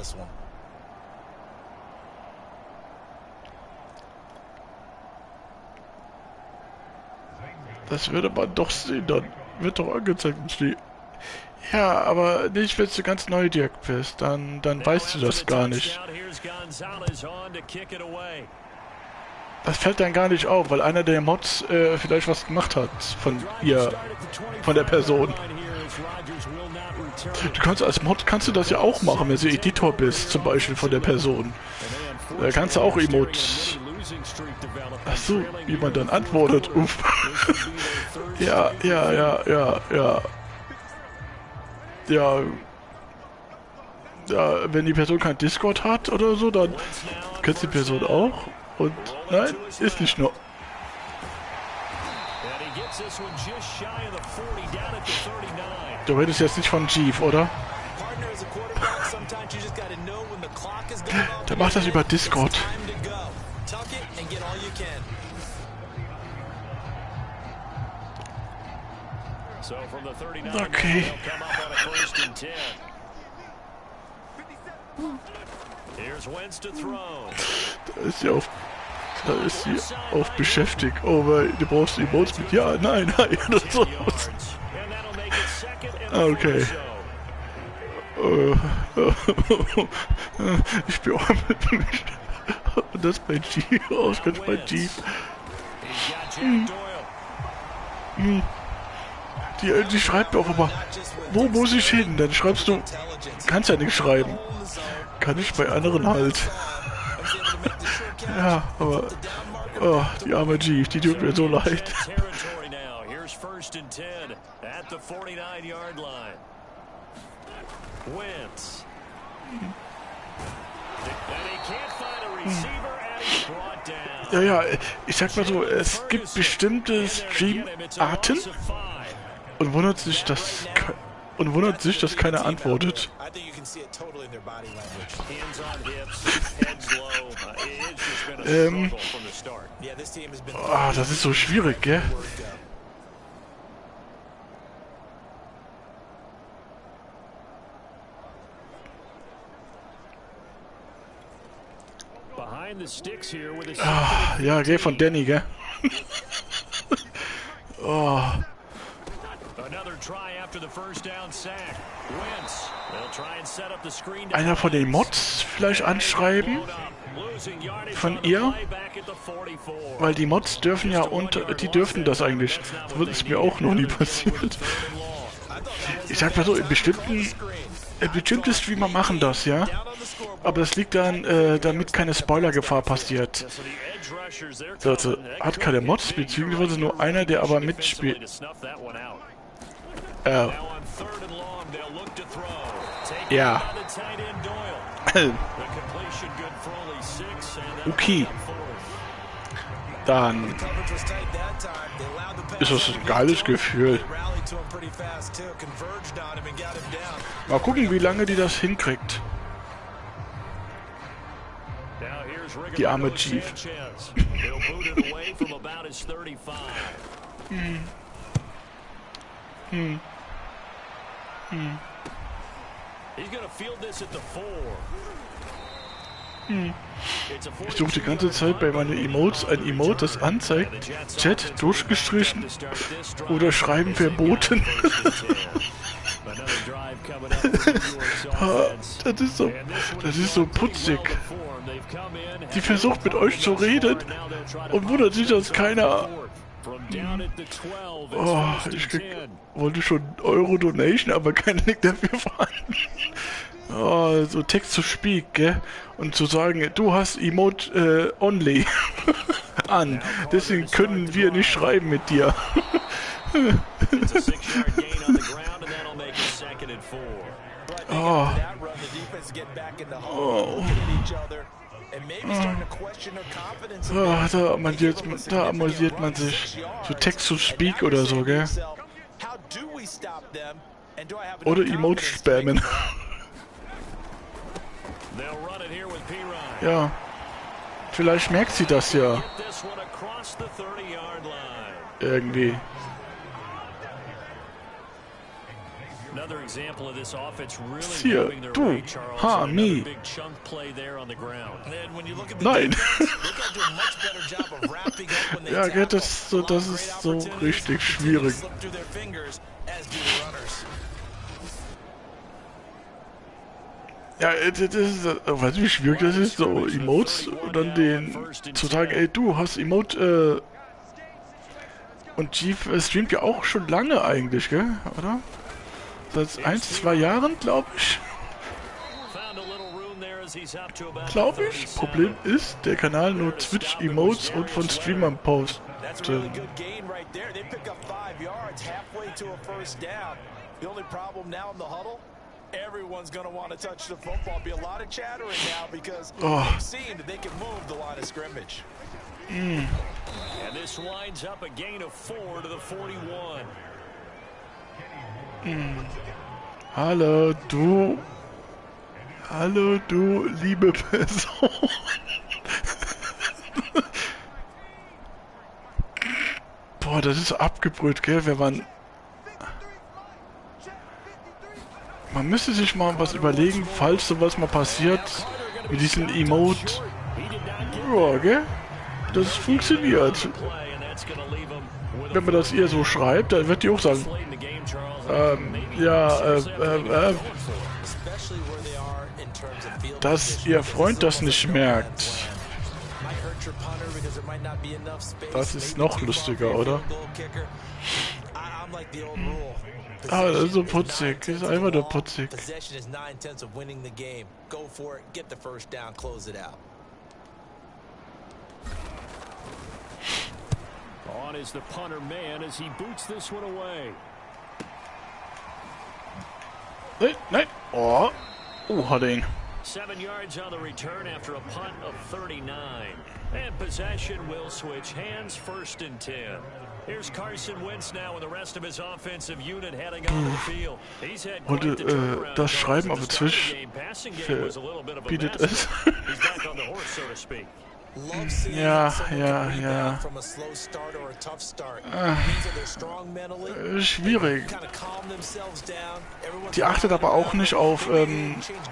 Das würde man doch sehen, dann wird doch angezeigt. Ja, aber nicht, wenn du ganz neu direkt bist, dann weißt du das gar nicht. Das fällt dann gar nicht auf, weil einer der Mods vielleicht was gemacht hat von der Person. Du kannst als Mod das ja auch machen, wenn du Editor bist, zum Beispiel von der Person. Da kannst du auch Emotes. Achso, wie man dann antwortet. Uff. Ja. Ja, wenn die Person kein Discord hat oder so, dann kennst du die Person auch. Und nein, ist nicht nur. Du redest jetzt nicht von Jeef, oder? Der macht das über Discord. Okay. Da ist sie auf beschäftigt. Oh, weil du brauchst die Emotes mit. Ja, nein. Das so. Okay. Ich bin auch mit mich. Und das bei G. Ausgangs bei G. Die schreibt mir auch immer, wo muss ich hin? Dann schreibst du, kannst ja nicht schreiben. Kann ich bei anderen halt. Ja, aber oh, die arme G, die tut mir so leid. Ja, ich sag mal so, es gibt bestimmte Streamarten und wundert sich, dass keiner antwortet. Das ist so schwierig, gell? Ja, geh von Danny, gell? Oh. Einer von den Mods vielleicht anschreiben? Von ihr? Weil die Mods dürfen ja die dürfen das eigentlich. So wird es mir auch noch nie passiert. Ich sag mal so, bestimmte Streamer machen das, ja? Aber das liegt daran, damit keine Spoilergefahr passiert. Also, hat keine Mods, beziehungsweise nur einer, der aber mitspielt. Ja. Okay. Dann ist das ein geiles Gefühl. Mal gucken, wie lange die das hinkriegt. Die arme Chief. Ich suche die ganze Zeit bei meinen Emotes ein Emote, das anzeigt, Chat durchgestrichen oder Schreiben verboten. Das ist so putzig. Die versucht mit euch zu reden und wundert sich, dass keiner... Oh, wollte schon Euro-Donation, aber keiner liegt dafür vorhanden. Oh, so Text to Speak, gell? Und zu sagen, du hast Emote only an, deswegen können wir nicht schreiben mit dir. Oh. Oh. Oh, da amüsiert man sich. So Text to Speak oder so, gell? Oder Emote spammen. Ja. Vielleicht merkt sie das ja. Irgendwie. Hier, du, ha, me. Nein. Ja, das ist so richtig schwierig. Ja, das ist, weißt du, wie schwierig das ist, so Emotes und dann den zu sagen, ey, du hast Emote, und Chief streamt ja auch schon lange eigentlich, gell, oder? Seit 1-2 Jahren, glaube ich. Glaube ich. Problem ist, der Kanal nur Twitch-Emotes und von Streamern postet. Everyone's going to want to touch the football. Be a lot of chattering now because they've seen that they can move the line of scrimmage. And this winds up a gain of 4 to the 41. Hallo, du, liebe Person. Boah, das ist abgebrüht, gell? Man müsste sich mal was überlegen, falls sowas mal passiert, mit diesem Emote. Ja, gell? Das funktioniert. Wenn man das ihr so schreibt, dann wird die auch sagen, dass ihr Freund das nicht merkt. Das ist noch lustiger, oder? Ah, das ist so putzig. Das ist einfach nur putzig. On is the punter man as he boots this one away. Nein. Oh, hat ihn. 7 yards on the return after a punt of 39. And possession will switch hands, 1st and 10. Here's Carson Wentz now with the rest of his offensive unit heading onto the field. He's had quite the turnaround. Das Schreiben auf Twitch bietet es. Ja. Schwierig. Die achtet aber auch nicht auf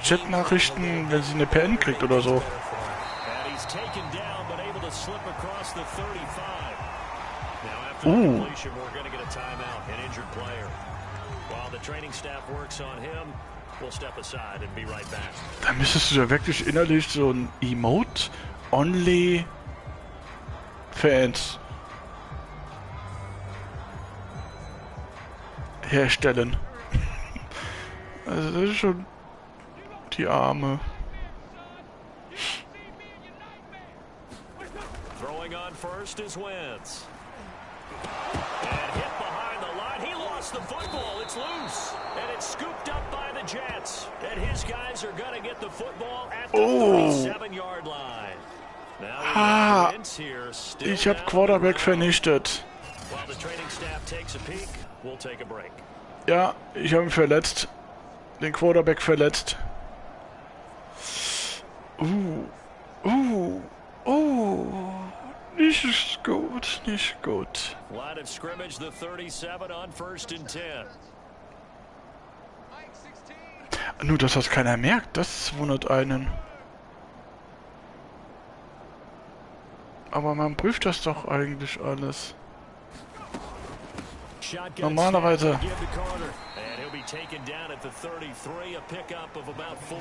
Chat-Nachrichten, wenn sie eine PN kriegt oder so. Da müsstest du ja wirklich innerlich so ein Emote-Only-Fans herstellen. Also das ist schon die Arme. Throwing on first is Wentz. And hit behind the line. He lost the football. It's loose. And it's scooped up by the Jets. And his guys are going to get the football at the 37-yard line. Ah, ich habe Quarterback vernichtet. Ja, ich habe ihn verletzt. Den Quarterback verletzt. Nicht gut, nicht gut. Line of scrimmage, the 37 on 1st and 10. Nur, dass das keiner merkt, das wundert einen. Aber man prüft das doch eigentlich alles. Normalerweise. taken down at the 33, a pickup of about 4.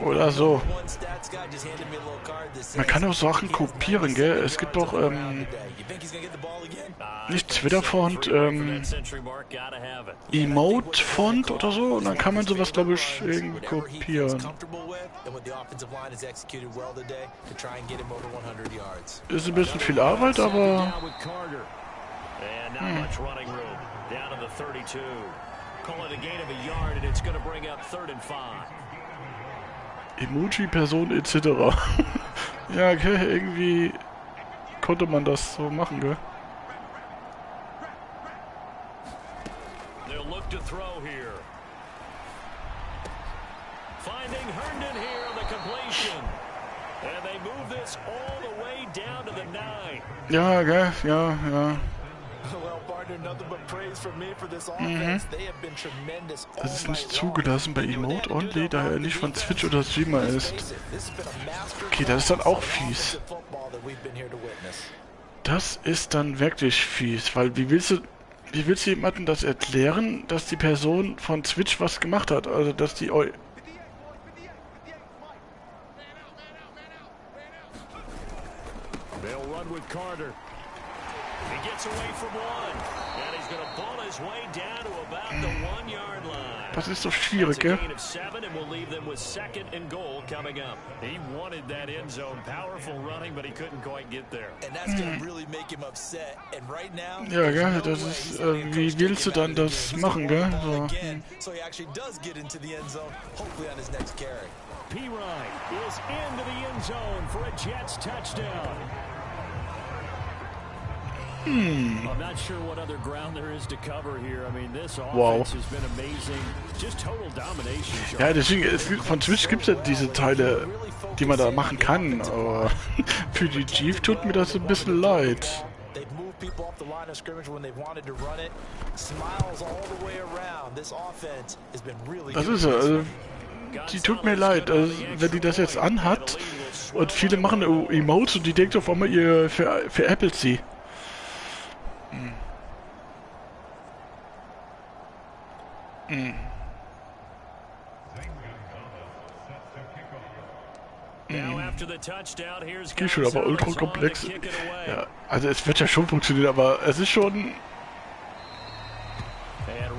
Oder so. Man kann auch Sachen kopieren, gell? Es gibt auch, nicht Twitter-Font, Emote-Font oder so. Und dann kann man sowas, glaube ich, irgendwie kopieren. Ist ein bisschen viel Arbeit, aber... Down to the 32. Call it a gain of a yard, and it's going to bring up 3rd and 5. Emoji, Person etc. Ja, okay, irgendwie konnte man das so machen, gell? They'll look to throw here. Finding Herndon here on the completion. And they move this all the way down to the 9. Ja, gell, ja. Das ist nicht zugelassen bei Emote Only, da er nicht von Switch oder Streamer ist. Okay, das ist dann auch fies. Das ist dann wirklich fies, weil wie willst du jemandem das erklären, dass die Person von Switch was gemacht hat? Also, dass die... They'll run with Carter. He gets away from one, and he's going to ball his way down to about the 1-yard line. Das ist so schwierig, gell? Gain of 7, and we'll leave them with 2nd and goal coming up. He wanted that end zone, powerful running, but he couldn't quite get there. And that's going to really make him upset. And right now, ja, gell, das ist, wie willst du dann das machen, gell? So. So he actually does get into the end zone, hopefully on his next carry. P. Ryan is into the end zone for a Jets touchdown. I'm not sure what other ground there is to cover here. I mean, this offense has been amazing. Just total domination. Ja, deswegen, von Switch gibt es ja diese Teile, die man da machen kann, aber für die Chief tut mir das ein bisschen leid. Das ist ja, also, die tut mir leid, also, wenn die das jetzt anhat und viele machen Emotes und die denkt auf einmal ihr für Apple sie. Geht schon, aber ultra komplex. Ja, also es wird ja schon funktionieren, aber es ist schon...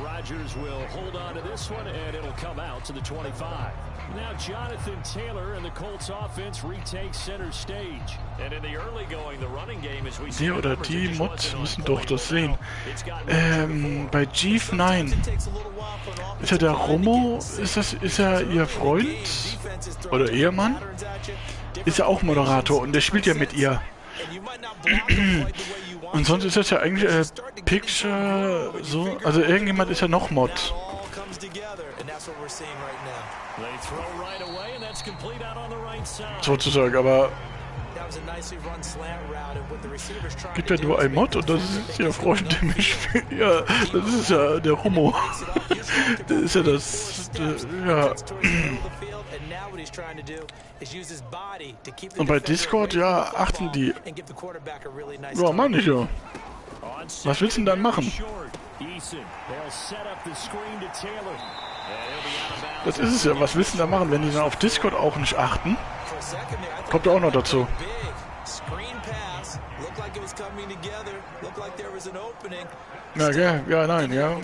Rodgers will hold on to this one, and it'll come out to the 25. Now Jonathan Taylor and the Colts offense retakes center stage. And in the early going, the running game as we see. Der oder die Mods müssen doch das sehen. Bei GER, ist er der Romo? Ist er ihr Freund? Oder Ehemann? Ist er auch Moderator und der spielt ja mit ihr. Und sonst ist das ja eigentlich Picture so, also irgendjemand ist ja noch Mod. Sozusagen, aber gibt ja nur ein Mod und das ist ja Freund, der mich spielt. Ja, das ist ja der Homo. Das ist ja das, ja. Und bei Discord, ja, achten die. Ja, Mann, ich ja. Was willst du denn dann machen? Das ist es ja, was willst du denn da machen, wenn die dann auf Discord auch nicht achten? Kommt ja auch noch dazu. Ja, gell? Ja, nein, ja.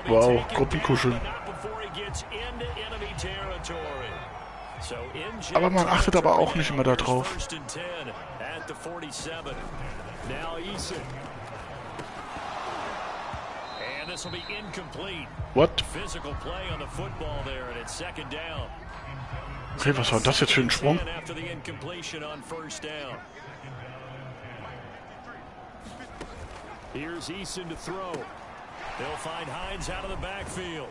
Wow, Gruppenkuscheln. Aber man achtet aber auch nicht immer da drauf. What? Okay, was war das jetzt für ein Sprung? Here's Eason to throw. They'll find Hines out of the backfield.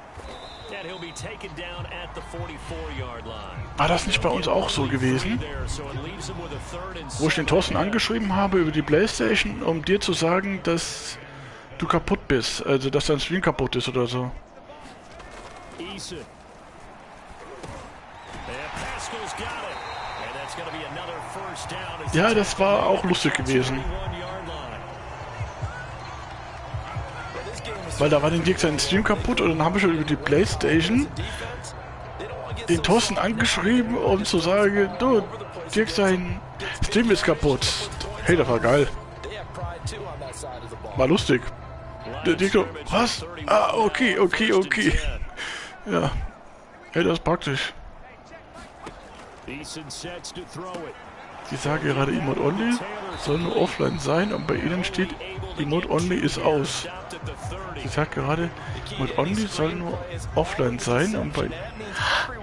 And he'll be taken down at the 44-yard line. War das nicht bei uns auch so gewesen? Wo ich den Thorsten angeschrieben habe über die PlayStation, um dir zu sagen, dass du kaputt bist, also dass dein Stream kaputt ist oder so. Eason. And Pascal's got it. And that's going to be another first down. Ja, das war auch lustig gewesen. Weil da war den Dirk sein Stream kaputt und dann habe ich schon über die Playstation den Thorsten angeschrieben, um zu sagen, du, Dirk sein Stream ist kaputt. Hey, das war geil. War lustig. Der Dirk so, was? Ah, okay. Ja. Hey, das ist praktisch. Die sagen gerade Emote Only soll nur offline sein und bei ihnen steht Emote Only ist aus. Sie sagt gerade Emote Only soll nur offline sein und bei...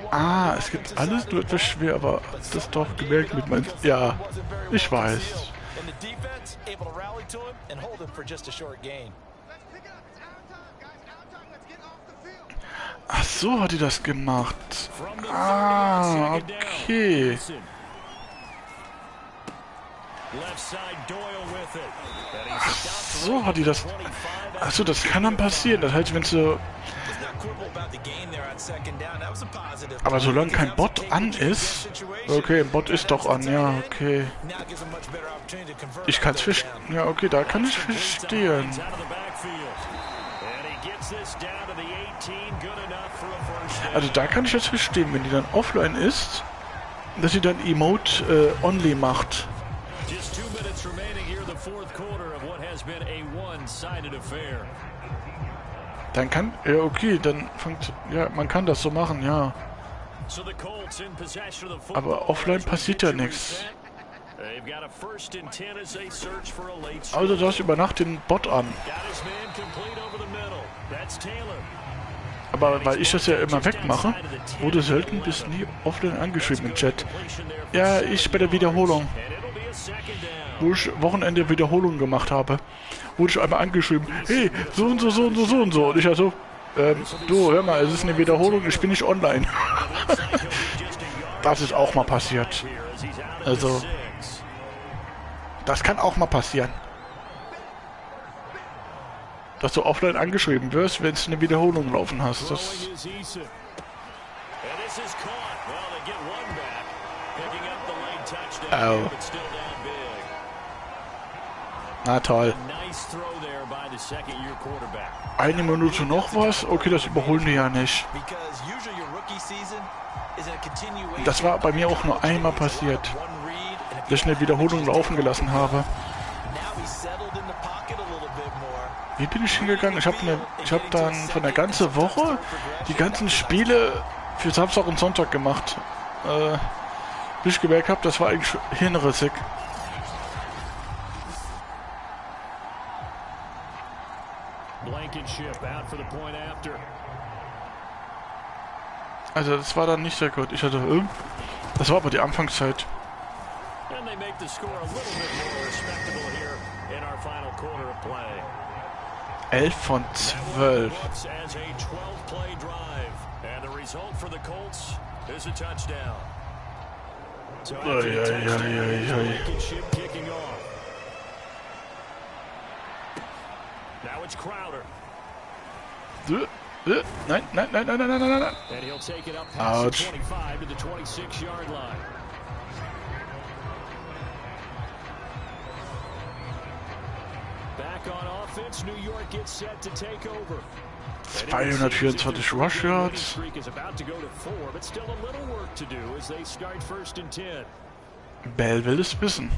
Ah, es gibt alles nur etwas schwer, aber das doch gemerkt mit meinem... Ja, ich weiß. Ach so hat die das gemacht. Ah, okay. Ach so hat die das... Ach so, das kann dann passieren. Das heißt, wenn so... Aber solange kein Bot an ist... Okay, ein Bot ist doch an, ja, okay. Ich kann es verstehen. Ja, okay, da kann ich verstehen. Also da kann ich jetzt verstehen, wenn die dann offline ist, dass sie dann Emote Only macht. Dann kann, ja okay, dann fängt, ja, man kann das so machen, ja. Aber offline passiert ja nichts. Also du hast über Nacht den Bot an. Aber weil ich das ja immer wegmache, wurde selten bis nie offline angeschrieben im Chat. Ja, ich bei der Wiederholung. Wo ich Wochenende Wiederholung gemacht habe, wurde ich einmal angeschrieben, hey, so und so. Und ich also, du, hör mal, es ist eine Wiederholung, ich bin nicht online. Das ist auch mal passiert. Also, das kann auch mal passieren. Dass du offline angeschrieben wirst, wenn du eine Wiederholung laufen hast. Das oh. Na toll. Eine Minute noch was? Okay, das überholen die ja nicht. Das war bei mir auch nur einmal passiert, dass ich eine Wiederholung laufen gelassen habe. Wie bin ich hingegangen? Ich hab dann von der ganzen Woche die ganzen Spiele für Samstag und Sonntag gemacht. Bis ich gemerkt habe, das war eigentlich hirnrissig. Also das war dann nicht sehr gut. Ich hatte, das war aber die Anfangszeit. 11 von 12. Nein. Autsch. Back on offense, New York gets set to take over. 224 Rush Yards. Bell will es wissen.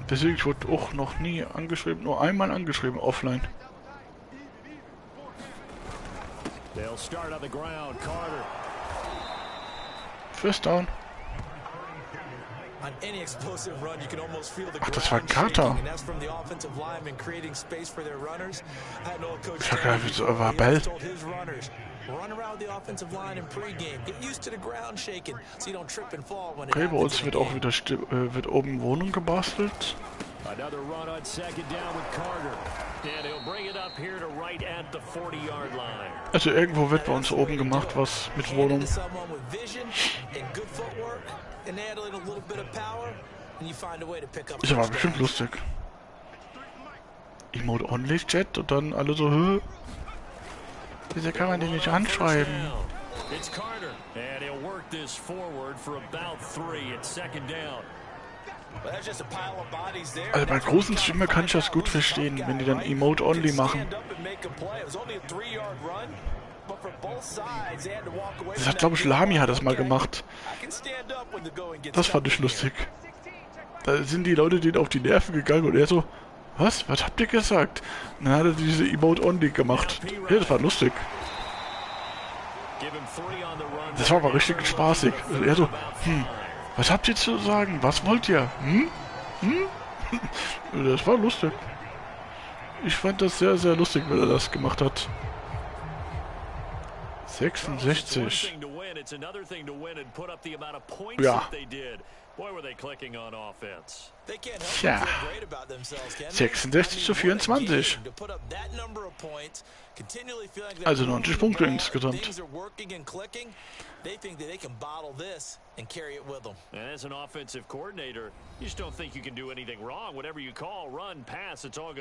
Deswegen, ich wurde auch noch nie angeschrieben, nur einmal angeschrieben, offline. First down. Ach, das war Carter. Ich hab gedacht, wieso war Bell? Okay, bei uns wird auch wieder wird oben Wohnung gebastelt. Also irgendwo wird bei uns oben gemacht, was mit Wohnung. Ist aber bestimmt lustig. Emote Only Chat und dann alle so, wieso kann man den nicht anschreiben? kick this forward for about 3 at 2nd down. Also bei großen Streamer kann ich das gut verstehen, wenn die dann Emote-Only machen. Das hat, glaube ich, Lami hat das mal gemacht. Das fand ich lustig. Da sind die Leute denen auf die Nerven gegangen und er so, was? Was habt ihr gesagt? Und dann hat er diese Emote-Only gemacht. Ja, das war lustig. Das war aber richtig spaßig. Und er so, was habt ihr zu sagen? Was wollt ihr? Das war lustig. Ich fand das sehr, sehr lustig, wenn er das gemacht hat. 66. Ja. Tja. 66 zu 24. Also 90 Punkte insgesamt.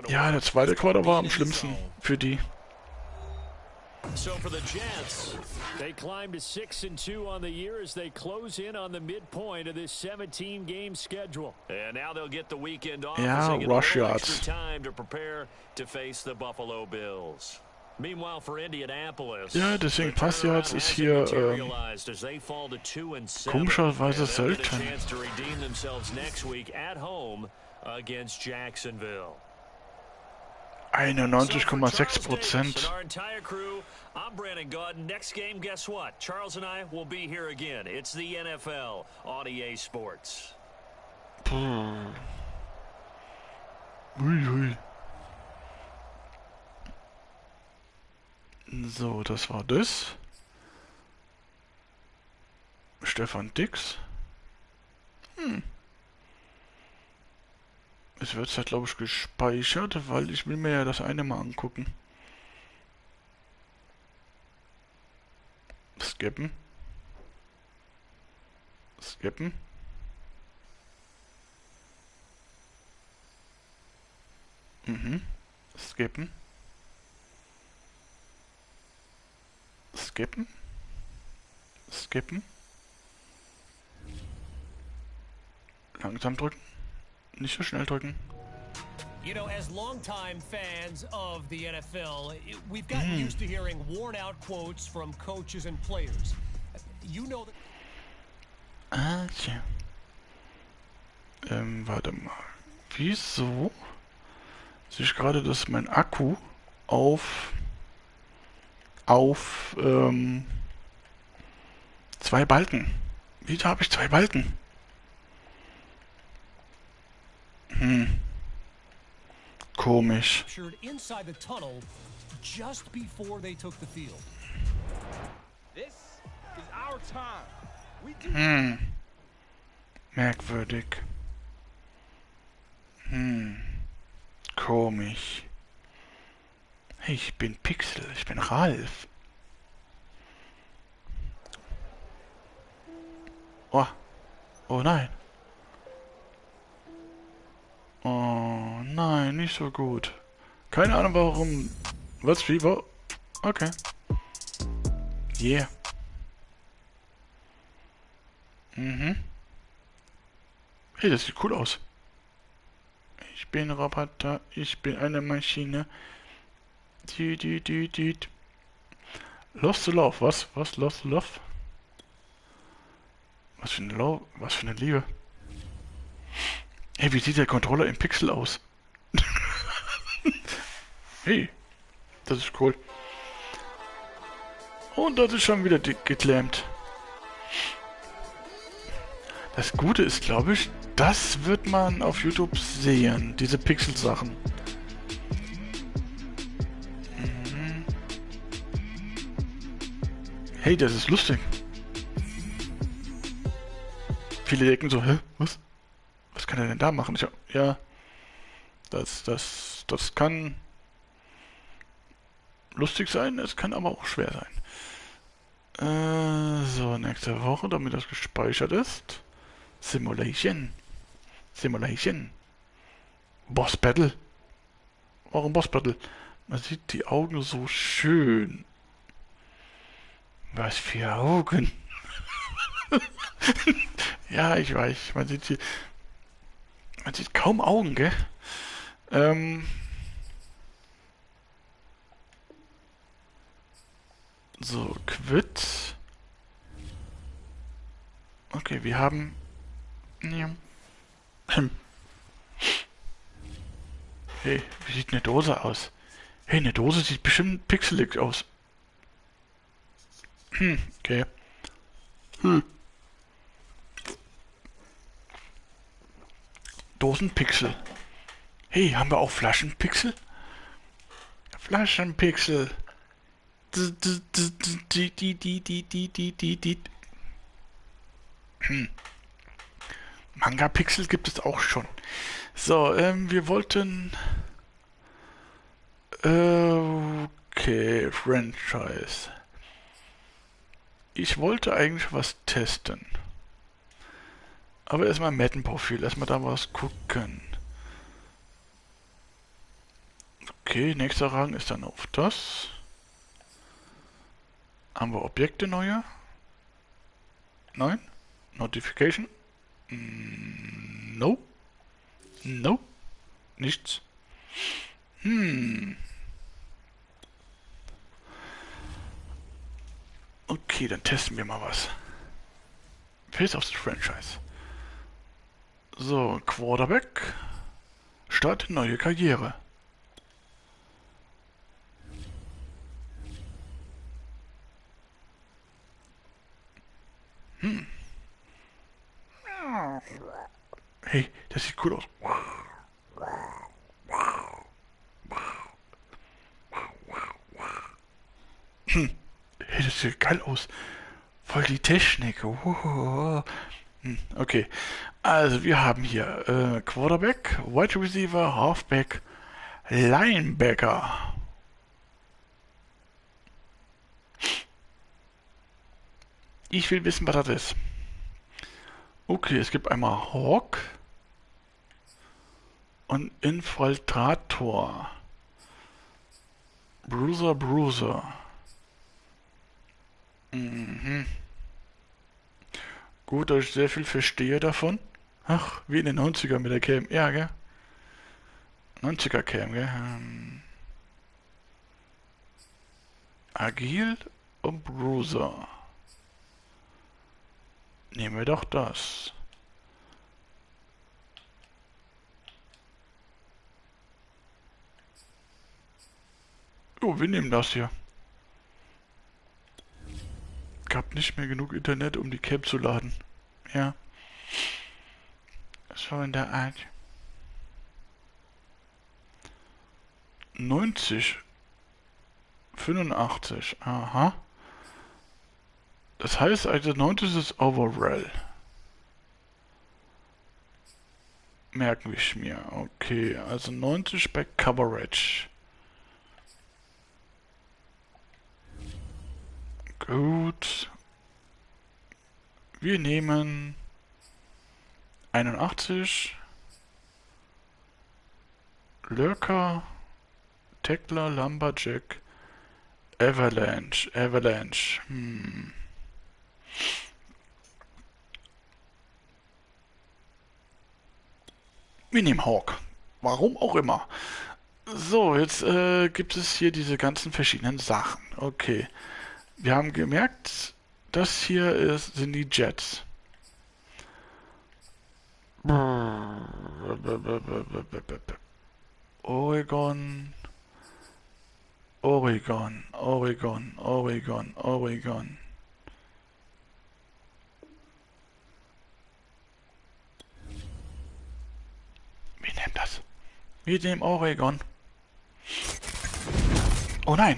Ja, der zweite Quarter war am schlimmsten für die. So for the Jets, they climb to 6-2 on the year as they close in on the midpoint of this 17-game schedule. And now they'll get the weekend off as they get rush a little yards. extra time to prepare to face the Buffalo Bills. Meanwhile for Indianapolis, Ja, deswegen Passyards ist hier komischerweise selten. chance to redeem themselves next week at home against Jacksonville. 91,6%. I'm Brandon Gordon. Next game, guess what? Charles and I will be here again. It's the NFL on EA Sports. Ui. So, das war das. Stefan Dix. Es wird halt, glaube ich, gespeichert, weil ich will mir ja das eine mal angucken. Skippen. Skippen. Skippen. Skippen. Skippen. Langsam drücken. Nicht so schnell drücken. You know, as longtime fans of the NFL, we've gotten used to hearing worn-out quotes from coaches and players. You know that... Tja. Warte mal. Wieso sehe ich gerade, dass mein Akku auf 2 Balken. Wieso habe ich 2 Balken? Komisch. inside the tunnel just before they took the field. This is our time. We do Merkwürdig. Komisch. Hey, ich bin Pixel, ich bin Ralf. Oh. Oh nein. Oh nein, nicht so gut. Keine Ahnung warum. Was, Fieber? Okay. Yeah. Hey, das sieht cool aus. Ich bin Roboter, ich bin eine Maschine. Lost to Love, was? Was? Lost to Love? Was für eine Liebe. Hey, wie sieht der Controller im Pixel aus? Hey, das ist cool. Und das ist schon wieder geklemmt. Das Gute ist, glaube ich, das wird man auf YouTube sehen, diese Pixel-Sachen. Hey, das ist lustig. Viele denken so, hä, was? Was kann er denn da machen? Ja, das kann lustig sein, es kann aber auch schwer sein. So, nächste Woche, damit das gespeichert ist. Simulation. Boss Battle. Warum Boss Battle? Man sieht die Augen so schön. Was für Augen. Ja, ich weiß. Man sieht kaum Augen, gell? So, Quit. Okay, wir haben... Ja. Hey, wie sieht eine Dose aus? Hey, eine Dose sieht bestimmt pixelig aus. Okay. Dosenpixel. Hey, haben wir auch Flaschenpixel? Flaschenpixel. Manga-Pixel gibt es auch schon. So, wir wollten... Okay, Franchise. Ich wollte eigentlich was testen. Aber erstmal Madden-Profil, erstmal da was gucken. Okay, nächster Rang ist dann auf das. Haben wir Objekte neue? Nein? Notification? No? No? Nichts? Okay, dann testen wir mal was. Face of the Franchise. So, Quarterback. Starte neue Karriere. Hey, das sieht cool aus. Hey, das sieht geil aus. Voll die Technik. Okay, also wir haben hier Quarterback, Wide Receiver, Halfback, Linebacker. Ich will wissen, was das ist. Okay, es gibt einmal Hawk und Infiltrator. Bruiser. Gut, dass ich sehr viel verstehe davon. Ach, wie in den 90er mit der Cam. Ja, gell? 90er Cam, gell? Agil und Bruiser. Nehmen wir doch das. Oh, wir nehmen das hier. Gab nicht mehr genug Internet, um die Cam zu laden. Ja. So in der Art. 90. 85. Aha. Das heißt also 90 ist Overall. Merken wir mir. Okay, also 90 bei Coverage. Gut. Wir nehmen 81. Lurker, Tackler, Lumberjack, Avalanche. Wir nehmen Hawk. Warum auch immer. So, jetzt gibt es hier diese ganzen verschiedenen Sachen. Okay. Wir haben gemerkt, das hier sind die Jets. Oregon. Wir nehmen das. Wir nehmen Oregon. Oh nein.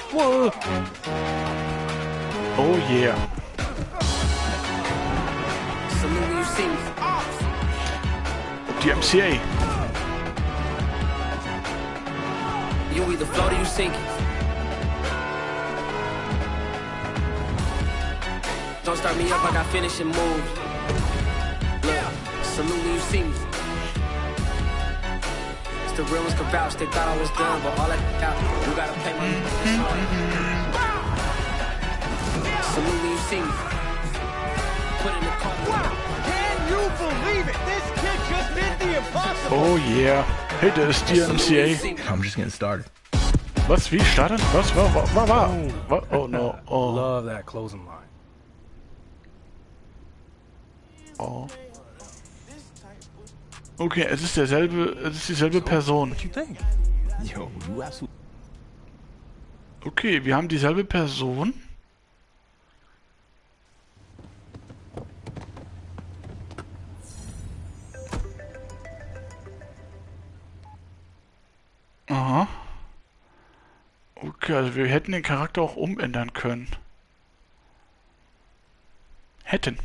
Whoa. Oh yeah. Die MCA. You either float or you sink it. Don't start me up, I got finishing moves. Look, salute when you see me. It's the real ones can vouch, they thought I was done, but all that out, you gotta pay my salute when you see me. Put in the car. Can you believe it? This kid just did the impossible. Oh yeah. Hey, der ist DMCA. I'm just getting started. Was? Wie? Starten? Was? War? Oh no. Oh. Love that closing line. Oh. Okay, es ist dieselbe Person. Okay, wir haben dieselbe Person. Aha. Okay, also wir hätten den Charakter auch umändern können. Hätten.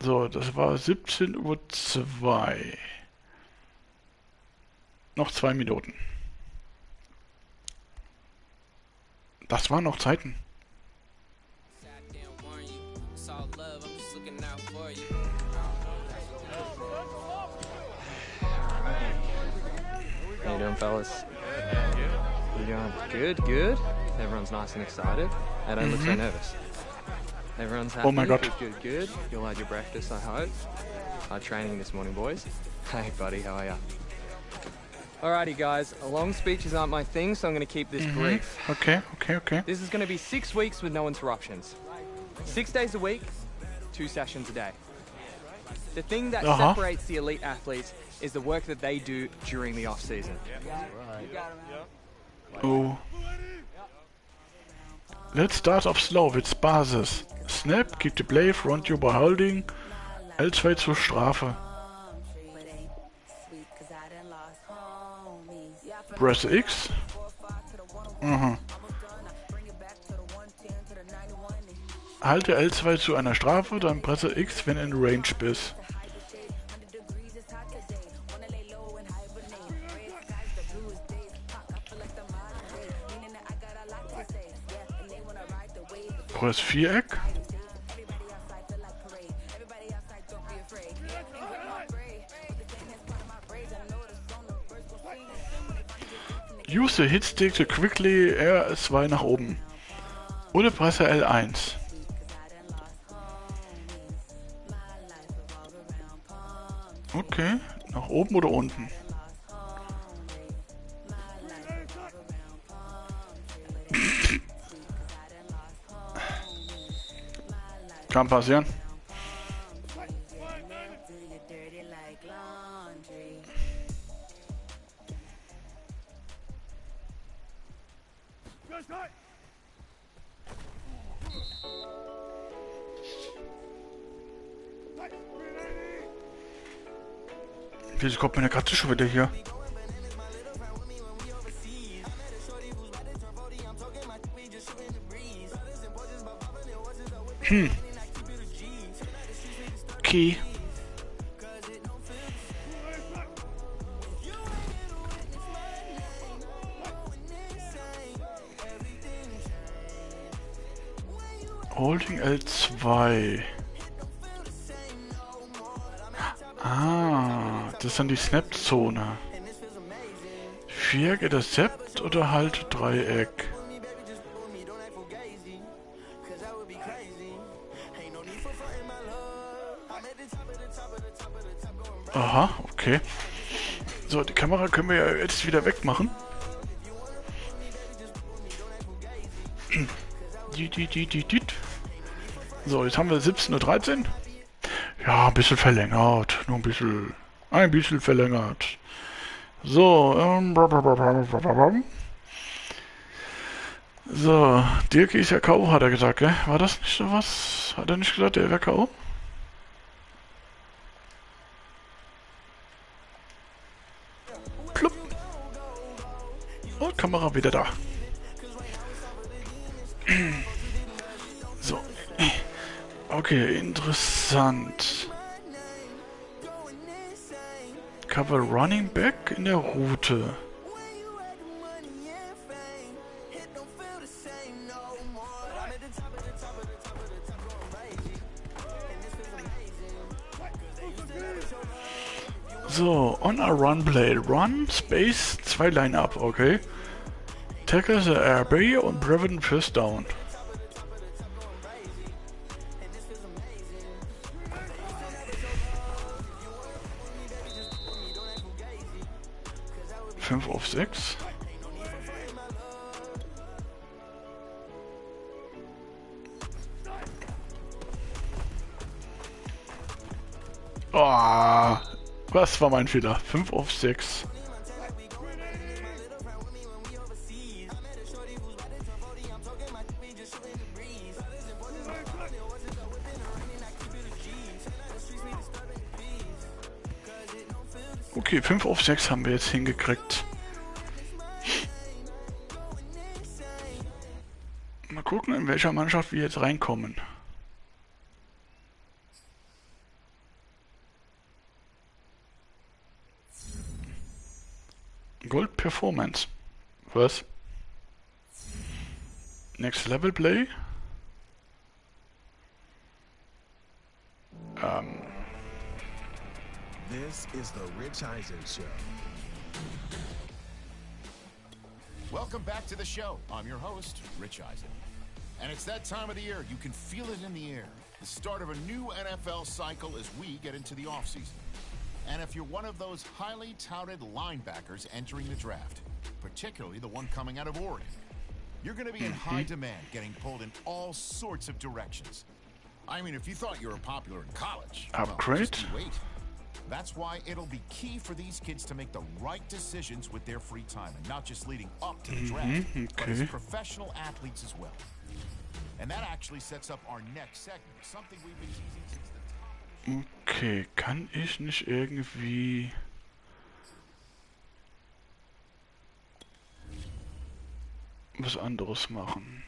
So, das war 17:02 Uhr. Noch 2 Minuten. Das waren noch Zeiten. How you doing, fellas? How you going? Good, good. Everyone's nice and excited. I don't look so nervous. Everyone's happy. Oh my God. Good, good. You all had your breakfast, I hope. Hard training this morning, boys. Hey, buddy, how are ya? Alrighty, guys. Long speeches aren't my thing, so I'm going to keep this brief. Okay. This is going to be 6 weeks with no interruptions. 6 days a week, 2 sessions a day. The thing that separates the elite athletes is the work that they do during the off-season. Oh. Let's start off slow with Basis. Snap, keep the play, front you by holding. L2 zur Strafe. Press X. Halte L2 zu einer Strafe, dann presse X, wenn in Range bist. Press Viereck. Use the hit stick to quickly R2 nach oben. Oder presse L1. Okay, nach oben oder unten? Kann passieren. Wieso kommt meine Katze schon wieder hier? Okay. Holding L2. Ah, das ist dann die Snap-Zone. Viereck Intercept oder halt Dreieck? Aha, okay. So, die Kamera können wir ja jetzt wieder wegmachen. So, jetzt haben wir 17:13 Uhr. Ja, ein bisschen verlängert. Nur ein bisschen verlängert. So, so, Dirk ist ja K.O., hat er gesagt, gell? War das nicht so was? Hat er nicht gesagt, der wäre K.O.? Plupp. Und Kamera wieder da. So. Okay, interessant. Cover Running Back in der Route. So, on a run play. Run, Space, 2 Line-Up, okay. Tackle the RB und prevent First Down. 5 auf 6. Oh, was war mein Fehler? 5 auf 6. Okay, 5 auf 6 haben wir jetzt hingekriegt. Mal gucken, in welcher Mannschaft wir jetzt reinkommen. Gold Performance. Was? Next Level Play? This is the Rich Eisen Show. Welcome back to the show. I'm your host, Rich Eisen. And it's that time of the year. You can feel it in the air. The start of a new NFL cycle as we get into the offseason. And if you're one of those highly touted linebackers entering the draft, particularly the one coming out of Oregon, you're going to be in high demand, getting pulled in all sorts of directions. I mean, if you thought you were popular in college, upgrade. Well, just wait. That's why it'll be key for these kids to make the right decisions with their free time, and not just leading up to the draft, but as professional athletes as well. And that actually sets up our next segment, something we've been teasing since the time. Okay, kann ich nicht irgendwie was anderes machen?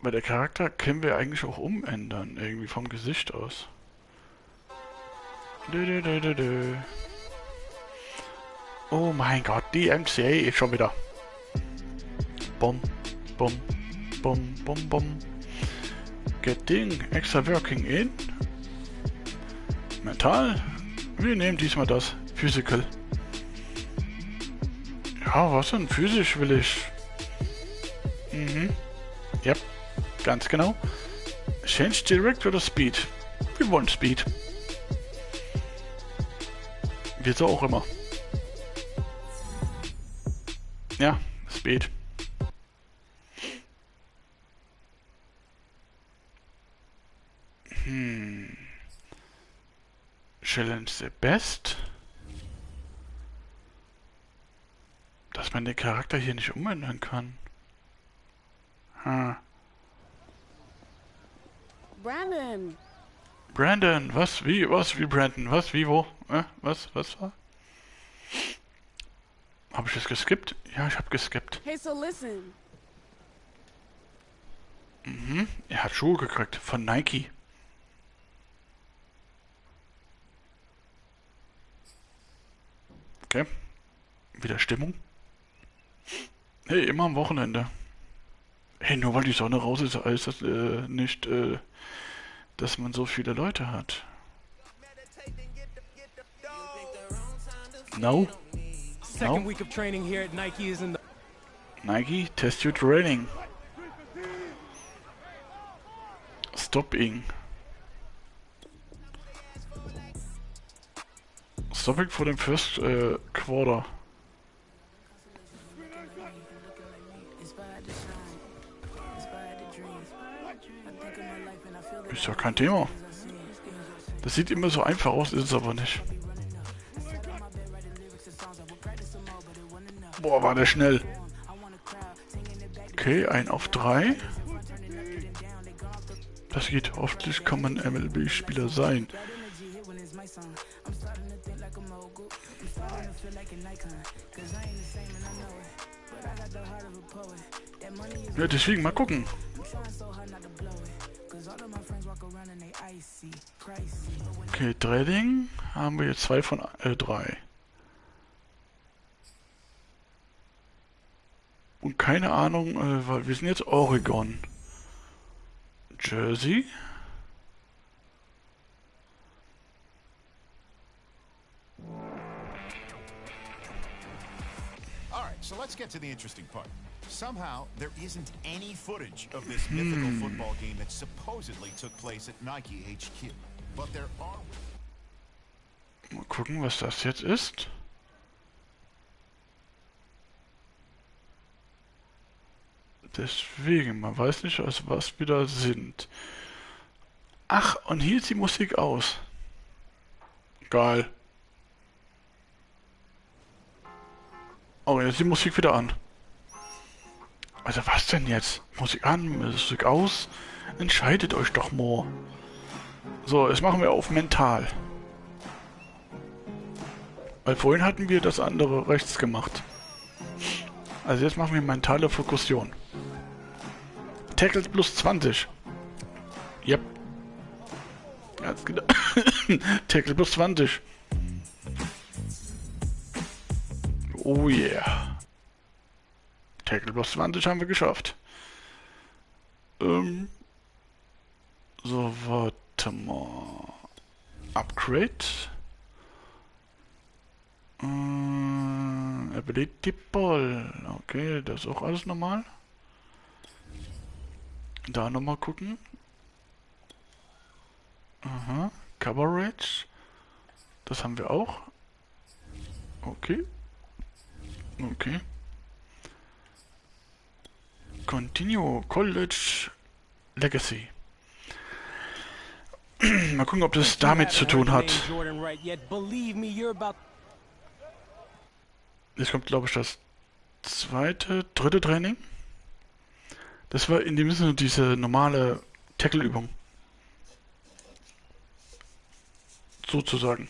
Weil der Charakter können wir eigentlich auch umändern, irgendwie vom Gesicht aus. Oh mein Gott, die MCA ist schon wieder. Bum, bum, bum, bum, bum. Getting extra working in. Mental. Wir nehmen diesmal das. Physical. Ja, was denn? Physisch will ich. Yep. Ganz genau. Change Direct oder Speed? Wir wollen Speed. Wieso auch immer. Ja, Speed. Challenge the Best. Dass man den Charakter hier nicht umändern kann. Brandon, was, wie Brandon, was, wie, wo, was war? Habe ich das geskippt? Ja, ich habe geskippt. Hey, so listen. Er hat Schuhe gekriegt von Nike. Okay. Wieder Stimmung. Hey, immer am Wochenende. Hey, nur weil die Sonne raus ist, heißt das nicht, dass man so viele Leute hat. No. Second week of training here at Nike is in the Nike, test your training. Stopping. Stopping for the first quarter. Ist ja kein Thema. Das sieht immer so einfach aus, ist es aber nicht. Boah, war der schnell. Okay, 1 auf 3. Das geht. Hoffentlich kann man MLB-Spieler sein. Ja, deswegen mal gucken. Okay, Trading haben wir jetzt 2 von 3. Und keine Ahnung, weil wir sind jetzt Oregon. Jersey. Alright, so let's get to the interesting part. Somehow, there isn't any footage of this mythical football game that supposedly took place at Nike HQ. But there are... Mal gucken, was das jetzt ist. Deswegen, man weiß nicht, aus was wir da sind. Ach, und hier ist die Musik aus. Geil. Oh, jetzt ist die Musik wieder an. Also was denn jetzt? Musik an, Musik aus? Entscheidet euch doch mal. So, jetzt machen wir auf mental. Weil vorhin hatten wir das andere rechts gemacht. Also jetzt machen wir mentale Fokussierung. Tackles plus 20. Yep. Ganz genau. Tackle plus 20. Oh yeah. Tackle plus 20 haben wir geschafft. So, warte mal. Upgrade. Ability Ball. Okay, das ist auch alles normal. Da nochmal gucken. Aha. Coverage. Das haben wir auch. Okay. Okay. Continue College Legacy. Mal gucken, ob das damit zu tun hat. Jetzt kommt, glaube ich, das dritte Training. Das war in dem Sinne diese normale Tackle-Übung. Sozusagen.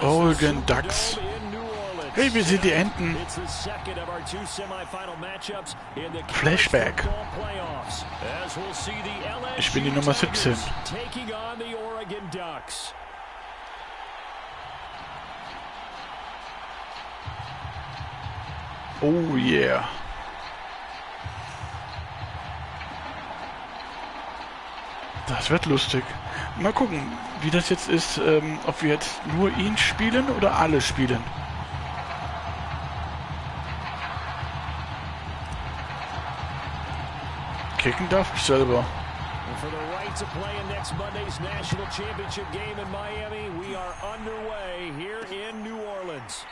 Oregon Ducks. Hey, wir sind die Enten. Flashback. Ich bin die Nummer 17. Oh yeah. Das wird lustig. Mal gucken, wie das jetzt ist, ob wir jetzt nur ihn spielen oder alle spielen. Kicken darf ich selber. For the right to play in next Monday's national championship game in Miami, we are underway here in New Orleans.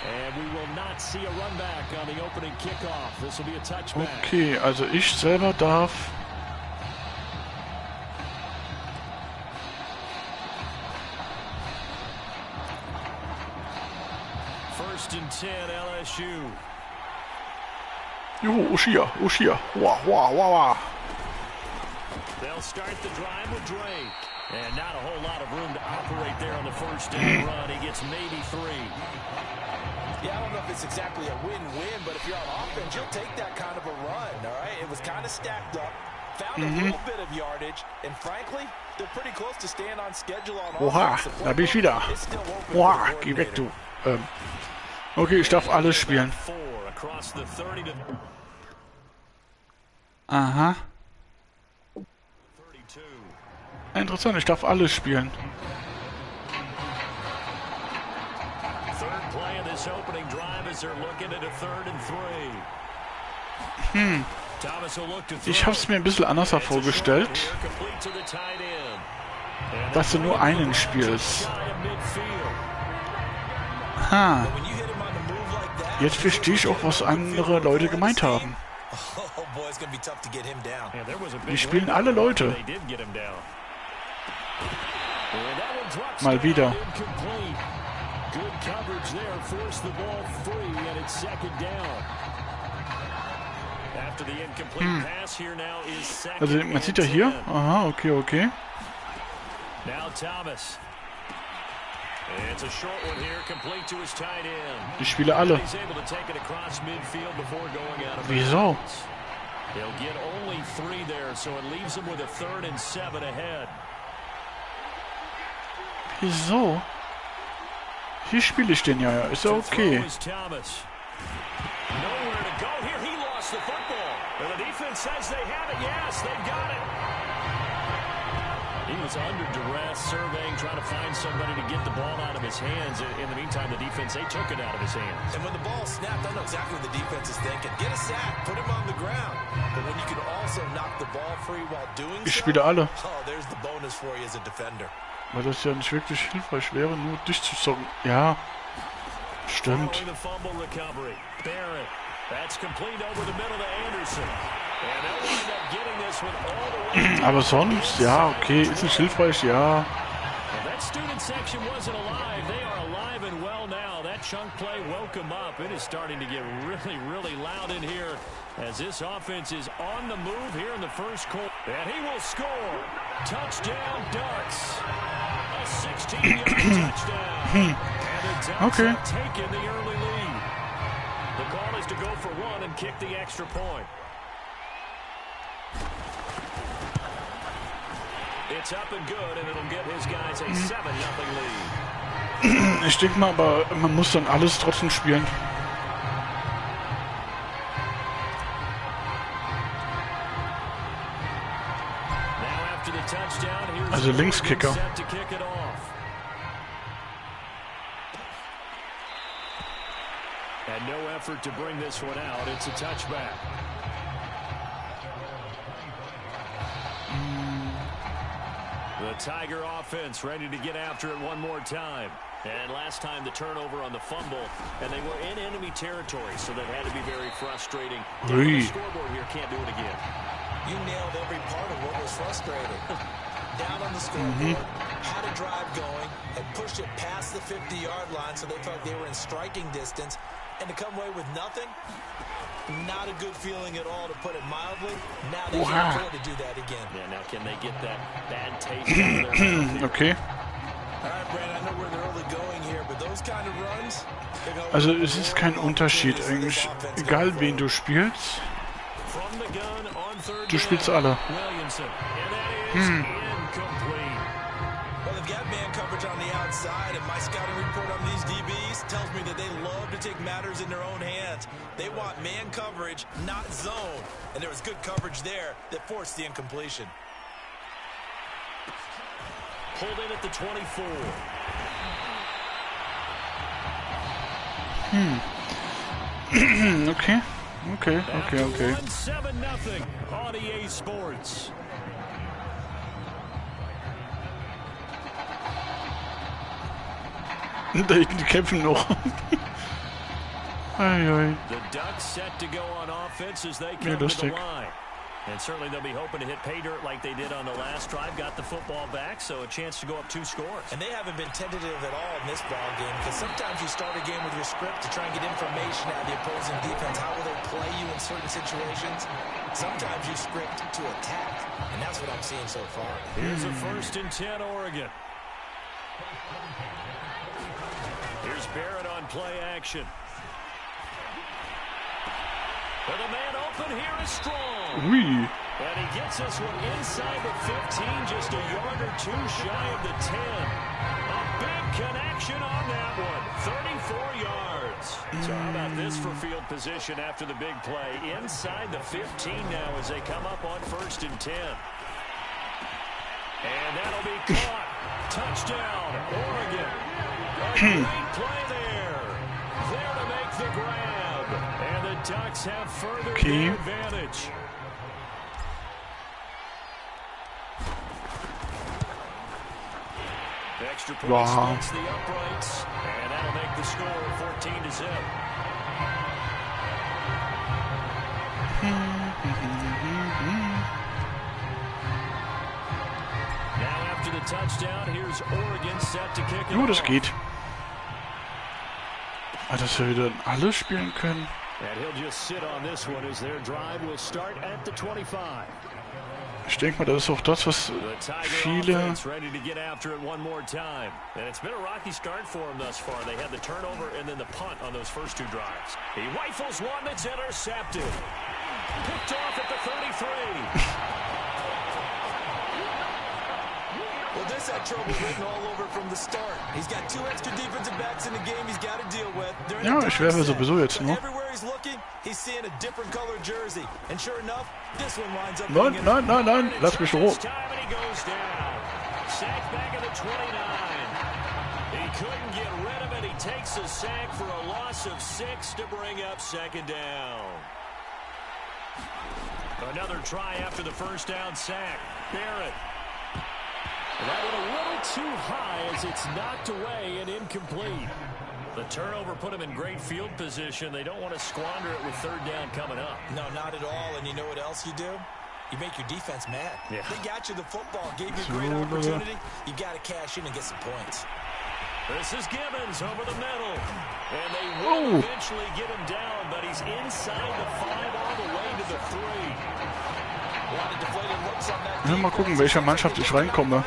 And we will not see a run back on the opening kickoff. This will be a touchback. Okay, also ich selber darf. First and 10 LSU. Juhu, Ushia. Wah. They'll start the drive with Drake. And not a whole lot of room to operate there on the first down run. He gets maybe 3. Yeah, I don't know if it's exactly a win-win, but if you're on offense, you'll take that kind of a run, all right? It was kind of stacked up, found a little bit of yardage, and frankly, they're pretty close to staying on schedule on Oha, da bin ich wieder. Oha, geh weg, du. Okay, ich darf alles spielen. Aha. Interessant, ich darf alles spielen. Ich habe es mir ein bisschen anders vorgestellt, dass du nur einen spielst. Ha. Jetzt verstehe ich auch, was andere Leute gemeint haben. Die spielen alle Leute. Mal wieder. Also man sieht ja hier. Aha, okay. Ich spiele alle. Wieso? Wieso? Hier spiele ich den ja. Ist ja okay. He was under duress, surveying, trying to find somebody to get the ball out of his hands. In the meantime, the defense, they took it out of his hands. And when the ball snapped, I know exactly what the defense is thinking. Get a sack, put him on the ground. But when you can also knock the ball free while doing Ich so, spiele alle. oh, there's the bonus for you as a defender. Weil das ja nicht wirklich hilfreich wäre, nur dich zu zocken. Ja, stimmt. Aber sonst, ja, okay, ist nicht hilfreich, ja. That student section wasn't alive. They are alive and well now. That chunk play woke them up. It is starting to get really, really loud in here as this offense is on the move here in the first quarter. And he will score. Touchdown, Ducks. A 16-yard touchdown. And the Ducks have taken the early lead. The call is to go for one and kick the extra point. It's up and good, and it'll give his guys a 7-0 lead. Ich denke mal, aber man muss dann alles trotzdem spielen. Also Linkskicker. And no effort to bring this one out. It's a touchback. The Tiger offense ready to get after it one more time. And last time the turnover on the fumble, and they were in enemy territory, so that had to be very frustrating. Down on the scoreboard here, can't do it again. You nailed every part of what was frustrating. Down on the scoreboard, had a drive going, and pushed it past the 50-yard line so they felt they were in striking distance, and to come away with nothing, not a good feeling at all, to put it mildly. Now they can't afford to do that again. Yeah, now can they get that bad taste out of their mouth? Okay. All right, Brandon, I know we're early going here, but those kind of runs. Also es ist kein Unterschied eigentlich, egal wen du spielst. Du spielst alle. Well, they've got man coverage on the outside, and my scouting report on these DBs tells me that they love to take matters in their own hands. They want man coverage, not zone. And there was good coverage there that forced the incompletion. Pulled in at the 24. Okay. 7-0 on EA Sports. Da hinten, die kämpfen noch. The Ducks set to go on offense as they come to the line. And certainly they'll be hoping to hit pay dirt like they did on the last drive. Got the football back, so a chance to go up 2 scores. And they haven't been tentative at all in this ball game, because sometimes you start a game with your script to try and get information out of the opposing defense. How will they play you in certain situations? Sometimes you script to attack, and that's what I'm seeing so far. Here's a 1st and 10 Oregon. Here's Barrett on play action. But the man open here is Strong. And he gets this one inside the 15, just a yard or 2 shy of the 10. A big connection on that one, 34 yards. So how about this for field position after the big play? Inside the 15 now as they come up on 1st and 10. And that'll be caught. Touchdown, Oregon. A great play there. There to make the grab. And the Ducks have further advantage. Extra points against the uprights. And that'll make the score 14-0. Now after the touchdown, here's Oregon set to kick it off. Das geht. Dass wir wieder alle spielen können. And he'll just sit on this one as their drive will start at the 25. Ich denke mal, das ist auch das, was viele... ready to get after it one more time. And it's been a rocky start for him thus far. They had the turnover and then the punt on those first 2 drives. He rifles one that's intercepted. Picked off at the 33. Well, this had trouble written all over from the start. He's got 2 extra defensive backs in the game he's got to deal with. Ja, ich werfe sowieso jetzt nur. Everywhere he's looking, he's seeing a different color jersey. And sure enough, this one winds up Nein, nein, nein, nein, lass mich hoch. Sack back at the 29. He couldn't get rid of it. He takes a sack for a loss of 6 to bring up second down. Another try after the first down sack. Barrett. That went a little too high as it's knocked away and incomplete. The turnover put him in great field position. They don't want to squander it with third down coming up. No, not at all. And you know what else you do? You make your defense mad. Yeah. They got you the football, gave you a great opportunity. You got to cash in and get some points. This is Gibbons over the middle. And they will eventually get him down, but he's inside the 5 all the way to the 3. Ja, mal gucken, welcher Mannschaft ich reinkomme.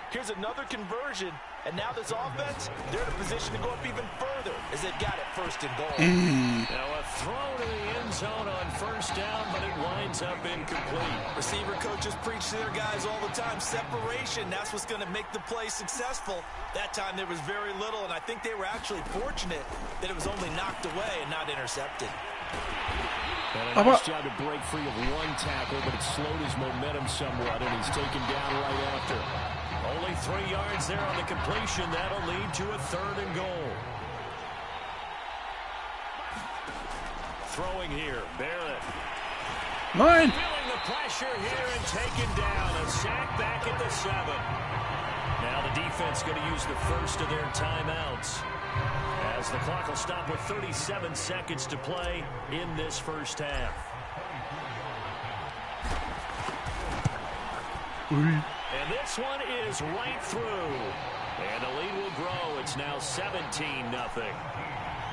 Here's another conversion, and now this offense, they're in a position to go up even further as they've got it first and goal. Now a throw to the end zone on first down, but it winds up incomplete. Receiver coaches preach to their guys all the time, separation, that's what's going to make the play successful. That time there was very little, and I think they were actually fortunate that it was only knocked away and not intercepted. And a nice job to break free of one tackle, but it slowed his momentum somewhat, and he's taken down right after. Only 3 yards there on the completion. That'll lead to a third and goal. Throwing here, Barrett. Nein! Feeling the pressure here and taken down. A sack back at the 7. Now the defense going to use the first of their timeouts, as the clock will stop with 37 seconds to play in this first half. And this one is right through. And the lead will grow. It's now 17-0.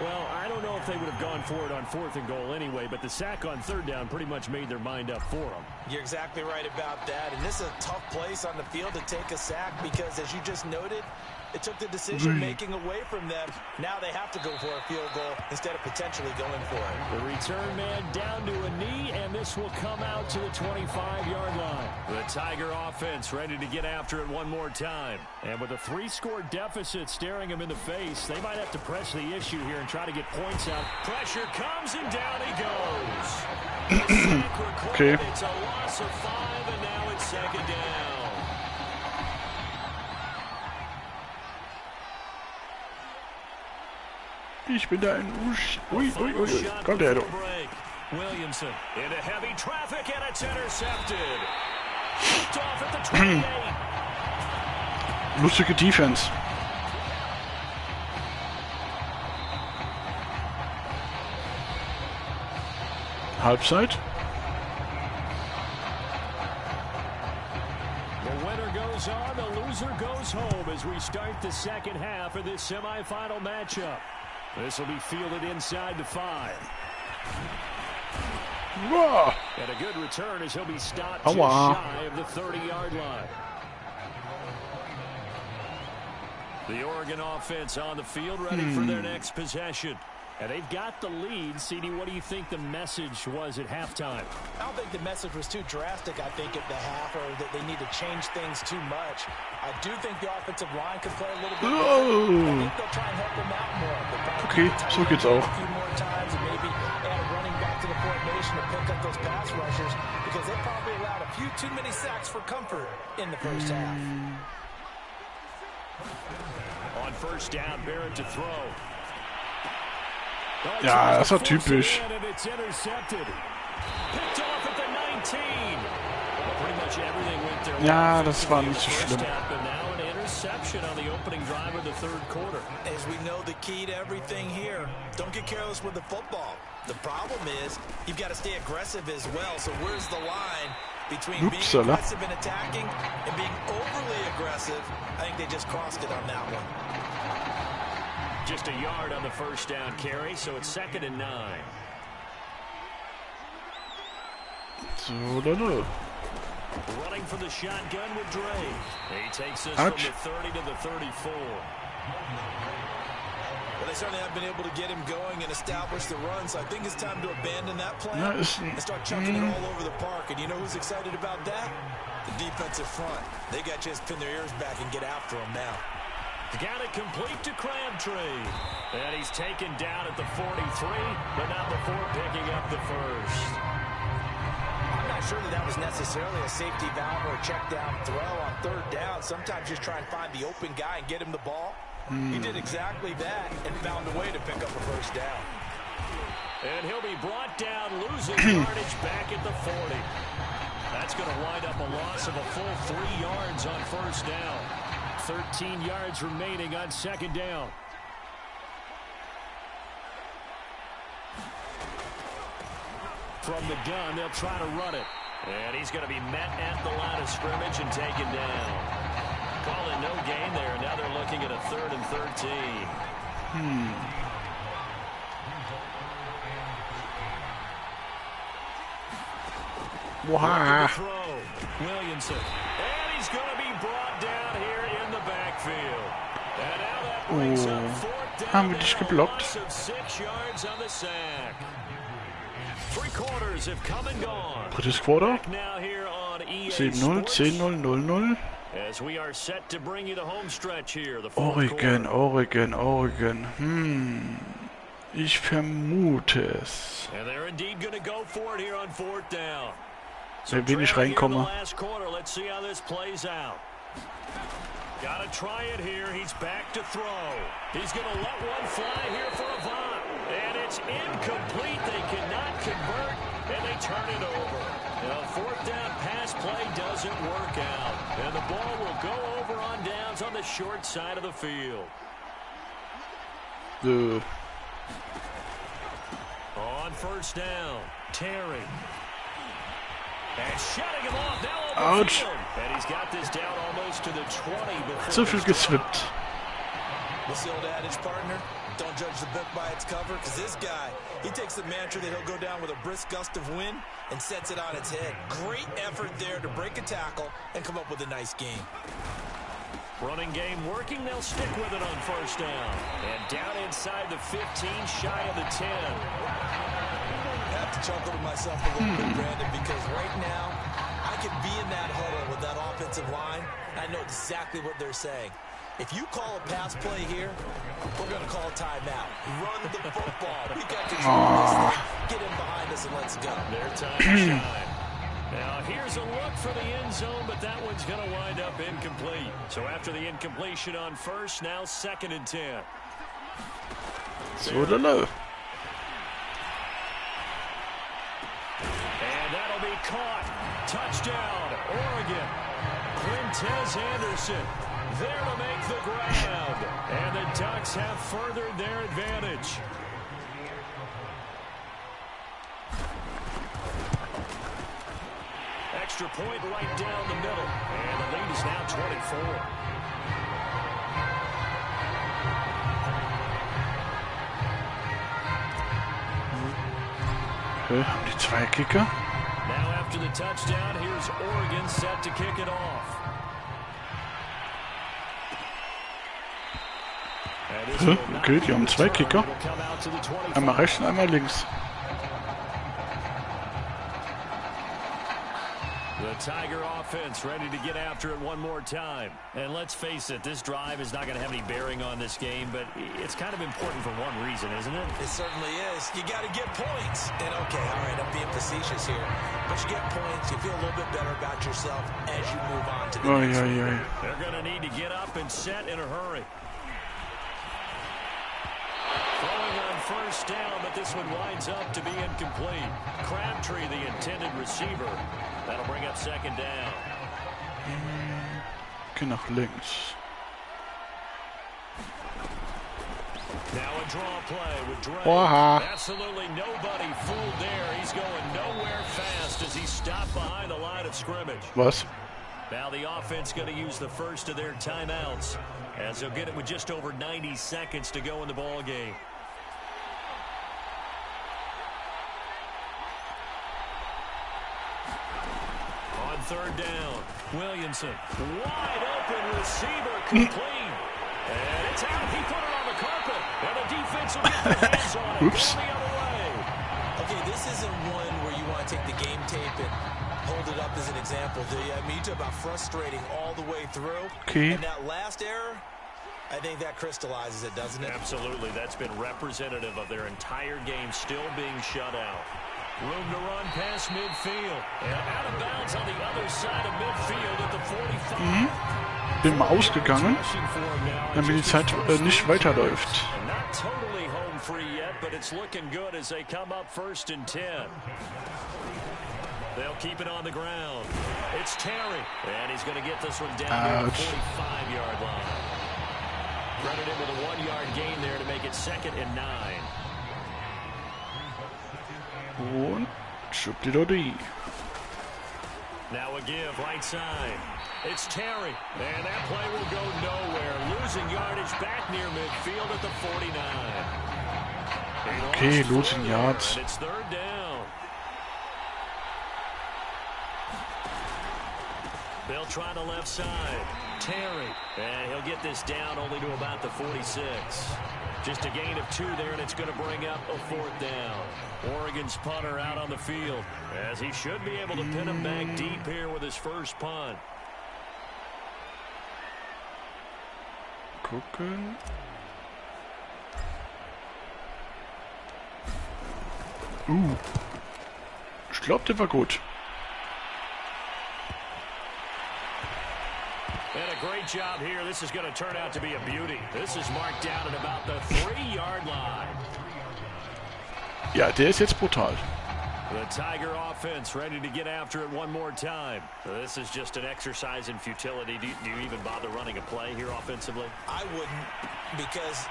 Well, I don't know if they would have gone for it on 4th and goal anyway, but the sack on 3rd down pretty much made their mind up for them. You're exactly right about that. And this is a tough place on the field to take a sack because, as you just noted, it took the decision-making away from them. Now they have to go for a field goal instead of potentially going for it. The return man down to a knee, and this will come out to the 25-yard line. The Tiger offense ready to get after it one more time. And with a 3-score deficit staring him in the face, they might have to press the issue here and try to get points out. Pressure comes, and down he goes. Okay. It's a loss of 5, and now it's second down. Ich bin da in Ui. Kommt der doch. Williamson into heavy traffic, and it's intercepted. Kicked off at the 28. Lustige Defense. Halbzeit. The winner goes on, the loser goes home as we start the second half of this semifinal matchup. This will be fielded inside the 5. Whoa. And a good return as he'll be stopped just shy of the 30-yard line. The Oregon offense on the field ready for their next possession. And they've got the lead. CD, what do you think the message was at halftime? I don't think the message was too drastic, I think, at the half, or that they need to change things too much. I do think the offensive line could play a little bit better. I think they'll try and help them out more. Okay, so geht's auch. A few more times and maybe add a running back to the formation to pick up those pass rushers, because they probably allowed a few too many sacks for comfort in the first half. On first down, Barrett to throw. Ja, das war typisch. Ja, das war nicht so schlimm. As we know, the key to everything here, don't get careless with the football. The problem is, you've got to stay aggressive as well. So where's the line between being aggressive and attacking and being overly aggressive? I think they just crossed it on that one. Just a yard on the first down carry, so it's 2nd and 9. So, dann. Running for the shotgun with Dre. He takes this from the 30 to the 34. Well, they certainly have been able to get him going and establish the run, so I think it's time to abandon that plan and start chucking it all over the park. And you know who's excited about that? The defensive front. They got to just pin their ears back and get after him now. Got it complete to Crabtree. And he's taken down at the 43, but not before picking up the first. I'm not sure that was necessarily a safety valve or a check down throw on third down. Sometimes just try and find the open guy and get him the ball. He did exactly that and found a way to pick up a first down. And he'll be brought down, losing yardage back at the 40. That's going to wind up a loss of a full 3 yards on first down. 13 yards remaining on second down. From the gun, they'll try to run it. And he's going to be met at the line of scrimmage and taken down. Calling no gain there. Now they're looking at a 3rd and 13. Wow. Williamson. And he's going to be brought down here in the backfield. And now that brings up fourth down. Haben wir dich geblockt? 6 yards on the sack. 3 quarters have come and gone. Drittes Quarter. Now here on EA 7-0, 10-0, 0-0. As we are set to bring you the home stretch here. The Oregon. Ich vermute es. And they're indeed going to go for it here on fourth down. Wenn wenig reinkomme. Let's see how this plays out. Gotta try it here. He's back to throw. He's going to let one fly here for Avant. And it's incomplete. They cannot convert, and they turn it over. Now, fourth down pass play doesn't work out. And the ball will go over on downs on the short side of the field. On first down, Terry. And shutting him off now over the field. And he's got this down almost to the 20 before. Zu viel geswippt. What's the old adage, partner? Don't judge the book by its cover, because this guy, he takes the mantra that he'll go down with a brisk gust of wind and sets it on its head. Great effort there to break a tackle and come up with a nice game. Running game working, they'll stick with it on first down. And down inside the 15, shy of the 10. I have to chuckle to myself a little bit, Brandon, because right now, I could be in that huddle with that offensive line. I know exactly what they're saying. If you call a pass play here, we're going to call a timeout. Run the football. We've got control of this thing. Get in behind us and let's go. Their time to shine. Now, here's a look for the end zone, but that one's going to wind up incomplete. So after the incompletion on first, now 2nd and 10. So low. And that'll be caught. Touchdown, Oregon. Quintez Anderson there to make the grab. And the Ducks have furthered their advantage. Extra point right down the middle. And the lead is now 24. Haben die 2 Kicker? Now after the touchdown, here's Oregon set to kick it off. Okay, die haben 2 Kicker. Einmal rechts und einmal links. The Tiger offense ready to get after it one more time. And let's face it, this drive is not going to have any bearing on this game, but it's kind of important for one reason, isn't it? It certainly is. You got to get points. And okay, all right, I'm being facetious here. But you get points, you feel a little bit better about yourself as you move on to the next one. They're going to need to get up and set in a hurry. Throwing on first down, but this one winds up to be incomplete. Crabtree, the intended receiver. That'll bring up 2nd down. Geh nach links. Now a draw play with Dre. Absolutely nobody fooled there. He's going nowhere fast as he's stopped behind the line of scrimmage. Was? Now the offense going to use the first of their timeouts as they'll get it with just over 90 seconds to go in the ball game. On 3rd down, Williamson, wide open receiver, complete. And it's out. He put it on the carpet. And the defense will get their hands on it. Oops. The other way. Okay, this isn't one where you want to take the game tape and hold it up as an example, do you? I mean, you talk about frustrating all the way through. Okay. And that last error, I think that crystallizes it, doesn't it? Absolutely. That's been representative of their entire game still being shut out. Room to run past midfield. And out of bounds on the other side of midfield at the 45. Bin mal ausgegangen, damit die Zeit nicht weiterläuft. Not totally home free yet, but it's looking good as they come up 1st and 10. They'll keep it on the ground. It's Terry, and he's going to get this one down to the 45-yard line. Credit him with a 1-yard gain there to make it 2nd and 9. Und Schubdidodi. Now a give right side. It's Terry, and that play will go nowhere. Losing yardage back near midfield at the 49. Okay, losing yards. It's 3rd down. They'll try the left side. Terry, and he'll get this down only to about the 46. Just a gain of 2 there, and it's going to bring up a 4th down. Oregon's punter out on the field, as he should be able to pin him back deep here with his first punt. Gucken. Ich glaube, der war gut. And a great job here. This is going to turn out to be a beauty. This is marked down at about the 3-yard line. Ja, der ist jetzt brutal. The Tiger offense ready to get after it one more time. This is just an exercise in futility. Do you even bother running a play here offensively? I wouldn't, because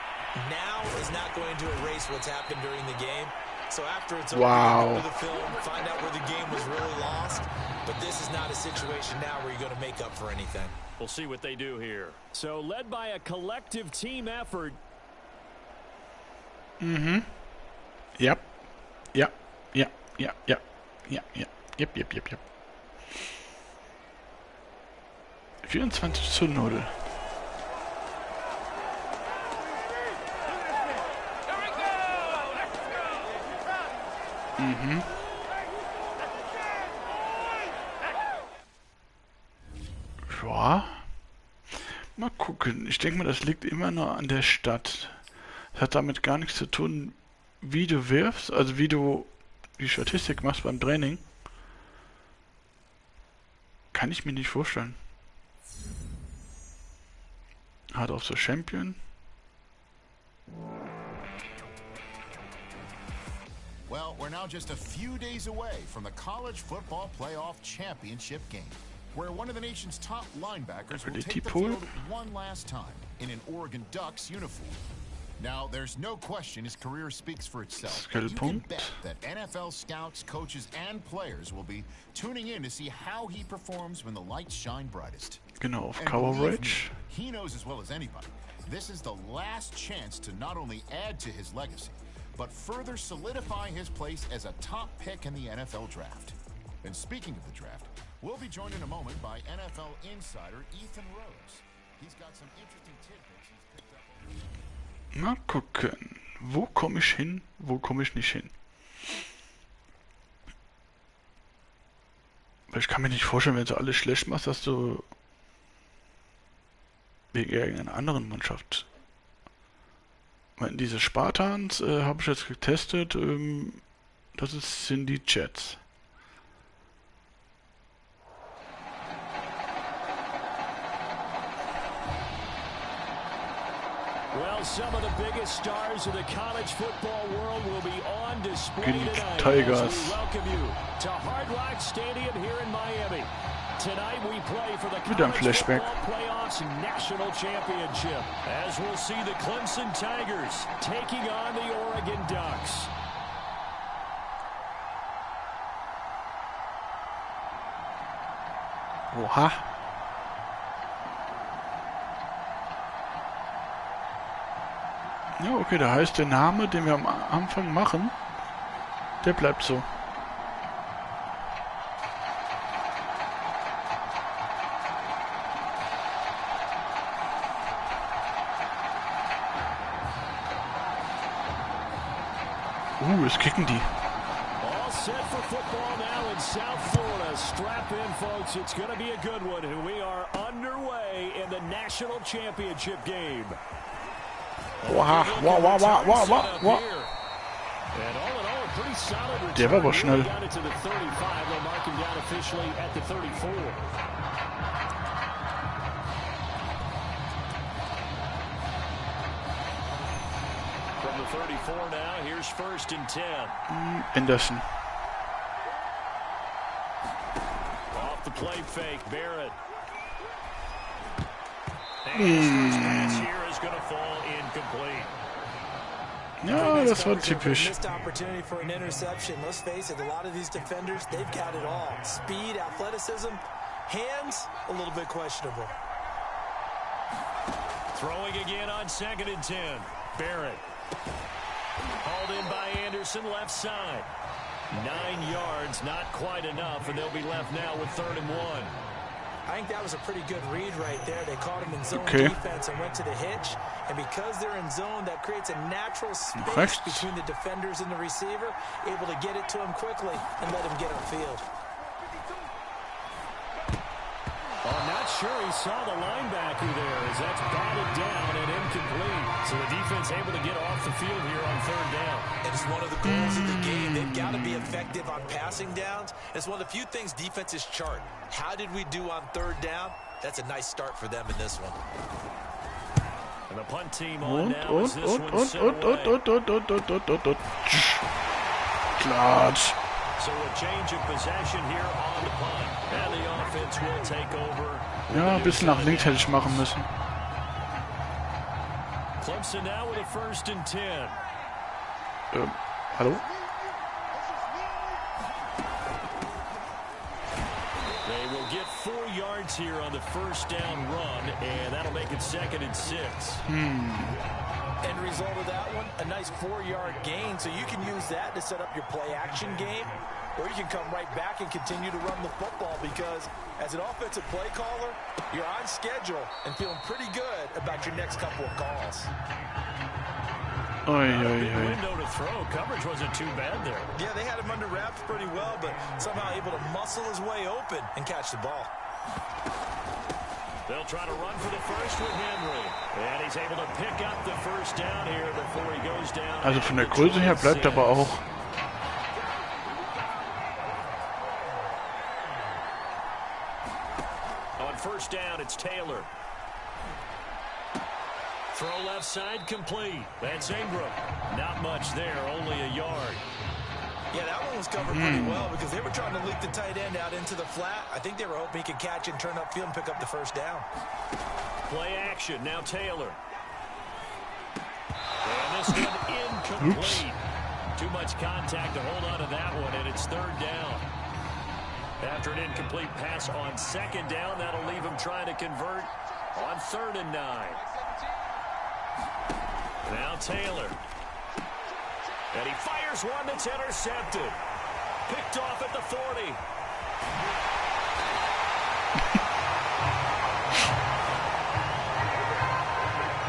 now is not going to erase what's happened during the game. So after it's over, go to the film, find out where the game was really lost. But this is not a situation now where you're going to make up for anything. We'll see what they do here. So led by a collective team effort. Yep. Yep. Yep. Yep. Yep. Yep. Yep. Yep. Yep. Yep. Yep. 24:0. Ja. Mal gucken. Ich denke mal, das liegt immer noch an der Stadt. Das hat damit gar nichts zu tun, wie du wirfst, also wie du die Statistik machst beim Training. Kann ich mir nicht vorstellen. Hat auch so Champion. Well, we're now just a few days away from the College Football Playoff Championship game, where one of the nation's top linebackers will take the field one last time in an Oregon Ducks uniform. Now, there's no question his career speaks for itself. You can bet that NFL scouts, coaches, and players will be tuning in to see how he performs when the lights shine brightest. Genau, auf Coverage. He knows as well as anybody, this is the last chance to not only add to his legacy, but further solidify his place as a top pick in the NFL draft. And speaking of the draft, we'll be joined in a moment by NFL insider Ethan Rose. He's got some interesting tidbits he's picked up. Mal gucken. Wo komme ich hin? Wo komme ich nicht hin? Weil ich kann mir nicht vorstellen, wenn du alles schlecht machst, dass du wegen irgendeiner anderen Mannschaft. Diese Spartans habe ich jetzt getestet. Das sind die Jets. Well, some of the biggest stars of the college football world will be on display tonight Tigers. as we welcome you to Hard Rock Stadium here in Miami. Tonight we play for the College Football Playoffs National Championship, as we'll see the Clemson Tigers taking on the Oregon Ducks. Oha. Ja, okay, da heißt der Name, den wir am Anfang machen, der bleibt so. Ball Es kicken die. set for football now in South Florida. Strap in, folks. It's going to be a good one. And we are underway in the national championship game. Wow. And all in all, a pretty solid return. Der war aber schnell. Got it to the 35. They'll mark him down officially at the 34. From the 34 now, here's 1st and 10. Anderson. Off the play fake, Barrett. And his first pass here is going to fall incomplete. Ja, das war typisch. Missed opportunity for an interception. Let's face it, a lot of these defenders, they've got it all. Speed, athleticism, hands, a little bit questionable. Throwing again on 2nd and 10. Barrett. Hauled in by Anderson, left side. 9 yards, not quite enough, and they'll be left now with 3rd and 1. I think that was a pretty good read right there. They caught him in zone defense and went to the hitch. And because they're in zone, that creates a natural space between the defenders and the receiver, able to get it to him quickly and let him get upfield. I'm not sure he saw the linebacker there as that's batted down and incomplete. So the defense able to get off the field here on 3rd down. It's one of the goals of the game. They've got to be effective on passing downs. It's one of the few things defenses chart. How did we do on 3rd down? That's a nice start for them in this one. And the punt team on now as this one's sent away. Klatsch. So a change of possession here on the punt. And the offense will take over. Ja, ein bisschen nach links hätte ich machen müssen. Clemson now with a 1st and 10. Hallo? They will get 4 yards here on the 1st down run, and that'll make it 2nd and 6. End result of that one, a nice 4-yard gain, so you can use that to set up your play-action game, or you can come right back and continue to run the football because as an offensive play caller, you're on schedule and feeling pretty good about your next couple of calls. Window to throw. Coverage wasn't too bad there. Yeah, they had him under wraps pretty well, but somehow able to muscle his way open and catch the ball. They'll try to run for the first with Henry. And he's able to pick up the 1st down here before he goes down. Also von der Größe her bleibt aber auch. On 1st down, it's Taylor. Throw left side complete. That's Ingram. Not much there, only a yard. Yeah, that one was covered pretty well because they were trying to leak the tight end out into the flat. I think they were hoping he could catch and turn upfield and pick up the 1st down. Play action, now Taylor. And this one incomplete. Too much contact to hold on to that one, and it's 3rd down. After an incomplete pass on 2nd down, that'll leave him trying to convert on 3rd and 9. Now Taylor. And he fires one that's intercepted. Picked off at the 40.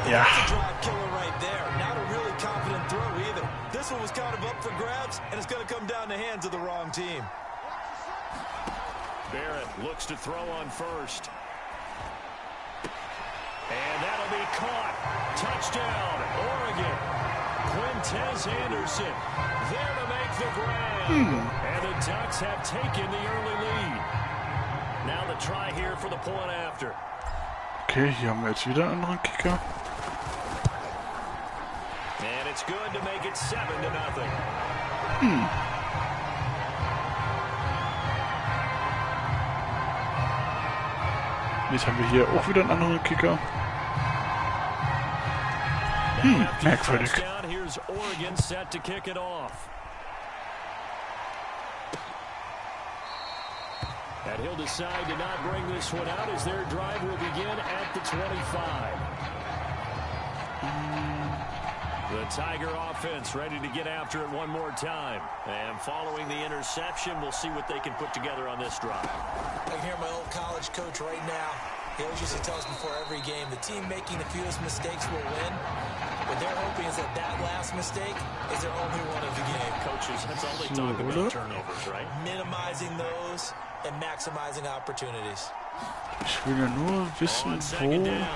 Yeah. That's a drive killer right there. Not a really confident throw either. This one was kind of up for grabs, and it's going to come down the hands of the wrong team. Barrett looks to throw on 1st. And that'll be caught. Touchdown, Oregon. Quintez Anderson there to make the grab. And the Ducks have taken the early lead. Now the try here for the point after. Okay, hier haben wir jetzt wieder einen anderen Kicker. And it's good to make it 7-0. Jetzt haben wir hier auch wieder einen anderen Kicker. Merkwürdig. Here's Oregon set to kick it off. And he'll decide to not bring this one out as their drive will begin at the 25. The Tiger offense ready to get after it one more time. And following the interception, we'll see what they can put together on this drive. I can hear my old college coach right now. He always used to tell us before every game, the team making the fewest mistakes will win. What they're hoping is that last mistake is their only one of the game. Coaches, that's all they talk about, turnovers, right? Minimizing those and maximizing opportunities. Ich will ja nur wissen, wo...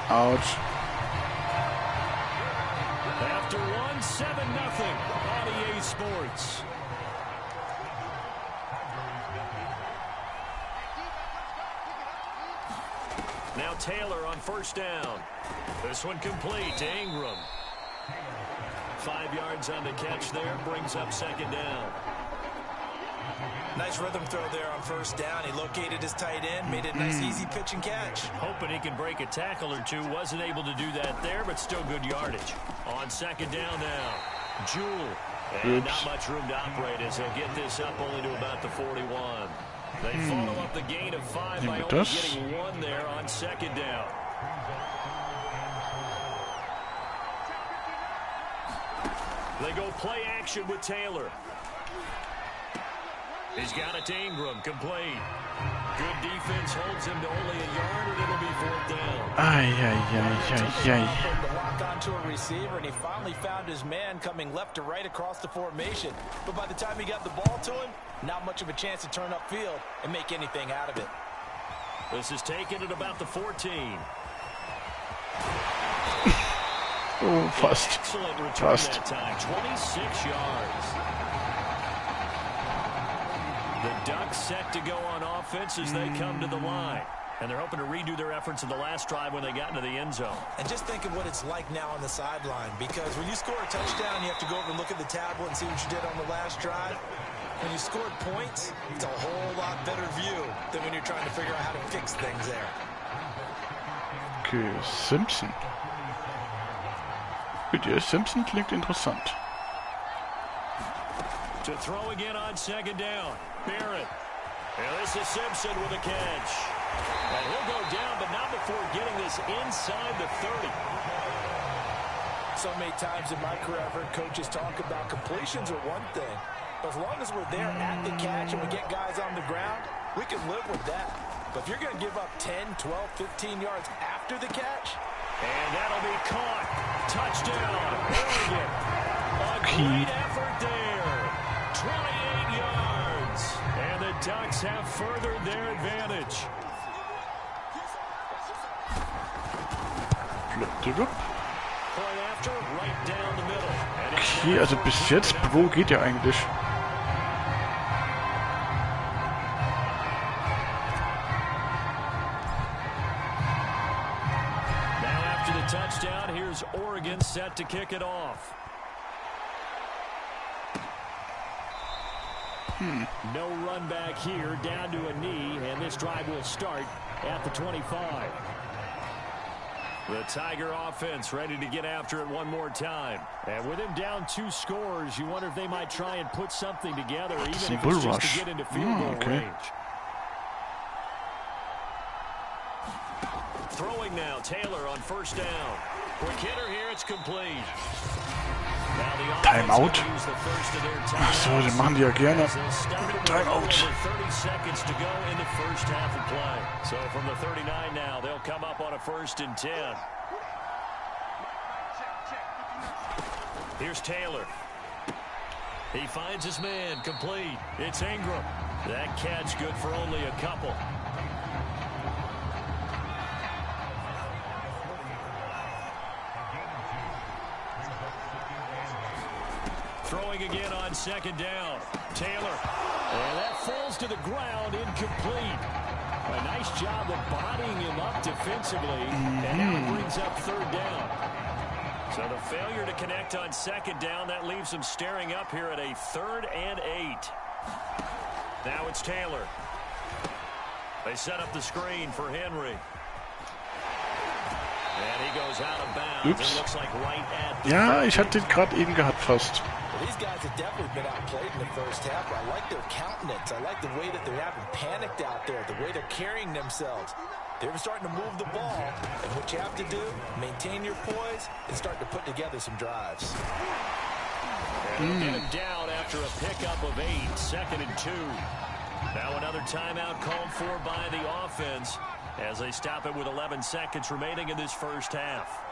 Ouch. After 1, 7-0 on EA Sports. Now Taylor on first down. This one complete to Ingram. 5 yards on the catch there, brings up second down. Nice rhythm throw there on first down. He located his tight end, made it a nice easy pitch and catch. Hoping he can break a tackle or two. Wasn't able to do that there, but still good yardage. On second down now, Jewell. And not much room to operate as he'll get this up only to about the 41. They follow up the gain of 5 by only getting 1 there on second down. They go play action with Taylor. He's got it to Ingram, complete. Good defense holds him to only a yard, and it'll be 4th down. To lock onto a receiver, and he finally found his man coming left to right across the formation. But by the time he got the ball to him, not much of a chance to turn upfield and make anything out of it. This is taken at about the 14. Oh, fast. Excellent return that time, 26 yards. The Ducks set to go on offense as they come to the line. And they're hoping to redo their efforts in the last drive when they got into the end zone. And just think of what it's like now on the sideline, because when you score a touchdown, you have to go over and look at the tablet and see what you did on the last drive. When you scored points, it's a whole lot better view than when you're trying to figure out how to fix things there. Okay, Simpson. Bitte, Simpson klingt interessant. To throw again on second down, Barrett. And this is Simpson with a catch. And he'll go down, but not before getting this inside the 30. So many times in my career, I've heard coaches talk about completions are one thing. But as long as we're there at the catch and we get guys on the ground, we can live with that. But if you're going to give up 10, 12, 15 yards after the catch... And that'll be caught. Touchdown, Oregon. A great effort there. 28 yards. And the Ducks have furthered their advantage. Point after, right down the middle. Okay, also bis jetzt, wo geht er eigentlich? Now after the touchdown, here's Oregon set to kick it off. No run back here, down to a knee, and this drive will start at the 25. The Tiger offense ready to get after it one more time. And with him down 2 scores, you wonder if they might try and put something together, even if it's just to get into field goal range. Throwing now, Taylor on first down. Quick hitter here, it's complete. Timeout. Ach so, den machen die ja gerne mit Timeout. 30 seconds to go in the first half of play. So from the 39 now, they'll come up on a 1st and 10. Here's Taylor. He finds his man, complete. It's Ingram. That catch good for only a couple. Throwing again on second down. Taylor. And that falls to the ground, incomplete. A nice job of bodying him up defensively. And now it brings up 3rd down. So the failure to connect on second down, that leaves them staring up here at a 3rd and 8. Now it's Taylor. They set up the screen for Henry. And he goes out of bounds. It looks like right at the Ja, ich hatte den gerade eben gehabt fast. Well, these guys have definitely been outplayed in the first half. I like their countenance. I like the way that they haven't panicked out there, the way they're carrying themselves. They're starting to move the ball. And what you have to do, maintain your poise and start to put together some drives. And get him down after a pickup of 8, 2nd and 2. Now another timeout called for by the offense as they stop it with 11 seconds remaining in this first half.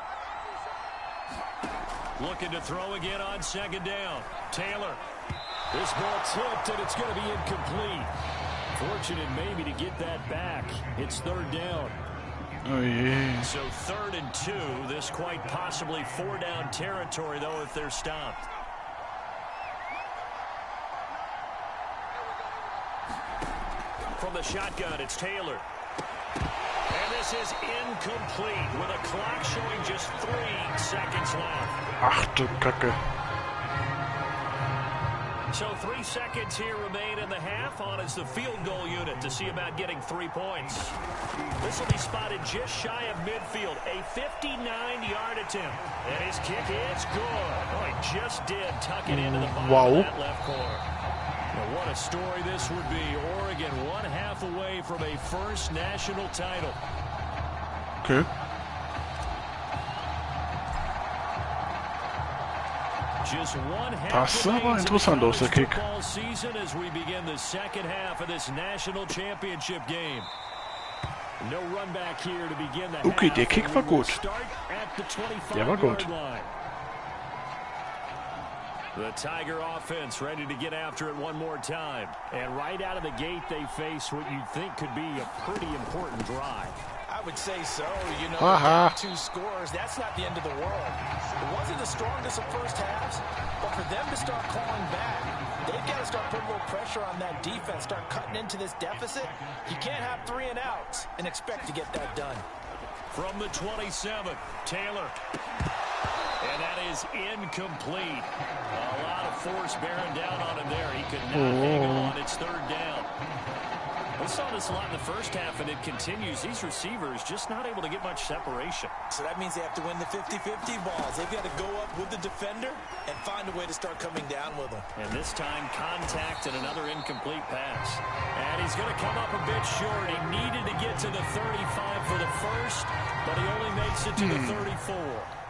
Looking to throw again on second down. Taylor. This ball tipped, and it's going to be incomplete. Fortunate maybe to get that back. It's third down. Oh, yeah. So 3rd and 2. This quite possibly 4-down territory, though, if they're stopped. From the shotgun, it's Taylor. And this is incomplete with a clock showing just 3 seconds left. Ach du Kacke. So 3 seconds here remain in the half. On is the field goal unit to see about getting 3 points. This will be spotted just shy of midfield. A 59-yard attempt. And his kick is good. Oh, he just did tuck it into the bottom of that left corner. Now, what a story this would be. Oregon 1/2 away from a first national title. Okay. Just 1/2 Das sah aber interessant aus, der Kick. season as we begin the second half of this national championship game. No run back here to begin the Okay, half, der Kick war gut. Der war gut. The Tiger offense ready to get after it one more time. And right out of the gate, they face what you'd think could be a pretty important drive. I would say so. You know, Aha. 2 scores, that's not the end of the world. It wasn't the strongest of first halves, but for them to start clawing back, they've got to start putting a little pressure on that defense, start cutting into this deficit. You can't have 3 and outs and expect to get that done. From the 27, Taylor. And that is incomplete. A lot of force bearing down on him there. He could not hang on. It's 3rd down. We saw this a lot in the first half, and it continues. These receivers just not able to get much separation. So that means they have to win the 50-50 balls. They've got to go up with the defender and find a way to start coming down with them. And this time, contact and another incomplete pass. And he's going to come up a bit short. He needed to get to the 35 for the first, but he only makes it to the 34.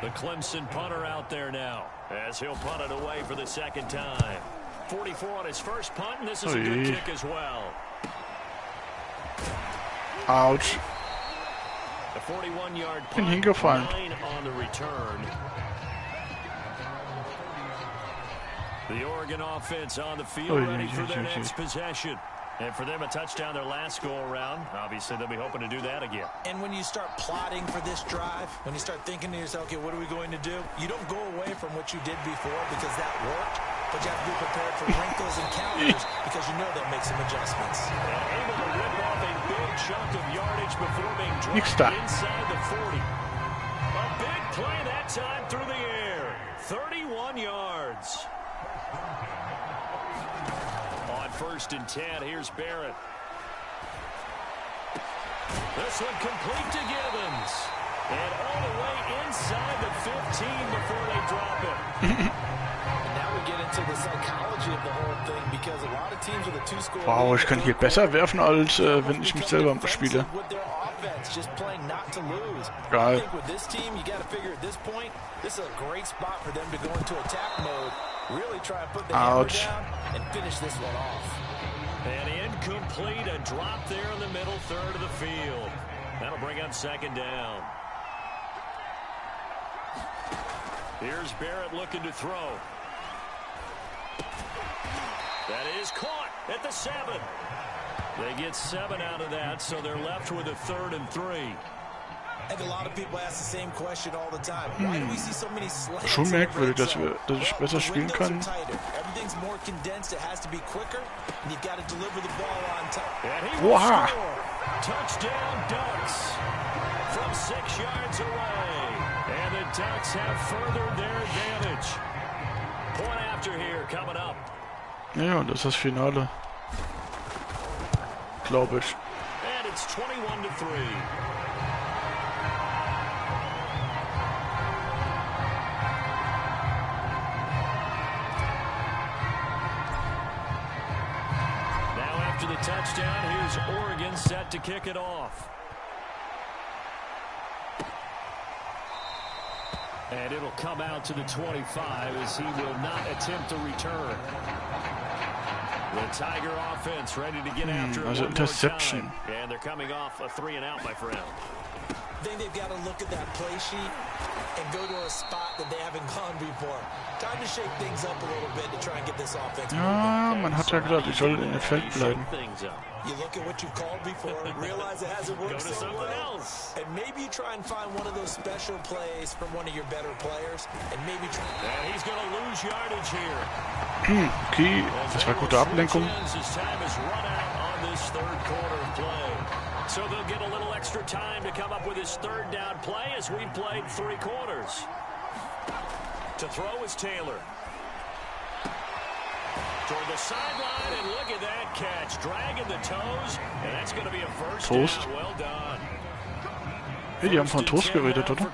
The Clemson punter out there now as he'll punt it away for the second time. 44 on his first punt, and this is a good kick as well. Ouch. The 41-yard Bin punt, hingefallen. 9 on the return. The Oregon offense on the field, ready for their next possession. And for them, a touchdown their last go-around. Obviously, they'll be hoping to do that again. And when you start plotting for this drive, when you start thinking to yourself, okay, what are we going to do? You don't go away from what you did before because that worked, but you have to be prepared for wrinkles and counters because you know they'll make some adjustments. And able to rip off a big chunk of yardage before being dropped inside the 40. A big play that time through the air. 31 yards. On 1st and 10, here's Barrett. This one complete to Gibbons. And all the way inside the 15 before they drop it. And now we get into the psychology of the whole thing because a lot of teams with a 2-score. Wow, ich kann hier besser werfen, als wenn ich mich selber spiele. Geil. With this team, you got to figure at this point, this is a great spot for them to go into attack mode. Really try to put the hammer down and finish this one off. And incomplete, a drop there in the middle third of the field. That'll bring up second down. Here's Barrett looking to throw. That is caught at the 7. They get 7 out of that, so they're left with a 3rd and 3. I think a lot of people ask the same question all the time. Why do we see so many slants? Schon merkwürdig, dass ich besser spielen kann. Everything's more condensed. It has to be quicker, and you've got to deliver the ball on time. And he will score. Touchdown Ducks from 6 yards away. And the Ducks have furthered their advantage. Point after here coming up. Ja, und das ist das Finale. Glaube ich. And it's 21-3. After the touchdown, here's Oregon set to kick it off. And it'll come out to the 25 as he will not attempt a return. The Tiger offense ready to get after it Also one Interception. more time. And they're coming off a 3-and-out, my friend. I think they've got to look at that play sheet and go to a spot that they haven't gone before. Time to shake things up a little bit to try and get this offense moving. Ja, man hat ja gesagt, ich soll in dem Feld bleiben. You look at what you've called before, realize it hasn't worked so well, and maybe you try and find one of those special plays from one of your better players, and maybe try. And he's going to lose yardage here. Okay, das war gute Ablenkung. His time is run out on this third quarter of play. So they'll get a little extra time to come up with his third down play as we've played 3 quarters. To throw is Taylor. Toward the sideline, and look at that catch. Dragging the toes, and that's going to be a first Toast. down. Well done. Hey, die haben von Toast geredet, oder?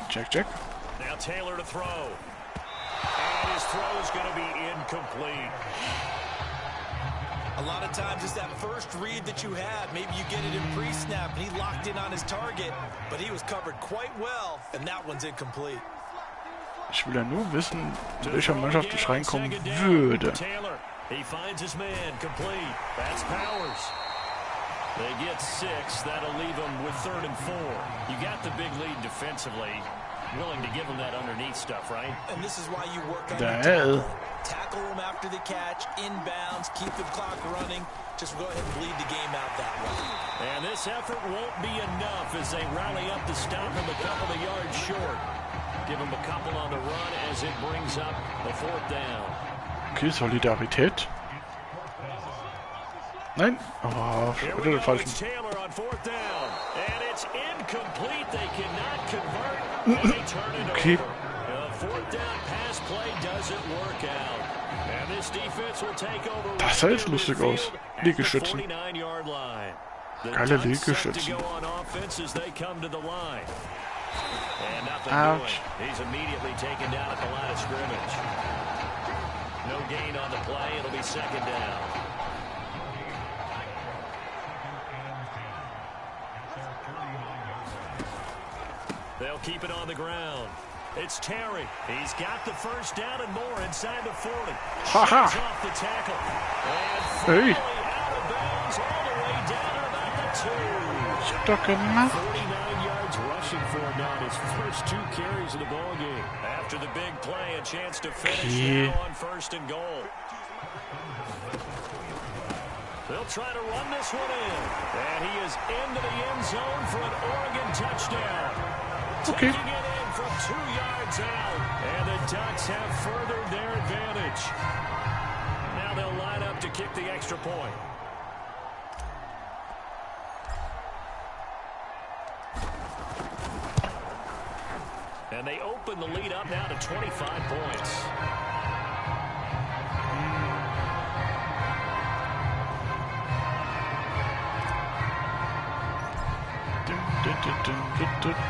Check. Now Taylor to throw. And his throw is going to be incomplete. A lot of times it's that first read that you have. Maybe you get it in pre-snap, and he locked in on his target, but he was covered quite well, and that one's incomplete. Ich will ja nur wissen, in welcher Mannschaft ich reinkommen würde. Taylor, he finds his man, complete. That's Powers. They get 6. That'll leave them with 3rd and 4. You got the big lead defensively. Willing to give them that underneath stuff, right? And this is why you work on tackle them after the catch, inbounds, keep the clock running. Just go ahead and bleed the game out that way. And this effort won't be enough as they rally up to stop him a couple of yards short. Give him a couple on the run as it brings up the 4th down. Okay, Solidarität. Nein. Oh, wieder den falschen. Taylor on 4th down. And it's incomplete. They cannot convert. And they turn it Okay. over. The 4th down pass play doesn't work out. And this defense will take over. Das sah jetzt lustig aus. Liegestützen. Geile Liegestützen. Ouch. He's immediately taken down at the line of scrimmage. No gain on the play. It'll be 2nd down. They'll keep it on the ground. It's Terry. He's got the first down and more inside the 40. Haha. Off the tackle. And Hey. out of bounds all the way down to about the 2. Stock gemacht. 49 yards rushing for him on his first 2 carries of the ball game. After the big play, a chance to finish now on 1st and goal. They'll try to run this one in. And he is into the end zone for an Oregon touchdown. Okay. Taking it in from 2 yards out. And the Ducks have furthered their advantage. Now they'll line up to kick the extra point. And they open the lead up now to 25 points.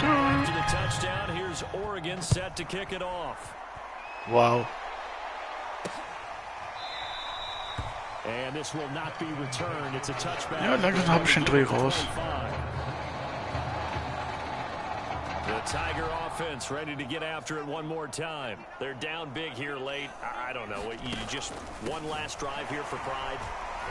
After the touchdown, here's Oregon set to kick it off. Wow. And this will not be returned. It's a touchback. Ja, langsam habe ich den Dreh raus. The Tiger offense ready to get after it one more time. They're down big here late. I don't know. You just one last drive here for pride.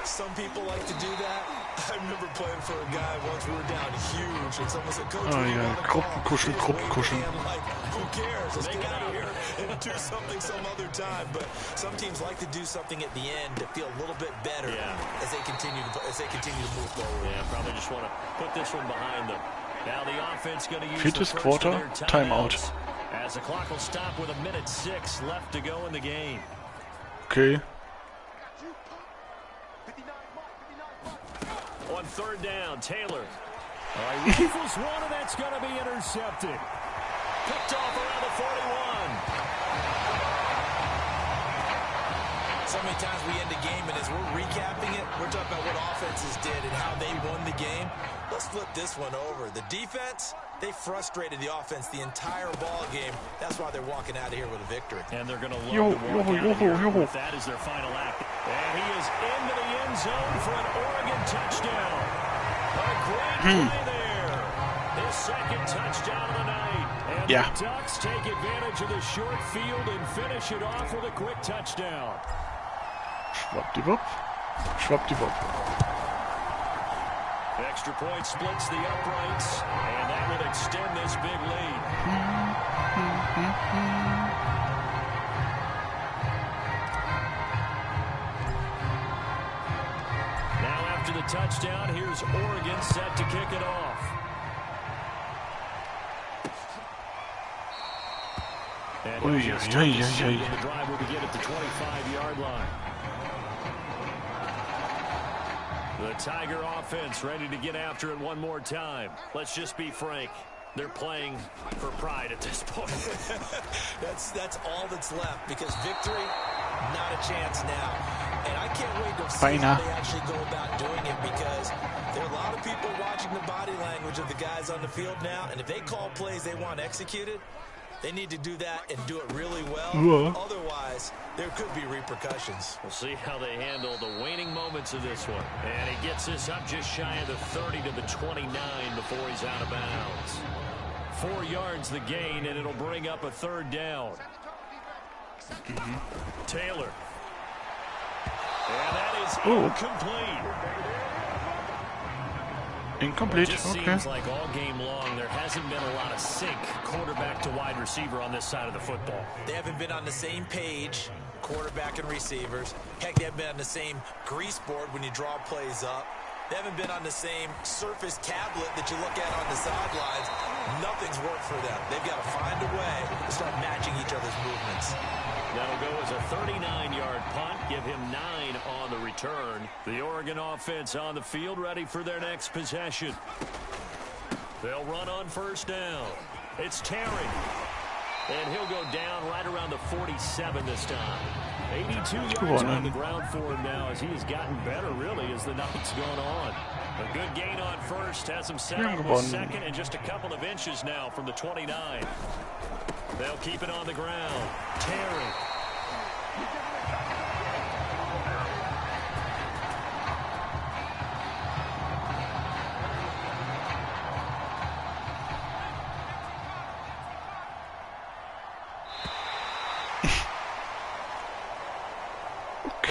Some people like to do that. I remember playing for a guy once. We were down huge, and someone said, "Coach, Oh ja, Gruppenkuscheln. I'm like, who cares? Let's get out of here and do something some other time." But some teams like to do something at the end to feel a little bit better as they continue to move forward. Yeah, probably just want to put this one behind them. Now the offense going to use Viertes the first Quarter, of their Timeout. As the clock will stop with 1:06 left to go in the game. Okay. On 3rd down, Taylor. Rifles one, and that's going to be intercepted. Picked off around the 41. So many times we end a game, and as we're recapping it, we're talking about what offenses did and how they won the game. Let's flip this one over. The defense, they frustrated the offense the entire ball game. That's why they're walking out of here with a victory. And they're going to love to walk out of here with that is their final act. And he is into the end zone for an Oregon touchdown. A great play there. His second touchdown of the night. And the Ducks take advantage of the short field and finish it off with a quick touchdown. Schwappdiwupp. Schwappdiwupp. Extra point splits the uprights, and that will extend this big lead. Now after the touchdown, here's Oregon set to kick it off. And the drive will begin at the 25-yard line. The Tiger offense ready to get after it one more time. Let's just be frank. They're playing for pride at this point. that's all that's left, because victory, not a chance now. And I can't wait to see how they actually go about doing it, because there are a lot of people watching the body language of the guys on the field now, and if they call plays they want executed, they need to do that and do it really well. Otherwise, there could be repercussions. We'll see how they handle the waning moments of this one. And he gets this up just shy of the 30 to the 29 before he's out of bounds. 4 yards the gain, and it'll bring up a third down. Taylor. And that is incomplete. Incomplete, it just seems like all game long there hasn't been a lot of sync quarterback to wide receiver on this side of the football. They haven't been on the same page, quarterback and receivers. Heck, they haven't been on the same grease board when you draw plays up. They haven't been on the same surface tablet that you look at on the sidelines. Nothing's worked for them. They've got to find a way to start matching each other's movements. That'll go as a 39-yard punt. Give him 9 on the return. The Oregon offense on the field, ready for their next possession. They'll run on first down. It's Terry. And he'll go down right around the 47 this time. 82 yards on the ground for him now, as he has gotten better, really, as the night's gone on. A good gain on first. Has him set up with second and just a couple of inches now from the 29. They'll keep it on the ground. Terry.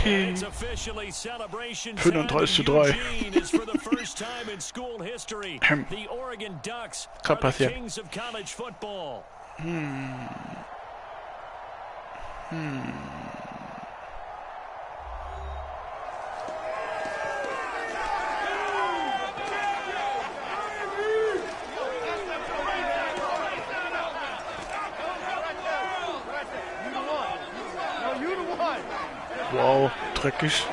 It's officially celebration time. 35-3. Is for the first time in school history. The Oregon Ducks are the kings of college football. Wow, dreckig.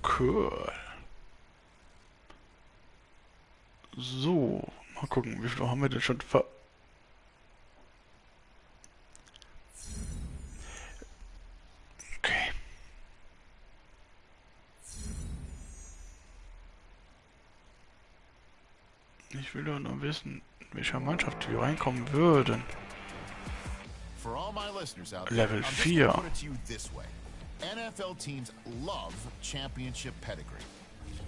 Cool. So, mal gucken, wie viel haben wir denn schon Okay. Ich will doch nur wissen, in welcher Mannschaft wir reinkommen würden. For all my listeners out there, Level 4. Put it to you this way. NFL teams love championship pedigree.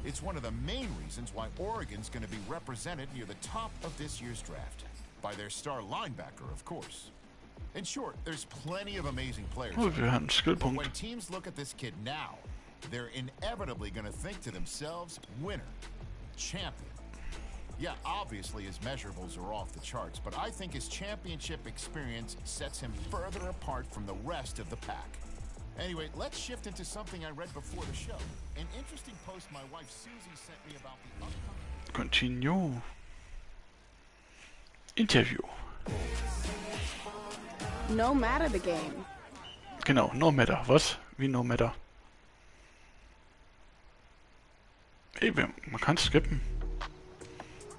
It's one of the main reasons why Oregon's going to be represented near the top of this year's draft. By their star linebacker, of course. In short, there's plenty of amazing players. Oh, wir haben einen But Skillpunkt. when teams look at this kid now, they're inevitably going to think to themselves, winner, champion. Yeah, obviously his measurables are off the charts, but I think his championship experience sets him further apart from the rest of the pack. Anyway, let's shift into something I read before the show. An interesting post my wife Susie sent me about the upcoming... Continue. Interview. No matter the game. Genau, no matter. Was? Wie no matter? Ey, man kann skippen.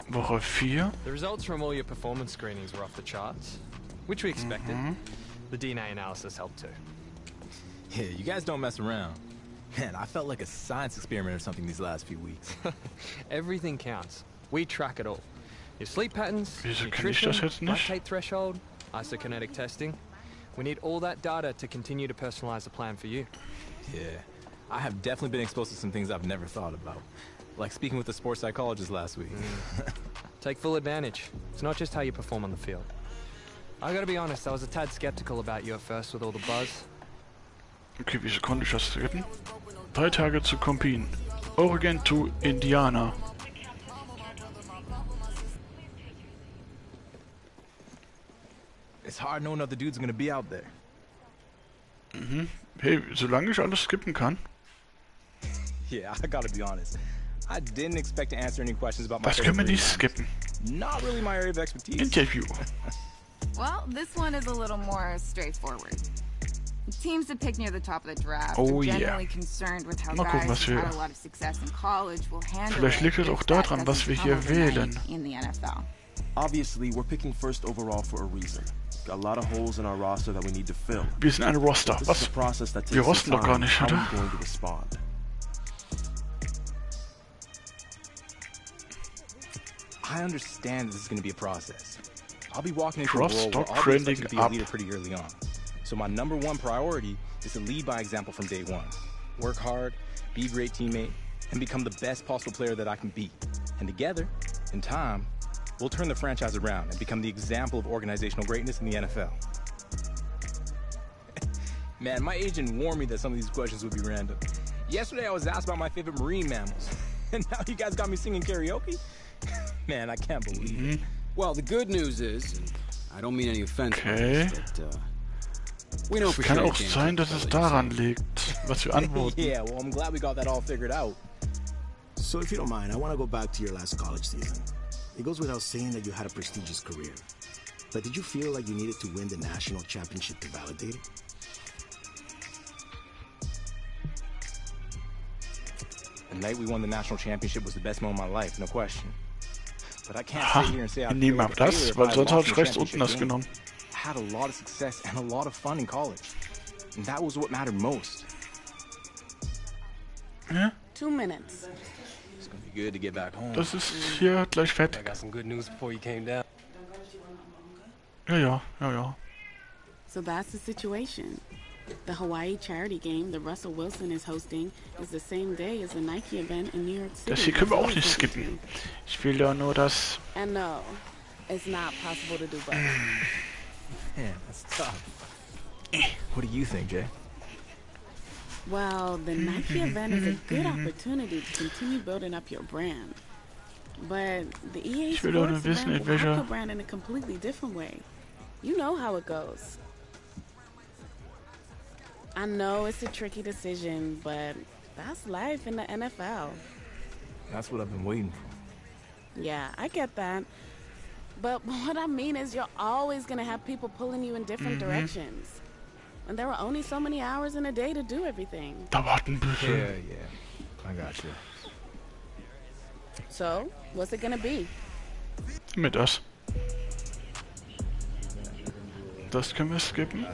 Woche 4. The results from all your performance screenings were off the charts, which we expected. The DNA analysis helped too. Yeah, you guys don't mess around. Man, I felt like a science experiment or something these last few weeks. Everything counts. We track it all. Your sleep patterns, Wieso kann ich das jetzt nicht? lactate threshold, isokinetic testing. We need all that data to continue to personalize the plan for you. Yeah, I have definitely been exposed to some things I've never thought about. Like speaking with the sports psychologist last week. Take full advantage. It's not just how you perform on the field. I gotta be honest, I was a tad skeptical about you at first with all the buzz. Okay, wieso konnte ich das retten? 3 Tage zu Compine. Oregon to Indiana. It's hard knowing other dudes are gonna be out there. Mhm. Hey, solange ich alles skippen kann. Yeah, I gotta be honest. I didn't expect to answer any questions about my Das können wir nicht skippen. Not really my area of expertise. Interview. Well, this one is a little more straightforward. Teams that pick near the top of the draft Oh are yeah. generally concerned with how Mal gucken, guys was who wir... had a lot of success in college will handle Vielleicht liegt es it auch if that daran, was doesn't wir come hier overnight wählen. in the NFL. Obviously, we're picking first overall for a reason. Got a lot of holes in our roster that we need to fill. Wir sind ein Roster. This Was? is a process that Wir takes rosten some doch gar time. nicht, How oder? are we going to respond? I understand this is going to be a process. I'll be walking into Trust a world where stop I'll be trending expected to be a up. leader pretty early on. So my number one priority is to lead by example from day one. Work hard, be a great teammate, and become the best possible player that I can be. And together, in time, we'll turn the franchise around and become the example of organizational greatness in the NFL. Man, my agent warned me that some of these questions would be random. Yesterday I was asked about my favorite marine mammals. And now you guys got me singing karaoke? Man, I can't believe it. Well, the good news is, and I don't mean any offense, Okay. but we know for Kann sure auch sein, dass es daran liegt, was wir antworten. Yeah, well, I'm glad we got that all figured out. So if you don't mind, I want to go back to your last college season. It goes without saying that you had a prestigious career. But did you feel like you needed to win the national championship to validate it? The night we won the national championship was the best moment of my life, no question. But I can't Aha, sit here and say I wir feel nehmen like ab a das, failure if weil I sonst lost habe the ich rechts unten das championship game. genommen. I had a lot of success and a lot of fun in college. And that was what mattered most. Ja? 2 minutes. It's gonna be good to get back home. Das ist hier gleich I fertig. got some good news before you came down. Ja. So that's the situation. The Hawaii charity game that Russell Wilson is hosting is the same day as the Nike event in New York City. Das hier können wir auch nicht skippen. Ich will ja nur das... And no, it's not possible to do both. Man, that's tough. What do you think, Jay? Well, the Nike event is a good opportunity to continue building up your brand. But the EA Ich will doch nur Sports wissen, event in will help welcher... your brand in a completely different way. You know how it goes. I know it's a tricky decision, but that's life in the NFL. That's what I've been waiting for. Yeah, I get that. But what I mean is you're always going to have people pulling you in different directions. And there are only so many hours in a day to do everything. Dauert ein bisschen. Yeah. I got you. So, what's it going to be? Mit das. Das können wir skippen.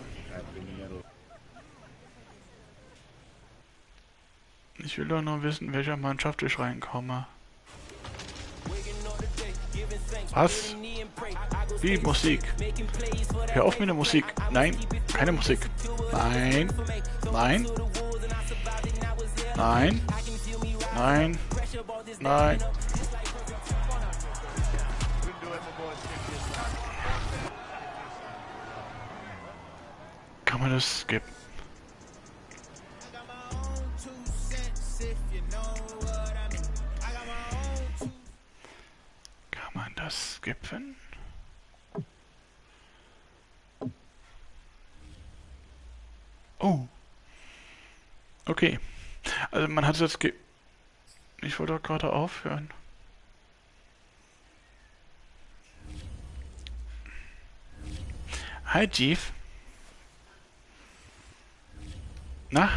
Ich will doch nur wissen, welcher Mannschaft ich reinkomme. Was? Wie Musik? Hör auf mit der Musik. Nein, keine Musik. Nein. Nein. Nein. Nein. Nein. Kann man das skippen? Kann man das skippen? Oh. Okay. Also man hat es jetzt Ich wollte doch gerade aufhören. Hi, Chief. Na?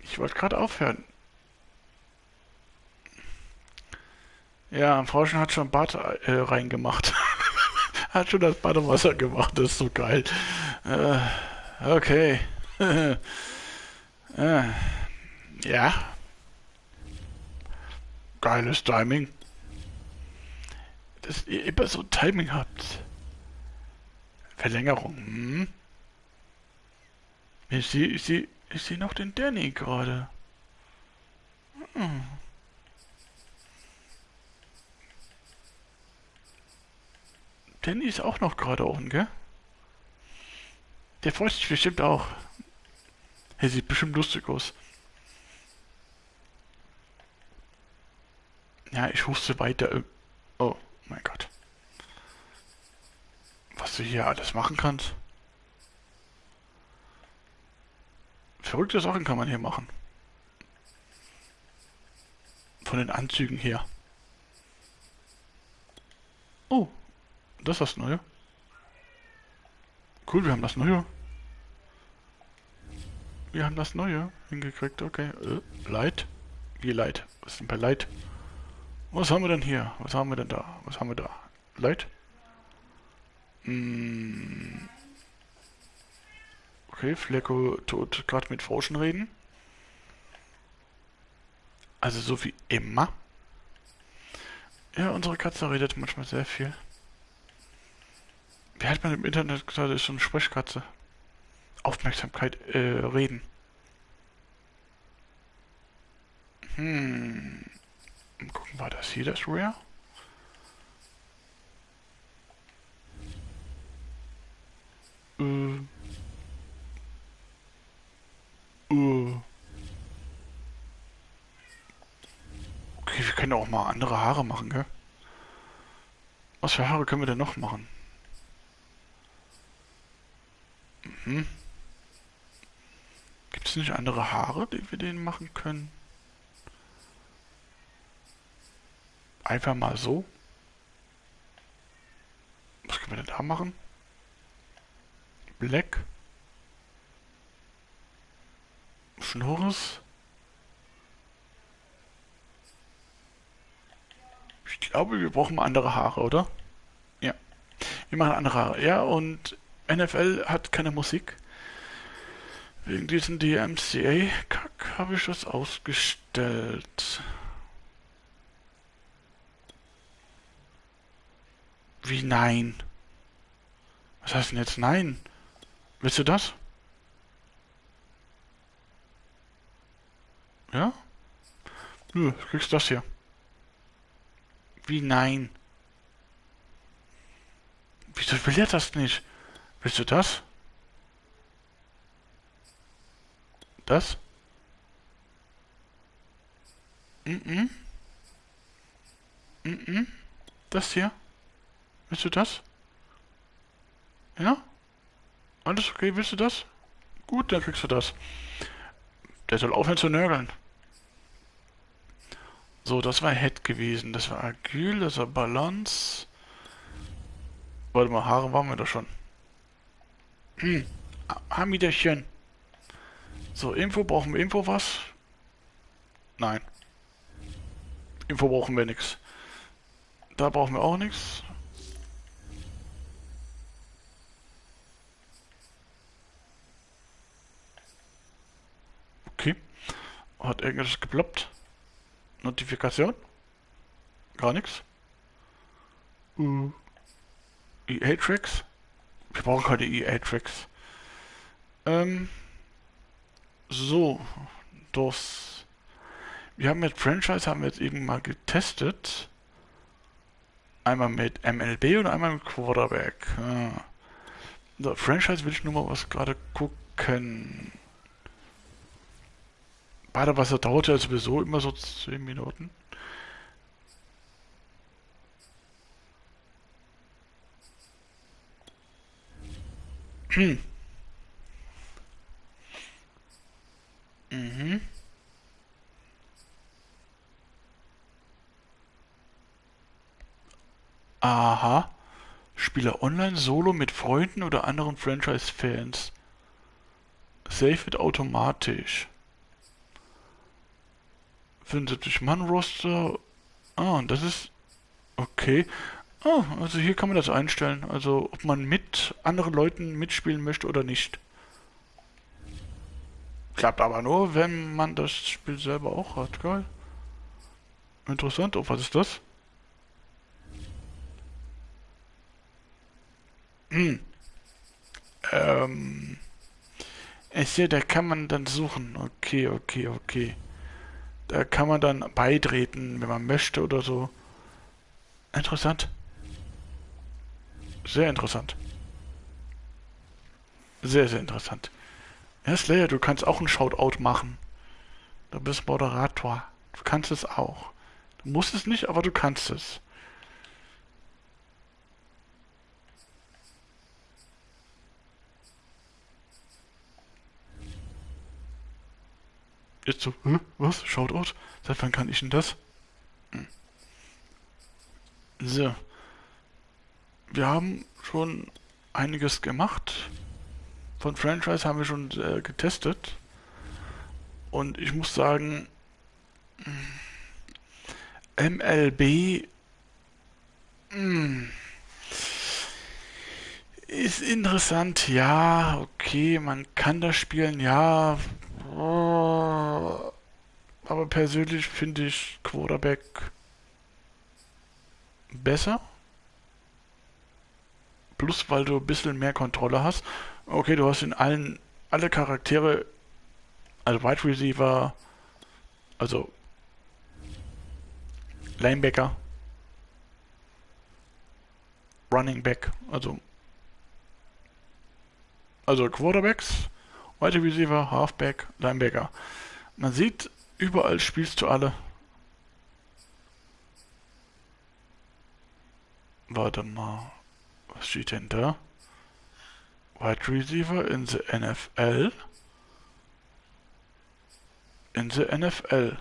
Ich wollte gerade aufhören. Ja, Frauchen hat schon Bad reingemacht. Hat schon das Badewasser gemacht, das ist so geil. Okay. Ja. Geiles Timing. Dass ihr immer so Timing habt. Verlängerung. Hm? Ich sehe noch den Danny gerade. Danny ist auch noch gerade unten, gell? Der freut sich bestimmt auch. Er sieht bestimmt lustig aus. Ja, ich huste weiter. Oh mein Gott. Was du hier alles machen kannst. Verrückte Sachen kann man hier machen. Von den Anzügen her. Oh, das ist das Neue. Cool, wir haben das Neue. Wir haben das Neue hingekriegt, okay. Light? Wie Light? Was ist denn bei Light? Was haben wir denn hier? Was haben wir denn da? Was haben wir da? Light? Okay, Flecko tut gerade mit Frauchen reden. Also so wie immer. Ja, unsere Katze redet manchmal sehr viel. Wie hat man im Internet gesagt, ist so eine Sprechkatze. Aufmerksamkeit, reden. Mal gucken, war das hier das Rare? Okay, wir können auch mal andere Haare machen, gell? Was für Haare können wir denn noch machen? Gibt es nicht andere Haare, die wir denen machen können? Einfach mal so? Was können wir denn da machen? Black? Schnurres? Ich glaube, wir brauchen mal andere Haare, oder? Ja. Wir machen andere Haare. Ja, und NFL hat keine Musik. Wegen diesem DMCA-Kack habe ich das ausgestellt. Wie nein? Was heißt denn jetzt nein? Willst du das? Ja? Nö, du kriegst das hier. Wie nein? Wieso will er das nicht? Willst du das? Das? Das hier? Willst du das? Ja? Alles okay, willst du das? Gut, dann kriegst du das. Der soll aufhören zu nörgeln. So, das war Head gewesen. Das war Agyl, das war Balance. Warte mal, Haare waren wir doch schon. Hamiderchen. So, Info, brauchen wir Info was? Nein. Info brauchen wir nichts. Da brauchen wir auch nichts. Okay. Hat irgendwas geploppt? Notifikation? Gar nichts. EA-Tracks? Wir brauchen keine EA-Tracks. So. Das. Wir haben mit Franchise haben wir jetzt eben mal getestet. Einmal mit MLB und einmal mit Quarterback. So, Franchise will ich nur mal was gerade gucken. Badewasser dauert ja sowieso immer so 10 Minuten. Aha. Spiele online solo mit Freunden oder anderen Franchise-Fans. Save wird automatisch. 75-Mann-Roster. Ah, und das ist... Okay. Ah, also hier kann man das einstellen. Also, ob man mit anderen Leuten mitspielen möchte oder nicht. Klappt aber nur, wenn man das Spiel selber auch hat. Geil. Interessant. Oh, was ist das? Ich sehe, da kann man dann suchen. Okay. Da kann man dann beitreten, wenn man möchte oder so. Interessant. Sehr interessant. Sehr, sehr interessant. Ja, Slayer, du kannst auch einen Shoutout machen. Du bist Moderator. Du kannst es auch. Du musst es nicht, aber du kannst es. Jetzt so, was? Shoutout? Seit wann kann ich denn das? So. Wir haben schon einiges gemacht. Von Franchise haben wir schon getestet. Und ich muss sagen, MLB ist interessant. Ja, okay, man kann das spielen, ja. Aber persönlich finde ich Quarterback besser. Plus, weil du ein bisschen mehr Kontrolle hast. Okay, du hast in alle Charaktere, also Wide Receiver, also Linebacker, Running Back, also Quarterbacks, Wide Receiver, Halfback, Linebacker. Man sieht, überall spielst du alle. Warte mal, was steht denn da? Wide Receiver in the NFL. In the NFL.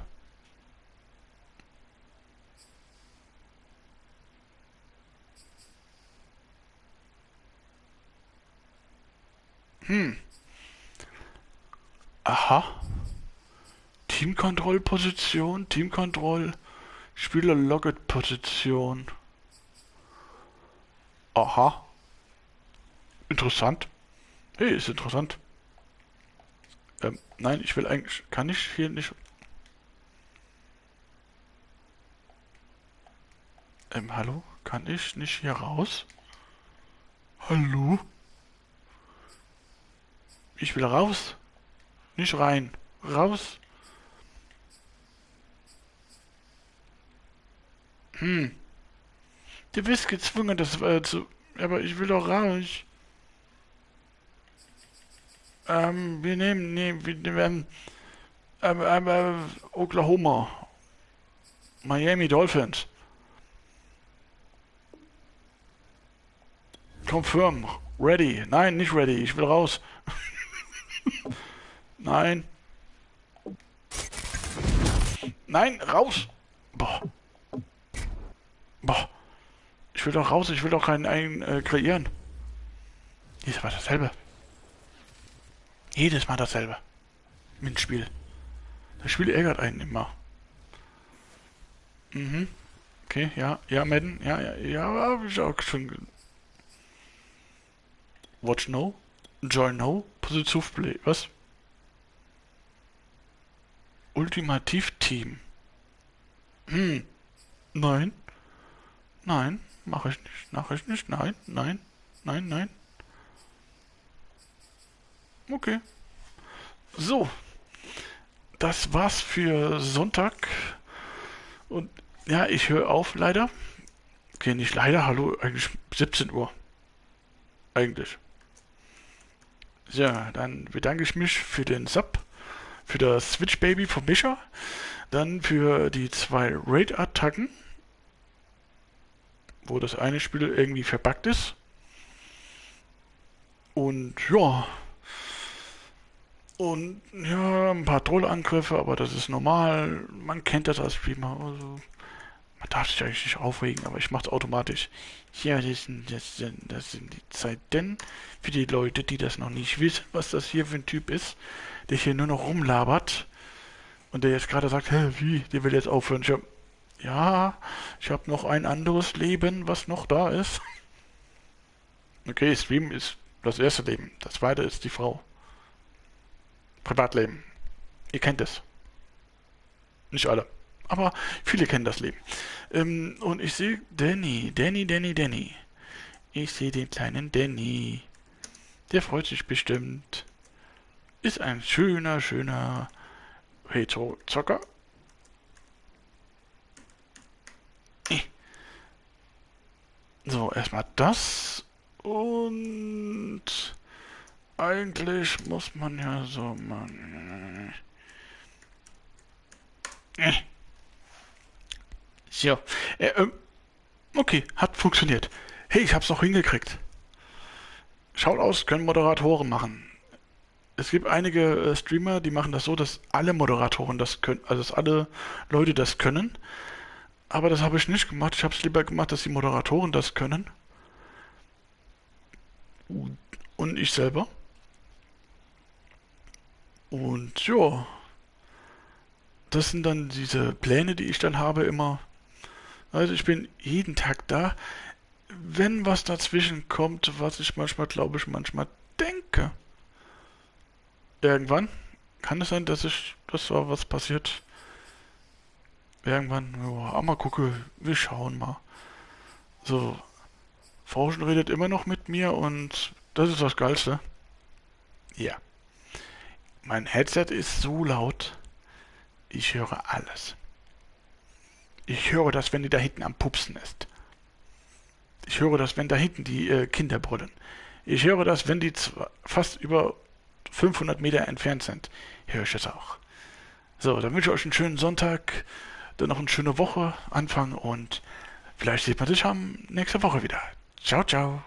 Aha. Teamkontrollposition, Teamkontroll, Spieler-Logit-Position. Aha. Interessant. Hey, ist interessant. Nein, ich will eigentlich... Kann ich hier nicht... hallo? Kann ich nicht hier raus? Hallo? Ich will raus. Nicht rein. Raus. Du bist gezwungen, das zu... Aber ich will doch raus. Wir nehmen Oklahoma. Miami Dolphins. Confirm. Ready. Nein, nicht ready. Ich will raus. Nein. Nein, raus. Boah. Boah. Ich will doch raus. Ich will doch keinen kreieren. Jedes Mal dasselbe. Jedes Mal dasselbe. Mit dem Spiel. Das Spiel ärgert einen immer. Okay, ja, Madden, ja, hab ich auch schon. Watch no, join no, Positive Play, was? Ultimativ-Team. Nein, mache ich nicht, nein. Okay. So. Das war's für Sonntag. Und ja, ich höre auf, leider. Okay, nicht leider, hallo, eigentlich 17 Uhr. Eigentlich. So, dann bedanke ich mich für den Sub, für das Switch Baby von Mischa, dann für die 2 Raid-Attacken, wo das eine Spiel irgendwie verbuggt ist. Und ja, ein paar Trollangriffe, aber das ist normal. Man kennt das als Streamer. Also, man darf sich eigentlich nicht aufregen, aber ich mache es automatisch. Ja, das sind die Zeiten für die Leute, die das noch nicht wissen, was das hier für ein Typ ist, der hier nur noch rumlabert und der jetzt gerade sagt, hä, wie, der will jetzt aufhören. Ich habe noch ein anderes Leben, was noch da ist. Okay, Stream ist das erste Leben. Das zweite ist die Frau. Privatleben. Ihr kennt es. Nicht alle. Aber viele kennen das Leben. Und ich sehe Danny. Ich sehe den kleinen Danny. Der freut sich bestimmt. Ist ein schöner Retro-Zocker. So, erstmal das. Und eigentlich muss man ja so machen. So. Okay, hat funktioniert. Hey, ich hab's noch hingekriegt. Schaut aus, können Moderatoren machen. Es gibt einige Streamer, die machen das so, dass alle Moderatoren das können, also dass alle Leute das können. Aber das habe ich nicht gemacht. Ich habe es lieber gemacht, dass die Moderatoren das können. Und ich selber. Und ja, das sind dann diese Pläne, die ich dann habe immer. Also ich bin jeden Tag da. Wenn was dazwischen kommt, was ich manchmal, glaube ich, manchmal denke. Irgendwann kann es sein, dass da was passiert. Irgendwann, ja, mal gucken, wir schauen mal. So, Forschen redet immer noch mit mir und das ist das Geilste. Ja. Mein Headset ist so laut, ich höre alles. Ich höre das, wenn die da hinten am Pupsen ist. Ich höre das, wenn da hinten die Kinder brüllen. Ich höre das, wenn die fast über 500 Meter entfernt sind. Höre ich es auch. So, dann wünsche ich euch einen schönen Sonntag, dann noch eine schöne Woche anfangen und vielleicht sieht man sich nächste Woche wieder. Ciao, ciao.